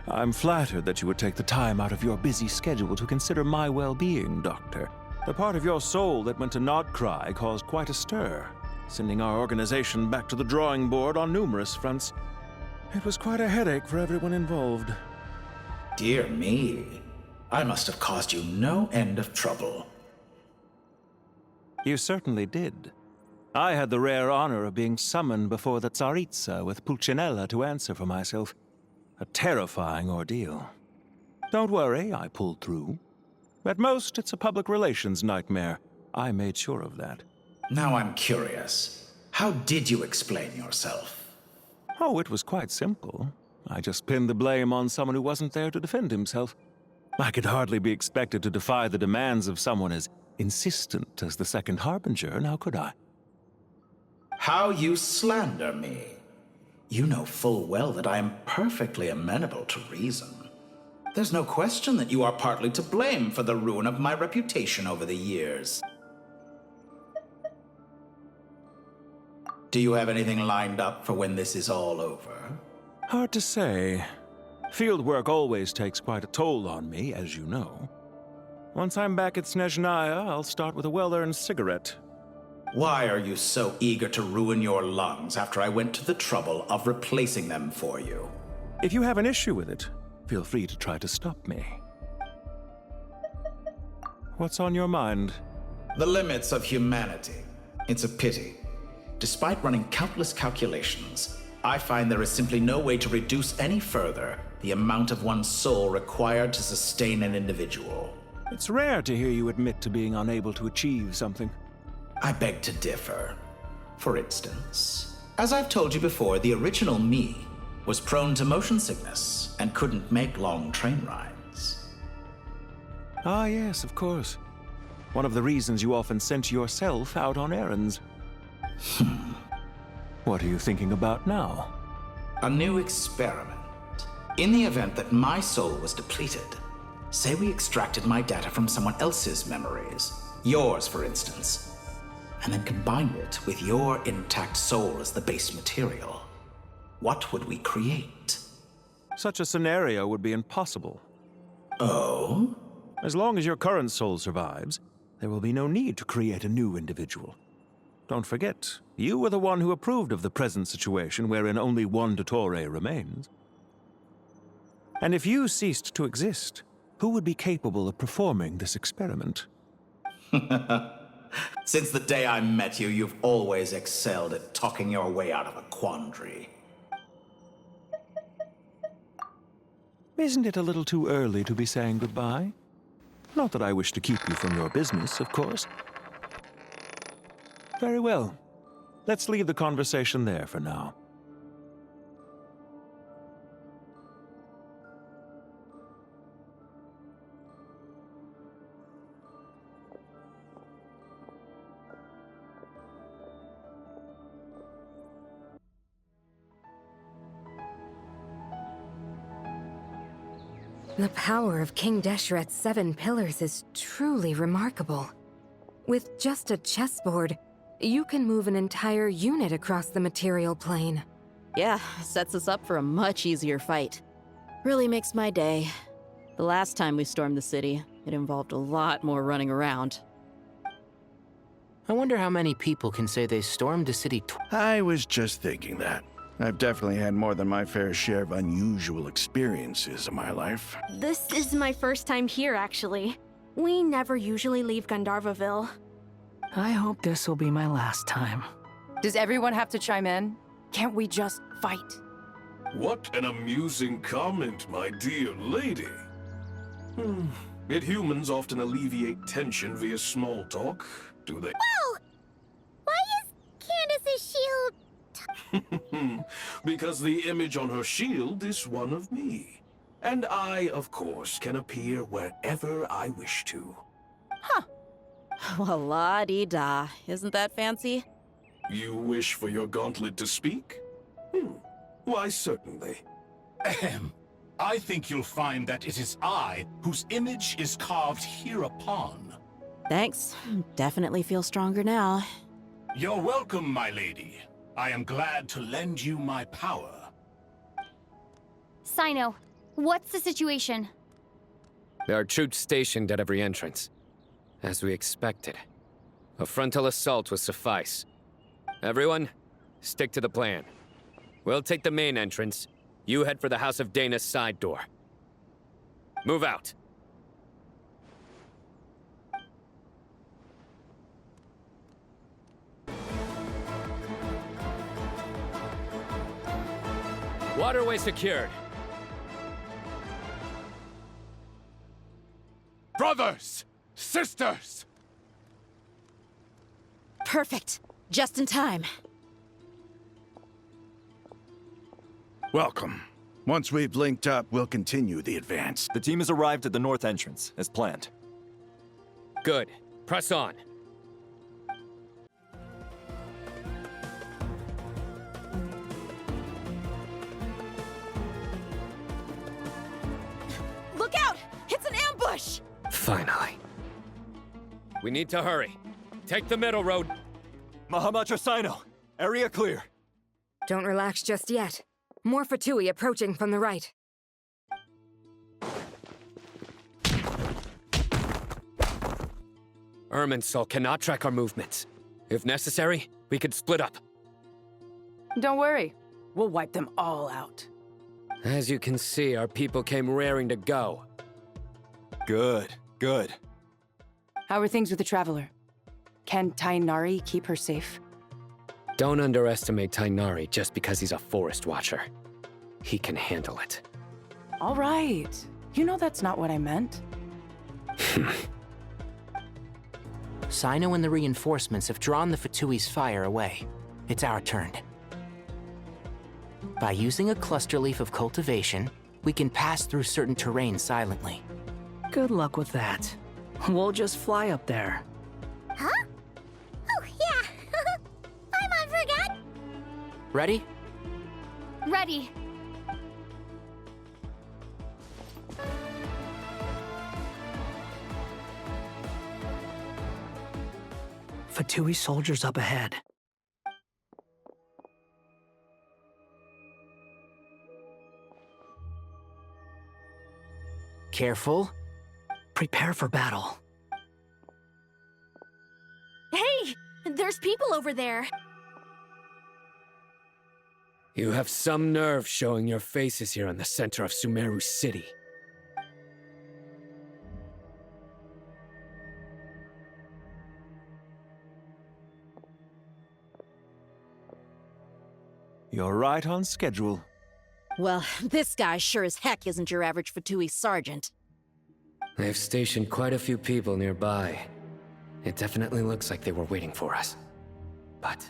I'm flattered that you would take the time out of your busy schedule to consider my well-being, Doctor. The part of your soul that went to Nodcry caused quite a stir, sending our organization back to the drawing board on numerous fronts. It was quite a headache for everyone involved. Dear me, I must have caused you no end of trouble. You certainly did. I had the rare honor of being summoned before the Tsaritsa with Pulcinella to answer for myself. A terrifying ordeal. Don't worry, I pulled through. At most, it's a public relations nightmare. I made sure of that. Now I'm curious. How did you explain yourself? Oh, it was quite simple. I just pinned the blame on someone who wasn't there to defend himself. I could hardly be expected to defy the demands of someone as insistent as the Second Harbinger, now could I? How you slander me. You know full well that I am perfectly amenable to reason. There's no question that you are partly to blame for the ruin of my reputation over the years. Do you have anything lined up for when this is all over? Hard to say. Field work always takes quite a toll on me, as you know. Once I'm back at Snezhnaya, I'll start with a well-earned cigarette. Why are you so eager to ruin your lungs after I went to the trouble of replacing them for you? If you have an issue with it, feel free to try to stop me. What's on your mind? The limits of humanity. It's a pity. Despite running countless calculations, I find there is simply no way to reduce any further the amount of one's soul required to sustain an individual. It's rare to hear you admit to being unable to achieve something. I beg to differ. For instance, as I've told you before, the original me was prone to motion sickness and couldn't make long train rides. Ah, yes, of course. One of the reasons you often sent yourself out on errands. What are you thinking about now? A new experiment. In the event that my soul was depleted, say we extracted my data from someone else's memories, yours for instance, and then combined it with your intact soul as the base material, what would we create? Such a scenario would be impossible. Oh? As long as your current soul survives, there will be no need to create a new individual. Don't forget, you were the one who approved of the present situation wherein only one Dottore remains. And if you ceased to exist, who would be capable of performing this experiment? Since the day I met you, you've always excelled at talking your way out of a quandary. Isn't it a little too early to be saying goodbye? Not that I wish to keep you from your business, of course. Very well. Let's leave the conversation there for now. The power of King Deshret's 7 pillars is truly remarkable. With just a chessboard, you can move an entire unit across the material plane. Yeah, sets us up for a much easier fight. Really makes my day. The last time we stormed the city, it involved a lot more running around. I wonder how many people can say they stormed the city I was just thinking that. I've definitely had more than my fair share of unusual experiences in my life. This is my first time here, actually. We never usually leave Gandharvaville. I hope this will be my last time. Does everyone have to chime in? Can't we just fight? What an amusing comment, my dear lady. Yet humans often alleviate tension via small talk, do they? Whoa! Why is Candace's shield... Because the image on her shield is one of me. And I, of course, can appear wherever I wish to. Well, la-dee-da. Isn't that fancy? You wish for your gauntlet to speak? Why, certainly. Ahem. I think you'll find that it is I whose image is carved hereupon. Thanks. Definitely feel stronger now. You're welcome, my lady. I am glad to lend you my power. Sino, what's the situation? There are troops stationed at every entrance. As we expected. A frontal assault will suffice. Everyone, stick to the plan. We'll take the main entrance. You head for the House of Dana's side door. Move out. Waterway secured. Brothers! Sisters! Perfect. Just in time. Welcome. Once we've linked up, we'll continue the advance. The team has arrived at the north entrance, as planned. Good. Press on. Look out! It's an ambush! Finally. We need to hurry. Take the middle road. Mahamatra Sino, area clear. Don't relax just yet. More Fatui approaching from the right. Irminsul cannot track our movements. If necessary, we could split up. Don't worry. We'll wipe them all out. As you can see, our people came raring to go. Good, good. How are things with the Traveler? Can Tainari keep her safe? Don't underestimate Tainari just because he's a forest watcher. He can handle it. All right. You know that's not what I meant. Sino and the reinforcements have drawn the Fatui's fire away. It's our turn. By using a cluster leaf of cultivation, we can pass through certain terrain silently. Good luck with that. We'll just fly up there. Huh? Oh, yeah. I forgot. Ready? Ready. Fatui soldiers up ahead. Careful. Prepare for battle. Hey! There's people over there. You have some nerve showing your faces here in the center of Sumeru City. You're right on schedule. Well, this guy sure as heck isn't your average Fatui sergeant. They've stationed quite a few people nearby. It definitely looks like they were waiting for us. But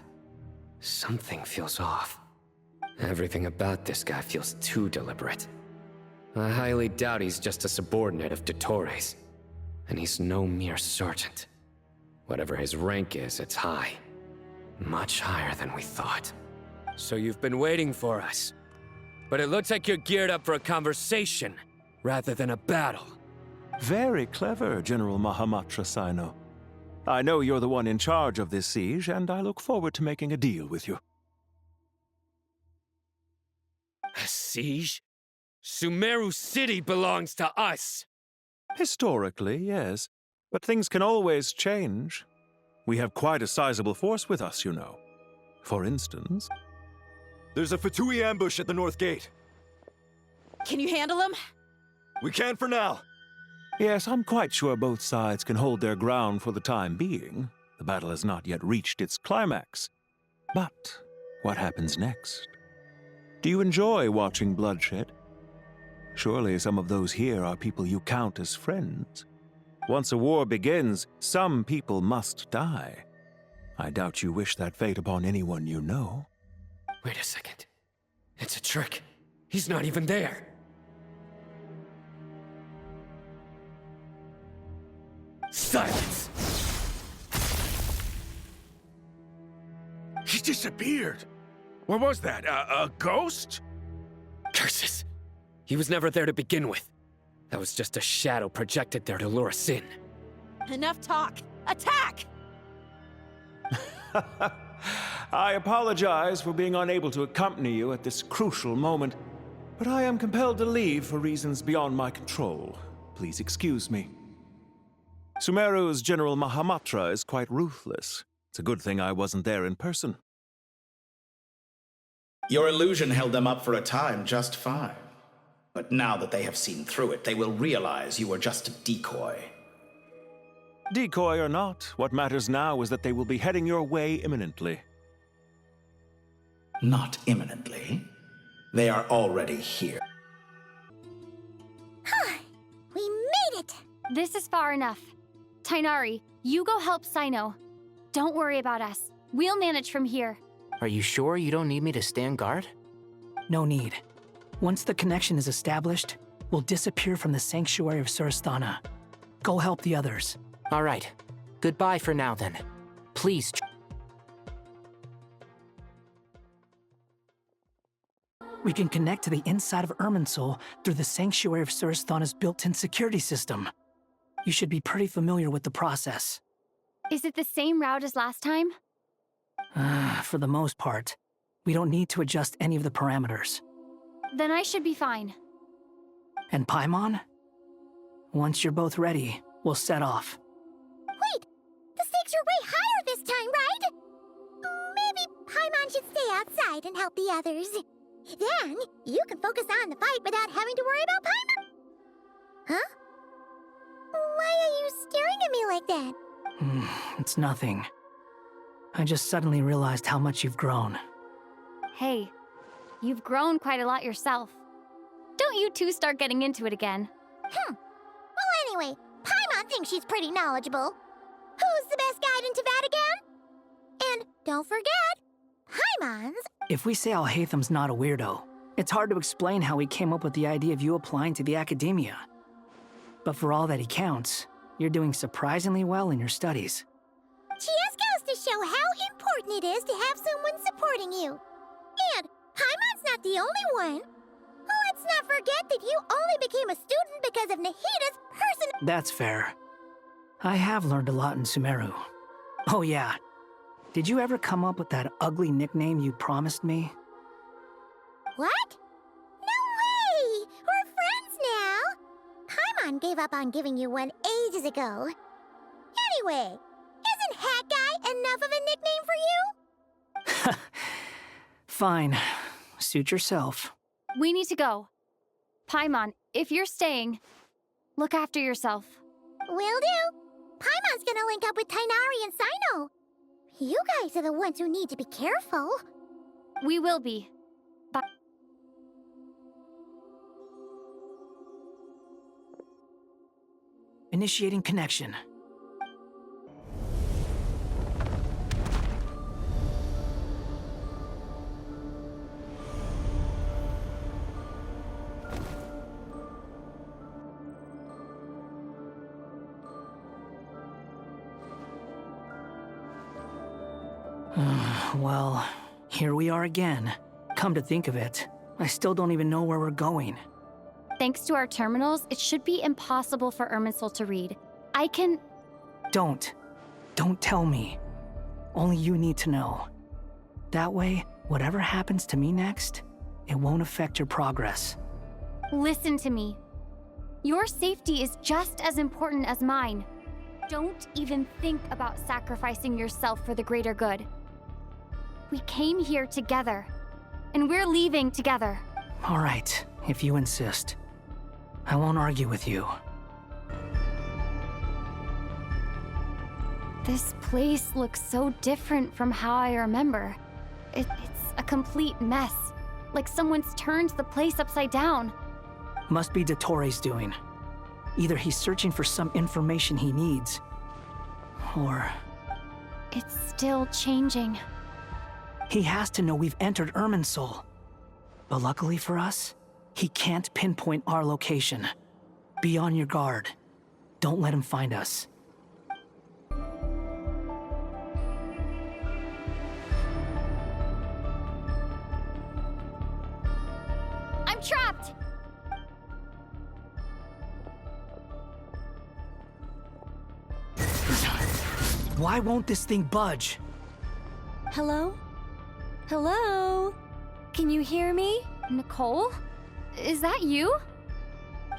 something feels off. Everything about this guy feels too deliberate. I highly doubt he's just a subordinate of Dottore's. And he's no mere sergeant. Whatever his rank is, it's high. Much higher than we thought. So you've been waiting for us. But it looks like you're geared up for a conversation, rather than a battle. Very clever, General Mahamatra Sino. I know you're the one in charge of this siege, and I look forward to making a deal with you. A siege? Sumeru City belongs to us! Historically, yes. But things can always change. We have quite a sizable force with us, you know. For instance... There's a Fatui ambush at the north gate. Can you handle him? We can for now. Yes, I'm quite sure both sides can hold their ground for the time being. The battle has not yet reached its climax. But what happens next? Do you enjoy watching bloodshed? Surely some of those here are people you count as friends. Once a war begins, some people must die. I doubt you wish that fate upon anyone you know. Wait a second. It's a trick. He's not even there. Silence! He disappeared. What was that? A ghost? Curses! He was never there to begin with. That was just a shadow projected there to lure us in. Enough talk. Attack! I apologize for being unable to accompany you at this crucial moment, but I am compelled to leave for reasons beyond my control. Please excuse me. Sumeru's General Mahamatra is quite ruthless. It's a good thing I wasn't there in person. Your illusion held them up for a time just fine. But now that they have seen through it, they will realize you were just a decoy. Decoy or not, what matters now is that they will be heading your way imminently. Not imminently. They are already here. We made it! This is far enough. Tighnari, you go help Sino. Don't worry about us. We'll manage from here. Are you sure you don't need me to stand guard? No need. Once the connection is established, we'll disappear from the sanctuary of Surasthana. Go help the others. All right. Goodbye for now, then. Please. We can connect to the inside of Irminsul through the sanctuary of Surasthana's built-in security system. You should be pretty familiar with the process. Is it the same route as last time? For the most part. We don't need to adjust any of the parameters. Then I should be fine. And Paimon? Once you're both ready, we'll set off. Wait! The stakes are way higher this time, right? Maybe Paimon should stay outside and help the others. Then, you can focus on the fight without having to worry about Paimon. Huh? Why are you staring at me like that? It's nothing. I just suddenly realized how much you've grown. Hey, you've grown quite a lot yourself. Don't you two start getting into it again. Well, anyway, Paimon thinks she's pretty knowledgeable. Who's the best guide in Teyvat again? And don't forget, Paimon's... If we say Alhatham's not a weirdo, it's hard to explain how he came up with the idea of you applying to the academia. But for all that he counts, you're doing surprisingly well in your studies. Just goes to show how important it is to have someone supporting you. And Paimon's not the only one. Let's not forget that you only became a student because of Nahida's person... That's fair. I have learned a lot in Sumeru. Oh yeah. Did you ever come up with that ugly nickname you promised me? What? No way! We're friends now! Paimon gave up on giving you one ages ago. Anyway, isn't Hat Guy enough of a nickname for you? Fine. Suit yourself. We need to go. Paimon, if you're staying, look after yourself. Will do. Paimon's gonna link up with Tighnari and Sino. You guys are the ones who need to be careful. We will be. Bye. Initiating connection. Well, here we are again. Come to think of it, I still don't even know where we're going. Thanks to our terminals, it should be impossible for Irminsul to read. I can... Don't tell me. Only you need to know. That way, whatever happens to me next, it won't affect your progress. Listen to me. Your safety is just as important as mine. Don't even think about sacrificing yourself for the greater good. We came here together, and we're leaving together. All right, if you insist. I won't argue with you. This place looks so different from how I remember. It's a complete mess. Like someone's turned the place upside down. Must be Dottore's doing. Either he's searching for some information he needs, or... It's still changing. He has to know we've entered Irminsul. But luckily for us, he can't pinpoint our location. Be on your guard. Don't let him find us. I'm trapped! Why won't this thing budge? Hello? Hello? Can you hear me? Nicole? Is that you?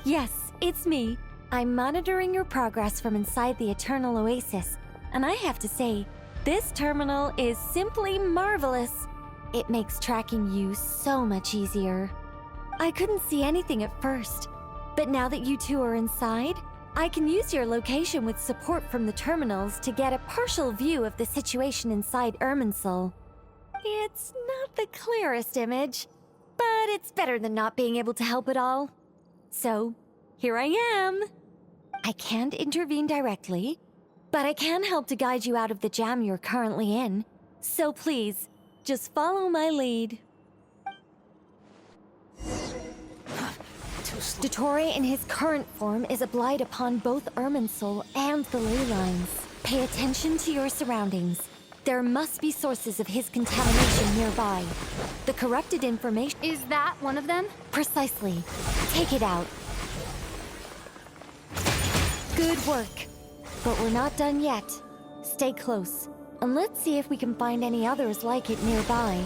Yes, it's me. I'm monitoring your progress from inside the Eternal Oasis, and I have to say, this terminal is simply marvelous. It makes tracking you so much easier. I couldn't see anything at first, but now that you two are inside, I can use your location with support from the terminals to get a partial view of the situation inside Irminsul. It's not the clearest image, but it's better than not being able to help at all. So, here I am. I can't intervene directly, but I can help to guide you out of the jam you're currently in. So please, just follow my lead. Dottore in his current form is a blight upon both Irminsul and the ley lines. Pay attention to your surroundings. There must be sources of his contamination nearby. The corrupted information... Is that one of them? Precisely. Take it out. Good work. But we're not done yet. Stay close, and let's see if we can find any others like it nearby.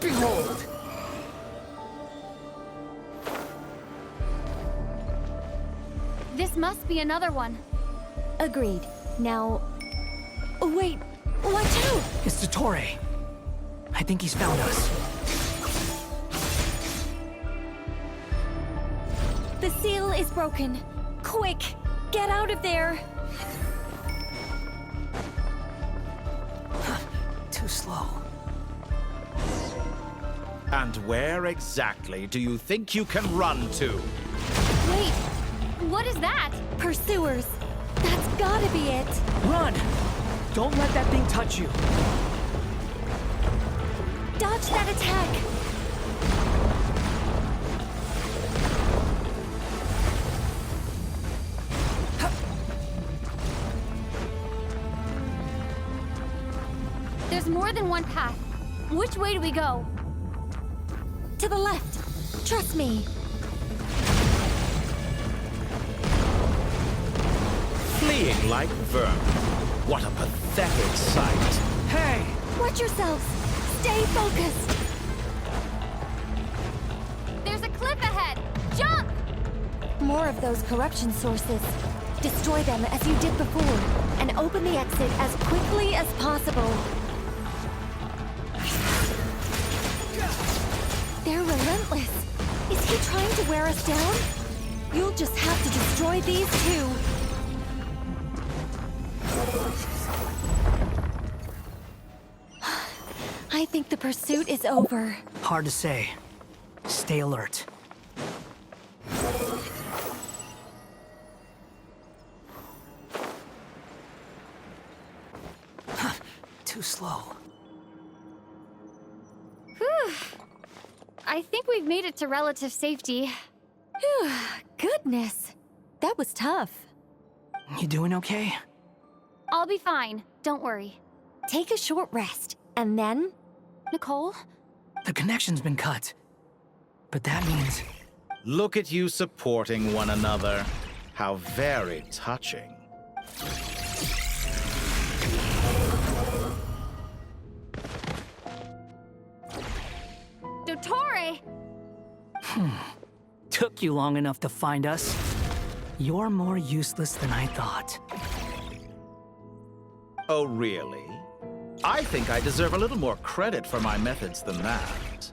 Behold! This must be another one. Agreed. Now... Oh, wait! Watch out! It's Dottore. I think he's found us. The seal is broken. Quick! Get out of there! Too slow. And where exactly do you think you can run to? Wait, what is that? Pursuers. That's gotta be it. Run! Don't let that thing touch you. Dodge that attack! There's more than one path. Which way do we go? To the left. Trust me. Fleeing like vermin. What a pathetic sight. Hey! Watch yourselves. Stay focused. There's a cliff ahead. Jump! More of those corruption sources. Destroy them as you did before, and open the exit as quickly as possible. They're relentless. Is he trying to wear us down? You'll just have to destroy these two. I think the pursuit is over. Hard to say. Stay alert. Too slow. Whew. I think we've made it to relative safety. Phew, goodness. That was tough. You doing okay? I'll be fine. Don't worry. Take a short rest, and then... Nicole? The connection's been cut. But that means... Look at you supporting one another. How very touching. Dottore! Took you long enough to find us. You're more useless than I thought. Oh, really? I think I deserve a little more credit for my methods than that.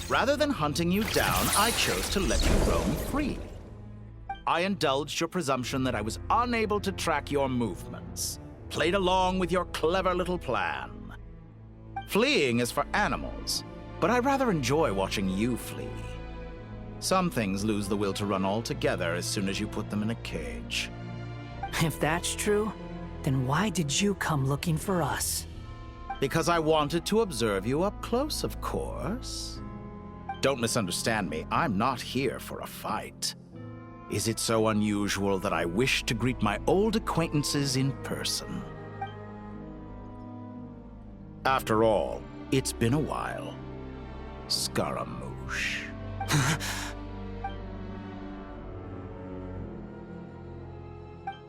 Rather than hunting you down, I chose to let you roam free. I indulged your presumption that I was unable to track your movements, played along with your clever little plan. Fleeing is for animals, but I rather enjoy watching you flee. Some things lose the will to run altogether as soon as you put them in a cage. If that's true, then why did you come looking for us? Because I wanted to observe you up close, of course. Don't misunderstand me, I'm not here for a fight. Is it so unusual that I wish to greet my old acquaintances in person? After all, it's been a while. Scaramouche.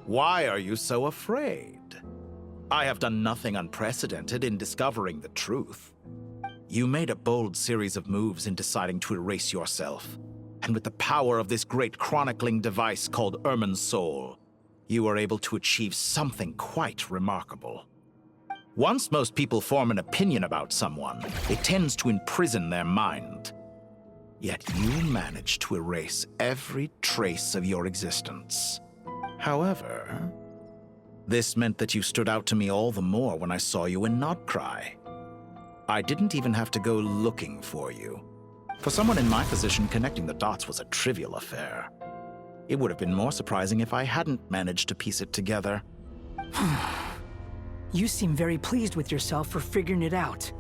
Why are you so afraid? I have done nothing unprecedented in discovering the truth. You made a bold series of moves in deciding to erase yourself. And with the power of this great chronicling device called Irminsul, you were able to achieve something quite remarkable. Once most people form an opinion about someone, it tends to imprison their mind. Yet you managed to erase every trace of your existence. However, this meant that you stood out to me all the more when I saw you in Nodcry. I didn't even have to go looking for you. For someone in my position, connecting the dots was a trivial affair. It would have been more surprising if I hadn't managed to piece it together. You seem very pleased with yourself for figuring it out.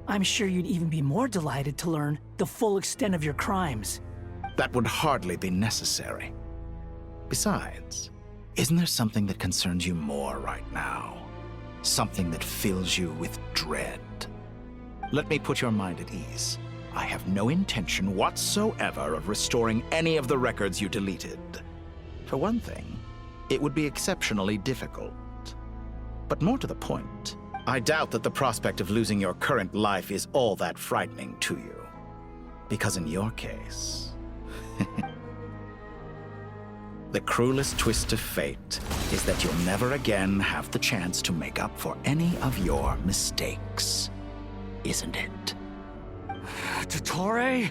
I'm sure you'd even be more delighted to learn the full extent of your crimes. That would hardly be necessary. Besides, isn't there something that concerns you more right now? Something that fills you with dread? Let me put your mind at ease. I have no intention whatsoever of restoring any of the records you deleted. For one thing, it would be exceptionally difficult. But more to the point, I doubt that the prospect of losing your current life is all that frightening to you. Because in your case, the cruelest twist of fate is that you'll never again have the chance to make up for any of your mistakes. Isn't it? Dottore?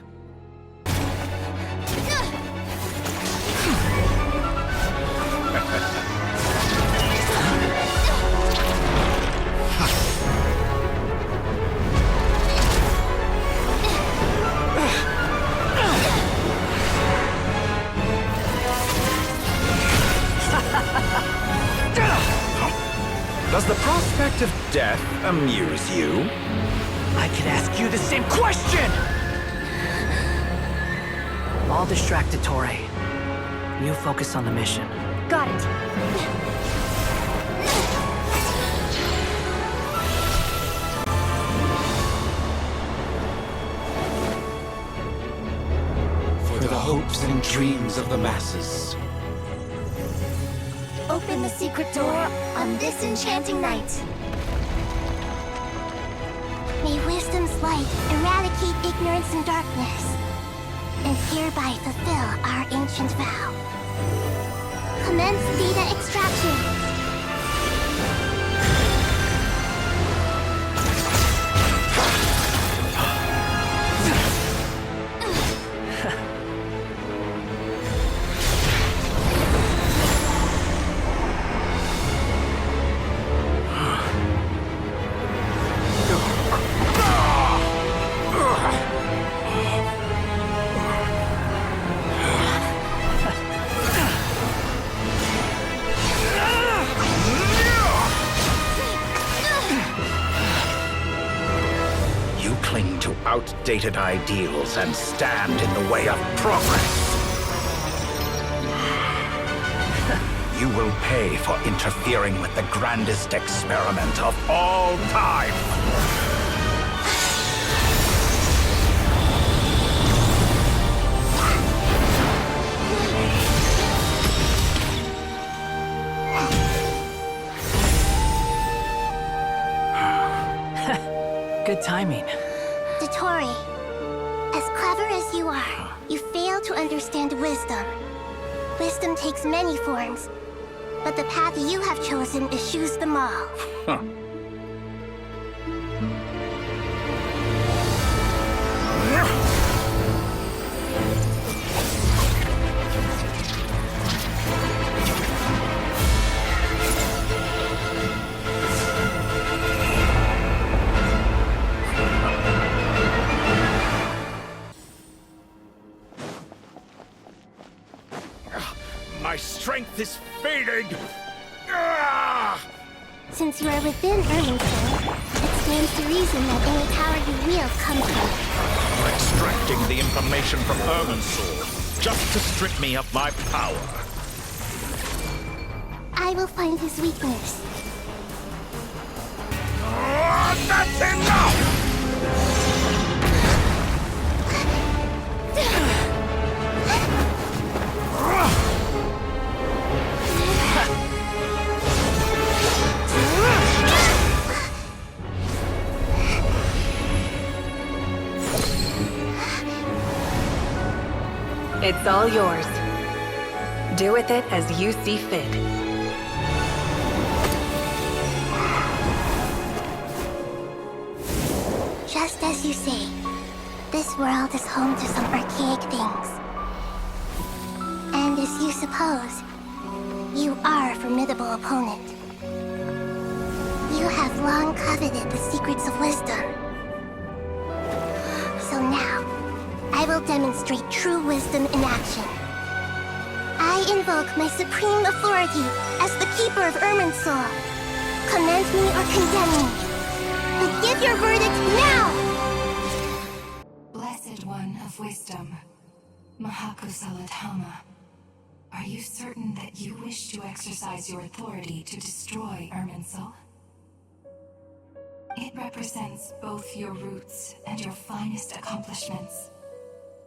Does the prospect of death amuse you? I could ask you the same question! I'll distract Dottore. You focus on the mission. Got it. For the hopes and dreams of the masses. Open the secret door on this enchanting night. May wisdom's light eradicate ignorance and darkness, and hereby fulfill our ancient vow. Commence data extraction. Outdated ideals and stand in the way of progress. You will pay for interfering with the grandest experiment of all time. Good timing. Dottore, as clever as you are, you fail to understand wisdom. Wisdom takes many forms, but the path you have chosen eschews them all. Huh. My strength is fading! Since you are within Irminsul, it stands to reason that any power you wield comes from it. Extracting the information from Irminsul, just to strip me of my power. I will find his weakness. That's enough! It's all yours. Do with it as you see fit. Just as you say, this world is home to some archaic things. And as you suppose, you are a formidable opponent. You have long coveted the secrets of wisdom. So now, I will demonstrate true wisdom in action. I invoke my supreme authority as the keeper of Irminsul. Commend me or condemn me. But give your verdict now! Blessed One of Wisdom, Mahakusaladhama, are you certain that you wish to exercise your authority to destroy Irminsul? It represents both your roots and your finest accomplishments.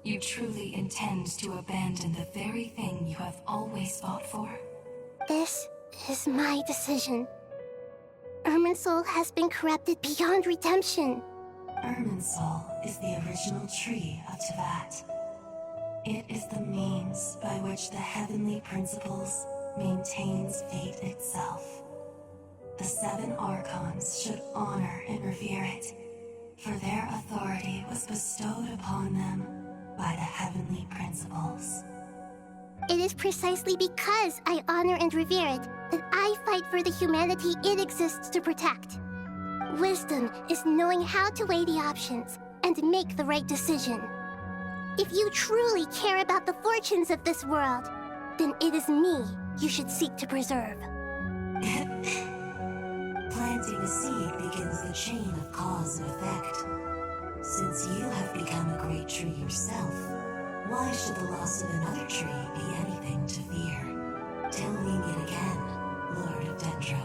You truly intend to abandon the very thing you have always fought for? This is my decision. Irminsul has been corrupted beyond redemption. Irminsul is the original tree of Teyvat. It is the means by which the heavenly principles maintains fate itself. The 7 Archons should honor and revere it, for their authority was bestowed upon them by the heavenly principles. It is precisely because I honor and revere it that I fight for the humanity it exists to protect. Wisdom is knowing how to weigh the options and make the right decision. If you truly care about the fortunes of this world, then it is me you should seek to preserve. Planting a seed begins the chain of cause and effect. Since you have become a great tree yourself, why should the loss of another tree be anything to fear? Till we meet again, Lord of Dendro.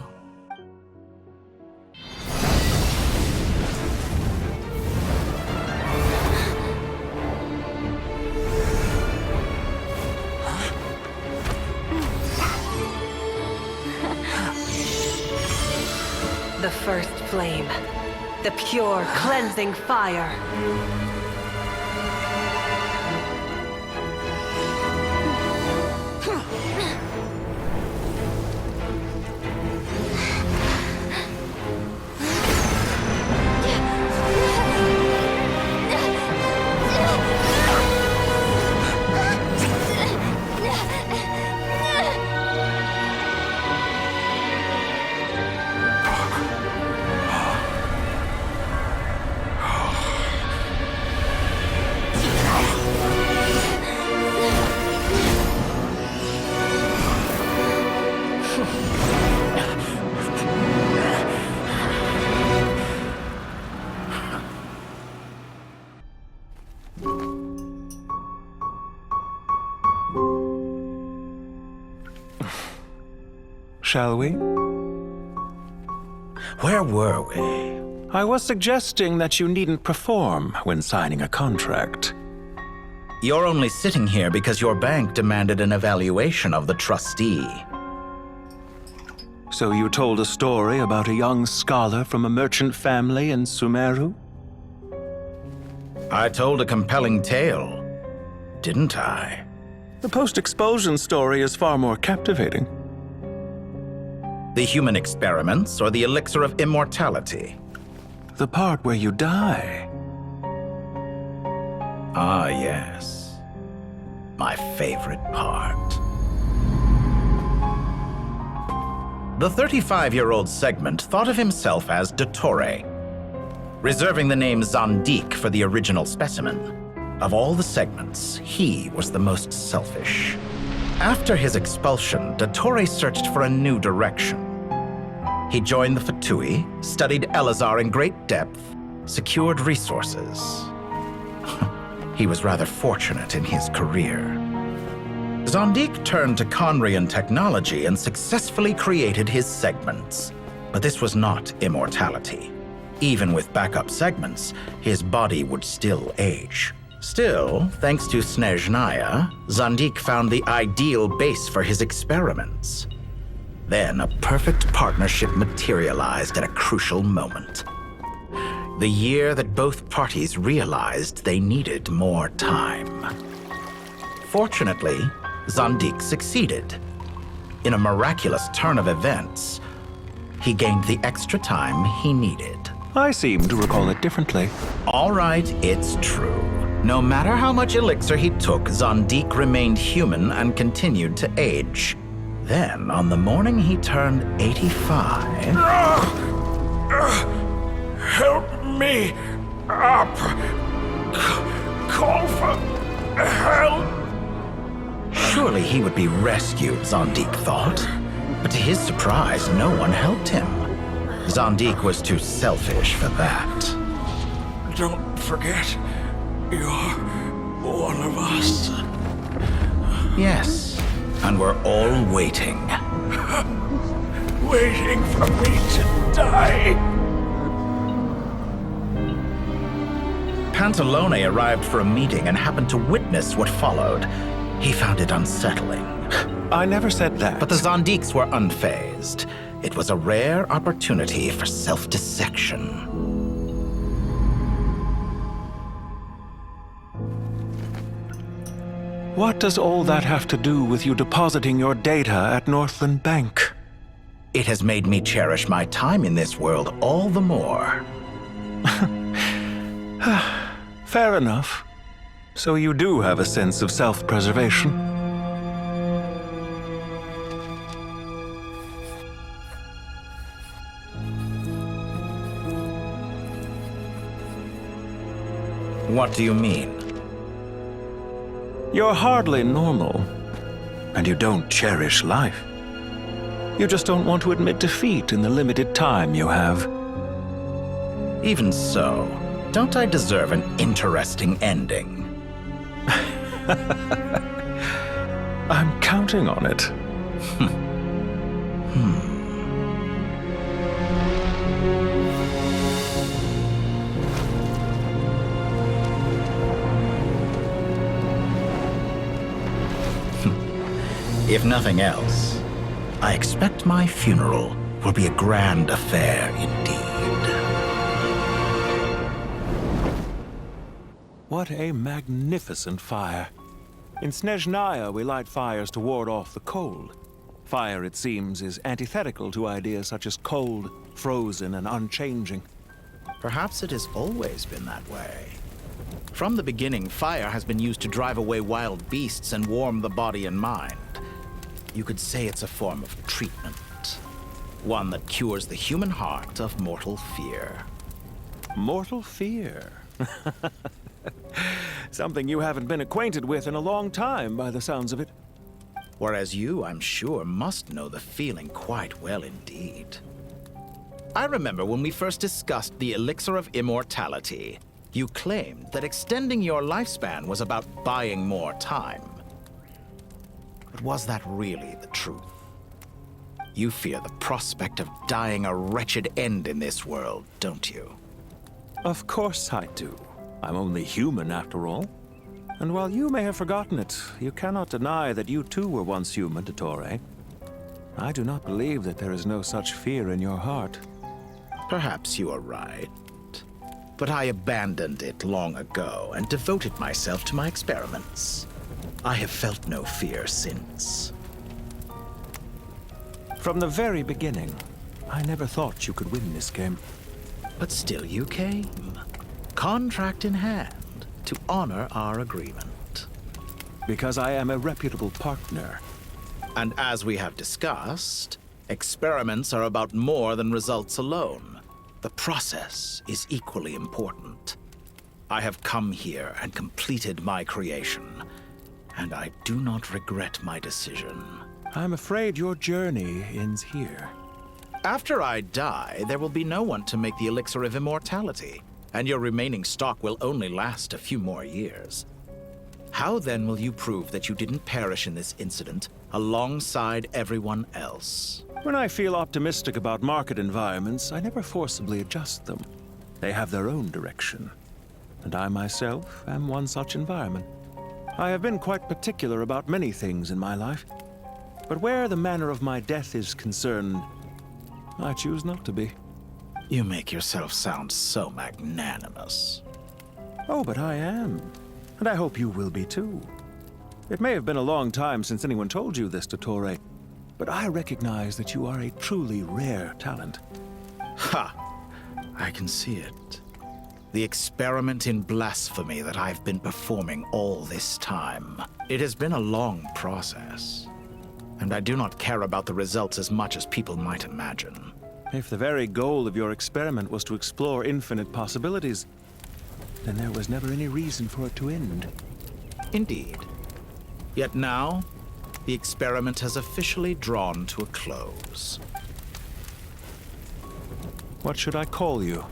The first flame. The pure, cleansing fire. Shall we? Where were we? I was suggesting that you needn't perform when signing a contract. You're only sitting here because your bank demanded an evaluation of the trustee. So you told a story about a young scholar from a merchant family in Sumeru? I told a compelling tale, didn't I? The post-expulsion story is far more captivating. The human experiments or the elixir of immortality? The part where you die. Ah, yes. My favorite part. The 35-year-old segment thought of himself as Dottore, reserving the name Zandik for the original specimen. Of all the segments, he was the most selfish. After his expulsion, Dottore searched for a new direction. He joined the Fatui, studied Elazar in great depth, secured resources. He was rather fortunate in his career. Zandik turned to Conrian technology and successfully created his segments. But this was not immortality. Even with backup segments, his body would still age. Still, thanks to Snezhnaya, Zandik found the ideal base for his experiments. Then a perfect partnership materialized at a crucial moment. The year that both parties realized they needed more time. Fortunately, Zandik succeeded. In a miraculous turn of events, he gained the extra time he needed. I seem to recall it differently. All right, it's true. No matter how much elixir he took, Zandik remained human and continued to age. Then, on the morning he turned 85... Help me up! Call for help! Surely he would be rescued, Zandik thought. But to his surprise, no one helped him. Zandik was too selfish for that. Don't forget, you're one of us. Yes, and we're all waiting. Waiting for me to die. Pantalone arrived for a meeting and happened to witness what followed. He found it unsettling. I never said that. But the Zandiks were unfazed. It was a rare opportunity for self-dissection. What does all that have to do with you depositing your data at Northland Bank? It has made me cherish my time in this world all the more. Fair enough. So you do have a sense of self-preservation. What do you mean? You're hardly normal, and you don't cherish life. You just don't want to admit defeat in the limited time you have. Even so, don't I deserve an interesting ending? I'm counting on it. If nothing else, I expect my funeral will be a grand affair indeed. What a magnificent fire. In Snezhnaya, we light fires to ward off the cold. Fire, it seems, is antithetical to ideas such as cold, frozen, and unchanging. Perhaps it has always been that way. From the beginning, fire has been used to drive away wild beasts and warm the body and mind. You could say it's a form of treatment. One that cures the human heart of mortal fear. Mortal fear? Something you haven't been acquainted with in a long time, by the sounds of it. Whereas you, I'm sure, must know the feeling quite well indeed. I remember when we first discussed the elixir of immortality, you claimed that extending your lifespan was about buying more time. But was that really the truth? You fear the prospect of dying a wretched end in this world, don't you? Of course I do. I'm only human, after all. And while you may have forgotten it, you cannot deny that you too were once human, Dottore. I do not believe that there is no such fear in your heart. Perhaps you are right. But I abandoned it long ago and devoted myself to my experiments. I have felt no fear since. From the very beginning, I never thought you could win this game. But still you came, contract in hand, to honor our agreement. Because I am a reputable partner. And as we have discussed, experiments are about more than results alone. The process is equally important. I have come here and completed my creation, and I do not regret my decision. I'm afraid your journey ends here. After I die, there will be no one to make the elixir of immortality, and your remaining stock will only last a few more years. How then will you prove that you didn't perish in this incident alongside everyone else? When I feel optimistic about market environments, I never forcibly adjust them. They have their own direction. And I myself am one such environment. I have been quite particular about many things in my life. But where the manner of my death is concerned, I choose not to be. You make yourself sound so magnanimous. Oh, but I am. And I hope you will be too. It may have been a long time since anyone told you this, Dottore, but I recognize that you are a truly rare talent. Ha! I can see it. The experiment in blasphemy that I've been performing all this time. It has been a long process, and I do not care about the results as much as people might imagine. If the very goal of your experiment was to explore infinite possibilities, then there was never any reason for it to end. Indeed. Yet now, the experiment has officially drawn to a close. What should I call you?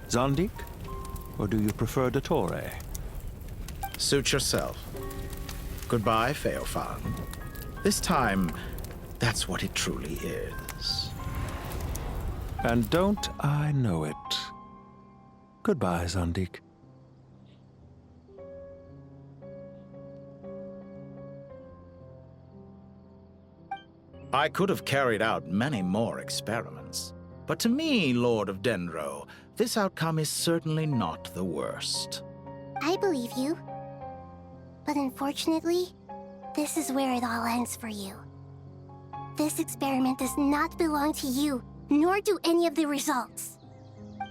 Zandik? Or do you prefer Dottore? Suit yourself. Goodbye, Feofan. This time, that's what it truly is. And don't I know it? Goodbye, Zandik. I could have carried out many more experiments, but to me, Lord of Dendro, this outcome is certainly not the worst. I believe you. But unfortunately, this is where it all ends for you. This experiment does not belong to you, nor do any of the results.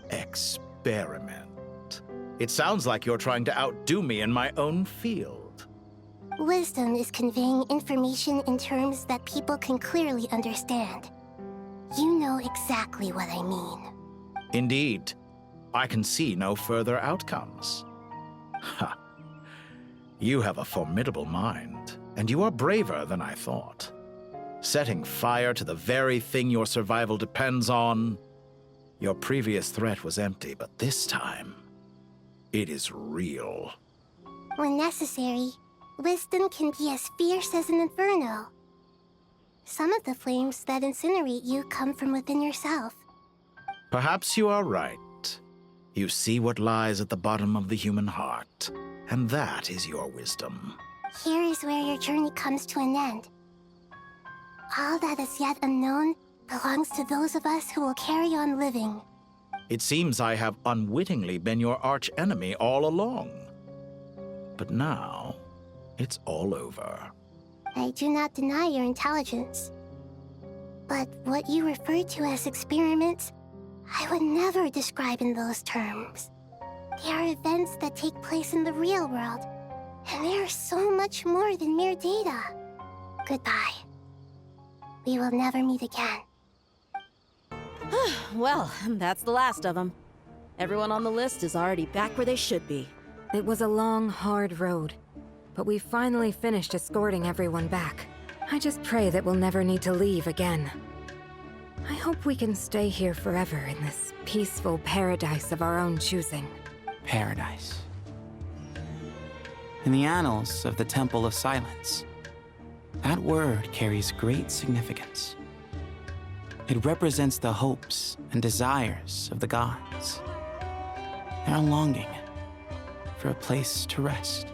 Experiment? It sounds like you're trying to outdo me in my own field. Wisdom is conveying information in terms that people can clearly understand. You know exactly what I mean. Indeed. I can see no further outcomes. Ha! You have a formidable mind, and you are braver than I thought. Setting fire to the very thing your survival depends on. Your previous threat was empty, but this time, it is real. When necessary, wisdom can be as fierce as an inferno. Some of the flames that incinerate you come from within yourself. Perhaps you are right. You see what lies at the bottom of the human heart, and that is your wisdom. Here is where your journey comes to an end. All that is yet unknown belongs to those of us who will carry on living. It seems I have unwittingly been your arch-enemy all along. But now, it's all over. I do not deny your intelligence. But what you refer to as experiments, I would never describe in those terms. They are events that take place in the real world, and they are so much more than mere data. Goodbye. We will never meet again. Well, that's the last of them. Everyone on the list is already back where they should be. It was a long, hard road, but we finally finished escorting everyone back. I just pray that we'll never need to leave again. I hope we can stay here forever in this peaceful paradise of our own choosing. Paradise. In the annals of the Temple of Silence, that word carries great significance. It represents the hopes and desires of the gods. Their longing for a place to rest.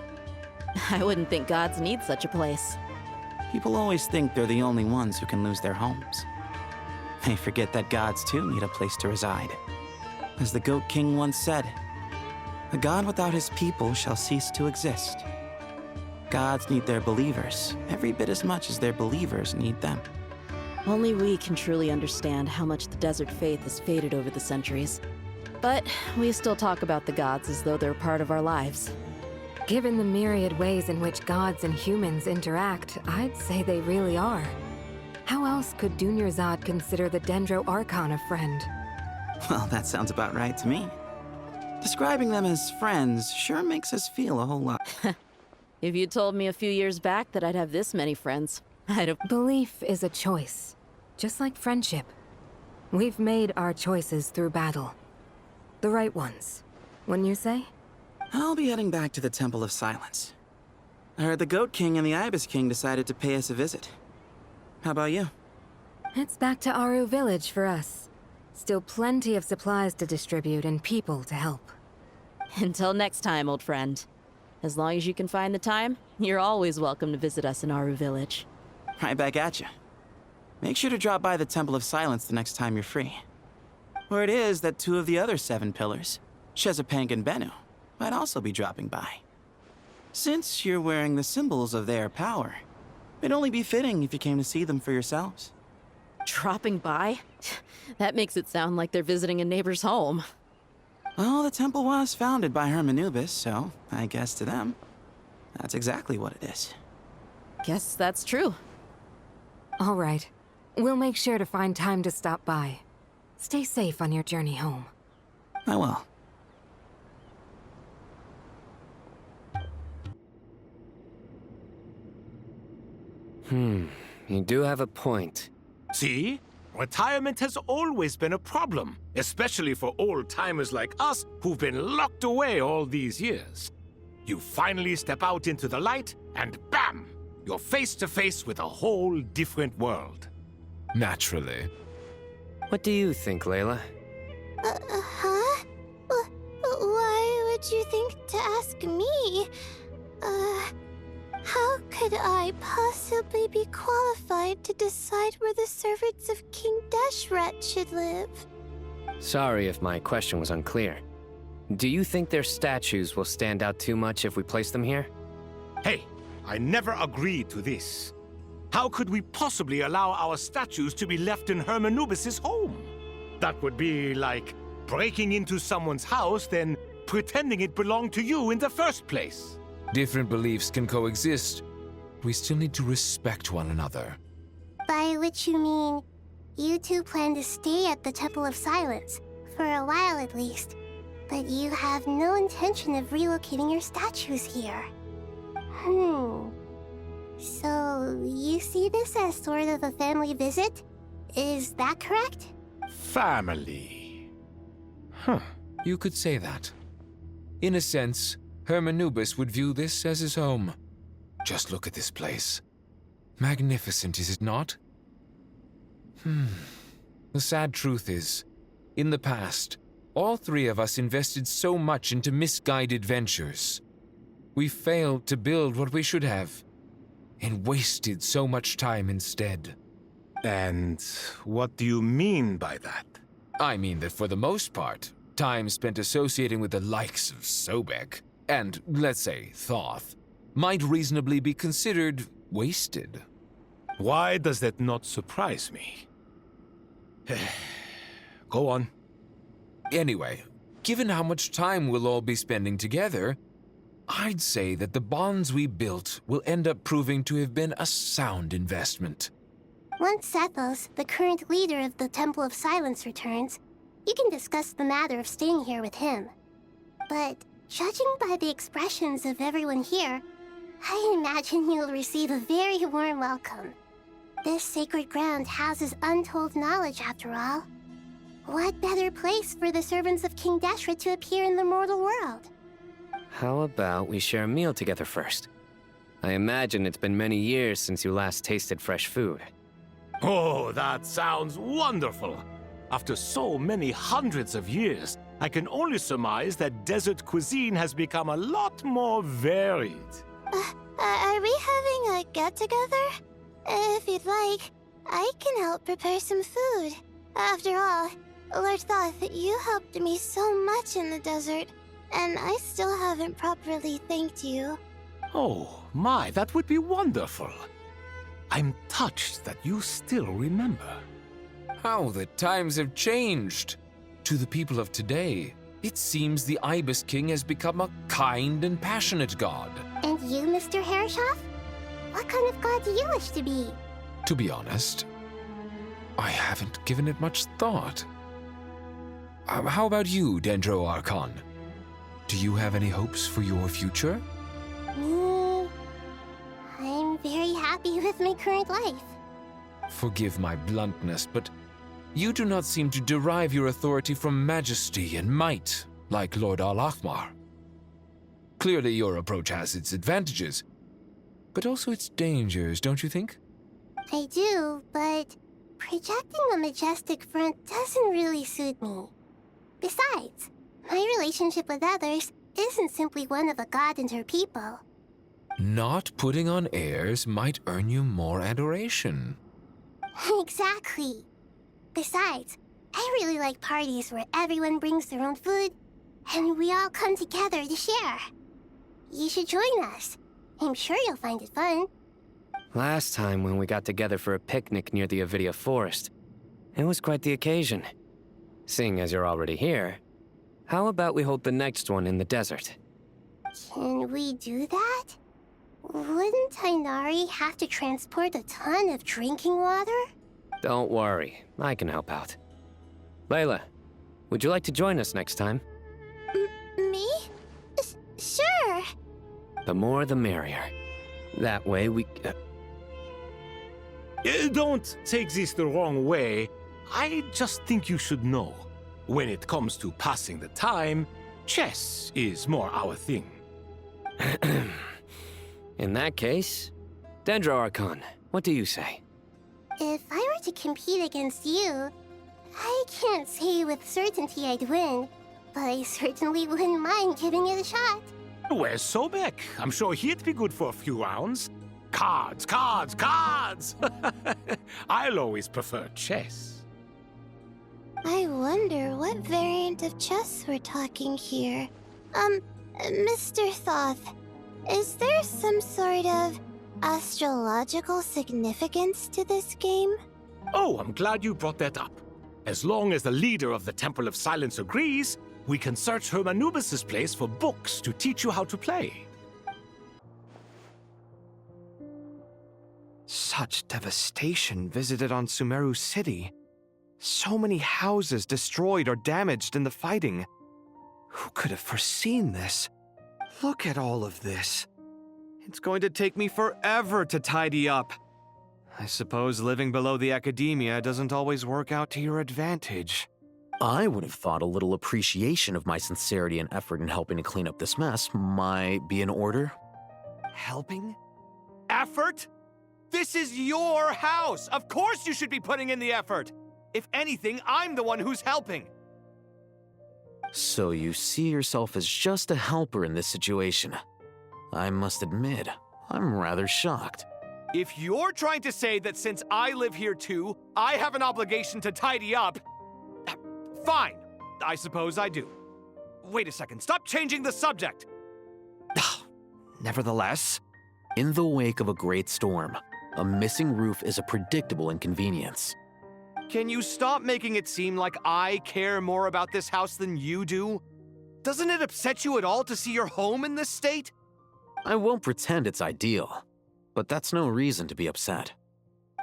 I wouldn't think gods need such a place. People always think they're the only ones who can lose their homes. They forget that gods too need a place to reside. As the Goat King once said, "A god without his people shall cease to exist." Gods need their believers every bit as much as their believers need them. Only we can truly understand how much the desert faith has faded over the centuries. But we still talk about the gods as though they're part of our lives. Given the myriad ways in which gods and humans interact, I'd say they really are. How else could Dunyarzad consider the Dendro Archon a friend? Well, that sounds about right to me. Describing them as friends sure makes us feel a whole lot. If you told me a few years back that I'd have this many friends, I'd have... Belief is a choice, just like friendship. We've made our choices through battle. The right ones, wouldn't you say? I'll be heading back to the Temple of Silence. I heard the Goat King and the Ibis King decided to pay us a visit. How about you? It's back to Aru Village for us. Still plenty of supplies to distribute and people to help. Until next time, old friend. As long as you can find the time, you're always welcome to visit us in Aru Village. Right back at you. Make sure to drop by the Temple of Silence the next time you're free. Word is that 2 of the other 7 pillars, Shezapang and Bennu, might also be dropping by. Since you're wearing the symbols of their power, it'd only be fitting if you came to see them for yourselves. Dropping by? That makes it sound like they're visiting a neighbor's home. Well, the temple was founded by Hermanubis, so I guess to them, that's exactly what it is. Guess that's true. All right. We'll make sure to find time to stop by. Stay safe on your journey home. I will. You do have a point. See? Retirement has always been a problem, especially for old-timers like us who've been locked away all these years. You finally step out into the light, and bam! You're face to face with a whole different world. Naturally. What do you think, Layla? Huh? Why would you think to ask me? How could I possibly be qualified to decide where the servants of King Deshret should live? Sorry if my question was unclear. Do you think their statues will stand out too much if we place them here? Hey, I never agreed to this. How could we possibly allow our statues to be left in Hermanubis' home? That would be like breaking into someone's house, then pretending it belonged to you in the first place. Different beliefs can coexist. We still need to respect one another. By which you mean, you two plan to stay at the Temple of Silence, for a while at least, but you have no intention of relocating your statues here. So, you see this as sort of a family visit? Is that correct? Family. You could say that. In a sense, Hermanubis would view this as his home. Just look at this place. Magnificent, is it not? The sad truth is, in the past, all 3 of us invested so much into misguided ventures. We failed to build what we should have, and wasted so much time instead. And what do you mean by that? I mean that for the most part, time spent associating with the likes of Sobek, and, let's say, Thoth, might reasonably be considered wasted. Why does that not surprise me? Go on. Anyway, given how much time we'll all be spending together, I'd say that the bonds we built will end up proving to have been a sound investment. Once Sethos, the current leader of the Temple of Silence, returns, you can discuss the matter of staying here with him. But judging by the expressions of everyone here, I imagine you'll receive a very warm welcome. This sacred ground houses untold knowledge, after all. What better place for the servants of King Deshret to appear in the mortal world? How about we share a meal together first? I imagine it's been many years since you last tasted fresh food. Oh, that sounds wonderful! After so many hundreds of years, I can only surmise that desert cuisine has become a lot more varied. Are we having a get-together? If you'd like, I can help prepare some food. After all, Lord Thoth, you helped me so much in the desert, and I still haven't properly thanked you. Oh, my, that would be wonderful. I'm touched that you still remember. How the times have changed. To the people of today, it seems the Ibis King has become a kind and passionate god. And you, Mr. Herreshoff? What kind of god do you wish to be? To be honest, I haven't given it much thought. How about you, Dendro Archon? Do you have any hopes for your future? Me? I'm very happy with my current life. Forgive my bluntness, but you do not seem to derive your authority from majesty and might, like Lord Al-Akhmar. Clearly your approach has its advantages, but also its dangers, don't you think? I do, but projecting a majestic front doesn't really suit me. Besides, my relationship with others isn't simply one of a god and her people. Not putting on airs might earn you more adoration. Exactly. Besides, I really like parties where everyone brings their own food and we all come together to share. You should join us. I'm sure you'll find it fun. Last time when we got together for a picnic near the Avidia Forest, it was quite the occasion. Seeing as you're already here, how about we hold the next one in the desert? Can we do that? Wouldn't Tighnari have to transport a ton of drinking water? Don't worry, I can help out. Layla, would you like to join us next time? Me? Sure. The more the merrier. That way we... Don't take this the wrong way. I just think you should know. When it comes to passing the time, chess is more our thing. In that case, Dendro Archon, what do you say? If I were to compete against you, I can't say with certainty I'd win, but I certainly wouldn't mind giving it a shot. Where's Sobek? I'm sure he'd be good for a few rounds. Cards, cards, cards! I'll always prefer chess. I wonder what variant of chess we're talking here. Mr. Thoth, is there some sort of astrological significance to this game? Oh, I'm glad you brought that up. As long as the leader of the Temple of Silence agrees, we can search Hermanubis' place for books to teach you how to play. Such devastation visited on Sumeru City. So many houses destroyed or damaged in the fighting. Who could have foreseen this? Look at all of this. It's going to take me forever to tidy up. I suppose living below the academia doesn't always work out to your advantage. I would have thought a little appreciation of my sincerity and effort in helping to clean up this mess might be in order. Helping? Effort? This is your house! Of course you should be putting in the effort! If anything, I'm the one who's helping! So you see yourself as just a helper in this situation. I must admit, I'm rather shocked. If you're trying to say that since I live here too, I have an obligation to tidy up, fine, I suppose I do. Wait a second, stop changing the subject! Nevertheless, in the wake of a great storm, a missing roof is a predictable inconvenience. Can you stop making it seem like I care more about this house than you do? Doesn't it upset you at all to see your home in this state? I won't pretend it's ideal, but that's no reason to be upset.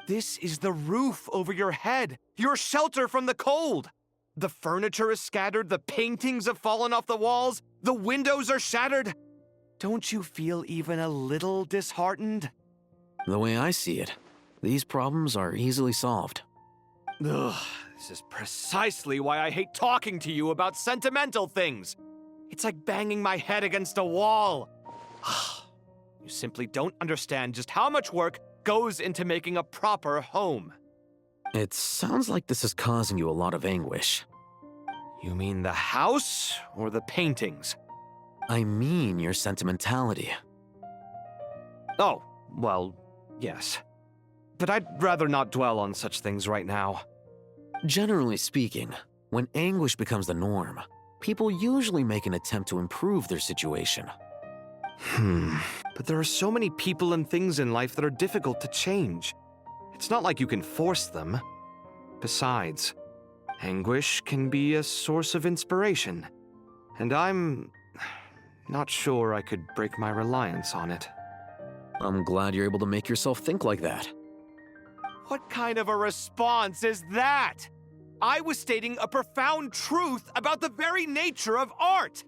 This is the roof over your head, your shelter from the cold. The furniture is scattered, the paintings have fallen off the walls, the windows are shattered. Don't you feel even a little disheartened? The way I see it, these problems are easily solved. Ugh, this is precisely why I hate talking to you about sentimental things. It's like banging my head against a wall. You simply don't understand just how much work goes into making a proper home. It sounds like this is causing you a lot of anguish. You mean the house or the paintings? I mean your sentimentality. Oh, well, yes. But I'd rather not dwell on such things right now. Generally speaking, when anguish becomes the norm, people usually make an attempt to improve their situation. But there are so many people and things in life that are difficult to change. It's not like you can force them. Besides, anguish can be a source of inspiration. And I'm not sure I could break my reliance on it. I'm glad you're able to make yourself think like that. What kind of a response is that? I was stating a profound truth about the very nature of art.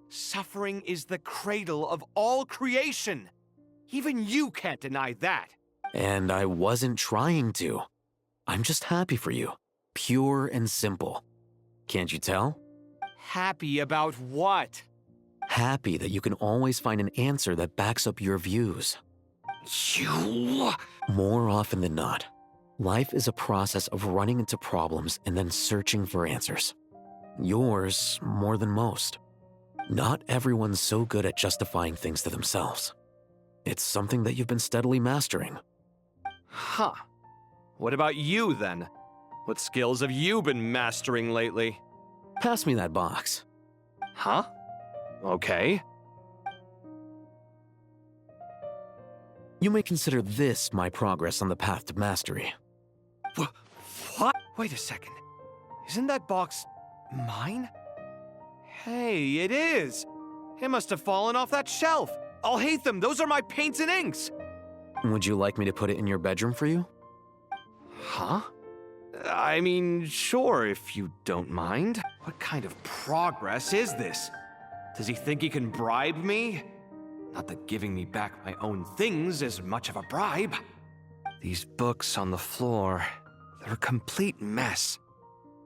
Suffering is the cradle of all creation. Even you can't deny that. And I wasn't trying to. I'm just happy for you. Pure and simple. Can't you tell? Happy about what? Happy that you can always find an answer that backs up your views. You... More often than not, life is a process of running into problems and then searching for answers. Yours more than most. Not everyone's so good at justifying things to themselves. It's something that you've been steadily mastering. Huh. What about you, then? What skills have you been mastering lately? Pass me that box. Huh? Okay. You may consider this my progress on the path to mastery. What? Wait a second. Isn't that box mine? Hey, it is! It must have fallen off that shelf! I'll hate them! Those are my paints and inks! Would you like me to put it in your bedroom for you? Huh? I mean, sure, if you don't mind. What kind of progress is this? Does he think he can bribe me? Not that giving me back my own things is much of a bribe. These books on the floor, they're a complete mess.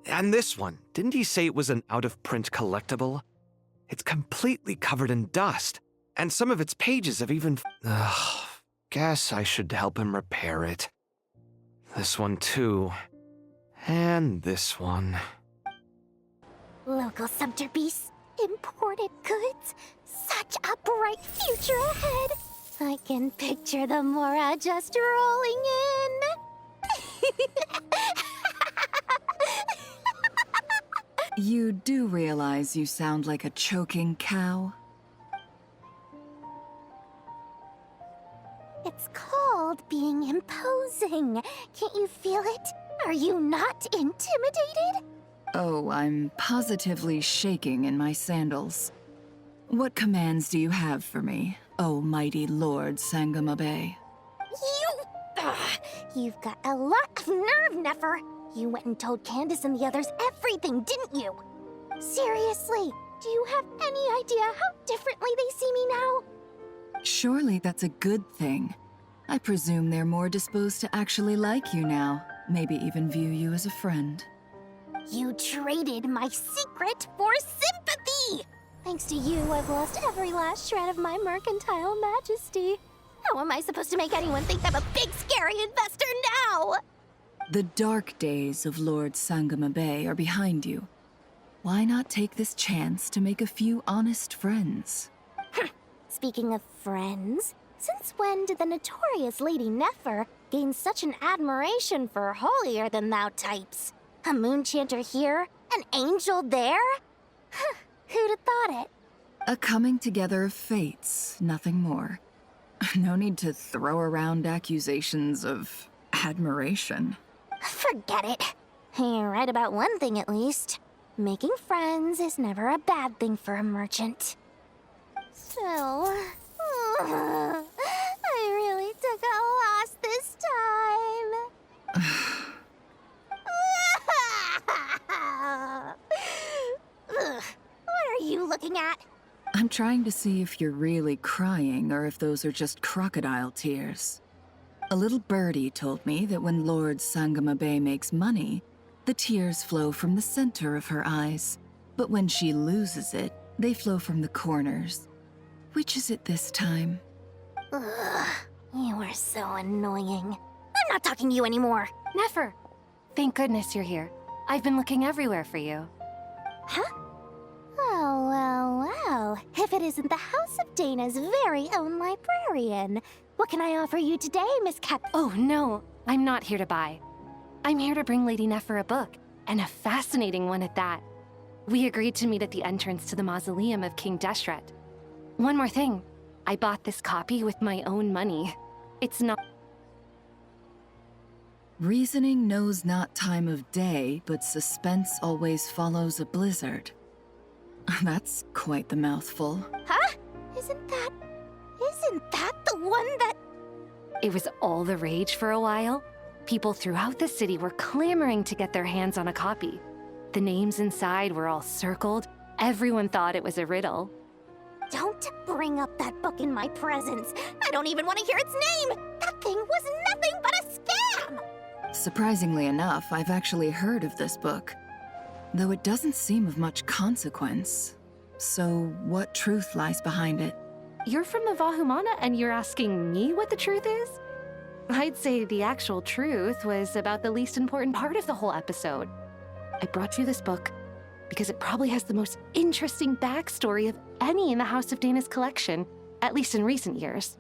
And this one, didn't he say it was an out-of-print collectible? It's completely covered in dust, and some of its pages have even... Guess I should help him repair it. This one too. And this one. Local subterbeasts, imported goods, such a bright future ahead. I can picture the Mora just rolling in. You do realize you sound like a choking cow? It's called being imposing. Can't you feel it? Are you not intimidated? Oh, I'm positively shaking in my sandals. What commands do you have for me, oh mighty Lord Sangamabe? You've got a lot of nerve, Nefer. You went and told Candace and the others everything, didn't you? Seriously, do you have any idea how differently they see me now? Surely that's a good thing. I presume they're more disposed to actually like you now, maybe even view you as a friend. You traded my secret for sympathy! Thanks to you, I've lost every last shred of my mercantile majesty. How am I supposed to make anyone think I'm a big, scary investor now? The dark days of Lord Sangamabe are behind you. Why not take this chance to make a few honest friends? Speaking of friends, since when did the notorious Lady Nefer gain such an admiration for holier-than-thou types? A moon chanter here, an angel there? Who'd have thought it? A coming together of fates, nothing more. No need to throw around accusations of admiration. Forget it. You're right about one thing at least. Making friends is never a bad thing for a merchant. So... I really took a loss this time. What are you looking at? I'm trying to see if you're really crying or if those are just crocodile tears. A little birdie told me that when Lord Sangamabe makes money, the tears flow from the center of her eyes. But when she loses it, they flow from the corners. Which is it this time? Ugh, you are so annoying. I'm not talking to you anymore. Nefer! Thank goodness you're here. I've been looking everywhere for you. Huh? Well. If it isn't the House of Dana's very own librarian. What can I offer you today, Miss Cap? Oh, no. I'm not here to buy. I'm here to bring Lady Nefer a book, and a fascinating one at that. We agreed to meet at the entrance to the mausoleum of King Deshret. One more thing. I bought this copy with my own money. It's not... Reasoning knows not time of day, but suspense always follows a blizzard. That's quite the mouthful. Huh? Isn't that the one that... It was all the rage for a while. People throughout the city were clamoring to get their hands on a copy. The names inside were all circled. Everyone thought it was a riddle. Don't bring up that book in my presence. I don't even want to hear its name. That thing was nothing but a scam. Surprisingly enough, I've actually heard of this book, though it doesn't seem of much consequence. So, what truth lies behind it? You're from the Vahumana and you're asking me what the truth is? I'd say the actual truth was about the least important part of the whole episode. I brought you this book because it probably has the most interesting backstory of any in the House of Dana's collection, at least in recent years.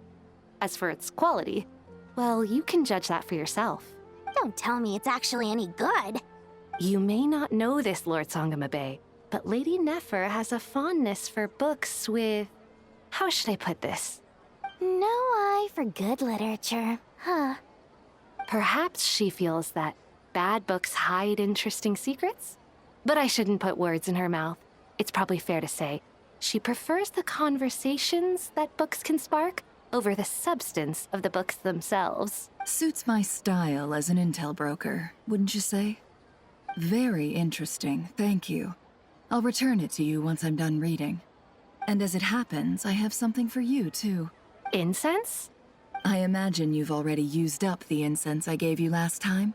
As for its quality, well, you can judge that for yourself. Don't tell me it's actually any good. You may not know this, Lord Sangamabe, but Lady Nefer has a fondness for books with... How should I put this? No eye for good literature, huh? Perhaps she feels that bad books hide interesting secrets? But I shouldn't put words in her mouth. It's probably fair to say she prefers the conversations that books can spark over the substance of the books themselves. Suits my style as an intel broker, wouldn't you say? Very interesting, thank you. I'll return it to you once I'm done reading. And as it happens, I have something for you, too. Incense? I imagine you've already used up the incense I gave you last time.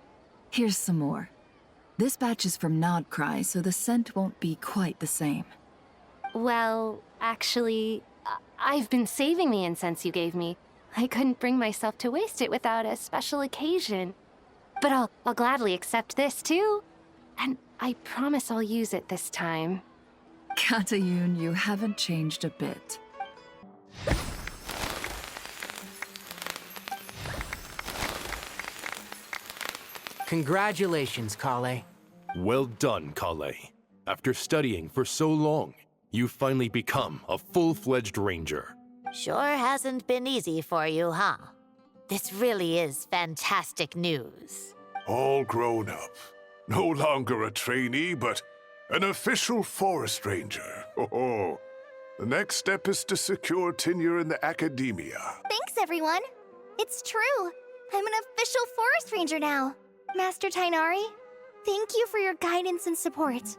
Here's some more. This batch is from Nodcry, so the scent won't be quite the same. Well, actually, I've been saving the incense you gave me. I couldn't bring myself to waste it without a special occasion. But I'll gladly accept this, too. And I promise I'll use it this time. Katayun, you haven't changed a bit. Congratulations, Kale. Well done, Kale. After studying for so long, you've finally become a full-fledged ranger. Sure hasn't been easy for you, huh? This really is fantastic news. All grown up. No longer a trainee, but an official forest ranger. Oh, the next step is to secure tenure in the academia. Thanks, everyone. It's true. I'm an official forest ranger now. Master Tainari, thank you for your guidance and support.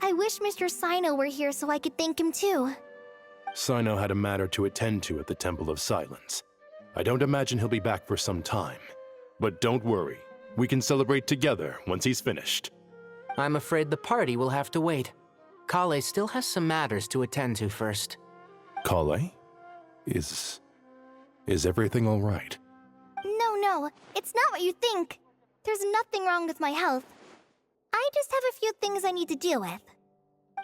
I wish Mr. Sino were here so I could thank him too. Sino had a matter to attend to at the Temple of Silence. I don't imagine he'll be back for some time. But don't worry, we can celebrate together once he's finished. I'm afraid the party will have to wait. Kale still has some matters to attend to first. Kale? Is everything all right? No, it's not what you think. There's nothing wrong with my health. I just have a few things I need to deal with.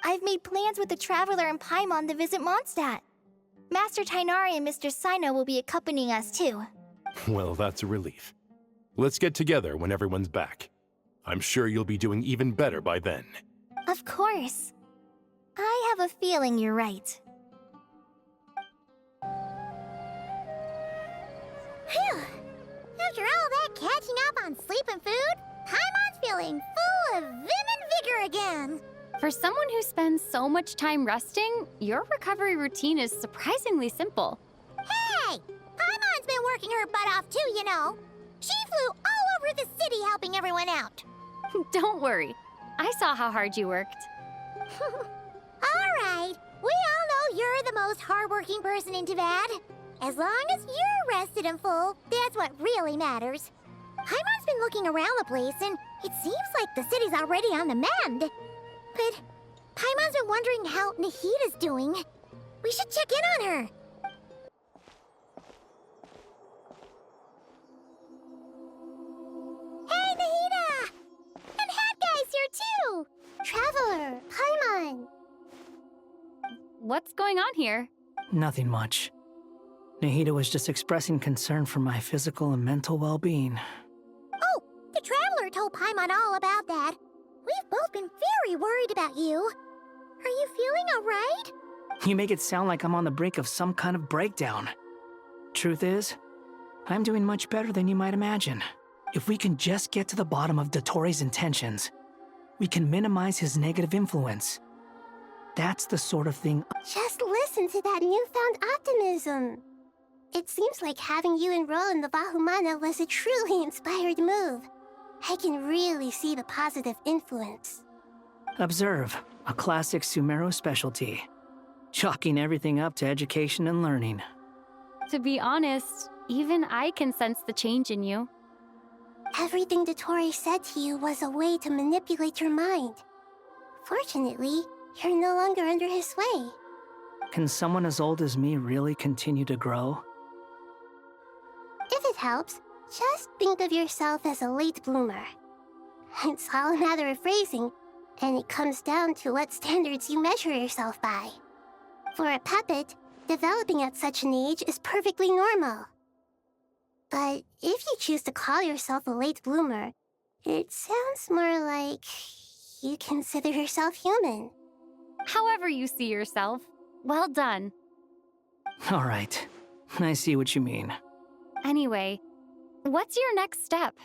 I've made plans with the Traveler and Paimon to visit Mondstadt. Master Tainari and Mr. Sino will be accompanying us too. Well, that's a relief. Let's get together when everyone's back. I'm sure you'll be doing even better by then. Of course. I have a feeling you're right. Phew! After all that catching up on sleep and food, Paimon's feeling full of vim and vigor again. For someone who spends so much time resting, your recovery routine is surprisingly simple. Hey! Paimon's been working her butt off too, you know. She flew all over the city helping everyone out. Don't worry. I saw how hard you worked. All right. We all know you're the most hardworking person in Tavad. As long as you're rested and full, that's what really matters. Paimon's been looking around the place, and it seems like the city's already on the mend. But Paimon's been wondering how Nahida's doing. We should check in on her. Hey, Nahida! And Hat Guy's here too! Traveler, Paimon. What's going on here? Nothing much. Nahida was just expressing concern for my physical and mental well-being. Oh, the Traveler told Paimon all about that. We've both been very worried about you. Are you feeling all right? You make it sound like I'm on the brink of some kind of breakdown. Truth is, I'm doing much better than you might imagine. If we can just get to the bottom of Dottore's intentions, we can minimize his negative influence. That's the sort of thing. Just listen to that newfound optimism. It seems like having you enroll in the Vahumana was a truly inspired move. I can really see the positive influence. Observe, a classic Sumeru specialty. Chalking everything up to education and learning. To be honest, even I can sense the change in you. Everything Dottore said to you was a way to manipulate your mind. Fortunately, you're no longer under his sway. Can someone as old as me really continue to grow? If it helps, just think of yourself as a late bloomer. It's all a matter of phrasing, and it comes down to what standards you measure yourself by. For a puppet, developing at such an age is perfectly normal. But if you choose to call yourself a late bloomer, it sounds more like you consider yourself human. However you see yourself, well done. All right, I see what you mean. Anyway, what's your next step?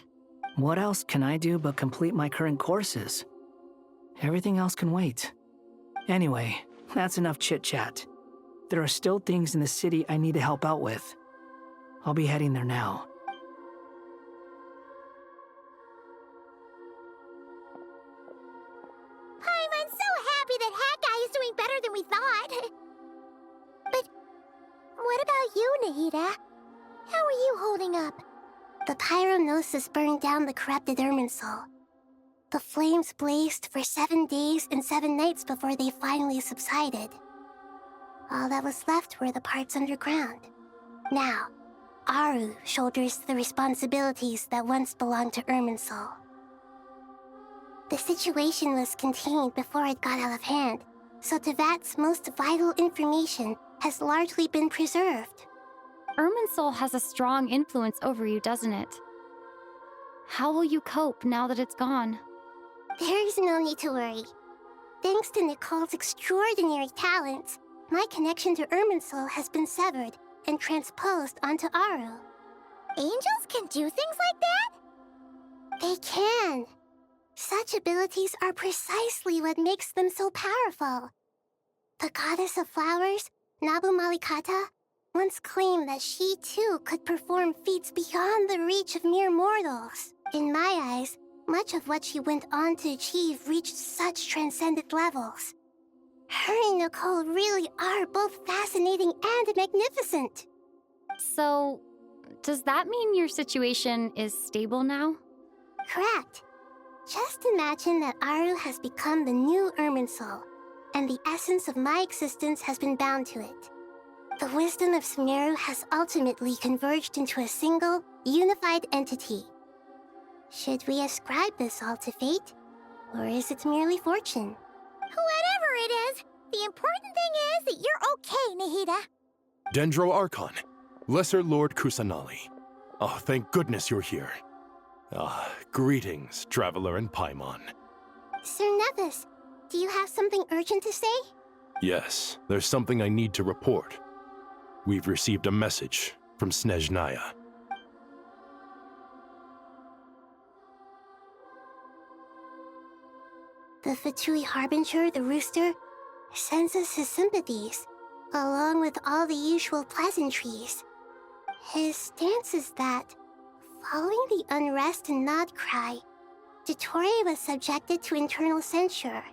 What else can I do but complete my current courses? Everything else can wait. Anyway, that's enough chit-chat. There are still things in the city I need to help out with. I'll be heading there now. I'm so happy that Hat Guy is doing better than we thought. But what about you, Nahida? How are you holding up? The pyronosis burned down the corrupted Irminsul. The flames blazed for 7 days and 7 nights before they finally subsided. All that was left were the parts underground. Now, Aru shoulders the responsibilities that once belonged to Irminsul. The situation was contained before it got out of hand, so Tevat's most vital information has largely been preserved. Irminsul has a strong influence over you, doesn't it? How will you cope now that it's gone? There is no need to worry. Thanks to Nicole's extraordinary talents, my connection to Irminsul has been severed and transposed onto Aru. Angels can do things like that? They can. Such abilities are precisely what makes them so powerful. The goddess of flowers, Nabu Malikata, once claimed that she too could perform feats beyond the reach of mere mortals. In my eyes, much of what she went on to achieve reached such transcendent levels. Her and Nicole really are both fascinating and magnificent. So, does that mean your situation is stable now? Correct. Just imagine that Aru has become the new Irminsul, and the essence of my existence has been bound to it. The wisdom of Sumeru has ultimately converged into a single, unified entity. Should we ascribe this all to fate, or is it merely fortune? Whatever it is, the important thing is that you're okay, Nahida. Dendro Archon, Lesser Lord Kusanali. Oh, thank goodness you're here. Greetings, Traveler and Paimon. Sir Nevis, do you have something urgent to say? Yes, there's something I need to report. We've received a message from Snezhnaya. The Fatui Harbinger, the Rooster, sends us his sympathies, along with all the usual pleasantries. His stance is that, following the unrest and Nod Cry, Dottore was subjected to internal censure.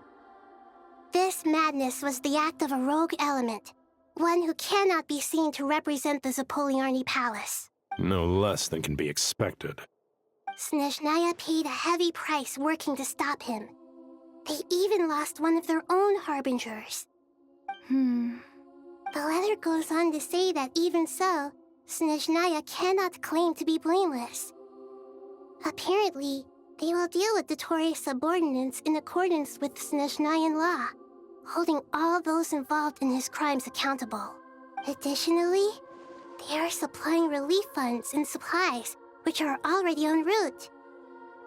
This madness was the act of a rogue element, one who cannot be seen to represent the Zapoliarni Palace. No less than can be expected. Snezhnaya paid a heavy price working to stop him. They even lost one of their own Harbingers. The letter goes on to say that even so, Snezhnaya cannot claim to be blameless. Apparently, they will deal with Dottore's subordinates in accordance with Snezhnayan law, holding all those involved in his crimes accountable. Additionally, they are supplying relief funds and supplies, which are already en route.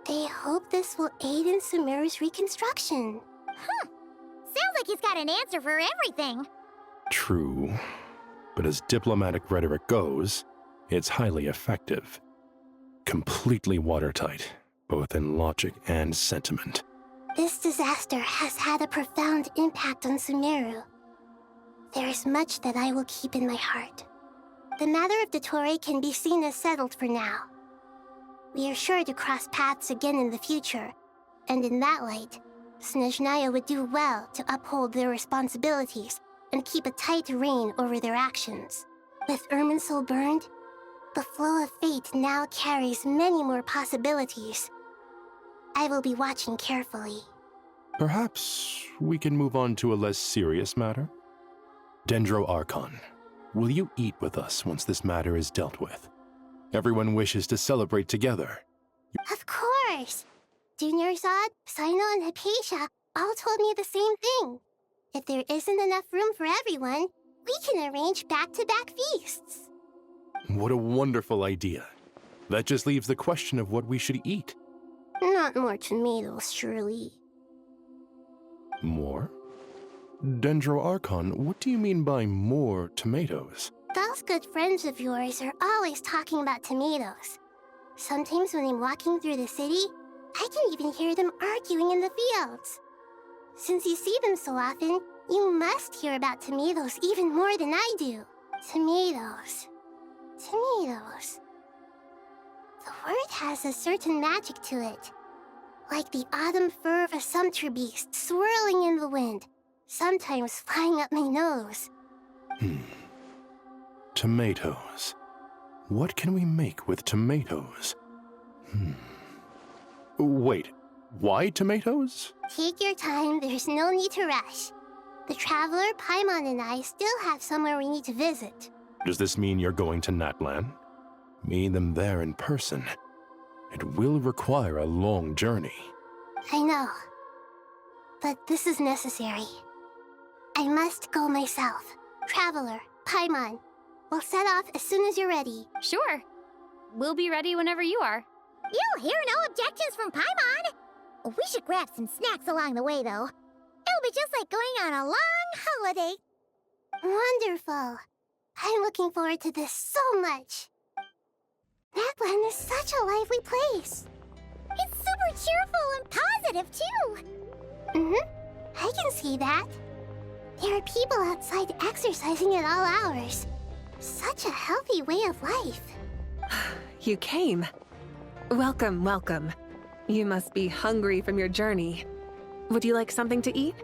They hope this will aid in Sumeru's reconstruction. Sounds like he's got an answer for everything. True, but as diplomatic rhetoric goes, it's highly effective. Completely watertight, both in logic and sentiment. This disaster has had a profound impact on Sumeru. There is much that I will keep in my heart. The matter of Dottore can be seen as settled for now. We are sure to cross paths again in the future, and in that light, Snezhnaya would do well to uphold their responsibilities and keep a tight rein over their actions. With Irminsul burned, the flow of fate now carries many more possibilities. I will be watching carefully. Perhaps we can move on to a less serious matter? Dendro Archon, will you eat with us once this matter is dealt with? Everyone wishes to celebrate together. Of course! Junior Zod, Sino, and Hypatia all told me the same thing. If there isn't enough room for everyone, we can arrange back-to-back feasts. What a wonderful idea. That just leaves the question of what we should eat. Not more tomatoes, surely. More? Dendro Archon, what do you mean by more tomatoes? Those good friends of yours are always talking about tomatoes. Sometimes when I'm walking through the city, I can even hear them arguing in the fields. Since you see them so often, you must hear about tomatoes even more than I do. Tomatoes. Tomatoes. The word has a certain magic to it. Like the autumn fur of a sumpter beast swirling in the wind, sometimes flying up my nose. Tomatoes. What can we make with tomatoes? Wait, why tomatoes? Take your time, there's no need to rush. The Traveler, Paimon, and I still have somewhere we need to visit. Does this mean you're going to Natlan? Meeting them there in person. It will require a long journey. I know. But this is necessary. I must go myself. Traveler, Paimon, we'll set off as soon as you're ready. Sure. We'll be ready whenever you are. You'll hear no objections from Paimon. We should grab some snacks along the way, though. It'll be just like going on a long holiday. Wonderful. I'm looking forward to this so much. Natlan is such a lively place. It's super cheerful and positive, too. I can see that. There are people outside exercising at all hours. Such a healthy way of life. You came. Welcome, welcome. You must be hungry from your journey. Would you like something to eat?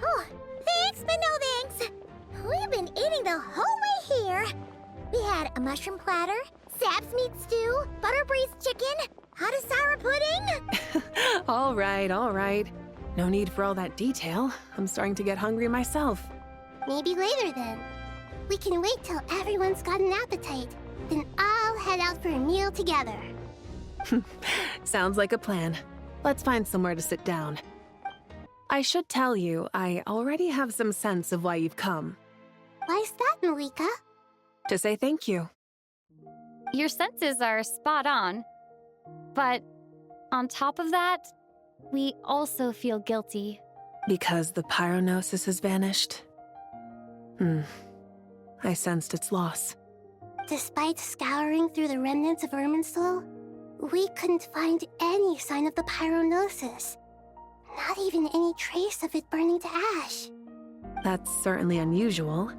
Oh, thanks, but no thanks. We've been eating the whole way here. We had a mushroom platter, Sap's meat stew, butter braised chicken, hot sour pudding. All right. No need for all that detail. I'm starting to get hungry myself. Maybe later then. We can wait till everyone's got an appetite. Then I'll head out for a meal together. Sounds like a plan. Let's find somewhere to sit down. I should tell you, I already have some sense of why you've come. Why's that, Malika? To say thank you. Your senses are spot on. But on top of that, we also feel guilty. Because the pyronosis has vanished? I sensed its loss. Despite scouring through the remnants of Irminsul, we couldn't find any sign of the pyronosis. Not even any trace of it burning to ash. That's certainly unusual.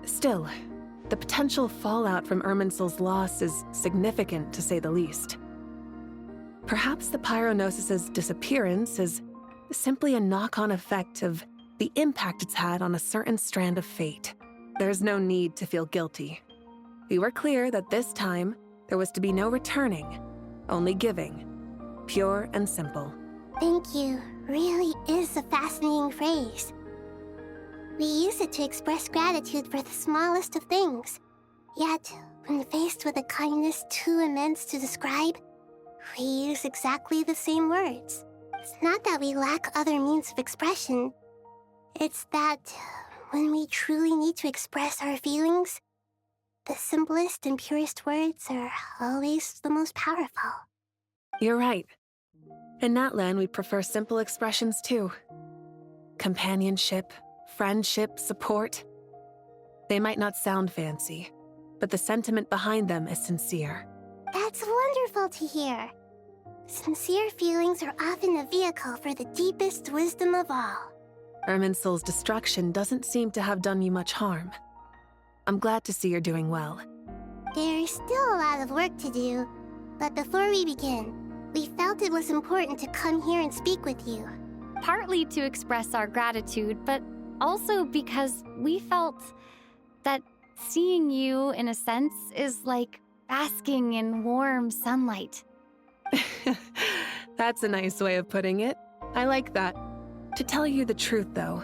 Still, the potential fallout from Irminsul's loss is significant, to say the least. Perhaps the pyronosis's disappearance is simply a knock-on effect of the impact it's had on a certain strand of fate. There's no need to feel guilty. We were clear that this time, there was to be no returning, only giving. Pure and simple. Thank you really is a fascinating phrase. We use it to express gratitude for the smallest of things. Yet, when faced with a kindness too immense to describe, we use exactly the same words. It's not that we lack other means of expression. It's that when we truly need to express our feelings, the simplest and purest words are always the most powerful. You're right. In Natlan, we prefer simple expressions too. Companionship, friendship, support. They might not sound fancy, but the sentiment behind them is sincere. That's wonderful to hear. Sincere feelings are often a vehicle for the deepest wisdom of all. Irminsul's destruction doesn't seem to have done you much harm. I'm glad to see you're doing well. There's still a lot of work to do, but before we begin, we felt it was important to come here and speak with you. Partly to express our gratitude, but also because we felt that seeing you, in a sense, is like basking in warm sunlight. That's a nice way of putting it. I like that. To tell you the truth, though,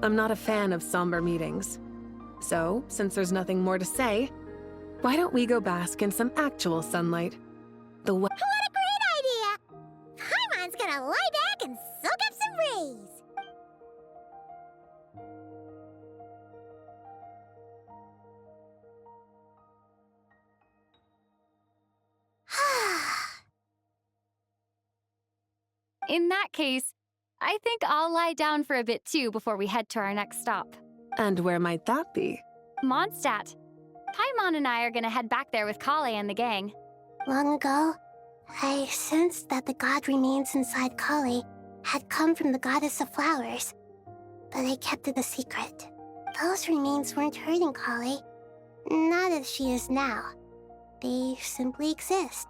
I'm not a fan of somber meetings. So, since there's nothing more to say, why don't we go bask in some actual sunlight? What a great idea! Paimon's gonna lie back and soak up some rays! In that case, I think I'll lie down for a bit too before we head to our next stop. And where might that be? Mondstadt. Paimon and I are gonna head back there with Kale and the gang. Long ago, I sensed that the god remains inside Kale had come from the goddess of flowers, but I kept it a secret. Those remains weren't hurting Kale, not as she is now. They simply exist.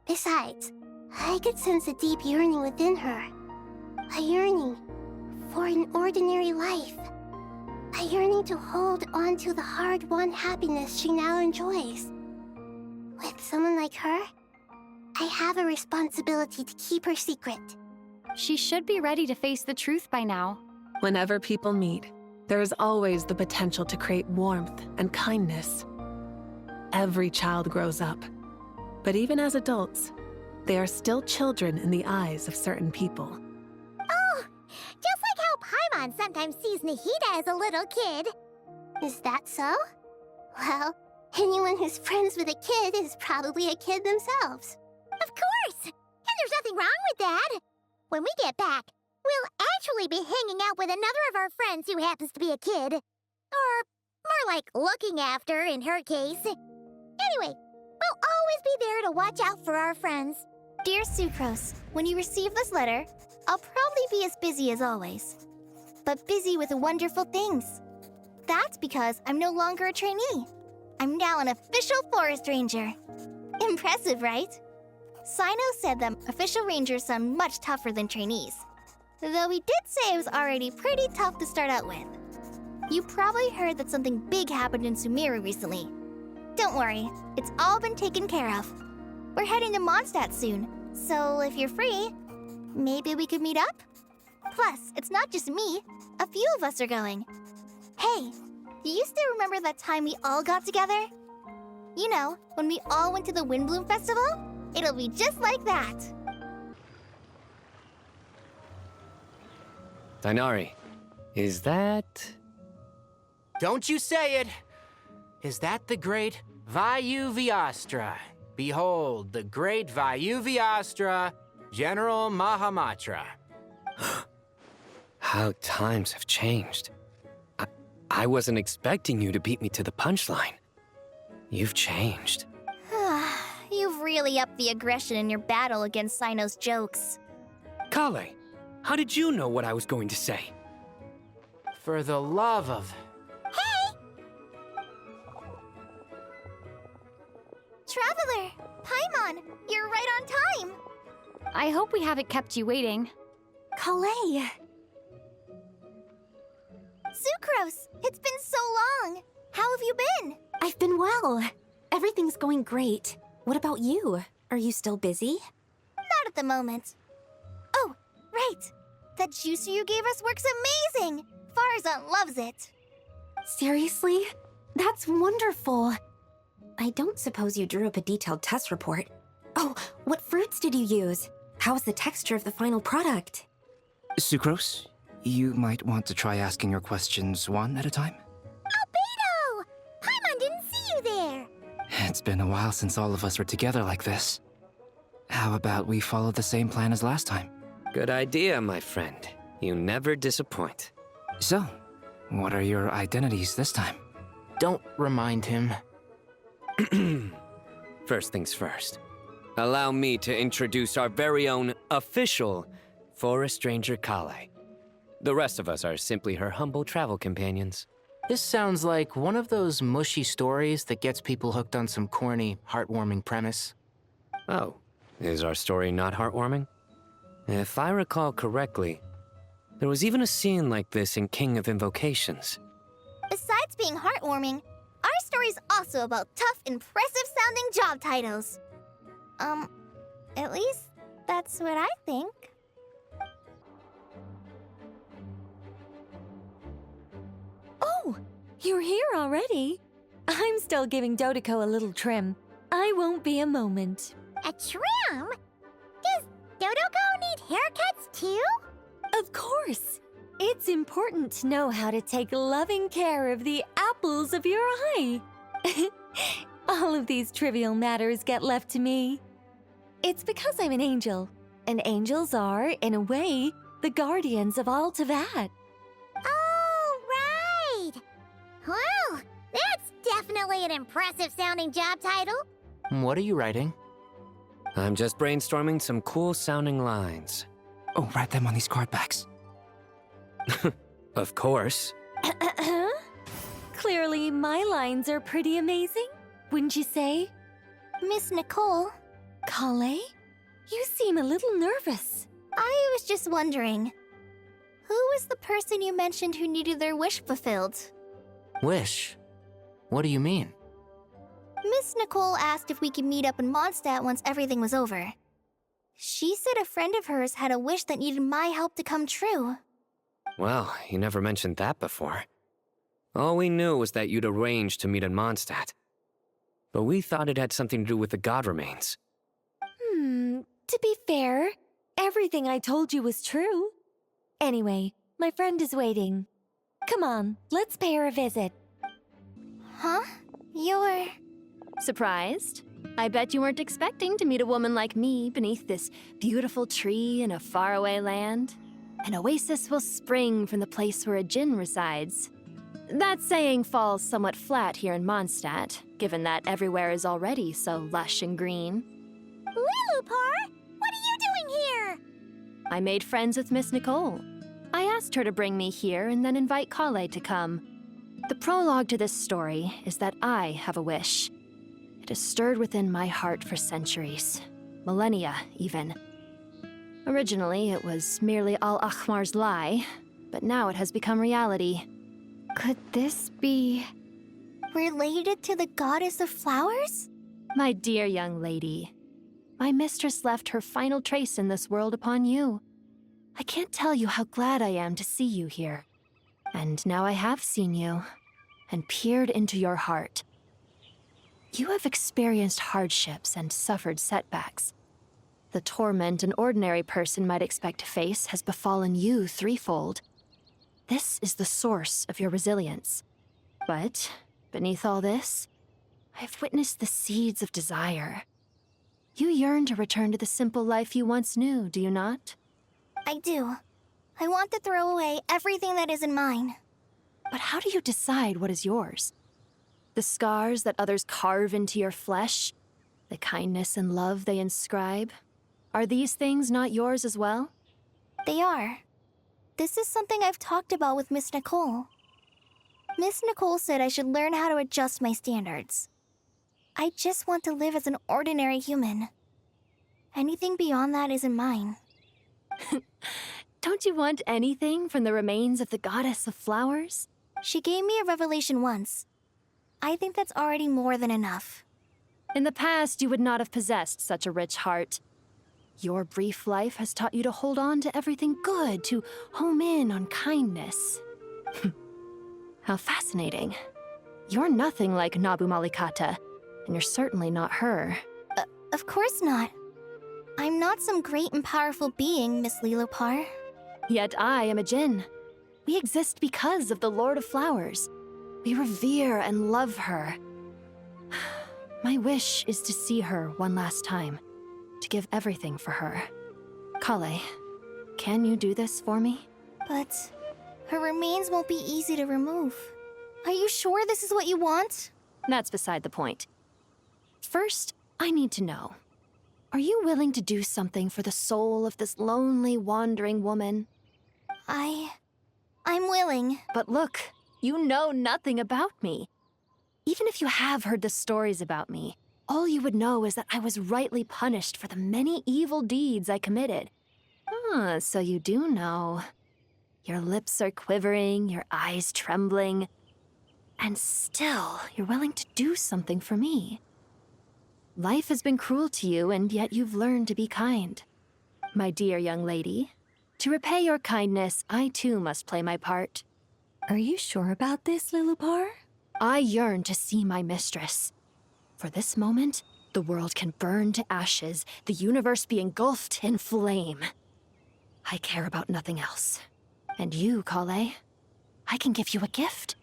Besides, I could sense a deep yearning within her. A yearning for an ordinary life. A yearning to hold on to the hard-won happiness she now enjoys. With someone like her, I have a responsibility to keep her secret. She should be ready to face the truth by now. Whenever people meet, there is always the potential to create warmth and kindness. Every child grows up, but even as adults, they are still children in the eyes of certain people. Oh, just like how Paimon sometimes sees Nahida as a little kid. Is that so? Well, anyone who's friends with a kid is probably a kid themselves. Of course! And there's nothing wrong with that. When we get back, we'll actually be hanging out with another of our friends who happens to be a kid. Or more like looking after, in her case. Anyway, we'll always be there to watch out for our friends. Dear Sucrose, when you receive this letter, I'll probably be as busy as always. But busy with wonderful things. That's because I'm no longer a trainee. I'm now an official forest ranger. Impressive, right? Sino said that official rangers sound much tougher than trainees. Though he did say it was already pretty tough to start out with. You probably heard that something big happened in Sumeru recently. Don't worry, it's all been taken care of. We're heading to Mondstadt soon, so if you're free, maybe we could meet up? Plus, it's not just me. A few of us are going. Hey, do you still remember that time we all got together? You know, when we all went to the Windbloom Festival? It'll be just like that. Dainari, is that... Don't you say it! Is that the great Vayu-Vyastra? Behold, the great Vayu-Vyastra, General Mahamatra. How times have changed. I wasn't expecting you to beat me to the punchline. You've changed. You've really upped the aggression in your battle against Sino's jokes. Kale, how did you know what I was going to say? For the love of... Hey! Traveler! Paimon, you're right on time! I hope we haven't kept you waiting. Kale! Sucrose, it's been so long! How have you been? I've been well. Everything's going great. What about you? Are you still busy? Not at the moment. Oh, right! That juicer you gave us works amazing! Farzan loves it! Seriously? That's wonderful! I don't suppose you drew up a detailed test report. Oh, what fruits did you use? How was the texture of the final product? Sucrose, you might want to try asking your questions one at a time. Albedo! Paimon didn't see you there! It's been a while since all of us were together like this. How about we follow the same plan as last time? Good idea, my friend. You never disappoint. So, what are your identities this time? Don't remind him. First things first. Allow me to introduce our very own official forest ranger Kale. The rest of us are simply her humble travel companions. This sounds like one of those mushy stories that gets people hooked on some corny, heartwarming premise. Oh, is our story not heartwarming? If I recall correctly, there was even a scene like this in King of Invocations. Besides being heartwarming, our story's also about tough, impressive-sounding job titles. At least that's what I think. Oh, you're here already? I'm still giving Dottore a little trim. I won't be a moment. A trim? Does Dottore need haircuts too? Of course. It's important to know how to take loving care of the apples of your eye. All of these trivial matters get left to me. It's because I'm an angel, and angels are, in a way, the guardians of all Teyvat. Oh, right! Well, that's definitely an impressive-sounding job title. What are you writing? I'm just brainstorming some cool-sounding lines. Oh, write them on these card backs. Of course. Clearly, my lines are pretty amazing, wouldn't you say? Miss Nicole? Kale? You seem a little nervous. I was just wondering, who was the person you mentioned who needed their wish fulfilled? Wish? What do you mean? Miss Nicole asked if we could meet up in Mondstadt once everything was over. She said a friend of hers had a wish that needed my help to come true. Well, you never mentioned that before. All we knew was that you'd arranged to meet in Mondstadt. But we thought it had something to do with the god remains. To be fair, everything I told you was true. Anyway, my friend is waiting. Come on, let's pay her a visit. Huh? You're... Surprised? I bet you weren't expecting to meet a woman like me beneath this beautiful tree in a faraway land. An oasis will spring from the place where a djinn resides. That saying falls somewhat flat here in Mondstadt, given that everywhere is already so lush and green. Liloupar, what are you doing here? I made friends with Miss Nicole. I asked her to bring me here and then invite Kale to come. The prologue to this story is that I have a wish. It has stirred within my heart for centuries, millennia even. Originally, it was merely Al-Ahmar's lie, but now it has become reality. Could this be... related to the goddess of flowers? My dear young lady, my mistress left her final trace in this world upon you. I can't tell you how glad I am to see you here. And now I have seen you, and peered into your heart. You have experienced hardships and suffered setbacks. The torment an ordinary person might expect to face has befallen you threefold. This is the source of your resilience. But, beneath all this, I have witnessed the seeds of desire. You yearn to return to the simple life you once knew, do you not? I do. I want to throw away everything that isn't mine. But how do you decide what is yours? The scars that others carve into your flesh? The kindness and love they inscribe? Are these things not yours as well? They are. This is something I've talked about with Miss Nicole. Miss Nicole said I should learn how to adjust my standards. I just want to live as an ordinary human. Anything beyond that isn't mine. Don't you want anything from the remains of the goddess of flowers? She gave me a revelation once. I think that's already more than enough. In the past, you would not have possessed such a rich heart. Your brief life has taught you to hold on to everything good, to home in on kindness. How fascinating. You're nothing like Nabu Malikata, and you're certainly not her. Of course not. I'm not some great and powerful being, Miss Liloupar. Yet I am a djinn. We exist because of the Lord of Flowers. We revere and love her. My wish is to see her one last time, to give everything for her. Kale, can you do this for me? But her remains won't be easy to remove. Are you sure this is what you want? That's beside the point. First, I need to know. Are you willing to do something for the soul of this lonely, wandering woman? I'm willing. But look, you know nothing about me. Even if you have heard the stories about me, all you would know is that I was rightly punished for the many evil deeds I committed. Ah, so you do know. Your lips are quivering, your eyes trembling, and still you're willing to do something for me. Life has been cruel to you, and yet you've learned to be kind. My dear young lady, to repay your kindness, I too must play my part. Are you sure about this, Liloupar? I yearn to see my mistress. For this moment, the world can burn to ashes, the universe be engulfed in flame. I care about nothing else. And you, Kale, I can give you a gift.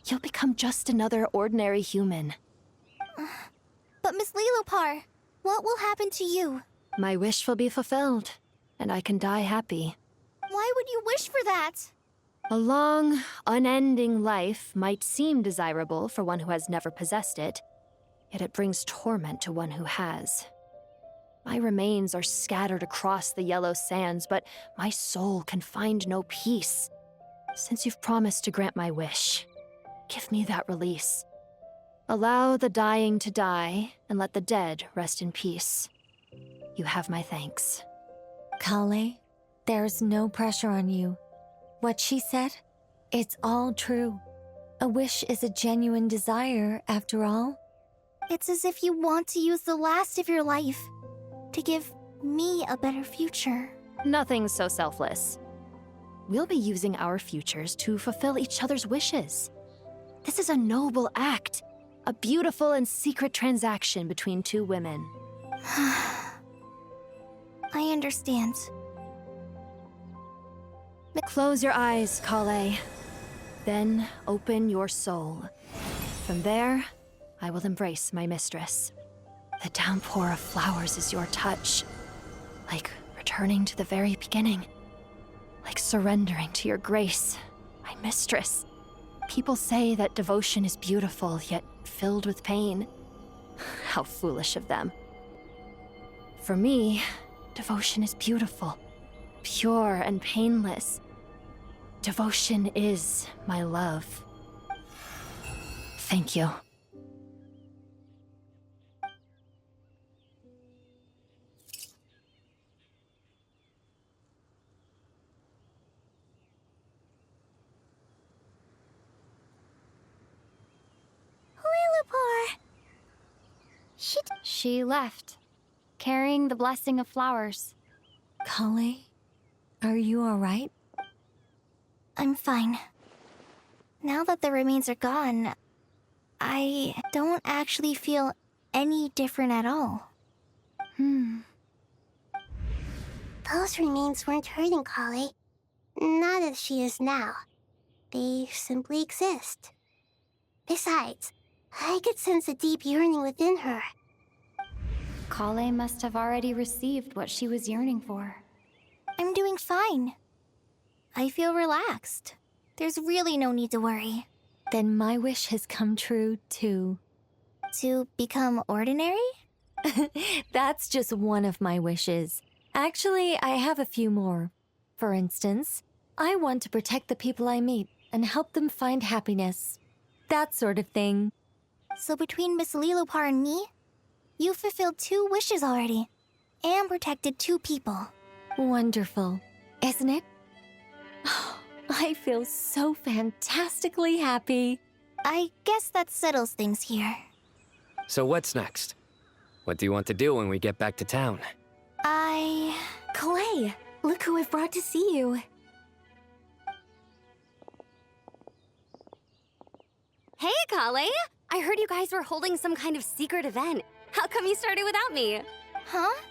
You'll become just another ordinary human. But Miss Liloupar, what will happen to you? My wish will be fulfilled, and I can die happy. Why would you wish for that? A long, unending life might seem desirable for one who has never possessed it, yet it brings torment to one who has. My remains are scattered across the yellow sands, but my soul can find no peace. Since you've promised to grant my wish, give me that release. Allow the dying to die, and let the dead rest in peace. You have my thanks. Kale, there's no pressure on you. What she said, it's all true. A wish is a genuine desire, after all. It's as if you want to use the last of your life to give me a better future. Nothing's so selfless. We'll be using our futures to fulfill each other's wishes. This is a noble act, a beautiful and secret transaction between two women. I understand. Close your eyes, Kale. Then open your soul. From there, I will embrace my mistress. The downpour of flowers is your touch. Like returning to the very beginning. Like surrendering to your grace, my mistress. People say that devotion is beautiful, yet filled with pain. How foolish of them. For me, devotion is beautiful, pure and painless. Devotion is my love. Thank you. Liloupar! She left, carrying the blessing of flowers. Kale, are you alright? I'm fine. Now that the remains are gone, I don't actually feel any different at all. Those remains weren't hurting Kale. Not as she is now. They simply exist. Besides, I could sense a deep yearning within her. Kale must have already received what she was yearning for. I'm doing fine. I feel relaxed. There's really no need to worry. Then my wish has come true, too. To become ordinary? That's just one of my wishes. Actually, I have a few more. For instance, I want to protect the people I meet and help them find happiness. That sort of thing. So between Miss Liloupar and me, you fulfilled 2 wishes already. And protected 2 people. Wonderful, isn't it? I feel so fantastically happy. I guess that settles things here. So what's next? What do you want to do when we get back to town? Kale, look who I've brought to see you. Hey, Kale! I heard you guys were holding some kind of secret event. How come you started without me? Huh?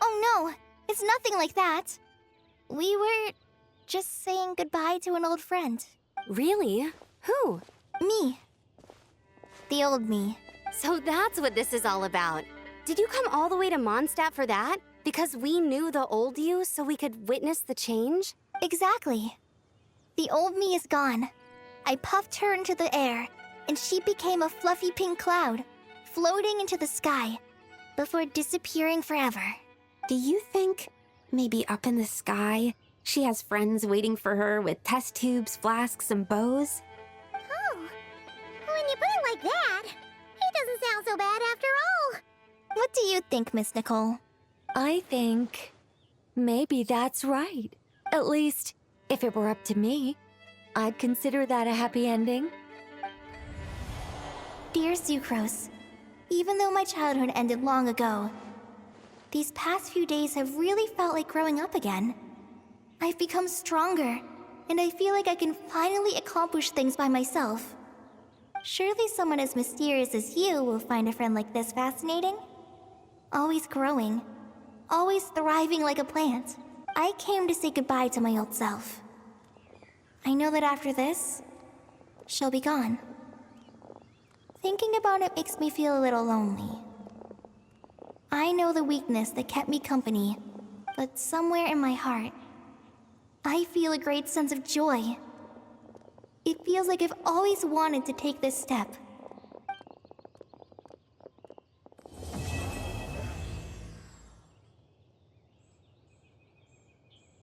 Oh no, it's nothing like that. We were just saying goodbye to an old friend. Really? Who? Me. The old me. So that's what this is all about. Did you come all the way to Mondstadt for that? Because we knew the old you so we could witness the change? Exactly. The old me is gone. I puffed her into the air, and she became a fluffy pink cloud, floating into the sky, before disappearing forever. Do you think, maybe up in the sky, she has friends waiting for her with test tubes, flasks, and bows? Oh, when you put it like that, it doesn't sound so bad after all. What do you think, Miss Nicole? I think maybe that's right. At least, if it were up to me, I'd consider that a happy ending. Dear Sucrose, even though my childhood ended long ago, these past few days have really felt like growing up again. I've become stronger, and I feel like I can finally accomplish things by myself. Surely someone as mysterious as you will find a friend like this fascinating? Always growing, always thriving like a plant. I came to say goodbye to my old self. I know that after this, she'll be gone. Thinking about it makes me feel a little lonely. I know the weakness that kept me company, but somewhere in my heart, I feel a great sense of joy. It feels like I've always wanted to take this step.